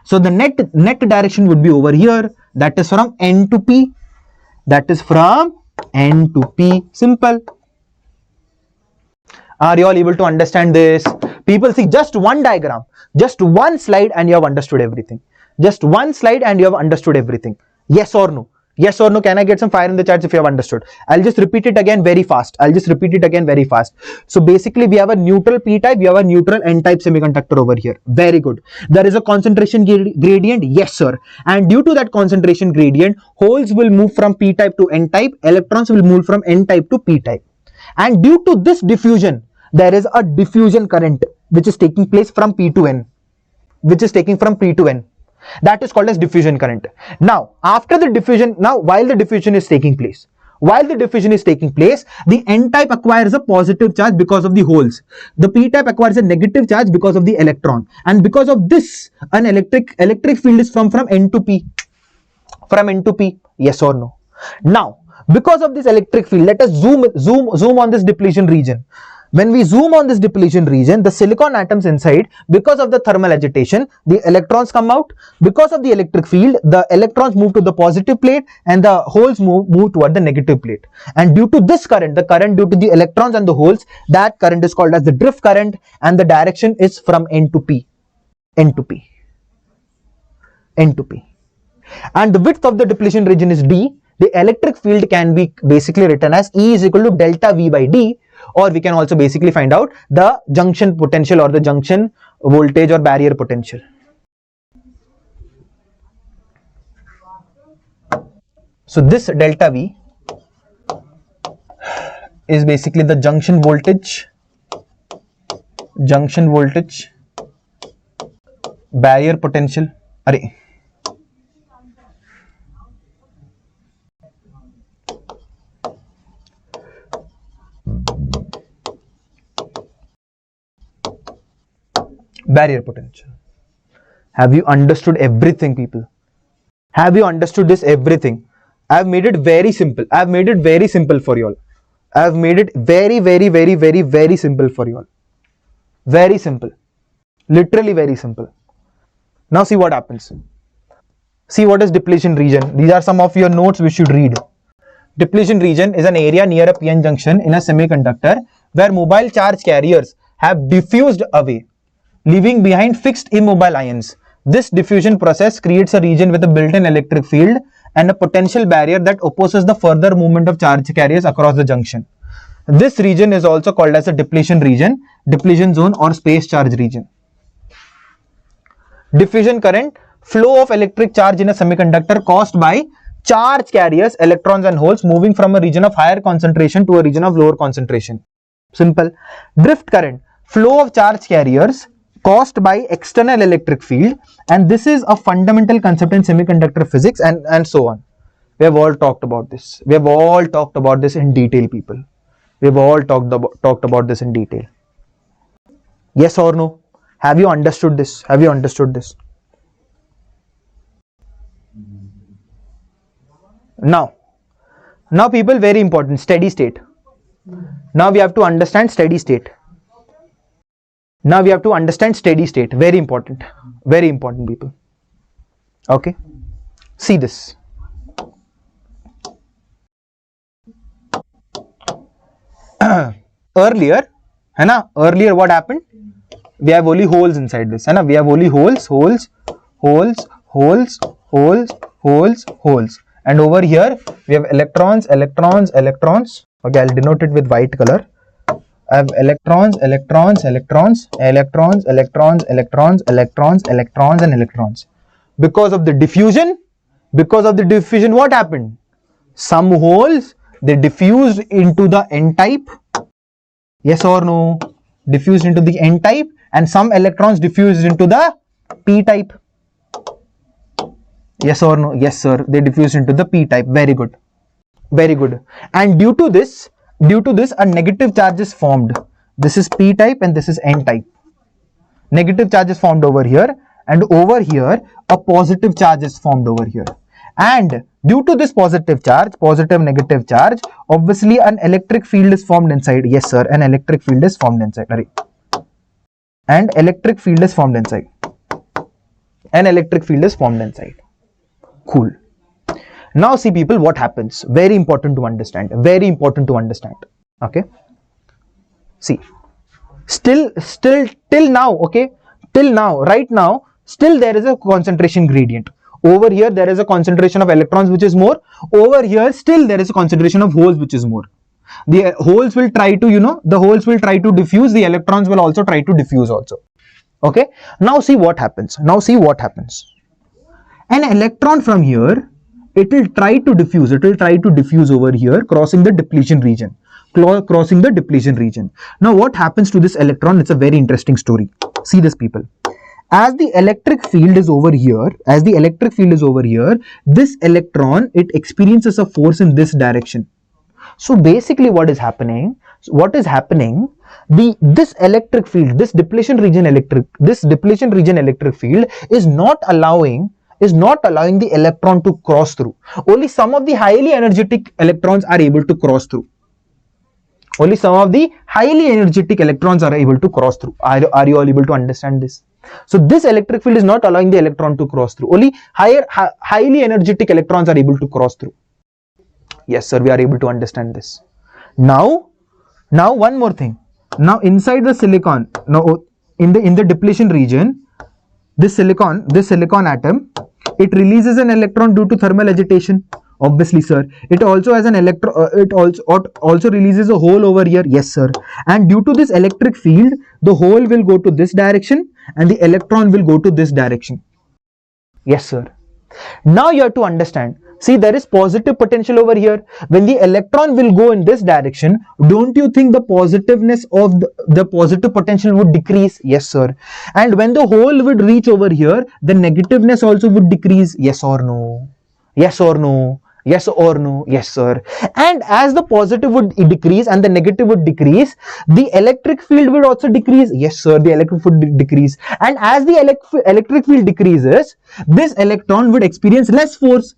A: So the net direction would be over here. That is from N to P. That is from N to P. Simple. Are you all able to understand this? People, see, just one diagram, just one slide, and you have understood everything. Just one slide and you have understood everything. Yes or no? Yes or no? Can I get some fire in the chats if you have understood? I'll just repeat it again very fast. So basically, we have a neutral p-type, we have a neutral n-type semiconductor over here. Very good. There is a concentration gradient. Yes, sir. And due to that concentration gradient, holes will move from p-type to n-type, electrons will move from n-type to p-type. And due to this diffusion, there is a diffusion current which is taking place from P to N. That is called as diffusion current. Now, after the diffusion, while the diffusion is taking place, the n-type acquires a positive charge because of the holes. The p-type acquires a negative charge because of the electron. And because of this, an electric field is from N to P. From N to P. Yes or no? Now, because of this electric field, let us zoom on this depletion region. When we zoom on this depletion region, the silicon atoms inside, because of the thermal agitation, the electrons come out. Because of the electric field, the electrons move to the positive plate and the holes move toward the negative plate. And due to this current, the current due to the electrons and the holes, that current is called as the drift current, and the direction is from N to P. And the width of the depletion region is D. The electric field can be basically written as E is equal to delta V by D, or we can also basically find out the junction potential or the junction voltage or barrier potential. So this delta V is basically the junction voltage, barrier potential. Barrier potential. Have you understood everything, people? Have you understood this everything? I have made it very simple. I have made it very simple for you all. I have made it very simple for you all. Very simple. Literally very simple. Now see what happens. See what is depletion region. These are some of your notes we should read. Depletion region is an area near a p-n junction in a semiconductor where mobile charge carriers have diffused away, leaving behind fixed immobile ions. This diffusion process creates a region with a built-in electric field and a potential barrier that opposes the further movement of charge carriers across the junction. This region is also called as a depletion region, depletion zone, or space charge region. Diffusion current, flow of electric charge in a semiconductor caused by charge carriers, electrons and holes moving from a region of higher concentration to a region of lower concentration. Simple. Drift current, flow of charge carriers caused by external electric field, and this is a fundamental concept in semiconductor physics, and so on. We have all talked about this. We have all talked about this in detail, people. We have all talked about this in detail. Yes or no? Have you understood this? Have you understood this? Now people, very important, steady state. Now we have to understand steady state. Very important people. Okay, see this. Earlier what happened? We have only holes inside this, we have only holes, and over here we have electrons. Okay, I'll denote it with white color. I have electrons, and electrons. Because of the diffusion, what happened? Some holes, they diffused into the n-type. Yes or no? Diffused into the n-type, and some electrons diffused into the p-type. Yes or no? Yes, sir. They diffused into the p-type. Very good. And due to this, a negative charge is formed. This is p type and this is n type. Negative charge is formed over here, and over here a positive charge is formed over here. And due to this positive charge, positive negative charge, obviously an electric field is formed inside. Yes sir, an electric field is formed inside. And electric field is formed inside. An electric field is formed inside. Cool. Now see people, what happens? Very important to understand. Very important to understand. Okay. See, still till now, okay, till now, right now, still there is a concentration gradient. Over here there is a concentration of electrons which is more. Over here still there is a concentration of holes which is more. The holes will try to, the holes will try to diffuse. The electrons will also try to diffuse also. Okay. Now see what happens. Now see what happens. An electron from here, it will try to diffuse. It will try to diffuse over here, crossing the depletion region. Crossing the depletion region. Now what happens to this electron? It's a very interesting story. See this people. As the electric field is over here, this electron, it experiences a force in this direction. So basically what is happening? This electric field, this depletion region electric field is not allowing the electron to cross through. Only some of the highly energetic electrons are able to cross through. Only some of the highly energetic electrons are able to cross through. Are you all able to understand this? So this electric field is not allowing the electron to cross through. Only highly energetic electrons are able to cross through. Yes sir, we are able to understand this. Now one more thing. Now inside the silicon, now in the depletion region, this silicon atom, it releases an electron due to thermal agitation. Obviously sir, it also has an it also releases a hole over here. Yes sir. And due to this electric field, the hole will go to this direction and the electron will go to this direction. Yes sir. Now you have to understand. See, there is positive potential over here. When the electron will go in this direction, don't you think the positiveness of the positive potential would decrease? Yes sir. And when the hole would reach over here, the negativeness also would decrease. Yes or no? Yes or no? Yes or no? Yes sir. And as the positive would decrease and the negative would decrease, the electric field would also decrease. Yes sir, the electric field would decrease. And as the electric field decreases, this electron would experience less force.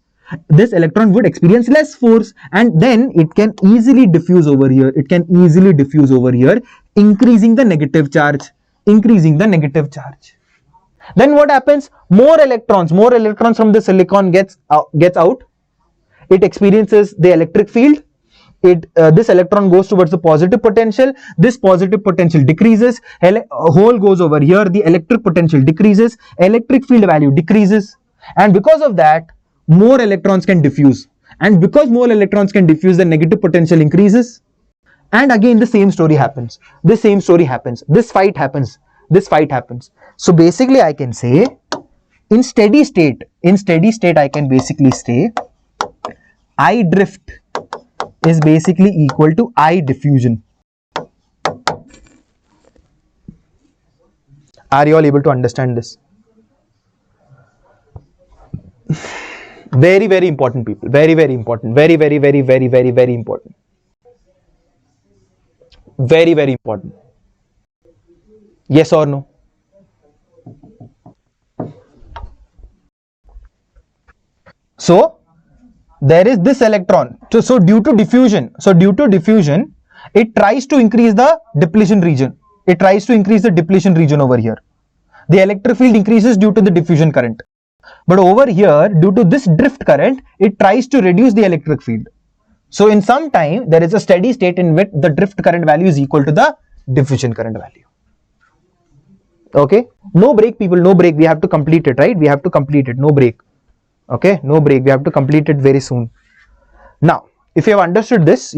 A: This electron would experience less force, and then it can easily diffuse over here. It can easily diffuse over here, increasing the negative charge. Increasing the negative charge. Then what happens? More electrons from the silicon gets out. It experiences the electric field. This electron goes towards the positive potential. This positive potential decreases. Hole goes over here. The electric potential decreases. Electric field value decreases. And because of that, more electrons can diffuse. And because more electrons can diffuse, the negative potential increases. And again, the same story happens. This fight happens. So basically, I can say, in steady state, I can basically say, I drift is basically equal to I diffusion. Are you all able to understand this? Very, very important, people. Very, very important. Very, very, very, very, very, very important. Very, very important. Yes or no? So there is this electron. So due to diffusion, it tries to increase the depletion region. Over here. The electric field increases due to the diffusion current. But over here, due to this drift current, it tries to reduce the electric field. So in some time, there is a steady state in which the drift current value is equal to the diffusion current value. Okay? No break, people, no break. We have to complete it, right? We have to complete it, no break. Okay? No break. We have to complete it very soon. Now, if you have understood this,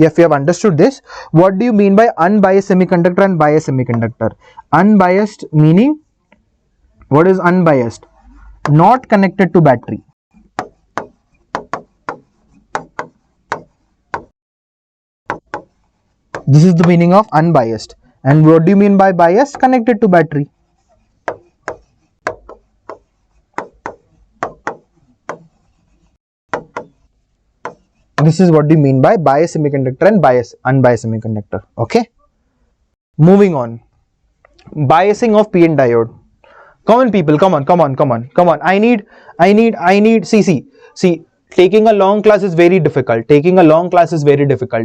A: what do you mean by unbiased semiconductor and biased semiconductor? Unbiased meaning, what is unbiased? Not connected to battery. This is the meaning of unbiased. And what do you mean by biased? Connected to battery. This is what do you mean by biased semiconductor and unbiased semiconductor. Okay. Moving on. Biasing of PN diode. Come on, people, come on. See, taking a long class is very difficult.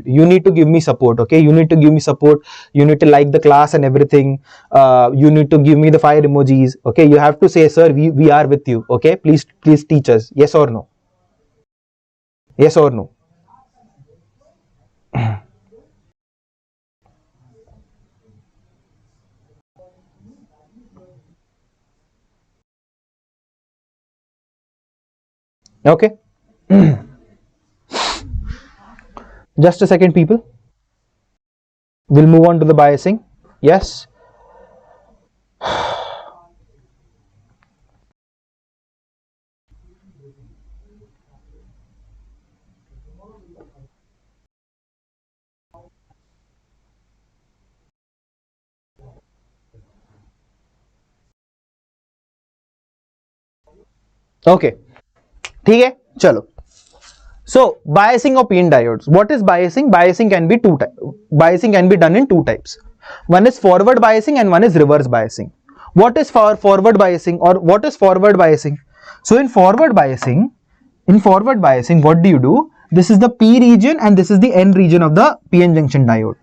A: You need to give me support, okay? You need to give me support. You need to like the class and everything. You need to give me the fire emojis, okay? You have to say, sir, we are with you, okay? Please teach us. Yes or no? Yes or no? Okay. Just a second, people. We'll move on to the biasing. Yes. Okay. ठीक है, चलो. So biasing of PN diodes. What is biasing? Biasing can be Biasing can be done in two types. One is forward biasing and one is reverse biasing. What is forward biasing, or what is forward biasing? So in forward biasing, what do you do? This is the P region and this is the N region of the PN junction diode.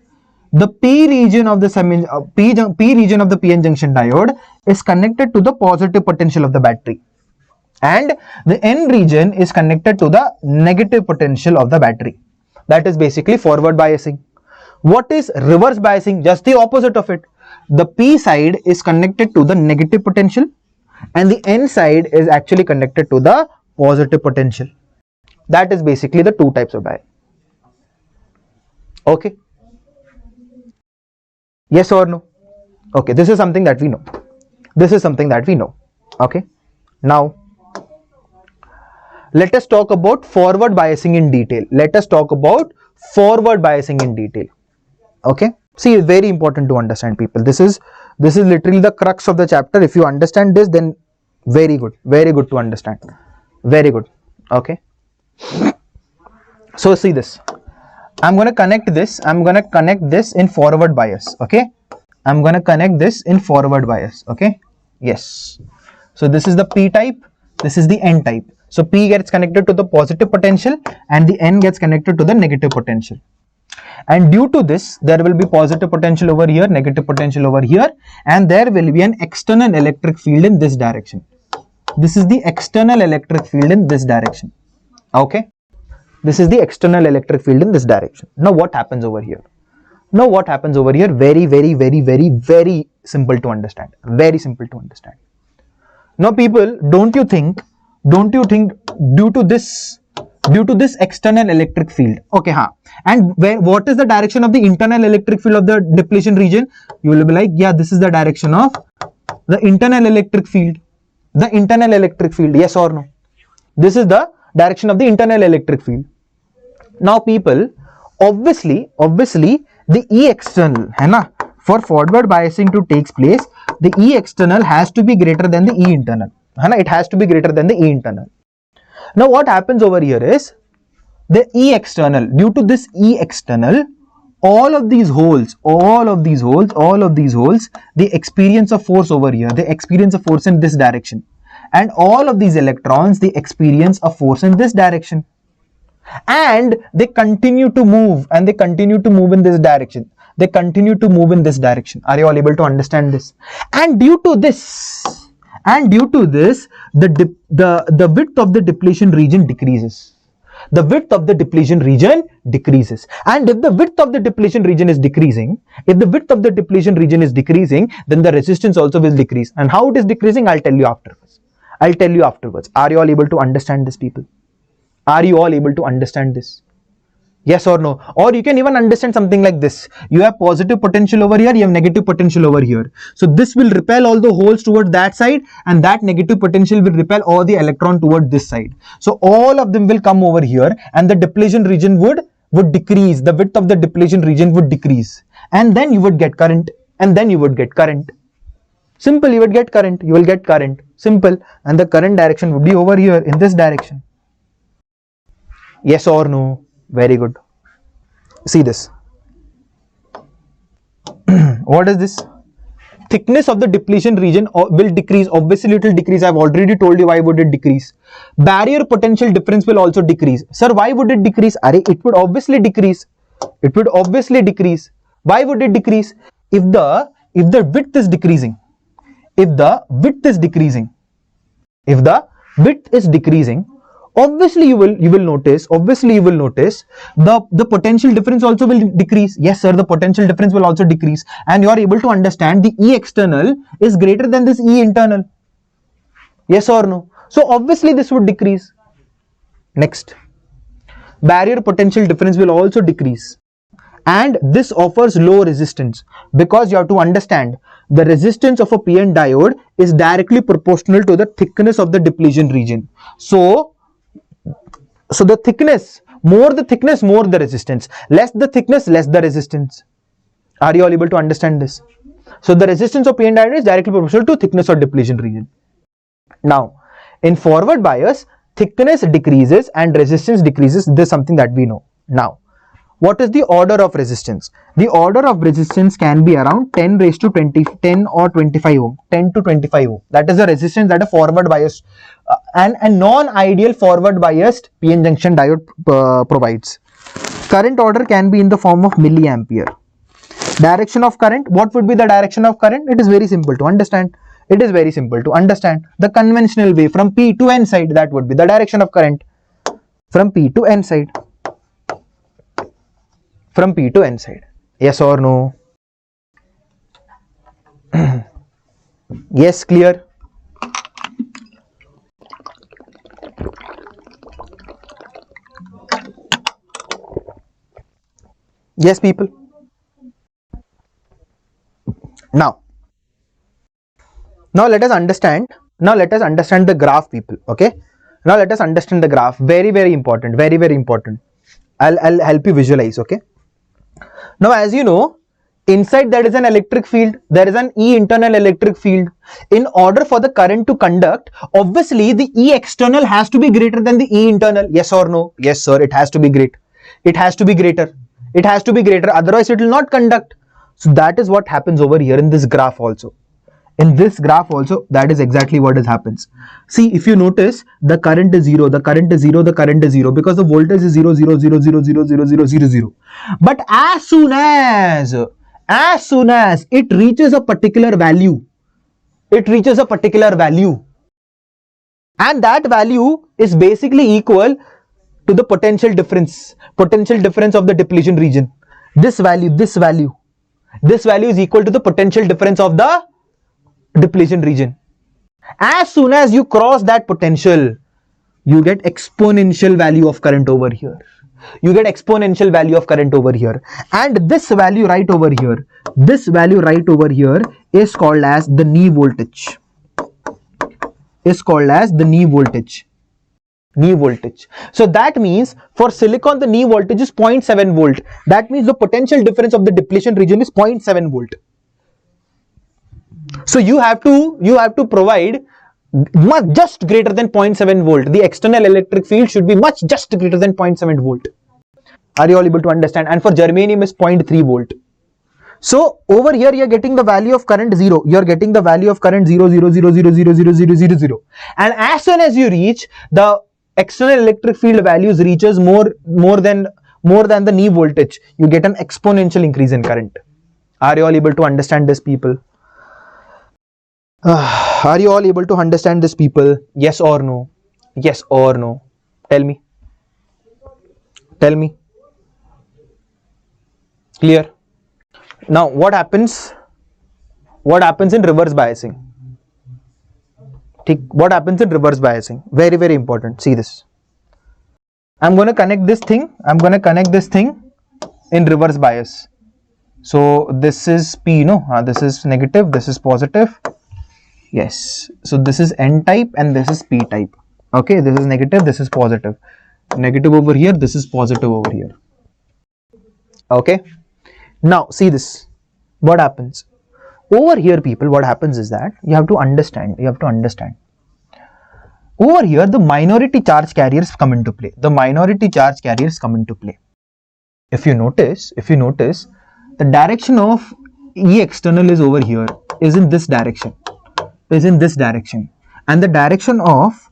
A: The P region of the P region of the PN junction diode is connected to the positive potential of the battery, and the N region is connected to the negative potential of the battery. That is basically forward biasing. What is reverse biasing? Just the opposite of it. The P side is connected to the negative potential and the N side is actually connected to the positive potential. That is basically the two types of bias. Okay. Yes or no? Okay, this is something that we know. Okay. Now, let us talk about forward biasing in detail. Okay. See, it's very important to understand, people. This is literally the crux of the chapter. If you understand this, then very good to understand. Very good. Okay. So see this. I'm going to connect this in forward bias. Okay. Okay. Yes. So this is the P type, this is the N type. So P gets connected to the positive potential and the N gets connected to the negative potential. And due to this, there will be positive potential over here, negative potential over here, and there will be an external electric field in this direction. This is the external electric field in this direction. Okay. This is the external electric field in this direction. Now what happens over here? Very, very, very, very, very simple to understand. Now people, don't you think due to this external electric field, okay, and what is the direction of the internal electric field of the depletion region? You will be like, yeah, this is the direction of the internal electric field. Yes or no? This is the direction of the internal electric field. Now people, obviously the E external, for forward biasing to takes place, the E external has to be greater than the E internal. It has to be greater than the E internal. Now what happens over here is, the E external, due to this E external, all of these holes, they experience a force over here. They experience a force in this direction. And all of these electrons, they experience a force in this direction. And they continue to move in this direction. Are you all able to understand this? And due to this, the width of the depletion region decreases. And if the width of the depletion region is decreasing, then the resistance also will decrease. And how it is decreasing, I'll tell you afterwards. Are you all able to understand this, people? Are you all able to understand this? Yes or no? Or you can even understand something like this. You have positive potential over here, you have negative potential over here. So this will repel all the holes towards that side, and that negative potential will repel all the electron toward this side. So all of them will come over here, and the depletion region would decrease. The width of the depletion region would decrease. And then you would get current. Simple, you will get current. Simple. And the current direction would be over here in this direction. Yes or no? Very good. See this. What is this? Thickness of the depletion region will decrease. Obviously it will decrease. I've already told you why would it decrease. Barrier potential difference will also decrease. Sir, why would it decrease? It would obviously decrease. It would obviously decrease. Why would it decrease? If the width is decreasing, if the width is decreasing, obviously you will notice the potential difference also will decrease. Yes sir, the potential difference will also decrease, and you are able to understand the E external is greater than this E internal. Yes or no? So obviously this would decrease. Next, barrier potential difference will also decrease, and this offers low resistance, because you have to understand the resistance of a PN diode is directly proportional to the thickness of the depletion region. So the thickness, more the resistance, less the thickness, less the resistance. Are you all able to understand this? So the resistance of PN diode is directly proportional to thickness of depletion region. Now, in forward bias, thickness decreases and resistance decreases. This is something that we know. Now, what is the order of resistance? The order of resistance can be around 10 raised to 20, 10 or 25 ohm, 10 to 25 ohm. That is the resistance that a forward biased and a non-ideal forward biased PN junction diode provides. Current order can be in the form of milliampere. Direction of current, what would be the direction of current? It is very simple to understand. It is very simple to understand. The conventional way, from P to N side, that would be the direction of current. From P to N side. From P to N side. Yes or no? Yes, clear? Yes, people? Now let us understand. Now let us understand the graph, people. Okay. Now let us understand the graph. Very, very important. Very, very important. I'll help you visualize. Okay. Now, as you know, inside there is an electric field. There is an E internal electric field. In order for the current to conduct, obviously the E external has to be greater than the E internal. Yes or no? Yes, sir. It has to be great. It has to be greater. It has to be greater. Otherwise, it will not conduct. So that is what happens over here in this graph also. In this graph also, that is exactly what happens. See, if you notice, the current is 0, the current is 0, the current is 0, because the voltage is 0, 0, 0, 0, 0, 0, 0, 0, 0. But as soon as it reaches a particular value, and that value is basically equal to the potential difference of the depletion region. This value is equal to the potential difference of the depletion region. As soon as you cross that potential, you get exponential value of current over here. And this value right over here, is called as the knee voltage. So that means for silicon, the knee voltage is 0.7 volt. That means the potential difference of the depletion region is 0.7 volt. So you have to provide much just greater than 0.7 volt. The external electric field should be much just greater than 0.7 volt. Are you all able to understand? And for germanium is 0.3 volt. So over here you are getting the value of current 0. You are getting the value of current 0, 0, 0, 0, 0, 0, 0, 0, 0. And as soon as you reach the external electric field values reaches more than the knee voltage, you get an exponential increase in current. Are you all able to understand this, people? Are you all able to understand this, people? Yes or no? Yes or no? Tell me. Clear? Now what happens in reverse biasing? What happens in reverse biasing? Very, very important. See this. I'm going to connect this thing in reverse bias. So this is P, no? This is negative, this is positive. Yes. So this is N type and this is P type. Okay, this is negative, this is positive. Negative over here, this is positive over here. Okay. Now see this. What happens? Over here, people, what happens is that you have to understand. Over here, the minority charge carriers come into play. If you notice, the direction of E external is over here, is in this direction, and the direction of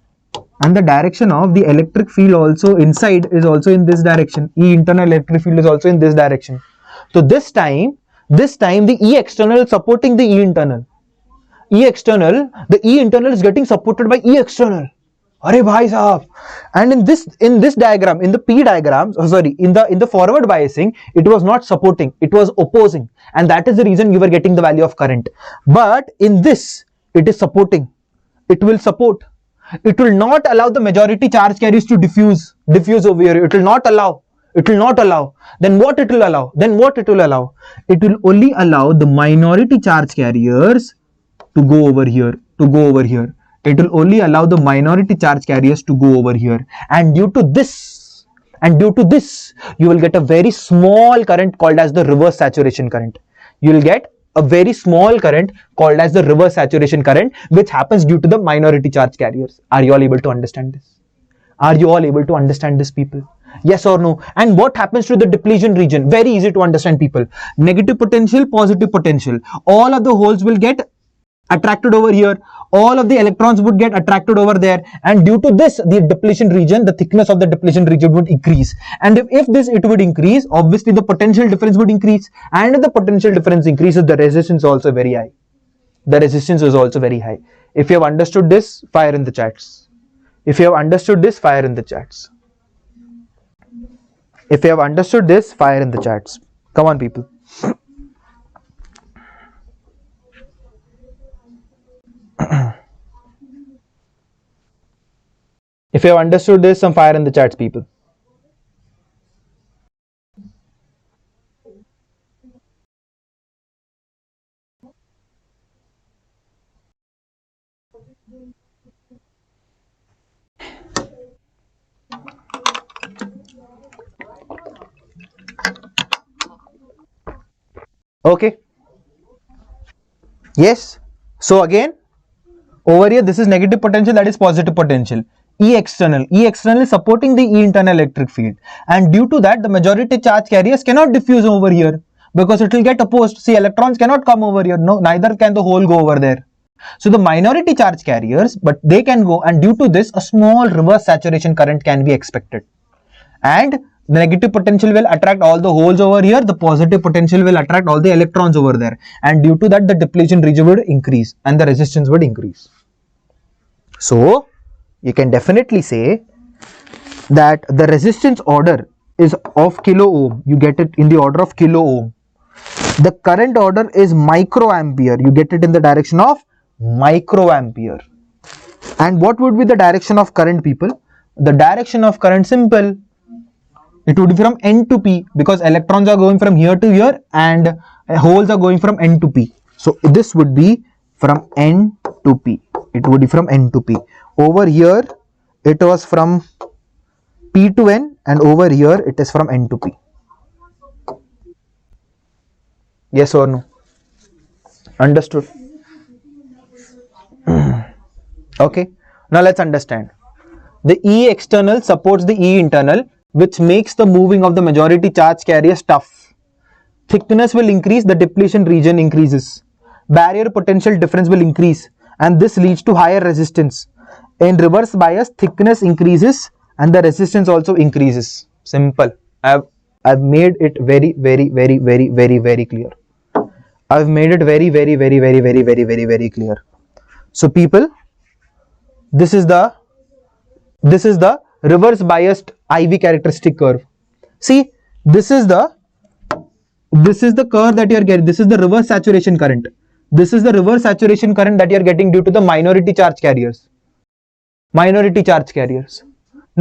A: the electric field also inside is also in this direction. E internal electric field is also in this direction. So this time the E external is supporting the E internal. The E internal is getting supported by E external. Arey bhai sahab. And in this diagram, in the P diagram, in the forward biasing, it was not supporting, it was opposing, and that is the reason you were getting the value of current. But in this, it is supporting. It will support. It will not allow the majority charge carriers to diffuse over here. It will not allow. Then what it will allow? It will only allow the minority charge carriers to go over here. It will only allow the minority charge carriers to go over here. And due to this, you will get a very small current called as the reverse saturation current. You will get a very small current called as the reverse saturation current, which happens due to the minority charge carriers. Are you all able to understand this? People? Yes or no? And what happens to the depletion region? Very easy to understand, people. Negative potential, positive potential. All of the holes will get attracted over here. All of the electrons would get attracted over there, and due to this, the depletion region, the thickness of the depletion region would increase. And if it would increase, obviously the potential difference would increase, and if the potential difference increases, the resistance is also very high. If you have understood this, fire in the chats. If you have understood this, fire in the chats. Come on, people. If you have understood this, some fire in the chats, people. Okay. Yes. So again, over here, this is negative potential, that is positive potential. E external is supporting the E internal electric field, and due to that, the majority charge carriers cannot diffuse over here because it will get opposed. See, electrons cannot come over here. No, neither can the hole go over there. So the minority charge carriers, but they can go, and due to this, a small reverse saturation current can be expected. And the negative potential will attract all the holes over here, the positive potential will attract all the electrons over there, and due to that, the depletion region would increase and the resistance would increase. So you can definitely say that the resistance order is of kilo ohm. You get it in the order of kilo ohm. The current order is microampere. You get it in the direction of microampere. And what would be the direction of current, people? The direction of current, simple. It would be from N to P, because electrons are going from here to here and holes are going from N to P. So this would be from N to P. Over here, it was from P to N, and over here, it is from N to P. Yes or no? Understood? Okay. Now let's understand. The E external supports the E internal, which makes the moving of the majority charge carriers tough. Thickness will increase, the depletion region increases. Barrier potential difference will increase, and this leads to higher resistance. In reverse bias, thickness increases and the resistance also increases. Simple. I've made it very clear. I've made it very clear. So people, this is the reverse biased IV characteristic curve. See, this is the curve that you are getting. This is the reverse saturation current. This is the reverse saturation current that you are getting due to the minority charge carriers. Now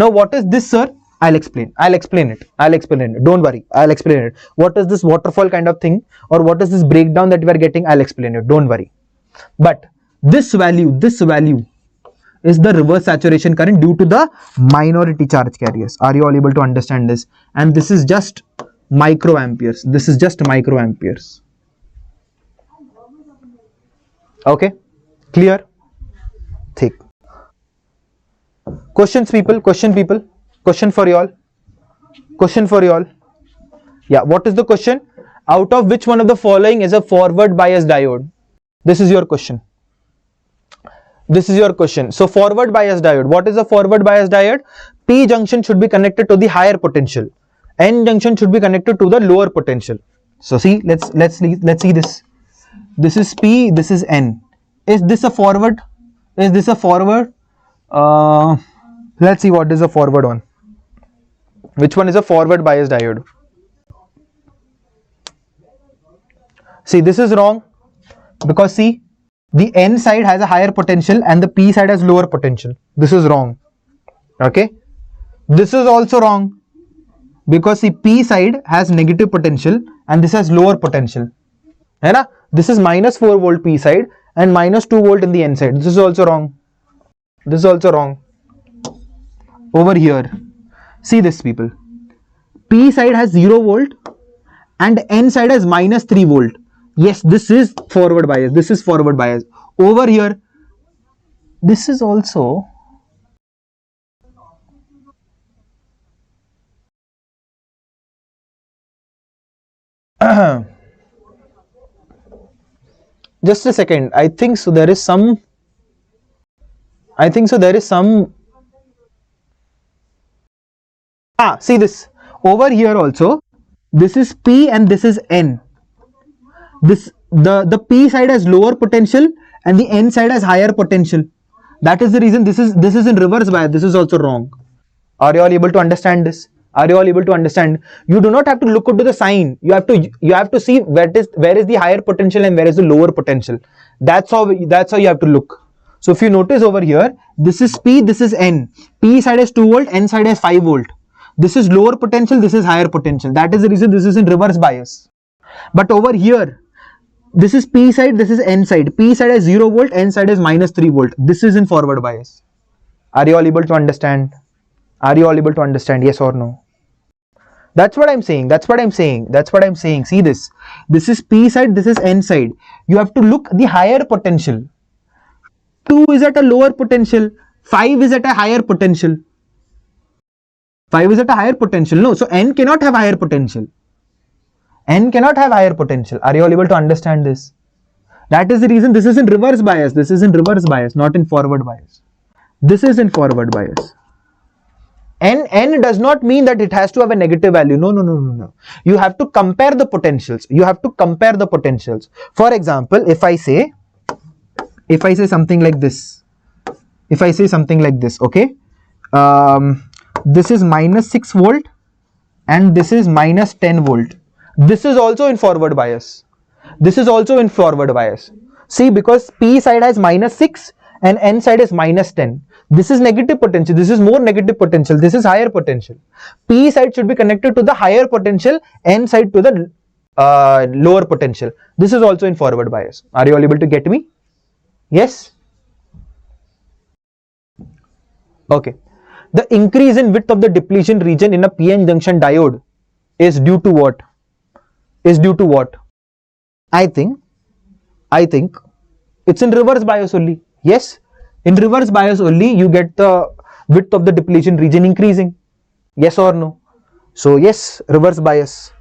A: what is this, sir? I'll explain it. Don't worry, I'll explain it. What is this waterfall kind of thing, or what is this breakdown that we are getting? I'll explain it. Don't worry. But this value is the reverse saturation current due to the minority charge carriers. Are you all able to understand this? And this is just microamperes. Okay, clear? Thick. Question for you all. Yeah, what is the question? Out of which one of the following is a forward bias diode? This is your question. This is your question. So forward bias diode. What is a forward bias diode? P junction should be connected to the higher potential. N junction should be connected to the lower potential. So see, let's see this. This is P. This is N. Is this a forward? Is this a forward? Let's see what is a forward one. Which one is a forward bias diode? See, this is wrong because see, the N side has a higher potential and the P side has lower potential. This is wrong. Okay. This is also wrong because the P side has negative potential and this has lower potential. Hai na? This is minus 4 volt P side and minus 2 volt in the N side. This is also wrong. This is also wrong. Over here, see this, people. P side has 0 volt and N side has minus 3 volt. Yes, this is forward bias. This is forward bias. Over here, this is also just a second. I think so. There is some. See this. Over here also, this is P and this is N. The P side has lower potential and the N side has higher potential. That is the reason this is in reverse bias. This is also wrong. Are you all able to understand this? Are you all able to understand? You do not have to look into the sign. You have to see where is the higher potential and where is the lower potential. That's how you have to look. So if you notice over here, this is P, this is N. P side has 2 volt, N side has 5 volt. This is lower potential, this is higher potential. That is the reason this is in reverse bias. But over here, this is P side, this is N side. P side has 0 volt, N side has minus 3 volt. This is in forward bias. Are you all able to understand? Are you all able to understand? Yes or no? That's what I'm saying. That's what I'm saying. That's what I'm saying. See this. This is P side, this is N side. You have to look the higher potential. 2 is at a lower potential. 5 is at a higher potential. 5 is at a higher potential. No, so N cannot have higher potential. N cannot have higher potential. Are you all able to understand this? That is the reason this is in reverse bias. This is in reverse bias, not in forward bias. This is in forward bias. N does not mean that it has to have a negative value. No. You have to compare the potentials. You have to compare the potentials. For example, if I say something like this, okay, this is minus 6 volt and this is minus 10 volt. This is also in forward bias. This is also in forward bias. See, because P side has minus 6 and N side is minus 10. This is negative potential. This is more negative potential. This is higher potential. P side should be connected to the higher potential, N side to the lower potential. This is also in forward bias. Are you all able to get me? Yes? Okay. The increase in width of the depletion region in a PN junction diode is due to what? I think it's in reverse bias only. Yes, in reverse bias only you get the width of the depletion region increasing. Yes or no? So yes, reverse bias.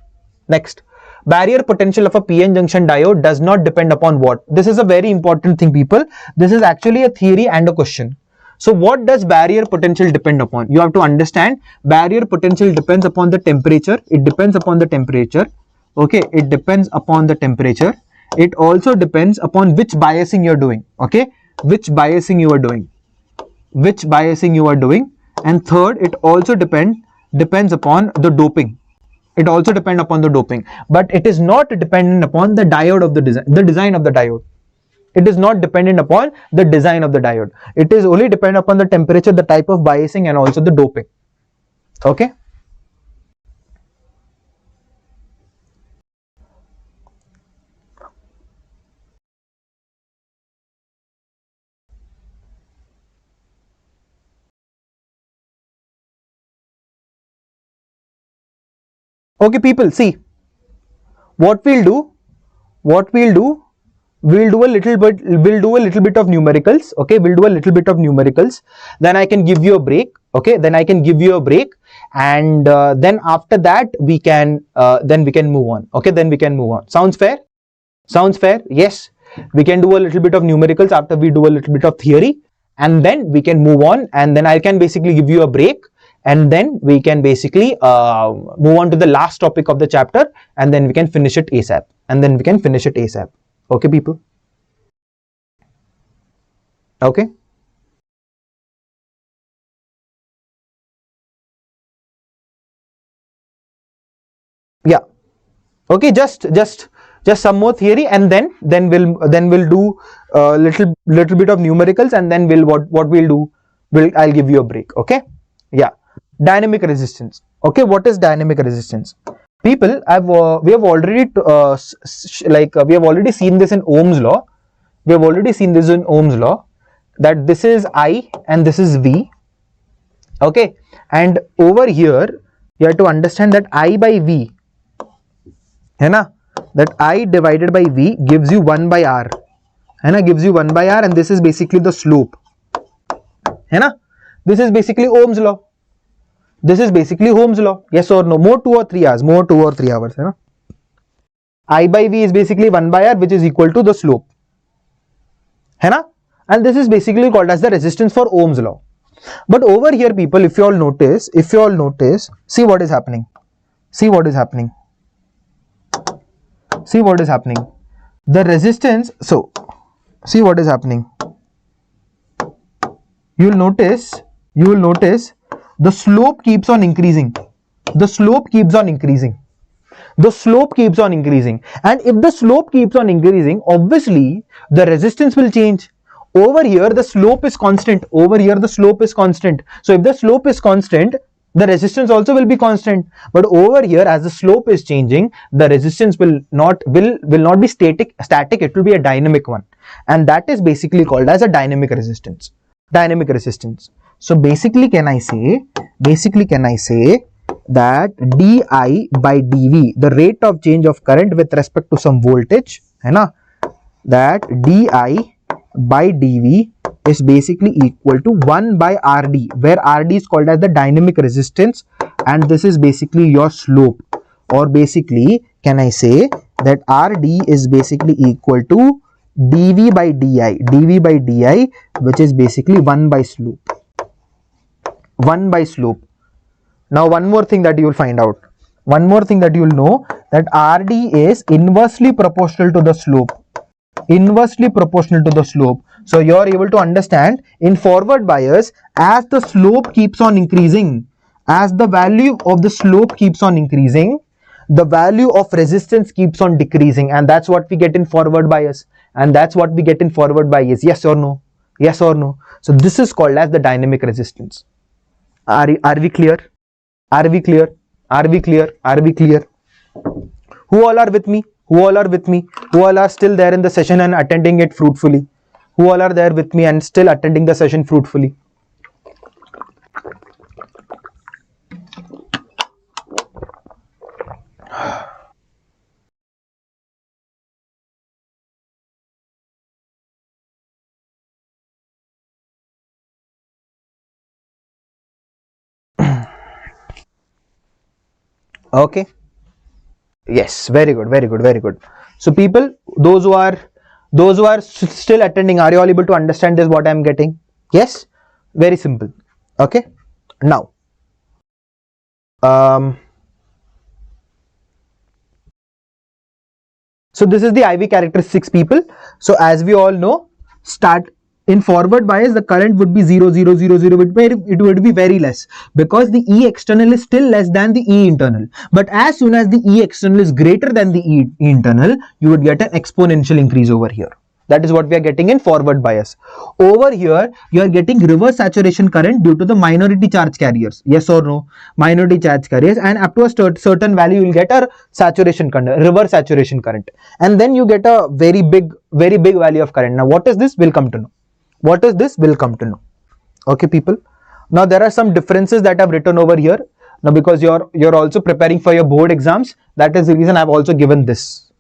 A: Next, barrier potential of a PN junction diode does not depend upon what? This is a very important thing, people. This is actually a theory and a question. So what does barrier potential depend upon? You have to understand barrier potential depends upon the temperature. It depends upon the temperature. Okay, it depends upon the temperature. It also depends upon which biasing you're doing. Okay, which biasing you are doing. And third, it also depends upon the doping. It also depends upon the doping, but it is not dependent upon the diode of the design of the diode. It is not dependent upon the design of the diode. It is only dependent upon the temperature, the type of biasing, and also the doping. Okay. Okay, people, see what we'll do. We'll do a little bit of numericals. Okay, we'll do a little bit of numericals. Then I can give you a break. Okay, then I can give you a break, and then after that we can move on. Okay, then we can move on. Sounds fair? Sounds fair? Yes. We can do a little bit of numericals after we do a little bit of theory, and then we can move on, and then I can basically give you a break, and then we can basically move on to the last topic of the chapter, and then we can finish it ASAP. Okay, people? Okay? Yeah. Okay, just some more theory, and then we'll do a little bit of numericals, and then what we'll do, I'll give you a break. Okay? Yeah. Dynamic resistance. Okay, what is dynamic resistance? People, we have already seen this in Ohm's law. That this is I and this is V. Okay, and over here you have to understand that I by V, है ना, that I divided by V gives you 1 by R, है ना, gives you 1 by R, and this is basically the slope, है ना. This is basically Ohm's law. Yes or no? More 2 or 3 hours, है ना. I by V is basically 1 by R, which is equal to the slope, है ना, and this is basically called as the resistance for Ohm's law. But over here, people, if you all notice, see what is happening. The resistance, so see what is happening. You will notice the slope keeps on increasing. And if the slope keeps on increasing, obviously the resistance will change. Over here the slope is constant. So if the slope is constant, the resistance also will be constant. But over here, as the slope is changing, the resistance will not be static, it will be a dynamic one, and that is basically called as a dynamic resistance. So basically can I say that di by dv, the rate of change of current with respect to some voltage, है ना, that di by dv is basically equal to 1 by rd, where rd is called as the dynamic resistance, and this is basically your slope. Or basically can I say that rd is basically equal to dv by di, which is basically 1 by slope. Now one more thing that you will find out, that you will know, that rd is inversely proportional to the slope. So you are able to understand, in forward bias, as the slope keeps on increasing, as the value of the slope keeps on increasing, the value of resistance keeps on decreasing, and that's what we get in forward bias. Yes or no? So this is called as the dynamic resistance. Are we clear? Who all are with me? Who all are still there in the session and attending it fruitfully? Who all are there with me and still attending the session fruitfully? Okay. Yes, very good. So people, those who are still attending, are you all able to understand this, what I am getting? Yes, very simple. Okay, now so this is the IV characteristics, people. So as we all know, in forward bias, the current would be 0, 0, 0, 0. It would be very less, because the E external is still less than the E internal. But as soon as the E external is greater than the E internal, you would get an exponential increase over here. That is what we are getting in forward bias. Over here, you are getting reverse saturation current due to the minority charge carriers. Yes or no? Minority charge carriers, and up to a certain value, you will get a saturation current, reverse saturation current, and then you get a very big value of current. Now, what is this? We'll come to know. Okay, people. Now there are some differences that I've written over here. Now because you're also preparing for your board exams, that is the reason I've also given this.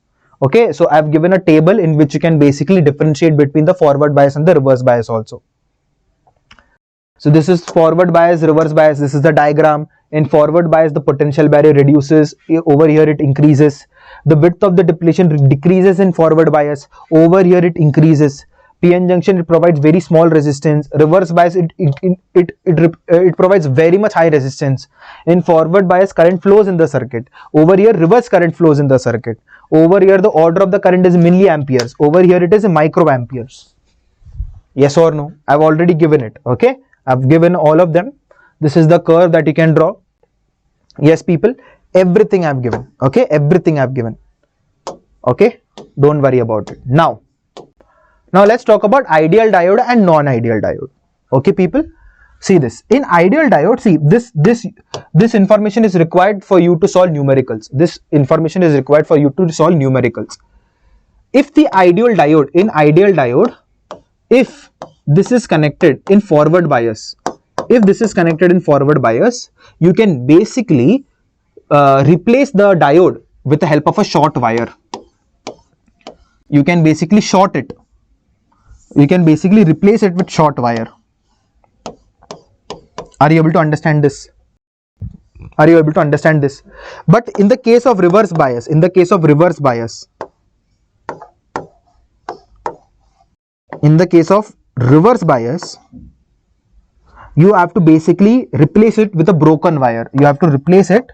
A: Okay, so I've given a table in which you can basically differentiate between the forward bias and the reverse bias also. So this is forward bias, reverse bias. This is the diagram. In forward bias, the potential barrier reduces. Over here, it increases. The width of the depletion decreases in forward bias. Over here, it increases. PN junction, it provides very small resistance. Reverse bias, it provides very much high resistance. In forward bias, current flows in the circuit. Over here, reverse current flows in the circuit. Over here, the order of the current is milliamperes. Over here, it is microamperes. Yes or no? I've already given it. Okay, I've given all of them. This is the curve that you can draw. Yes, people, everything I've given. Okay, everything I've given. Okay, don't worry about it. Now let's talk about ideal diode and non-ideal diode. Okay, people, see this. In ideal diode, see this information is required for you to solve numericals. This information is required for you to solve numericals. If the ideal diode, in ideal diode, if this is connected in forward bias, if this is connected in forward bias, you can basically replace the diode with the help of a short wire. You can basically short it. You can basically replace it with short wire. Are you able to understand this? Are you able to understand this? But in the case of reverse bias, in the case of reverse bias, in the case of reverse bias, you have to basically replace it with a broken wire. You have to replace it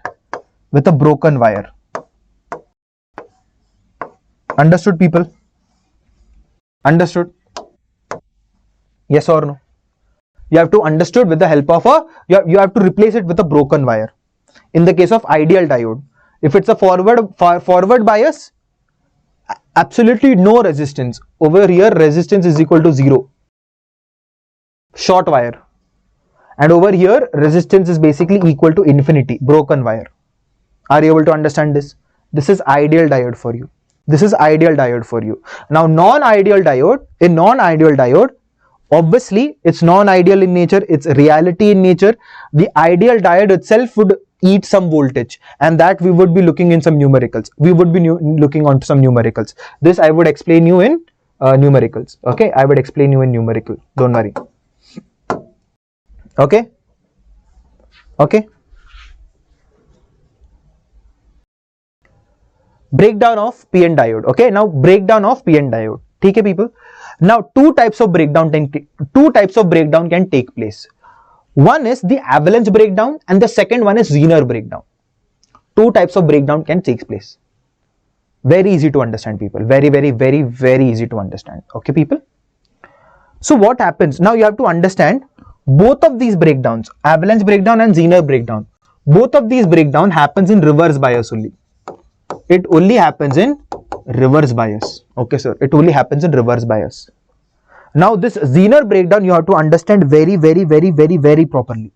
A: with a broken wire. Understood, people? Understood? Yes or no? You have to understood with the help of a, you have to replace it with a broken wire. In the case of ideal diode, if it's a forward bias, absolutely no resistance. Over here, resistance is equal to 0. Short wire. And over here, resistance is basically equal to infinity. Broken wire. Are you able to understand this? This is ideal diode for you. This is ideal diode for you. Now, non-ideal diode, in non-ideal diode, obviously, it's non-ideal in nature, it's reality in nature. The ideal diode itself would eat some voltage, and that we would be looking in some numericals. We would be looking on some numericals. This I would explain you in numericals. Okay, I would explain you in numerical. Don't worry. Okay. Okay. Breakdown of PN diode. Okay, now breakdown of PN diode. Okay, people. Now two types of breakdown can take place. One is the avalanche breakdown and the second one is Zener breakdown. Two types of breakdown can take place. Very easy to understand, people. Very easy to understand. Okay, people. So what happens? Now you have to understand both of these breakdowns, avalanche breakdown and Zener breakdown. Both of these breakdown happens in reverse bias only. It only happens in reverse bias. Okay, sir. It only happens in reverse bias. Now this Zener breakdown you have to understand very properly.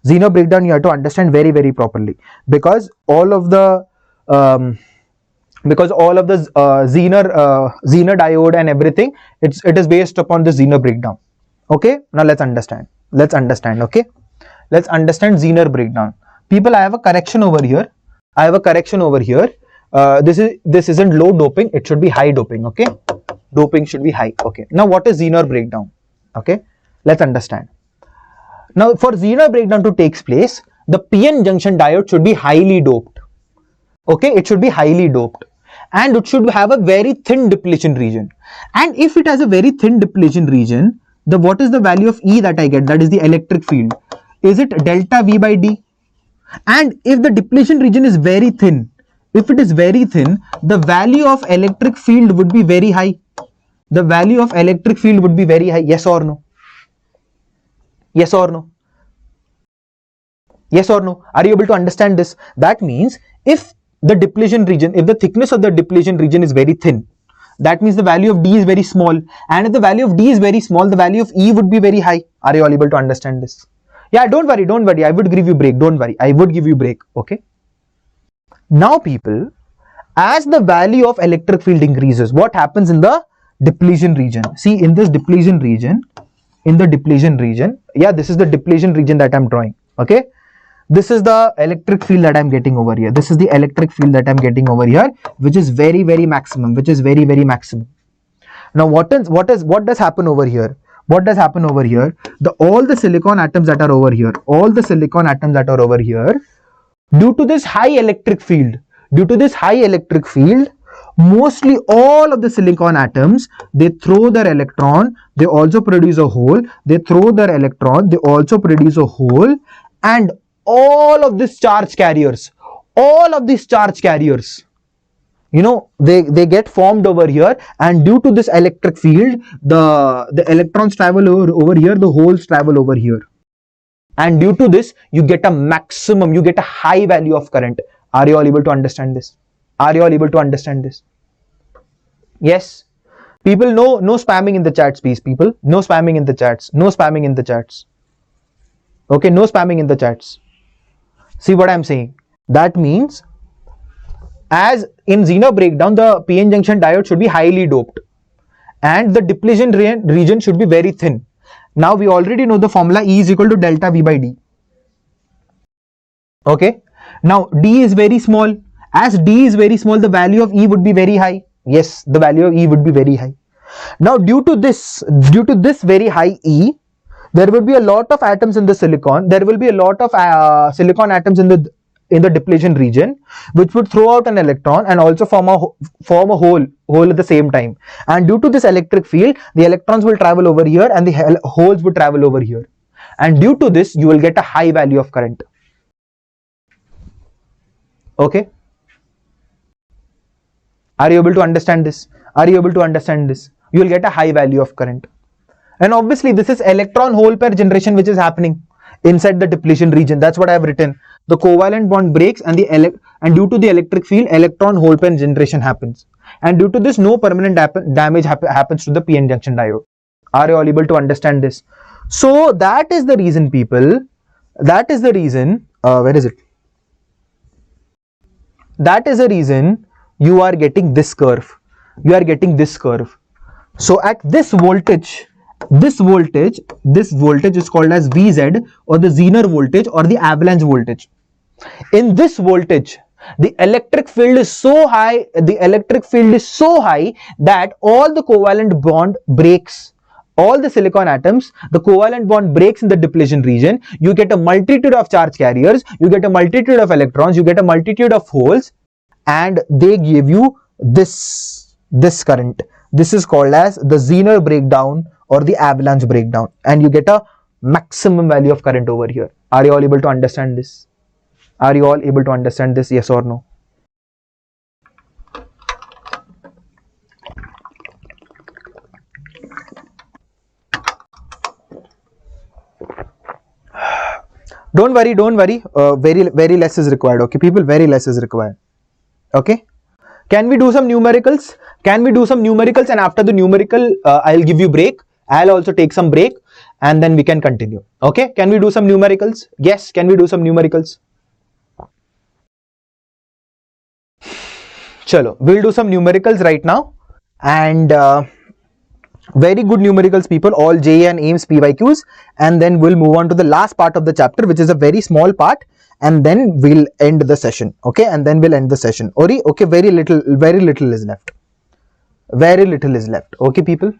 A: Zener breakdown you have to understand very properly, because all of the Zener diode and everything, it is based upon the Zener breakdown. Okay, now let's understand. Okay, let's understand Zener breakdown. People, I have a correction over here. This isn't low doping, it should be high doping. Okay, doping should be high. Okay, now what is Zener breakdown? Okay, let's understand. Now for Zener breakdown to take place, the PN junction diode should be highly doped. Okay, it should be highly doped, and it should have a very thin depletion region. And if it has a very thin depletion region, what is the value of E that I get? That is the electric field. Is it delta V by D? And if the depletion region is very thin, if it is very thin, the value of electric field would be very high. The value of electric field would be very high. Yes or no? Yes or no? Yes or no? Are you able to understand this? That means if the depletion region, if the thickness of the depletion region is very thin, that means the value of D is very small. And if the value of D is very small, the value of E would be very high. Are you all able to understand this? Yeah, don't worry. I would give you break. Don't worry. I would give you break. Okay. Now people, as the value of electric field increases, what happens in the depletion region? See, in this depletion region, yeah, this is the depletion region that I'm drawing. Okay. This is the electric field that I'm getting over here. This is the electric field that I'm getting over here, which is very maximum, Now what does happen over here? what does happen over here? All the silicon atoms that are over here, due to this high electric field, mostly all of the silicon atoms, they throw their electron, they also produce a hole, they throw their electron, they also produce a hole, and all of these charge carriers, you know, they get formed over here, and due to this electric field, the electrons travel over here, the holes travel over here, and due to this you get a high value of current. Are you all able to understand this? Yes, people, no spamming in the chats, please. People, no spamming in the chats, okay, no spamming in the chats. See what I'm saying? That means, as in Zener breakdown, the PN junction diode should be highly doped and the depletion region should be very thin. Now we already know the formula, E is equal to delta V by D. Okay, now D is very small. As D is very small, the value of E would be very high. Yes, the value of E would be very high. Now due to this very high E, there will be a lot of atoms in the silicon. There will be a lot of silicon atoms in the depletion region, which would throw out an electron and also form a hole at the same time. And due to this electric field, the electrons will travel over here and the holes would travel over here. And due to this, you will get a high value of current. Okay. Are you able to understand this? You will get a high value of current. And obviously, this is electron hole pair generation which is happening inside the depletion region. That's what I have written. The covalent bond breaks and due to the electric field, electron hole pair generation happens. And due to this, no permanent damage happens to the PN junction diode. Are you all able to understand this? So that is the reason, people. That is the reason. Where is it? That is the reason you are getting this curve. So at this voltage is called as Vz, or the Zener voltage, or the avalanche voltage. In this voltage, the electric field is so high that all the covalent bond breaks. All the silicon atoms, the covalent bond breaks in the depletion region. You get a multitude of charge carriers, you get a multitude of electrons, you get a multitude of holes, and they give you this current. This is called as the Zener breakdown or the avalanche breakdown, and you get a maximum value of current over here. Are you all able to understand this? Yes or no? Don't worry. Very less is required. Okay, people, very less is required. Okay, can we do some numericals? And after the numerical, I'll give you break. I'll also take some break, and then we can continue. Okay, can we do some numericals? Yes, can we do some numericals? Chalo, we'll do some numericals right now, and very good numericals, people, all JE and AIMS PYQs, and then we'll move on to the last part of the chapter, which is a very small part, and then we'll end the session. Okay, Ori, okay, very little is left. Okay, people.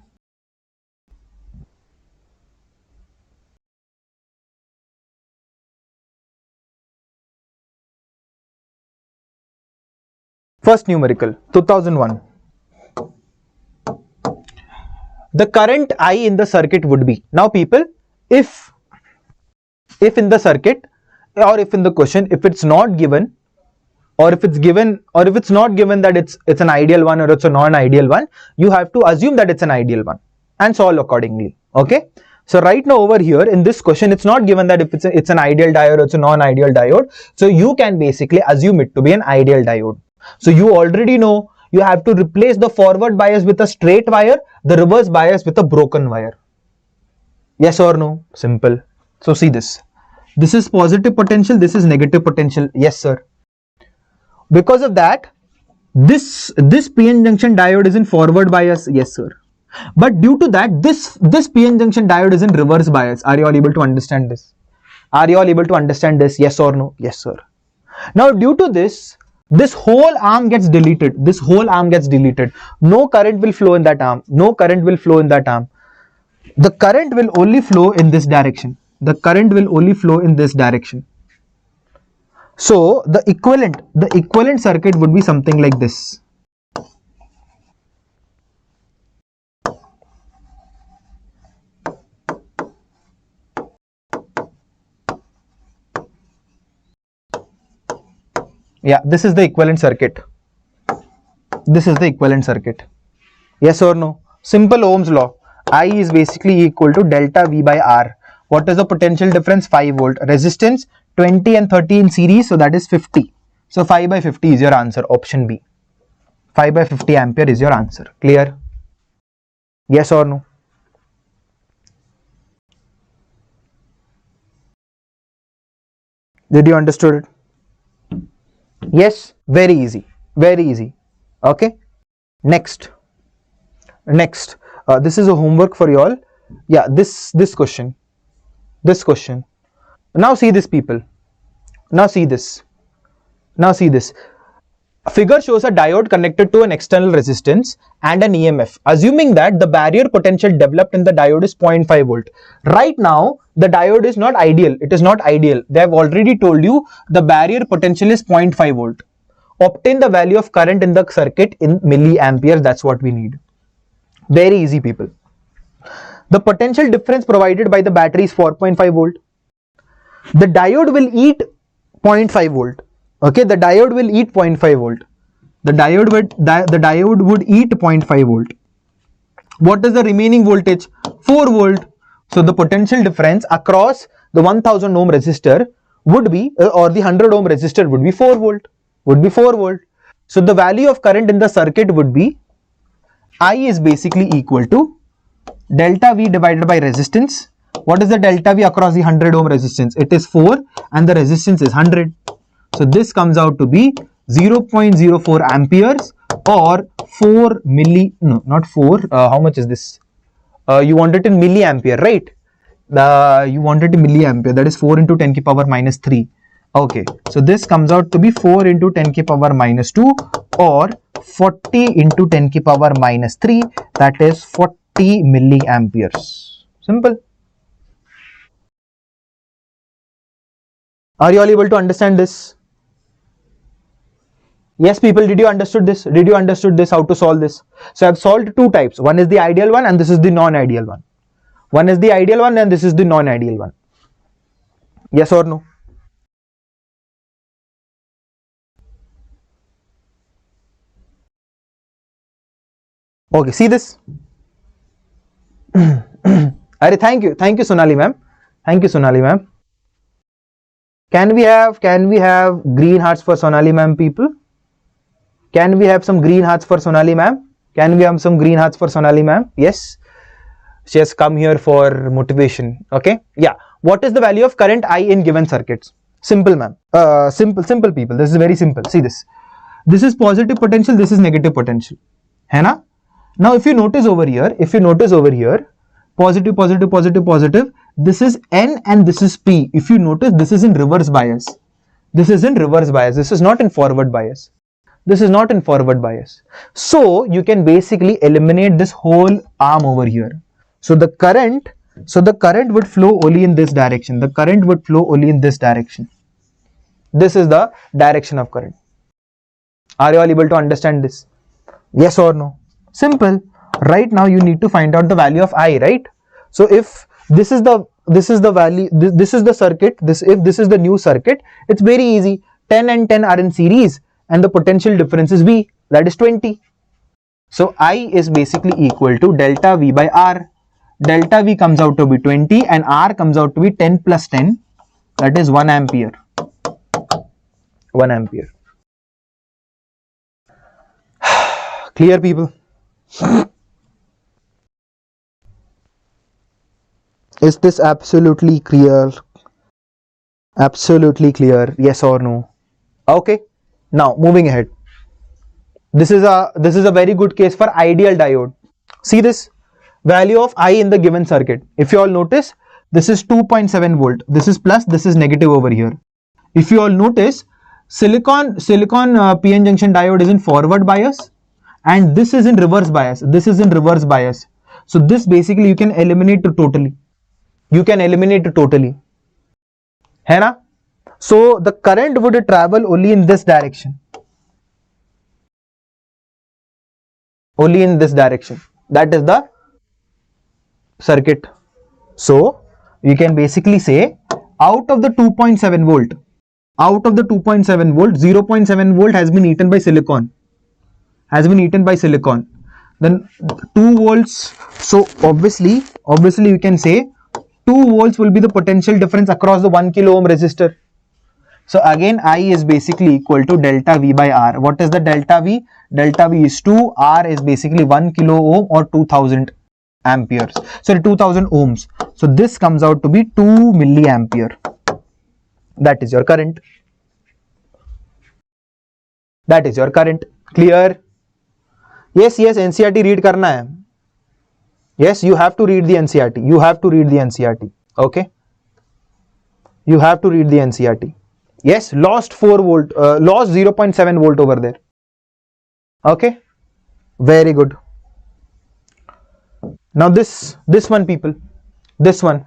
A: First numerical, 2001. The current I in the circuit would be, now people, if in the circuit, or if in the question, if it's not given, or if it's given, or if it's not given that it's an ideal one or it's a non-ideal one, you have to assume that it's an ideal one and solve accordingly. Okay, so right now over here in this question, it's not given that if it's an ideal diode or it's a non-ideal diode, so you can basically assume it to be an ideal diode. So you already know you have to replace the forward bias with a straight wire, the reverse bias with a broken wire. Yes or no? Simple. So see this. This is positive potential, this is negative potential. Yes, sir. Because of that, this PN junction diode is in forward bias. Yes, sir. But due to that, this PN junction diode is in reverse bias. Are you all able to understand this? Yes or no? Yes, sir. Now due to this whole arm gets deleted. No current will flow in that arm. the current will only flow in this direction. The current will only flow in this direction. So the equivalent circuit would be something like this. Yeah, this is the equivalent circuit. This is the equivalent circuit. Yes or no? Simple Ohm's law. I is basically equal to delta V by R. What is the potential difference? 5 volt. Resistance 20 and 30 in series, so that is 50. So 5 by 50 is your answer. Option B. 5 by 50 ampere is your answer. Clear? Yes or no? Did you understood it? Yes, very easy. Very easy. Okay. Next. This is a homework for you all. Yeah, this question. Now see this, people. Now see this. A figure shows a diode connected to an external resistance and an EMF, assuming that the barrier potential developed in the diode is 0.5 volt. Right now, the diode is not ideal. It is not ideal. They have already told you the barrier potential is 0.5 volt. Obtain the value of current in the circuit in milliamperes. That's what we need. Very easy, people. The potential difference provided by the battery is 4.5 volt. The diode will eat 0.5 volt. Okay, the diode will eat 0.5 volt. The diode would eat 0.5 volt. What is the remaining voltage? 4 volt. So the potential difference across the 1000 ohm resistor would be, or the 100 ohm resistor would be 4 volt. So the value of current in the circuit would be, I is basically equal to delta V divided by resistance. What is the delta V across the 100 ohm resistance? It is 4 and the resistance is 100. So this comes out to be 0.04 amperes or 4 milli, no, not 4, how much is this? You want it in milliampere, right? You want it in milliampere, that is 4 into 10 to the power minus 3. Okay, so this comes out to be 4 into 10 to the power minus 2 or 40 into 10 to the power minus 3, that is 40 milliamperes. Simple. Are you all able to understand this? Yes, people, did you understood this? Did you understood this, how to solve this? So I've solved two types. One is the ideal one and this is the non-ideal one. One is the ideal one and this is the non-ideal one. Yes or no? Okay, see this? Thank you Sonali ma'am. Thank you Sonali ma'am. Can we have green hearts for Sonali ma'am, people? Can we have some green hearts for Sonali ma'am? Can we have some green hearts for Sonali ma'am? Yes. She has come here for motivation. Okay. Yeah. What is the value of current I in given circuits? Simple ma'am. Simple people. This is very simple. See this. This is positive potential. This is negative potential. Hai na? Now if you notice over here, positive, this is N and this is P. If you notice, this is in reverse bias. This is not in forward bias. So you can basically eliminate this whole arm over here. So the current would flow only in this direction. This is the direction of current. Are you all able to understand this? Yes or no? Simple. Right now you need to find out the value of I, right? So if this is the value, this is the circuit, if this is the new circuit, it's very easy. 10 and 10 are in series and the potential difference is V, that is 20. So I is basically equal to delta V by R. Delta V comes out to be 20 and R comes out to be 10 plus 10, that is 1 ampere. 1 ampere. Clear, people? Is this absolutely clear? Absolutely clear, yes or no? Okay, now moving ahead. This is a very good case for ideal diode. See this value of I in the given circuit. If you all notice, this is 2.7 volt. This is plus, this is negative over here. If you all notice, silicon PN junction diode is in forward bias and this is in reverse bias. So this basically you can eliminate totally. You can eliminate totally. है ना? So the current would travel only in this direction. Only in this direction. That is the circuit. So you can basically say out of the 2.7 volt, out of the 2.7 volt, 0.7 volt has been eaten by silicon. Has been eaten by silicon. Then 2 volts. So obviously you can say 2 volts will be the potential difference across the 1 kilo ohm resistor. So again I is basically equal to delta V by R. What is the delta V? Delta V is 2, R is basically 1 kilo ohm or 2000 amperes. Sorry, 2000 ohms. So this comes out to be 2 milliampere. That is your current. That is your current. Clear? Yes, NCERT read karna hai. Yes, you have to read the NCERT. You have to read the NCERT. Okay? You have to read the NCERT. Yes, lost 4 volt, lost 0.7 volt over there. Okay? Very good. Now this one, people. This one.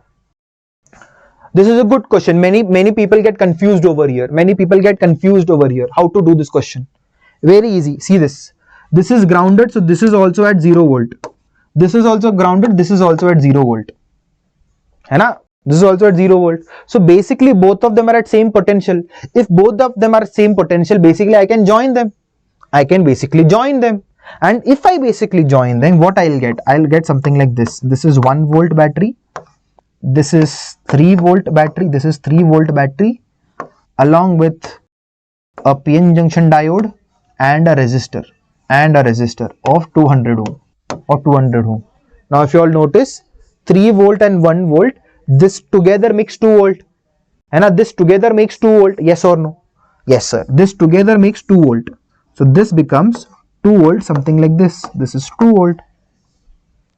A: This is a good question. Many people get confused over here. Many people get confused over here. How to do this question? Very easy. See this. This is grounded, so this is also at 0 volt. This is also grounded, this is also at 0 volt. है ना? This is also at 0 volt. So basically both of them are at same potential. If both of them are same potential, basically I can join them. I can basically join them. And if I basically join them, what I'll get? I'll get something like this. This is 1 volt battery. This is 3 volt battery. This is 3 volt battery along with a PN junction diode and a resistor of 200 ohm or 200 ohm. Now if you all notice, 3 volt and 1 volt, this together makes 2 volt. And this together makes 2 volt. Yes or no? Yes, sir. This together makes 2 volt. So this becomes 2 volt, something like this. This is 2 volt.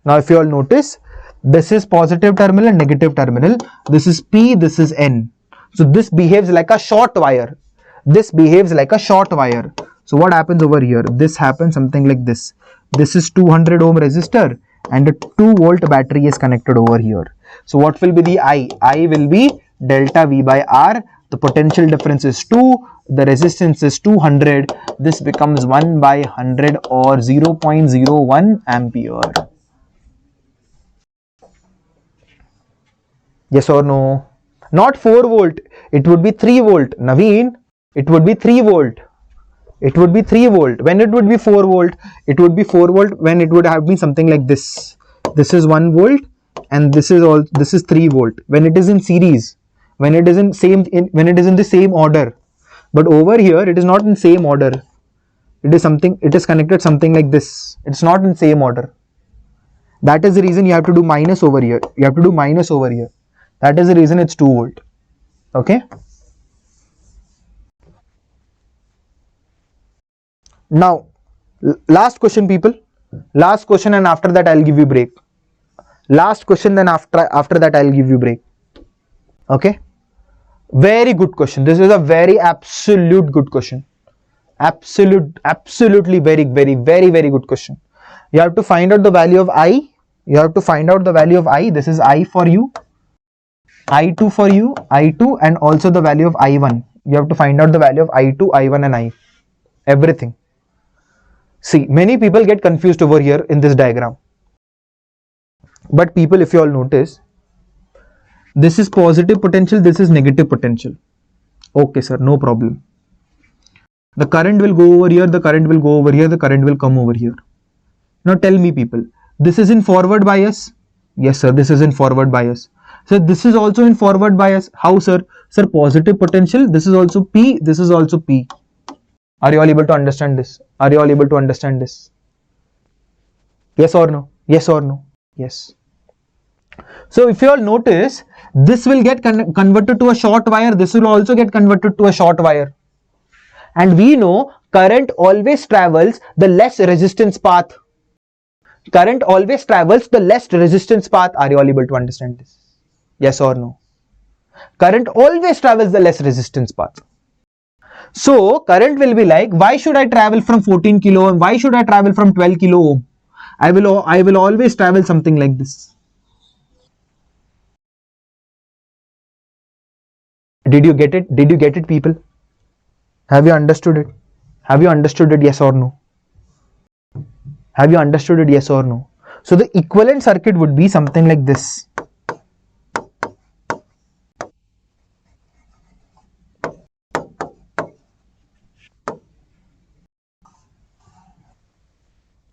A: Now if you all notice, this is positive terminal and negative terminal. This is P, this is N. So this behaves like a short wire. This behaves like a short wire. So what happens over here? This happens something like this. This is 200 ohm resistor and a 2 volt battery is connected over here. So what will be the I? I will be delta V by R. The potential difference is 2. The resistance is 200. This becomes 1 by 100 or 0.01 ampere. Yes or no? Not 4 volt. It would be 3 volt. Naveen, it would be 3 volt. It would be 3 volt. When it would be 4 volt? It would be 4 volt when it would have been something like this. This is 1 volt and this is 3 volt. When it is in series, when it is in the same order. But over here it is not in same order. It is connected something like this. It's not in same order. That is the reason you have to do minus over here. You have to do minus over here. That is the reason it's 2 volt. Okay. Now, last question, people. Last question, and after that I'll give you break. Last question, then after that I'll give you break. Okay. Very good question. This is a very absolute good question. Absolutely very good question. You have to find out the value of I. You have to find out the value of I. This is I for you. I2 for you, I2, and also the value of I1. You have to find out the value of I2, I1 and I. Everything. See, many people get confused over here in this diagram. But people, if you all notice, this is positive potential, this is negative potential. Okay, sir, no problem. The current will go over here, the current will go over here, the current will come over here. Now tell me, people, this is in forward bias? Yes, sir, this is in forward bias. So this is also in forward bias. How, sir? Sir, positive potential, this is also P, this is also P. Are you all able to understand this? Are you all able to understand this? Yes or no? Yes or no? Yes. So if you all notice, this will get converted to a short wire. This will also get converted to a short wire. And we know current always travels the less resistance path. Current always travels the less resistance path. Are you all able to understand this? Yes or no? Current always travels the less resistance path. So current will be like, why should I travel from 14 kilo ohm? Why should I travel from 12 kilo ohm? I will always travel something like this. Did you get it? Did you get it, people? Have you understood it? Have you understood it? Yes or no? Have you understood it? Yes or no? So the equivalent circuit would be something like this.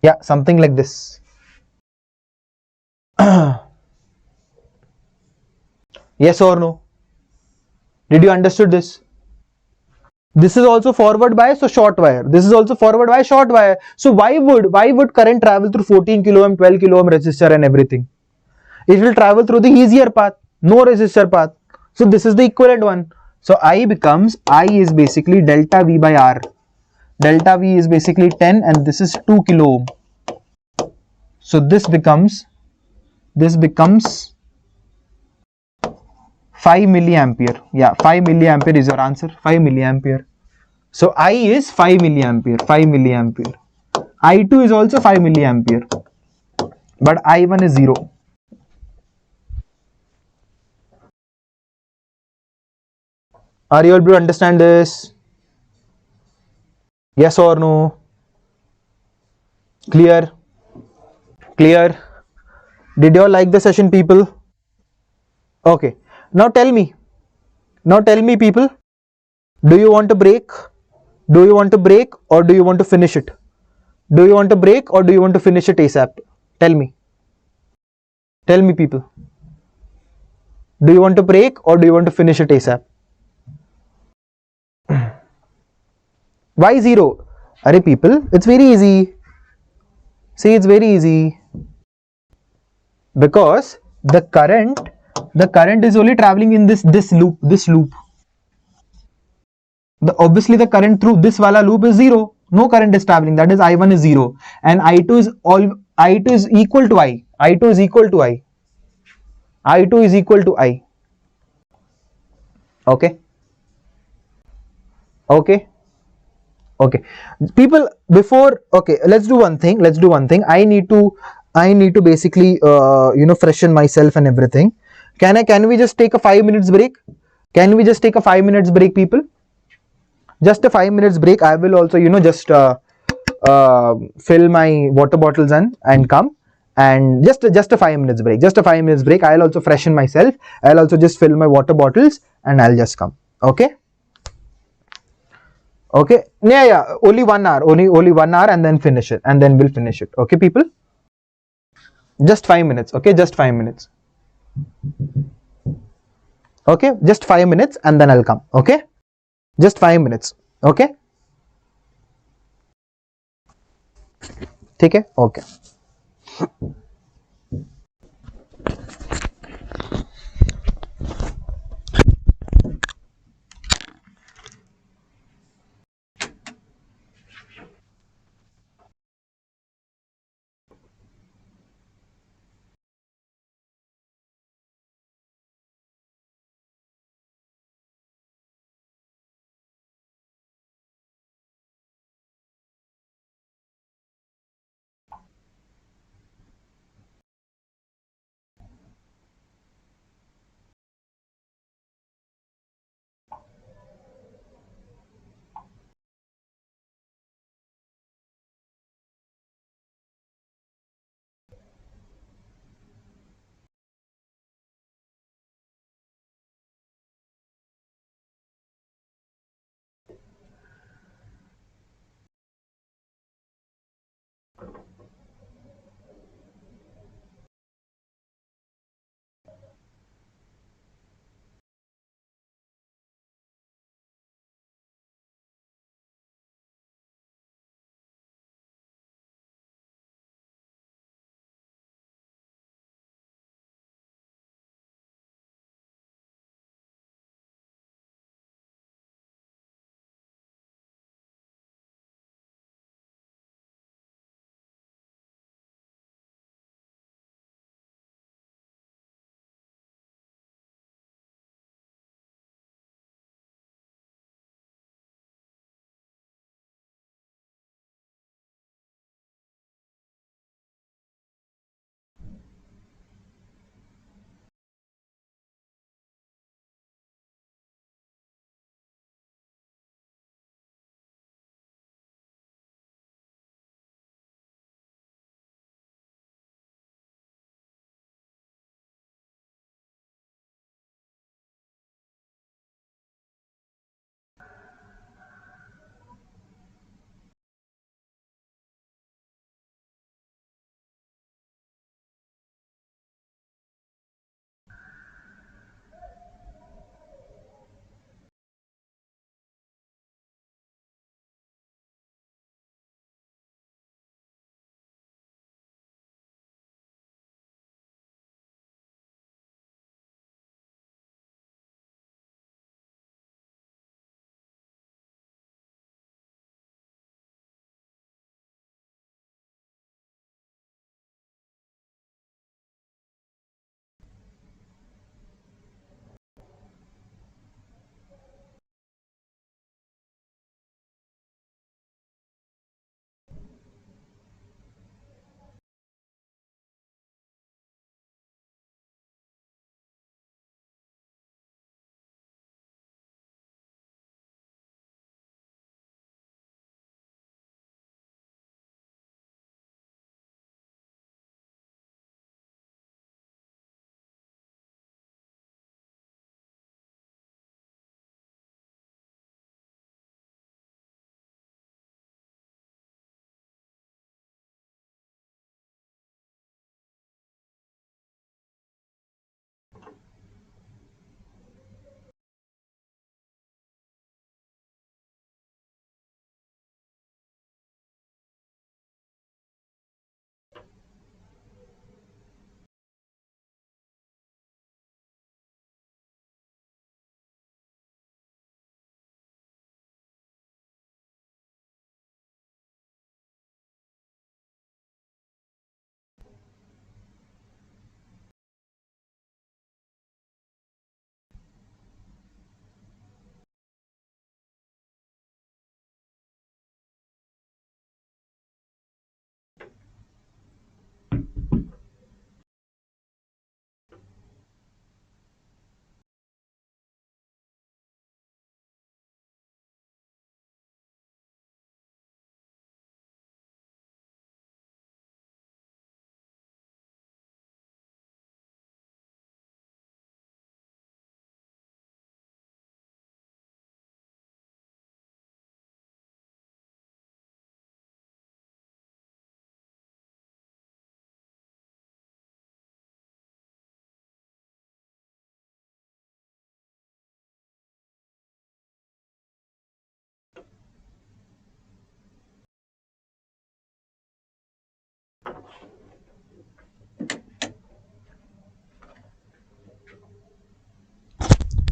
A: Yeah, something like this. Yes or no? Did you understood this? This is also forward bias, so short wire. This is also forward bias, short wire. So why would current travel through 14 kilo ohm, 12 kilo ohm resistor and everything? It will travel through the easier path, no resistor path. So this is the equivalent one. So I is basically delta V by R. Delta V is basically 10 and this is 2 kilo ohm. So this becomes 5 milliampere. Yeah, 5 milliampere is your answer. 5 milliampere. So I is 5 milliampere. 5 milliampere. I2 is also 5 milliampere. But I1 is 0. Are you able to understand this? Yes or no? Clear? Clear? Did you all like the session, people? Okay. Now tell me. Now tell me, people. Do you want to break? Do you want to break or do you want to finish it? Do you want to break or do you want to finish it ASAP? Tell me. Tell me, people. Do you want to break or do you want to finish it ASAP? Why 0? Arey, people, it's very easy. See, it's very easy. Because the current is only traveling in this loop. Obviously the current through this wala loop is 0. No current is traveling. That is I1 is 0. And I2 is equal to I. I2 is equal to I. I2 is equal to I. Okay. Okay. Okay. People, before, okay, let's do one thing. I need to basically freshen myself and everything. Can we just take a 5 minutes break? Can we just take a 5 minutes break, people? Just a 5 minutes break. I will also just fill my water bottles and come, and just a 5 minutes break. Just a 5 minutes break. I'll also freshen myself. I'll also just fill my water bottles and I'll just come. Okay. Okay. Yeah. Only 1 hour. Only 1 hour, and then finish it, and then we'll finish it. Okay, people. Just 5 minutes. Okay. Just 5 minutes. Okay. Just 5 minutes, and then I'll come. Okay. Just 5 minutes. Okay. Okay. Okay.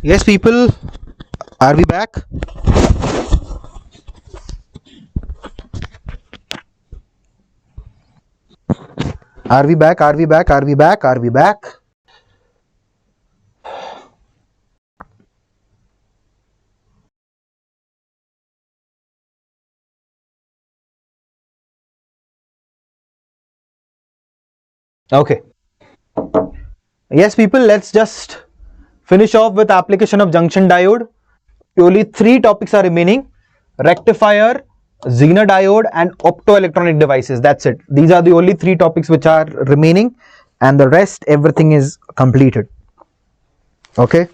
A: Yes, people, are we back? Are we back? Are we back? Are we back? Are we back? Okay. Yes, people, let's just finish off with application of junction diode. Only three topics are remaining: rectifier, Zener diode, and optoelectronic devices. That's it. These are the only three topics which are remaining, and the rest, everything is completed. Okay.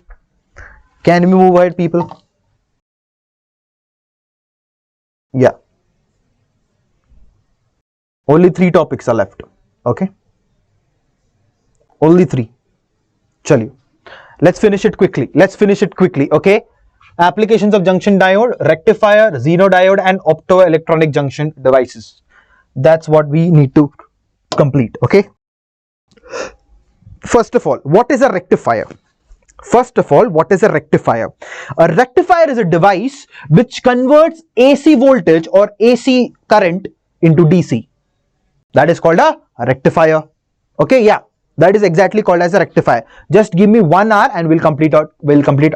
A: Can we move ahead, people? Yeah. Only three topics are left. Okay. Only three. Chaliye. Let's finish it quickly. Let's finish it quickly. Okay. Applications of junction diode, rectifier, Zener diode, and optoelectronic junction devices. That's what we need to complete. Okay. First of all, what is a rectifier? First of all, what is a rectifier? A rectifier is a device which converts AC voltage or AC current into DC. That is called a rectifier. Okay, yeah, that is exactly called as a rectifier. Just give me 1 hour and we'll complete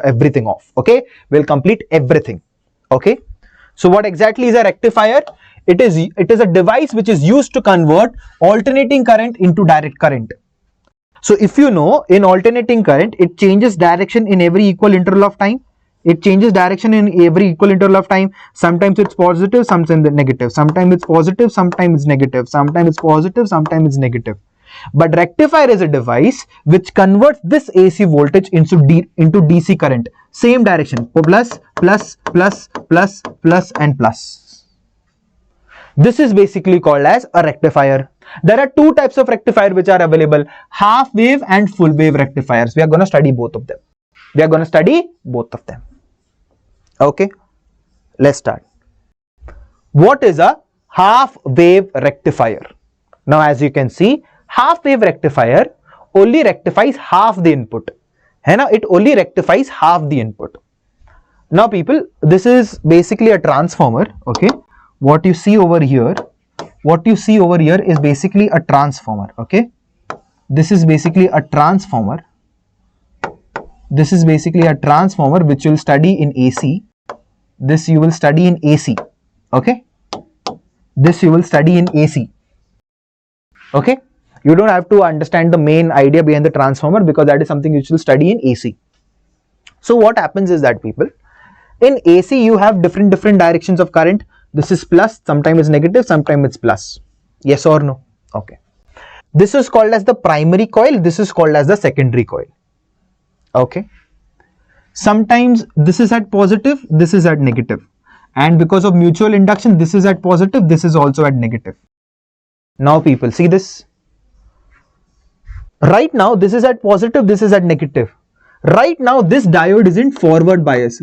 A: everything off. Okay, we'll complete everything. Okay, so what exactly is a rectifier? It is a device which is used to convert alternating current into direct current. So if you know, in alternating current, it changes direction in every equal interval of time. It changes direction in every equal interval of time. Sometimes it's positive, sometimes it's negative. Sometimes it's positive, sometimes it's negative. Sometimes it's positive, sometimes it's negative. But rectifier is a device which converts this AC voltage into DC current. Same direction, plus, plus, plus, plus, plus, and plus. This is basically called as a rectifier. There are two types of rectifier which are available: half wave and full wave rectifiers. We are going to study both of them. Okay, let's start. What is a half wave rectifier? Now, as you can see, half wave rectifier only rectifies half the input. It only rectifies half the input. Now, people, this is basically a transformer. Okay, what you see over here is basically a transformer. Okay, this is basically a transformer. This is basically a transformer which you will study in AC. This you will study in AC. Okay, this you will study in AC. Okay, you don't have to understand the main idea behind the transformer because that is something you will study in AC. So what happens is that, people, in AC you have different directions of current. This is plus, sometimes it's negative, sometimes it's plus. Yes or no? Okay. This is called as the primary coil. This is called as the secondary coil. Okay. Sometimes this is at positive, this is at negative. And because of mutual induction, this is at positive, this is also at negative. Now, people, see this. Right now, this is at positive, this is at negative. Right now, this diode is in forward bias.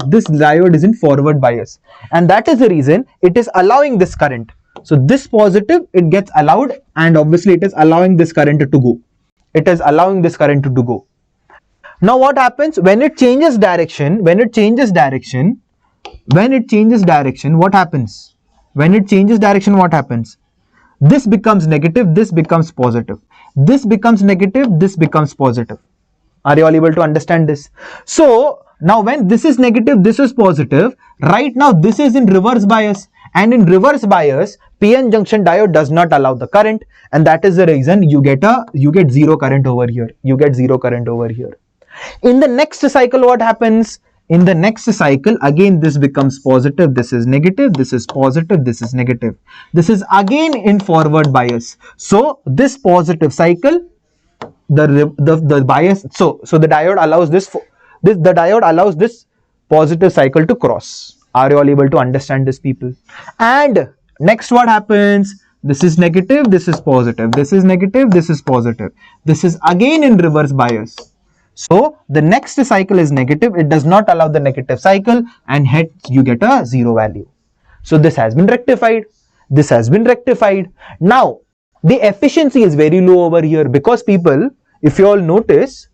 A: And that is the reason it is allowing this current. So this positive, it gets allowed, and obviously it is allowing this current to go. Now what happens when it changes direction? What happens? This becomes negative, this becomes positive. This becomes negative, this becomes positive. Are you all able to understand this? So now when this is negative, this is positive. Right now this is in reverse bias, and in reverse bias, PN junction diode does not allow the current, and that is the reason you get zero current over here. In the next cycle, what happens? In the next cycle, again this becomes positive, this is negative, this is positive, this is negative. This is again in forward bias. So this positive cycle, the bias, so the diode allows this positive cycle to cross. Are you all able to understand this, people? And next what happens? This is negative, this is positive, this is negative, this is positive. This is again in reverse bias. So the next cycle is negative, it does not allow the negative cycle, and hence you get a zero value. So this has been rectified. Now the efficiency is very low over here because, people, if you all notice,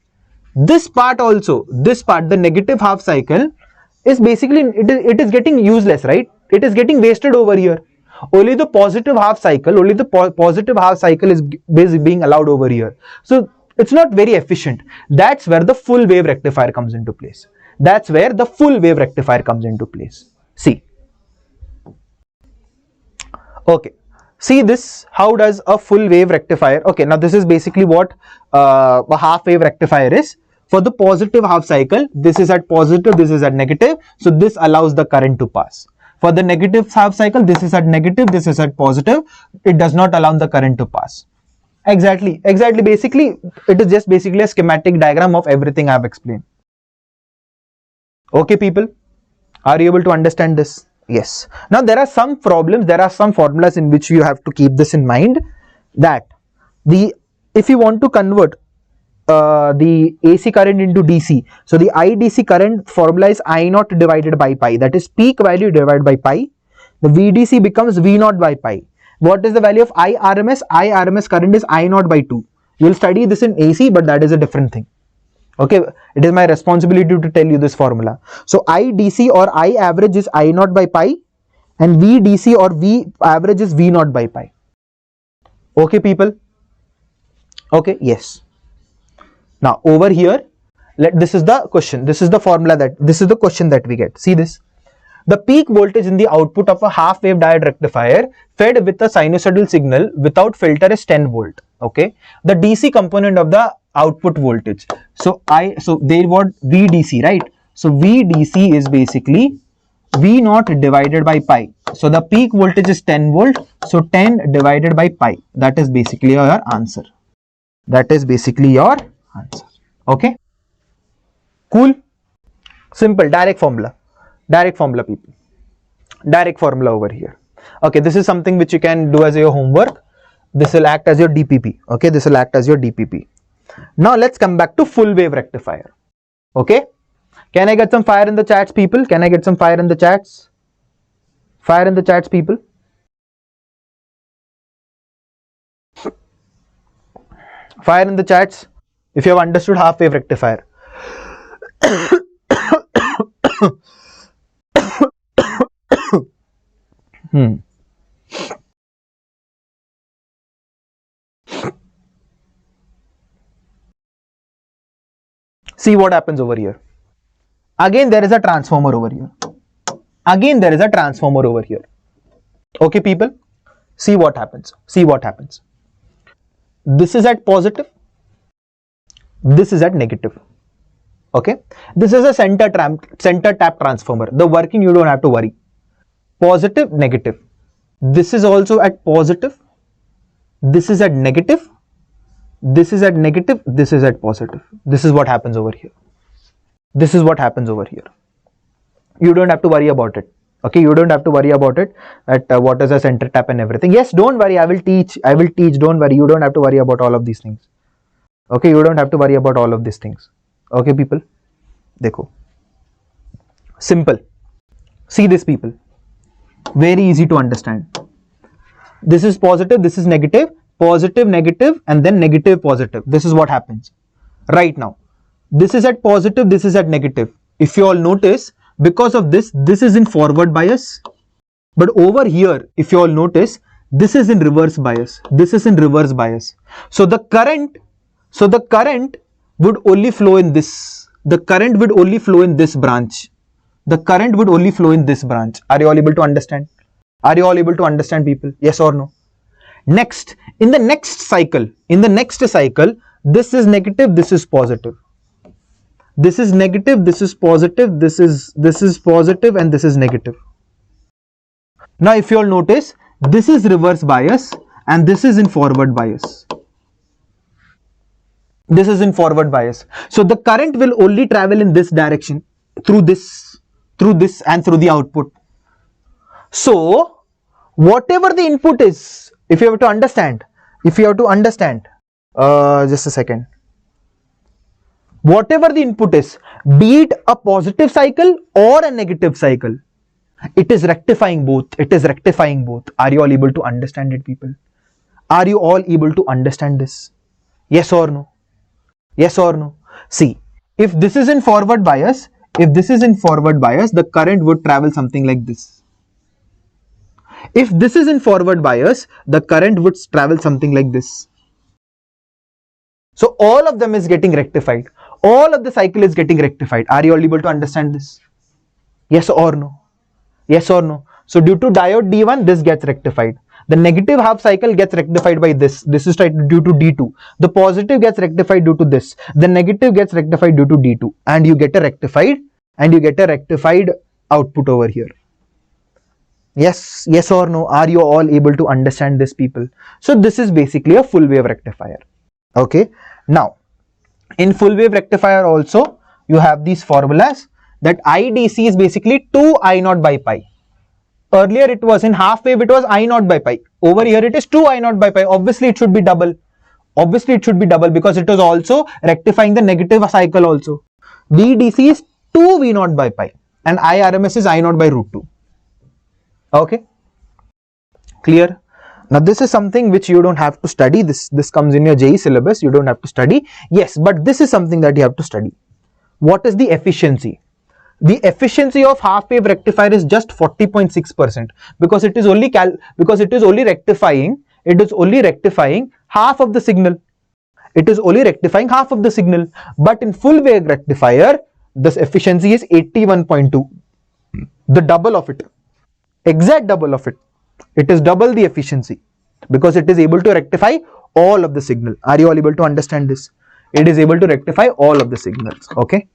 A: This part also, this part, the negative half cycle is basically, it is getting useless, right? It is getting wasted over here. Only the positive half cycle, only the positive half cycle is being allowed over here. So it's not very efficient. That's where the full wave rectifier comes into place. That's where the full wave rectifier comes into place. See. Okay. See this, how does a full wave rectifier, okay, now this is basically what a half wave rectifier is. For the positive half cycle, this is at positive, this is at negative, so this allows the current to pass. For the negative half cycle, this is at negative, this is at positive, it does not allow the current to pass. Exactly, basically, it is just basically a schematic diagram of everything I have explained. Okay people, are you able to understand this? Yes. Now there are some problems, there are some formulas in which you have to keep this in mind, that if you want to convert the AC current into DC, so the IDC current formula is I0 divided by pi, that is peak value divided by pi. The VDC becomes V0 by pi. What is the value of IRMS? IRMS current is I0 by 2. You will study this in AC, but that is a different thing. Okay, it is my responsibility to tell you this formula. So IDC or I average is I0 by pi, and VDC or V average is V0 by pi. Okay people? Okay, yes. Now over here, this is the question, this is the formula, that this is the question that we get. See this, the peak voltage in the output of a half wave diode rectifier fed with a sinusoidal signal without filter is 10 volt. Okay, the DC component of the output voltage, so they want VDC, right? So VDC is basically V0 divided by pi. So the peak voltage is 10 volt, so 10 divided by pi, that is basically your answer. That is basically your answer. Okay, cool, simple, direct formula people, direct formula over here. Okay, this is something which you can do as your homework. This will act as your DPP. Okay, this will act as your DPP. Now let's come back to full wave rectifier. Okay, can I get some fire in the chats people? Can I get some fire in the chats? Fire in the chats people. Fire in the chats if you have understood half wave rectifier. See what happens over here. Again there is a transformer over here. Again there is a transformer over here. Okay people, see what happens. See what happens. This is at positive, this is at negative. Okay, this is a center tap transformer. The working you don't have to worry. Positive, negative. This is also at positive, this is at negative, this is at negative, this is at positive. This is what happens over here. This is what happens over here. You don't have to worry about it. Okay, you don't have to worry about it, that what is a center tap and everything. Yes, don't worry, I will teach, don't worry, you don't have to worry about all of these things. Okay, you don't have to worry about all of these things. Okay people, dekho, simple. See this people, very easy to understand. This is positive, this is negative, positive, negative, and then negative, positive. This is what happens right now. This is at positive, this is at negative. If you all notice, because of this, this is in forward bias, but over here, if you all notice, this is in reverse bias. This is in reverse bias. So the current would only flow in this. The current would only flow in this branch. The current would only flow in this branch. Are you all able to understand? Are you all able to understand people? Yes or no? Next, in the next cycle, this is negative, this is positive. This is negative, this is positive, this is positive, and this is negative. Now if you all notice, this is reverse bias and this is in forward bias. This is in forward bias. So the current will only travel in this direction, through this and through the output. So whatever the input is, if you have to understand, just a second. Whatever the input is, be it a positive cycle or a negative cycle, it is rectifying both. It is rectifying both. Are you all able to understand it, people? Are you all able to understand this? Yes or no? Yes or no? See, if this is in forward bias, the current would travel something like this. If this is in forward bias, the current would travel something like this. So all of them is getting rectified. All of the cycle is getting rectified. Are you all able to understand this? Yes or no? Yes or no? So due to diode D1, this gets rectified. The negative half cycle gets rectified by this. This is due to D2. The positive gets rectified due to this. The negative gets rectified due to D2. And you get a rectified output over here. Yes, yes or no? Are you all able to understand this, people? So this is basically a full wave rectifier. Okay. Now, in full wave rectifier also, you have these formulas that IDC is basically 2 I naught by pi. Earlier it was in half wave, it was I naught by pi. Over here it is 2 I naught by pi. Obviously it should be double. Obviously it should be double because it is also rectifying the negative cycle also. VDC is 2 V naught by pi and IRMS is I naught by root 2. Okay. Clear? Now this is something which you don't have to study. This comes in your JEE syllabus. You don't have to study. Yes, but this is something that you have to study. What is the efficiency? The efficiency of half wave rectifier is just 40.6% because it is only rectifying half of the signal. It is only rectifying half of the signal. But in full wave rectifier, this efficiency is 81.2. The double of it. Exact double of it. It is double the efficiency because it is able to rectify all of the signal. Are you all able to understand this? It is able to rectify all of the signals. Okay.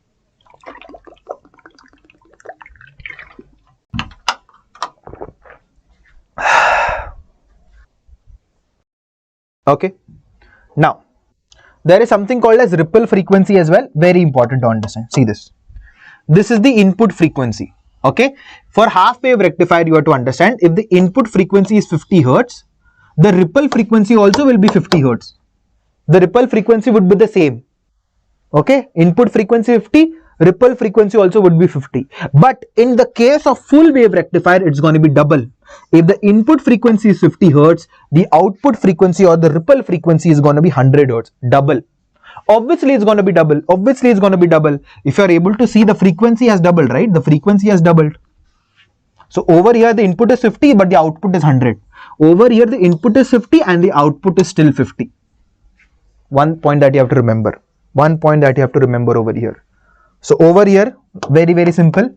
A: Okay. Now, there is something called as ripple frequency as well. Very important to understand. See this. This is the input frequency. Okay. For half wave rectifier, you have to understand if the input frequency is 50 Hertz, the ripple frequency also will be 50 Hertz. The ripple frequency would be the same. Okay. Input frequency 50, ripple frequency also would be 50. But in the case of full wave rectifier, it's going to be double. If the input frequency is 50 Hertz, the output frequency or the ripple frequency is going to be 100 Hertz. Double. Obviously, it's going to be double. Obviously, it's going to be double. If you are able to see, the frequency has doubled, right? The frequency has doubled. So over here, the input is 50, but the output is 100. Over here, the input is 50 and the output is still 50. One point that you have to remember. One point that you have to remember over here. So over here, very, very simple.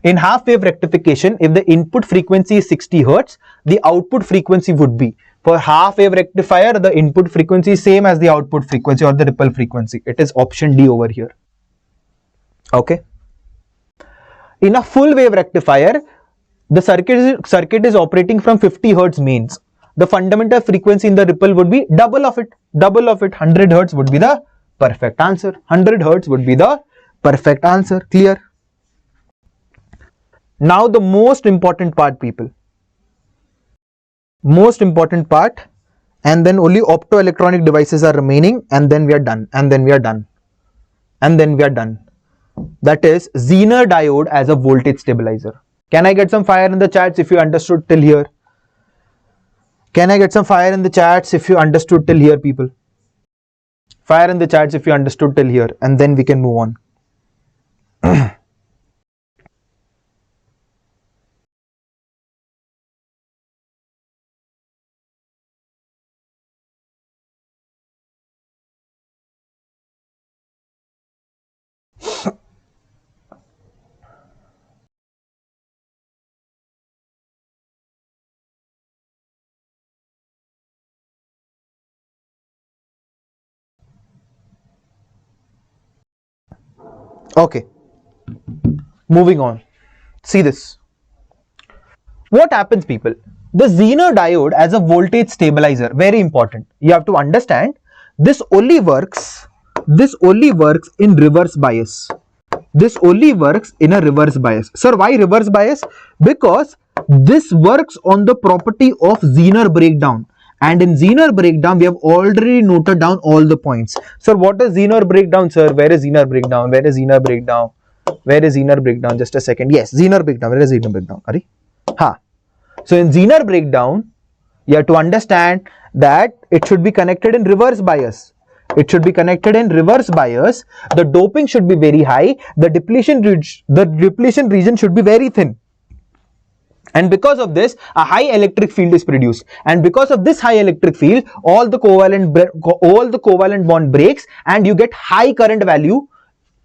A: In half wave rectification, if the input frequency is 60 Hertz, the output frequency would be, for half wave rectifier, the input frequency is same as the output frequency or the ripple frequency. It is option D over here. Okay. In a full wave rectifier, the circuit is operating from 50 Hertz mains. The fundamental frequency in the ripple would be double of it. 100 Hertz would be the perfect answer. 100 Hertz would be the perfect answer. Clear? Now the most important part, people. Most important part, and then only optoelectronic devices are remaining, and then we are done. That is Zener diode as a voltage stabilizer. Can I get some fire in the chats if you understood till here? Can I get some fire in the chats if you understood till here, people? Fire in the chats if you understood till here, and then we can move on. Okay, moving on. See this. What happens, people? The Zener diode as a voltage stabilizer, very important. You have to understand this only works in reverse bias. This only works in a reverse bias. Sir, why reverse bias? Because this works on the property of Zener breakdown. And in Zener breakdown, we have already noted down all the points. Sir, what is Zener breakdown, sir? Where is Zener breakdown? Where is Zener breakdown? Where is Zener breakdown? Just a second. Yes, Zener breakdown. Where is Zener breakdown? Are ha. So in Zener breakdown, you have to understand that it should be connected in reverse bias. It should be connected in reverse bias. The doping should be very high. The depletion region should be very thin. And because of this, a high electric field is produced. And because of this high electric field, all the covalent bond breaks, and you get high current value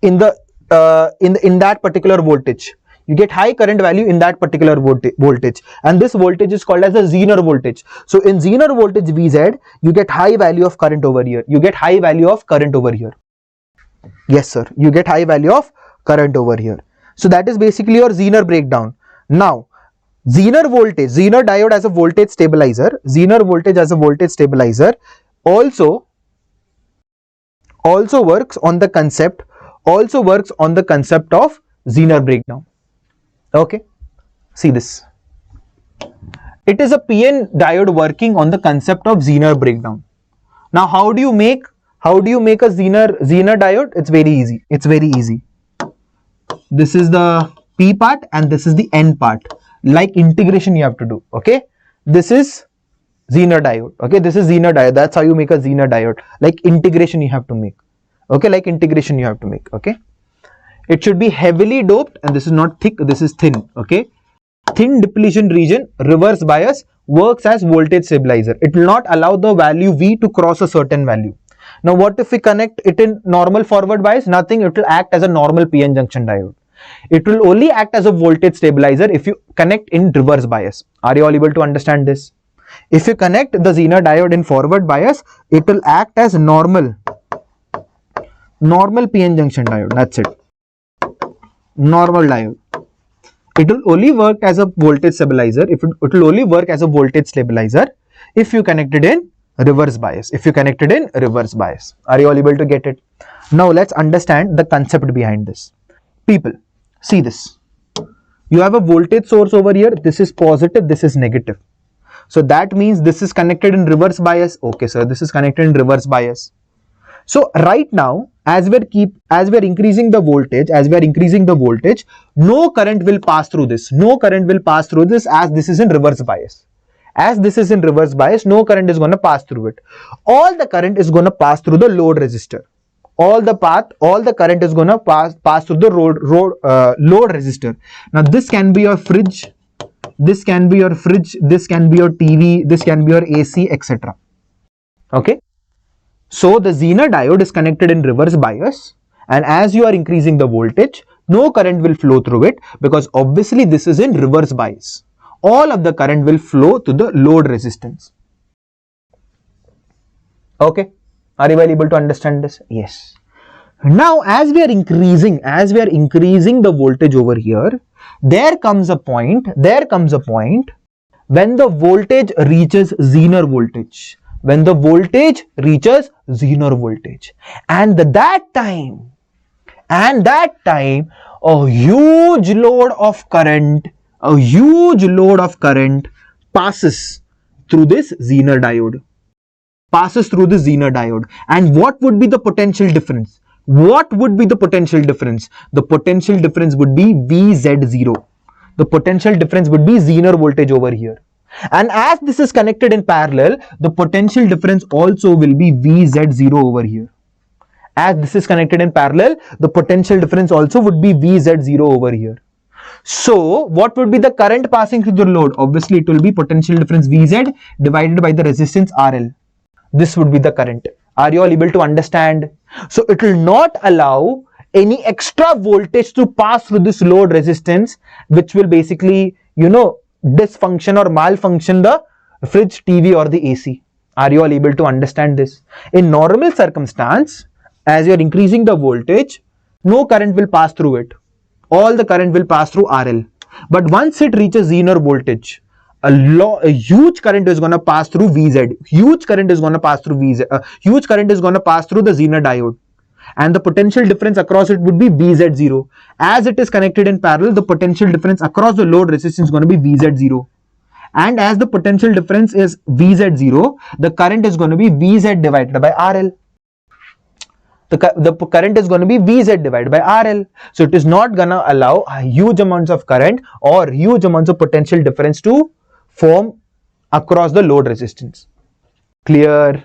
A: in that particular voltage. You get high current value in that particular voltage, and this voltage is called as the Zener voltage. So in Zener voltage Vz, you get high value of current over here. You get high value of current over here. Yes, sir. You get high value of current over here. So that is basically your Zener breakdown. Now, Zener voltage, Zener diode as a voltage stabilizer, Zener voltage as a voltage stabilizer also works on the concept of Zener breakdown. Okay, see this. It is a PN diode working on the concept of Zener breakdown. Now, how do you make a Zener diode? It's very easy. It's very easy. This is the P part and this is the N part. Like integration you have to do. Okay, this is Zener diode. Okay, this is Zener diode. That's how you make a Zener diode. Like integration you have to make. Okay, like integration you have to make. Okay, it should be heavily doped, and this is not thick, this is thin. Okay, thin depletion region, reverse bias, works as voltage stabilizer. It will not allow the value V to cross a certain value. Now what if we connect it in normal forward bias? Nothing. It will act as a normal PN junction diode. It will only act as a voltage stabilizer if you connect in reverse bias. Are you all able to understand this? If you connect the Zener diode in forward bias, it will act as normal PN junction diode. That's it. Normal diode. It will only work as a voltage stabilizer. It will only work as a voltage stabilizer if you connect it in reverse bias. Are you all able to get it? Now let's understand the concept behind this. People, see this. You have a voltage source over here. This is positive, this is negative. So that means this is connected in reverse bias. Okay, sir, this is connected in reverse bias. So right now, as we are increasing the voltage, no current will pass through this. As this is in reverse bias. No current is going to pass through it. All the current is going to pass through the load resistor. All the current is going to pass through the load resistor. Now this can be your fridge, this can be your TV, this can be your AC, etc. Okay. So the Zener diode is connected in reverse bias, and as you are increasing the voltage, no current will flow through it because obviously this is in reverse bias. All of the current will flow to the load resistance. Okay. Are you able to understand this? Yes. Now, as we are increasing the voltage over here, there comes a point when the voltage reaches Zener voltage. And that time, a huge load of current passes through this Zener diode. And what would be the potential difference? The potential difference would be VZ0. The potential difference would be Zener voltage over here. And as this is connected in parallel, the potential difference also will be VZ0 over here. As this is connected in parallel, the potential difference also would be VZ0 over here. So what would be the current passing through the load? Obviously it will be potential difference Vz divided by the resistance RL. This would be the current. Are you all able to understand? So it will not allow any extra voltage to pass through this load resistance, which will basically, dysfunction or malfunction the fridge, TV or the AC. Are you all able to understand this? In normal circumstance, as you are increasing the voltage, no current will pass through it. All the current will pass through RL. But once it reaches Zener voltage, a huge current is going to pass through VZ. Huge current is going to pass through the Zener diode. And the potential difference across it would be VZ0. As it is connected in parallel, the potential difference across the load resistance is going to be VZ0. And as the potential difference is VZ0, the current is going to be VZ divided by RL. The current is going to be Vz divided by RL. So it is not going to allow huge amounts of current or huge amounts of potential difference to form across the load resistance. Clear?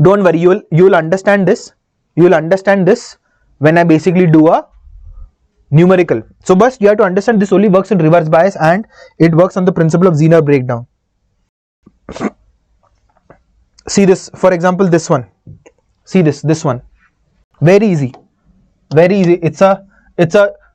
A: Don't worry, you'll understand this. You'll understand this when I basically do a numerical. So but you have to understand this only works in reverse bias and it works on the principle of Zener breakdown. See this, for example, this one. See this one. Very easy. Very easy. It's a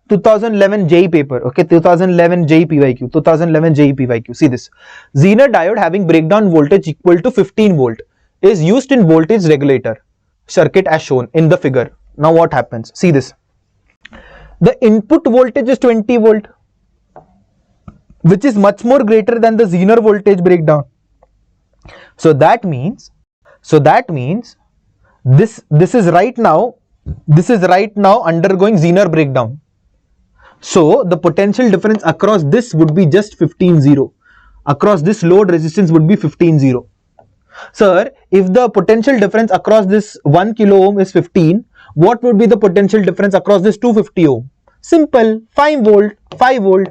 A: 2011 JE paper. Okay, 2011 JE PYQ. 2011 JE PYQ. See this. Zener diode having breakdown voltage equal to 15 volt is used in voltage regulator circuit as shown in the figure. Now what happens? See this. The input voltage is 20 volt, which is much more greater than the Zener voltage breakdown. So that means this is right now undergoing Zener breakdown. So the potential difference across this would be just 15-0. Across this load resistance would be 15-0. Sir, if the potential difference across this 1 kilo ohm is 15, what would be the potential difference across this 250 ohm? Simple, 5 volt, 5 volt.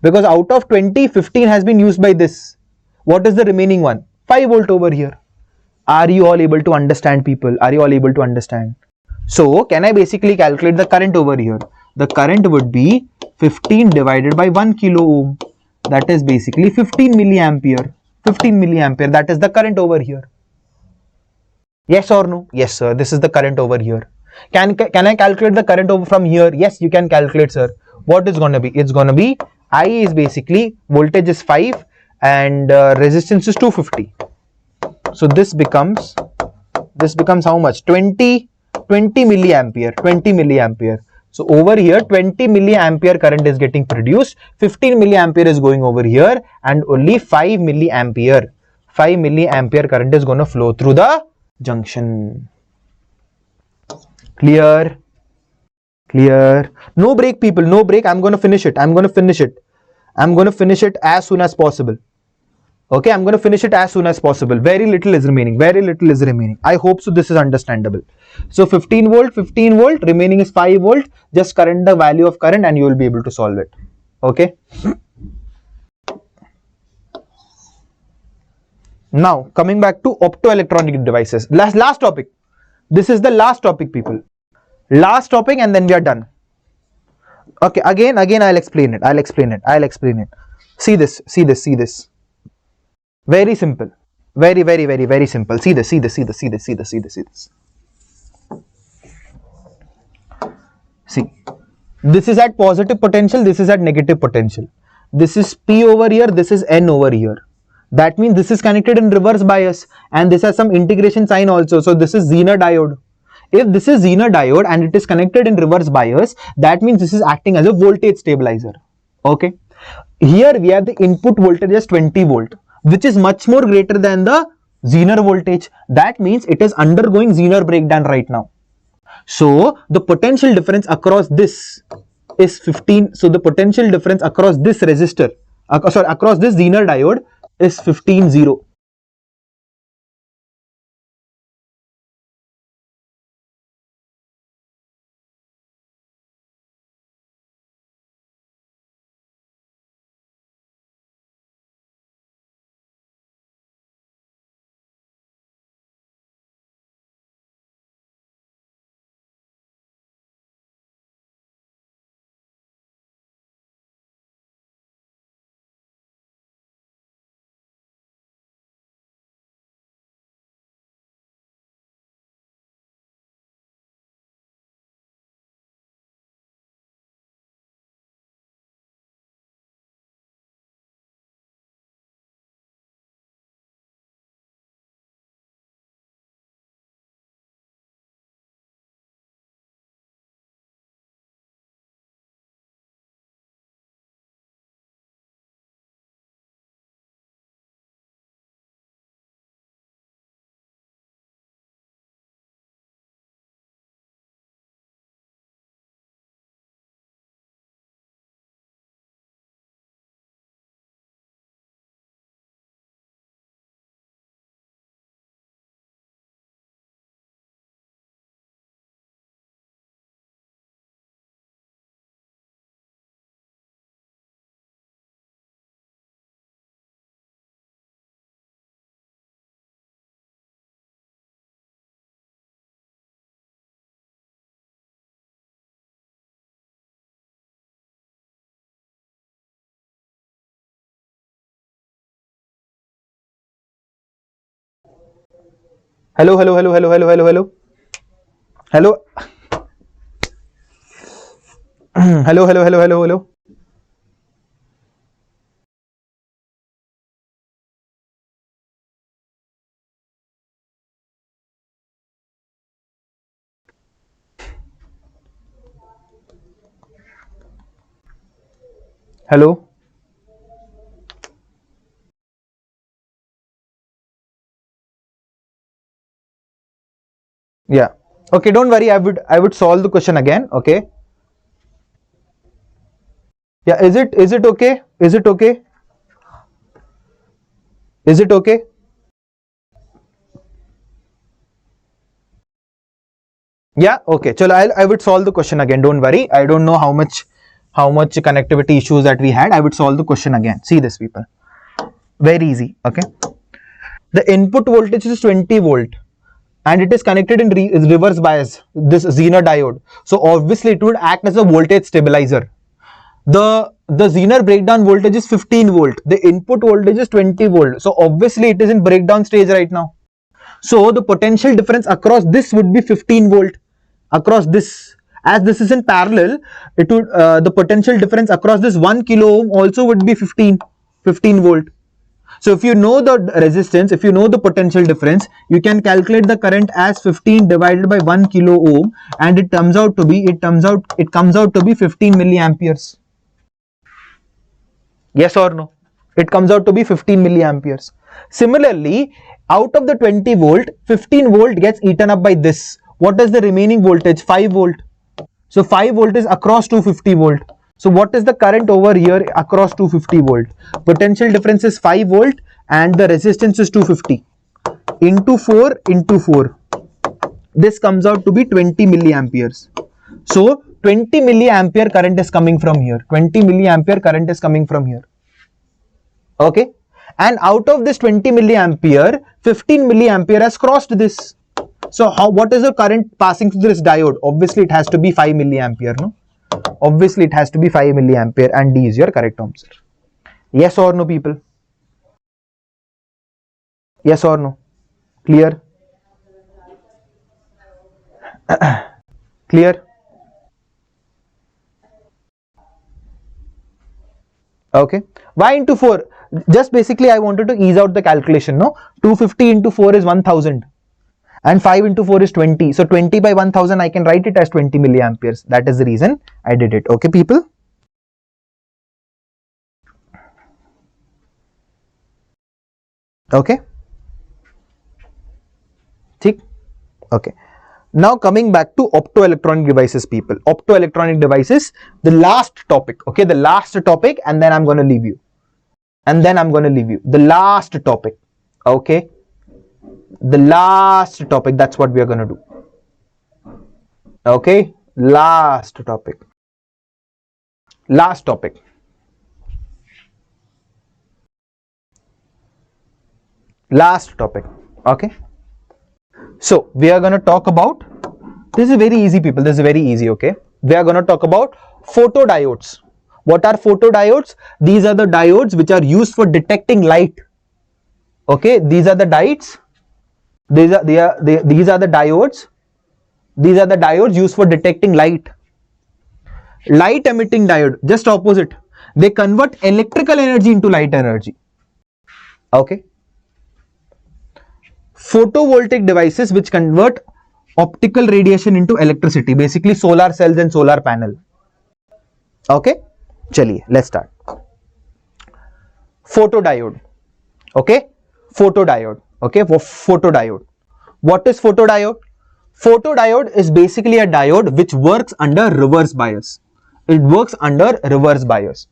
A: Because out of 20, 15 has been used by this. What is the remaining one? 5 volt over here. Are you all able to understand, people? Are you all able to understand? So can I basically calculate the current over here? The current would be 15 divided by 1 kilo ohm. That is basically 15 milliampere. 15 milliampere. That is the current over here. Yes or no? Yes, sir. This is the current over here. Can I calculate the current over from here? Yes, you can calculate, sir. What is going to be? It's going to be I is basically voltage is 5 and resistance is 250. So this becomes how much? 20 milliampere. 20 milliampere. So over here 20 milliampere current is getting produced. 15 milliampere is going over here and only 5 milliampere current is going to flow through the junction. Clear? No break, people, no break. I'm going to finish it as soon as possible. Okay, I'm going to finish it as soon as possible. Very little is remaining. I hope so this is understandable. So 15 volt, remaining is 5 volt. Just current the value of current and you will be able to solve it. Okay. Now coming back to optoelectronic devices. Last topic. This is the last topic, people. Last topic and then we are done. Okay, again I'll explain it. See this. Very simple. Very simple. See this. See, this is at positive potential, this is at negative potential. This is P over here, this is N over here. That means this is connected in reverse bias and this has some integration sign also. So this is Zener diode. If this is Zener diode and it is connected in reverse bias, that means this is acting as a voltage stabilizer. Okay. Here we have the input voltage as 20 volt, which is much more greater than the Zener voltage. That means it is undergoing Zener breakdown right now. So the potential difference across this is 15. So the potential difference across this resistor, across this Zener diode is 15-0. Hello, hello, hello, hello, hello, hello, hello. Hello. Hello, hello, hello, hello, hello. Hello. Yeah. Okay, don't worry. I would solve the question again. Okay. Yeah. Is it okay? Is it okay? Is it okay? Yeah. Okay. Chalo, I would solve the question again. Don't worry. I don't know how much connectivity issues that we had. I would solve the question again. See this, people. Very easy. Okay. The input voltage is 20 volt and it is connected in reverse bias, this Zener diode. So obviously it would act as a voltage stabilizer. The Zener breakdown voltage is 15 volt. The input voltage is 20 volt. So obviously it is in breakdown stage right now. So the potential difference across this would be 15 volt. Across this, as this is in parallel, it would the potential difference across this 1 kilo ohm also would be 15 volt. So if you know the resistance, if you know the potential difference, you can calculate the current as 15 divided by 1 kilo ohm, and it comes out to be 15 milliamperes. Yes or no? It comes out to be 15 milliamperes. Similarly, out of the 20 volt, 15 volt gets eaten up by this. What is the remaining voltage? 5 volt. So 5 volt is across 250 volt. So what is the current over here across 250 volt? Potential difference is 5 volt and the resistance is 250 into 4 into 4. This comes out to be 20 milliamperes. So 20 milliampere current is coming from here. 20 milliampere current is coming from here. Okay. And out of this 20 milliampere, 15 milliampere has crossed this. So what is the current passing through this diode? Obviously it has to be 5 milliampere, no? Obviously it has to be 5 milliampere, and D is your correct answer. Yes or no, people? Yes or no? Clear? Clear? Okay. Why into 4? Just basically I wanted to ease out the calculation, no? 250 into 4 is 1000 and 5 into 4 is 20. So 20 by 1000 I can write it as 20 milliamperes. That is the reason I did it. Okay, people? Okay. Tick. Okay. Now coming back to optoelectronic devices, people. Optoelectronic devices, the last topic. Okay, the last topic, and then I'm going to leave you. The last topic. Okay. The last topic. That's what we are going to do. Okay. Last topic. Last topic. Last topic. Okay. So we are going to talk about, this is very easy, people. This is very easy. Okay. We are going to talk about photodiodes. What are photodiodes? These are the diodes which are used for detecting light. Okay. These are the diodes. These are the diodes. These are the diodes used for detecting light. Light emitting diode, just opposite. They convert electrical energy into light energy. Okay. Photovoltaic devices which convert optical radiation into electricity, basically solar cells and solar panel. Okay. Chaliye, let's start. Photodiode. Okay. Photodiode. Okay. Photodiode. What is photodiode? Photodiode is basically a diode which works under reverse bias. It works under reverse bias.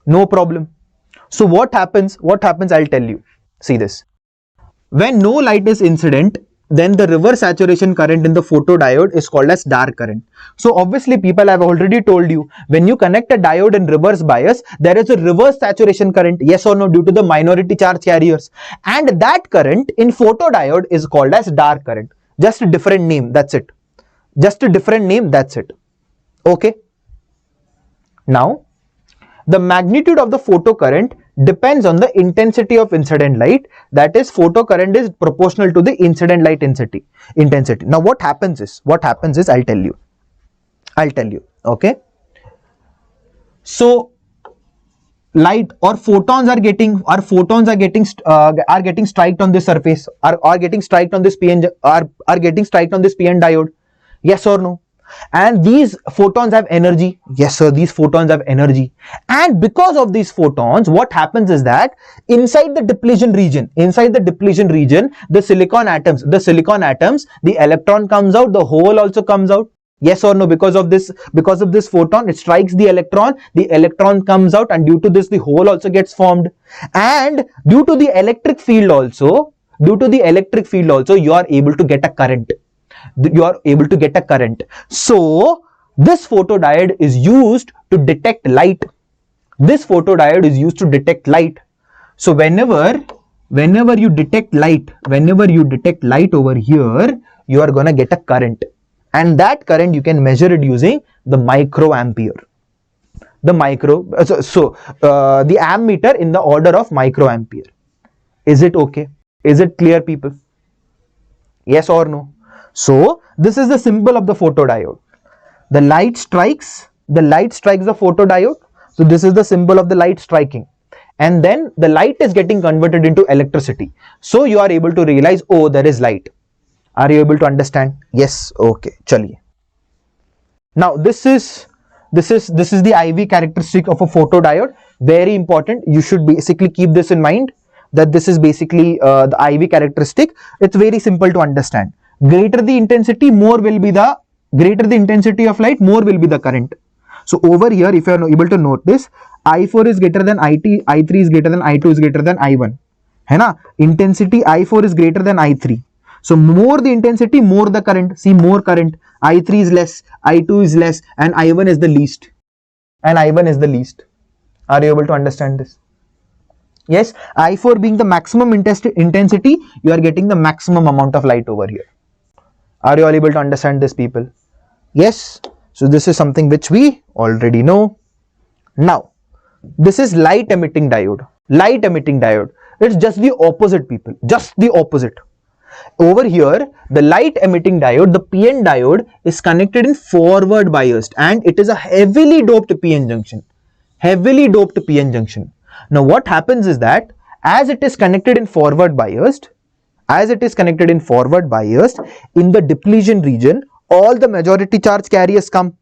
A: No problem. So what happens? I'll tell you. See this. When no light is incident, then the reverse saturation current in the photodiode is called as dark current. So obviously, people, I've already told you, when you connect a diode in reverse bias, there is a reverse saturation current, yes or no, due to the minority charge carriers. And that current in photodiode is called as dark current. Just a different name, that's it. Just a different name, that's it. Okay. Now, the magnitude of the photocurrent depends on the intensity of incident light. That is, photocurrent is proportional to the incident light intensity. Now what happens is I'll tell you, okay. So light or photons are getting striked on this surface, are getting striked on this PN, are getting striked on this PN diode, yes or no? And these photons have energy, yes sir, these photons have energy. And because of these photons, what happens is that inside the depletion region, the silicon atoms, the electron comes out, the hole also comes out, yes or no? Because of this photon, it strikes the electron comes out, and due to this the hole also gets formed. And due to the electric field also, you are able to get a current. So this photodiode is used to detect light. So whenever you detect light over here, you are gonna get a current, and that current you can measure it using the microampere. The ammeter in the order of microampere. Is it okay? Is it clear, people? Yes or no? So this is the symbol of the photodiode. The light strikes the photodiode. So this is the symbol of the light striking, and then the light is getting converted into electricity. So you are able to realize, oh, there is light. Are you able to understand? Yes. Okay. Chaliye. Now this is the IV characteristic of a photodiode. Very important. You should basically keep this in mind, that this is basically the IV characteristic. It's very simple to understand. Greater the intensity of light, more will be the current. So over here, if you are able to note this, I4 is greater than IT, I3 is greater than I2 is greater than I1. है ना? Intensity I4 is greater than I3. So more the intensity, more the current. See, more current. I3 is less, I2 is less, and I1 is the least. Are you able to understand this? Yes, I4 being the maximum intensity, you are getting the maximum amount of light over here. Are you all able to understand this, people? Yes. So this is something which we already know. Now, this is light emitting diode. It's just the opposite, people. Just the opposite. Over here, the light emitting diode, the PN diode, is connected in forward biased, and it is a heavily doped PN junction. Now what happens is that as it is connected in forward biased, in the depletion region, all the majority charge carriers come.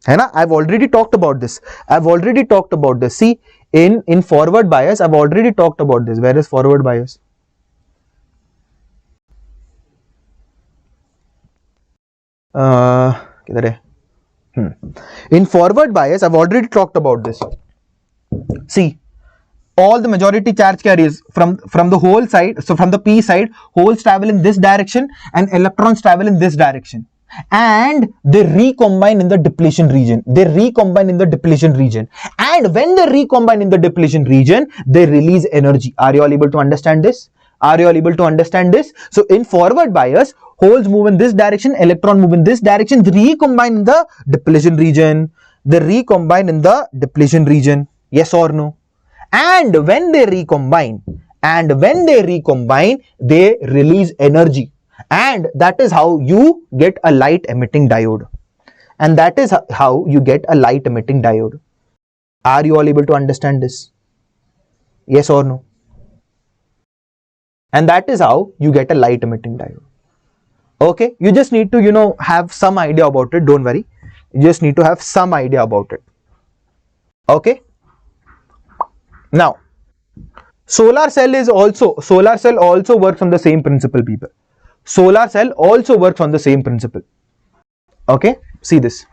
A: I've already talked about this. See, in forward bias, I've already talked about this. Where is forward bias? In forward bias, I've already talked about this. See, all the majority charge carriers from the whole side, so from the P side, holes travel in this direction and electrons travel in this direction, and they recombine in the depletion region. And when they recombine in the depletion region, they release energy. Are you all able to understand this? So in forward bias, holes move in this direction, electron move in this direction, they recombine in the depletion region. Yes or no? And when they recombine, they release energy, and that is how you get a light emitting diode. Are you all able to understand this? Yes or no? And that is how you get a light emitting diode. Okay, you just need to have some idea about it. Don't worry, you just need to have some idea about it. Okay. Now, solar cell also works on the same principle, people. Okay, see this.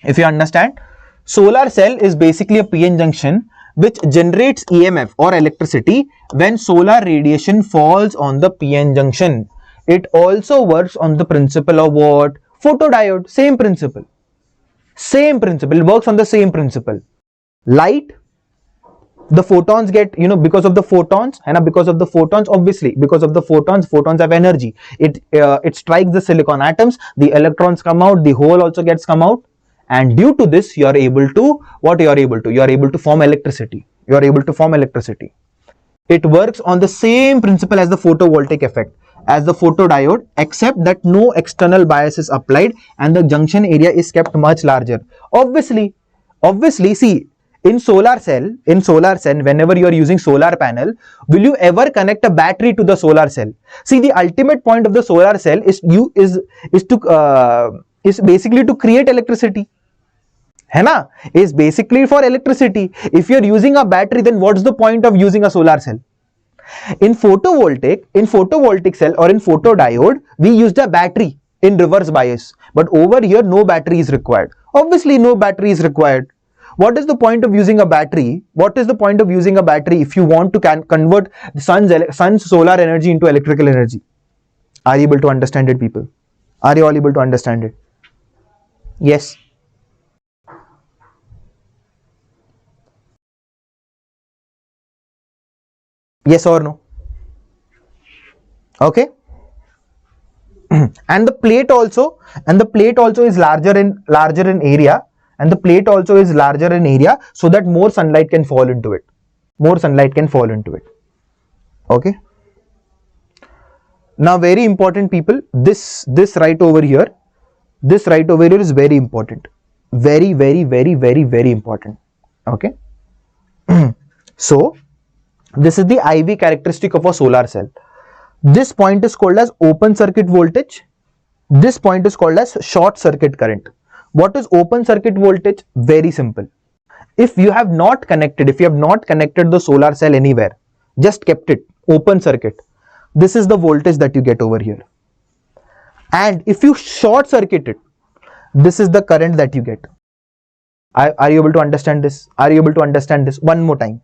A: If you understand, solar cell is basically a PN junction which generates EMF or electricity when solar radiation falls on the PN junction. It also works on the principle of what? Photodiode. Same principle. It works on the same principle. Light, the photons get, because of the photons, obviously, because of the photons have energy. It strikes the silicon atoms, the electrons come out, the hole also gets come out, and due to this, you are able to form electricity. You are able to form electricity. It works on the same principle as the photovoltaic effect, as the photodiode, except that no external bias is applied and the junction area is kept much larger. Obviously, see, in solar cell, whenever you are using solar panel, will you ever connect a battery to the solar cell? See, the ultimate point of the solar cell is basically to create electricity. है ना? Is basically for electricity. If you are using a battery, then what's the point of using a solar cell? In photovoltaic cell or in photodiode, we used a battery in reverse bias. But over here, no battery is required. Obviously, no battery is required. What is the point of using a battery? What is the point of using a battery if you want to convert the sun's solar energy into electrical energy? Are you able to understand it, people? Are you all able to understand it? Yes. Yes or no? Okay. And the plate also is larger in area, and the plate also is larger in area, so that more sunlight can fall into it. Okay. Now, very important, people, this right over here is very important. Very important. Okay. So this is the IV characteristic of a solar cell. This point is called as open circuit voltage. This point is called as short circuit current. What is open circuit voltage? Very simple. If you have not connected the solar cell anywhere, just kept it open circuit, this is the voltage that you get over here. And if you short circuit it, this is the current that you get. Are you able to understand this? One more time.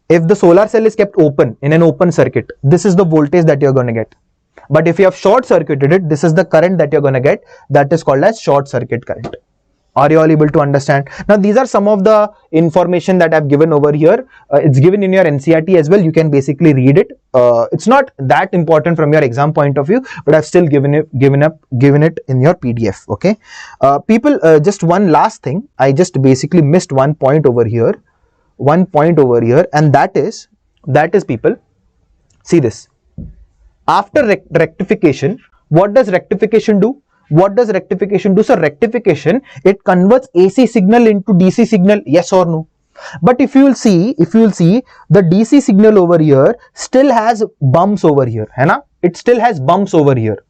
A: If the solar cell is kept open in an open circuit, this is the voltage that you're going to get. But if you have short circuited it, this is the current that you're going to get. That is called as short circuit current. Are you all able to understand? Now, these are some of the information that I've given over here. It's given in your NCERT as well. You can basically read it. It's not that important from your exam point of view, but I've still given it in your PDF. Okay, people. Just one last thing. I just basically missed one point over here. And that is people, see this. After rectification, what does rectification do? So rectification, it converts AC signal into DC signal, yes or no? But if you will see, the DC signal over here still has bumps over here, है ना? It still has bumps over here.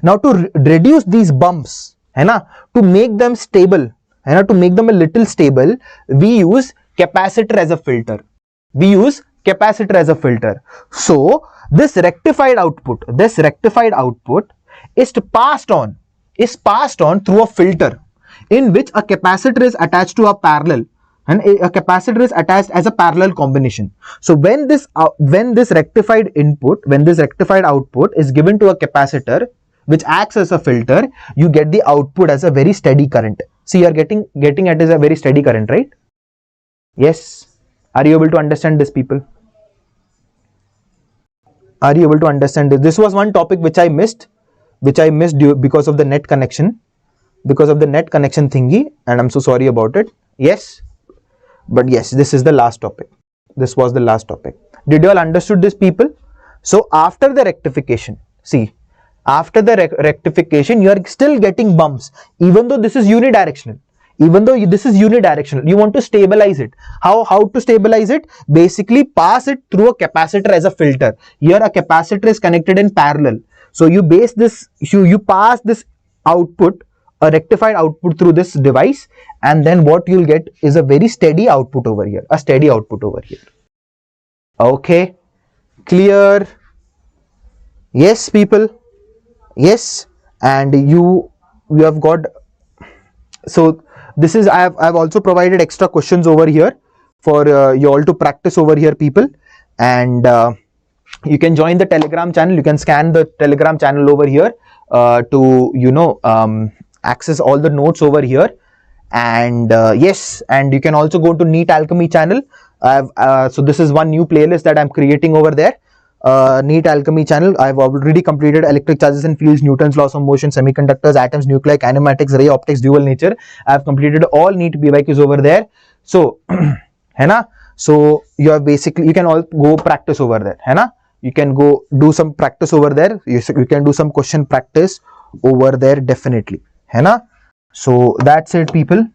A: Now, to reduce these bumps, है ना, to make them stable, and to make them a little stable, we use capacitor as a filter. So this rectified output is passed on through a filter in which a capacitor is attached to a parallel, and a capacitor is attached as a parallel combination. So when this rectified output is given to a capacitor which acts as a filter, you get the output as a very steady current. See, you are getting it as a very steady current, right? Yes. Are you able to understand this, people? Are you able to understand this? This was one topic which I missed because of the net connection, thingy, and I'm so sorry about it. Yes. But yes, this is the last topic. This was the last topic. Did you all understood this, people? So after the rectification, see, after the rectification, you are still getting bumps, even though this is unidirectional. You want to stabilize it. How to stabilize it? Basically, pass it through a capacitor as a filter. Here, a capacitor is connected in parallel. So you pass this output, a rectified output, through this device, and then what you'll get is a very steady output over here. Okay, clear? Yes, people. Yes, and you have got, so this is, I've also provided extra questions over here for you all to practice over here, people. And you can join the Telegram channel. You can scan the Telegram channel over here to access all the notes over here. And yes, and you can also go to NEET Alchemy channel. So this is one new playlist that I'm creating over there. NEET Alchemy channel. I've already completed electric charges and fields, Newton's laws of motion, semiconductors, atoms, nuclei, kinematics, ray optics, dual nature. I've completed all NEET BYQs over there. So है ना, so you are basically, you can all go practice over there, है ना, you can go do some practice over there, you can do some question practice over there definitely, है ना. So that's it people.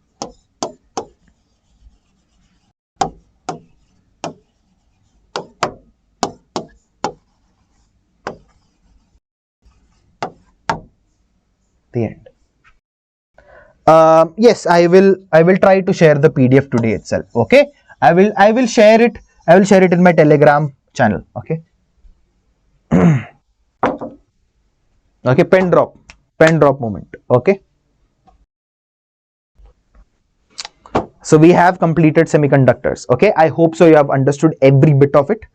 A: The end. Yes, I will try to share the PDF today itself. Okay, I will share it in my Telegram channel. Okay. Okay, pen drop moment. Okay, so we have completed semiconductors. Okay, I hope so you have understood every bit of it.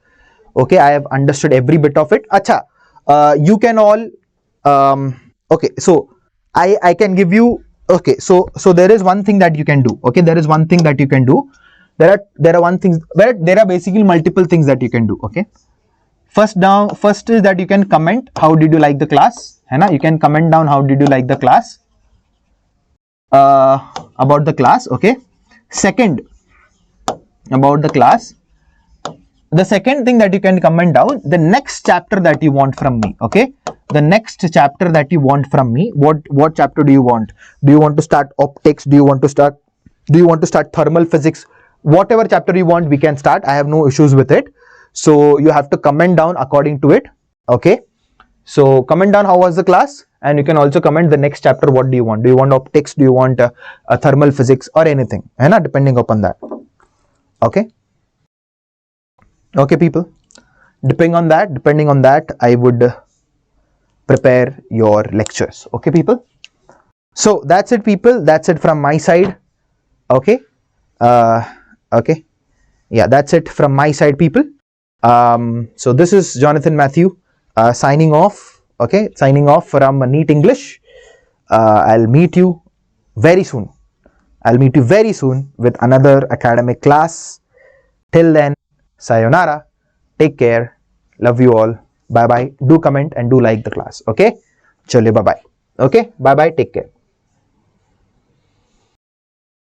A: Okay, I have understood every bit of it. Acha, you can all okay, so I can give you, okay, so there is one thing that you can do. Okay, there is one thing that you can do. There are one thing, where there are basically multiple things that you can do. Okay, first is that you can comment how did you like the class, है ना, you can comment down how did you like the class, about the class. Okay, second, about the class, the second thing that you can comment down, the next chapter that you want from me. Okay, the next chapter that you want from me, what chapter do you want? Do you want to start optics? Do you want to start thermal physics? Whatever chapter you want, we can start. I have no issues with it. So you have to comment down according to it. Okay, so comment down how was the class, and you can also comment the next chapter. What do you want? Do you want optics? Do you want thermal physics or anything? है ना, depending upon that. Okay. Okay, people. Depending on that, I would prepare your lectures. Okay, people. So that's it, people. That's it from my side. Okay. Okay. Yeah, that's it from my side, people. So this is Jonathan Matthew signing off. Okay, signing off from NEET English. I'll meet you very soon. With another academic class. Till then, sayonara. Take care. Love you all. Bye bye. Do comment and do like the class. Okay. Chale, bye bye. Okay. Bye bye. Take care.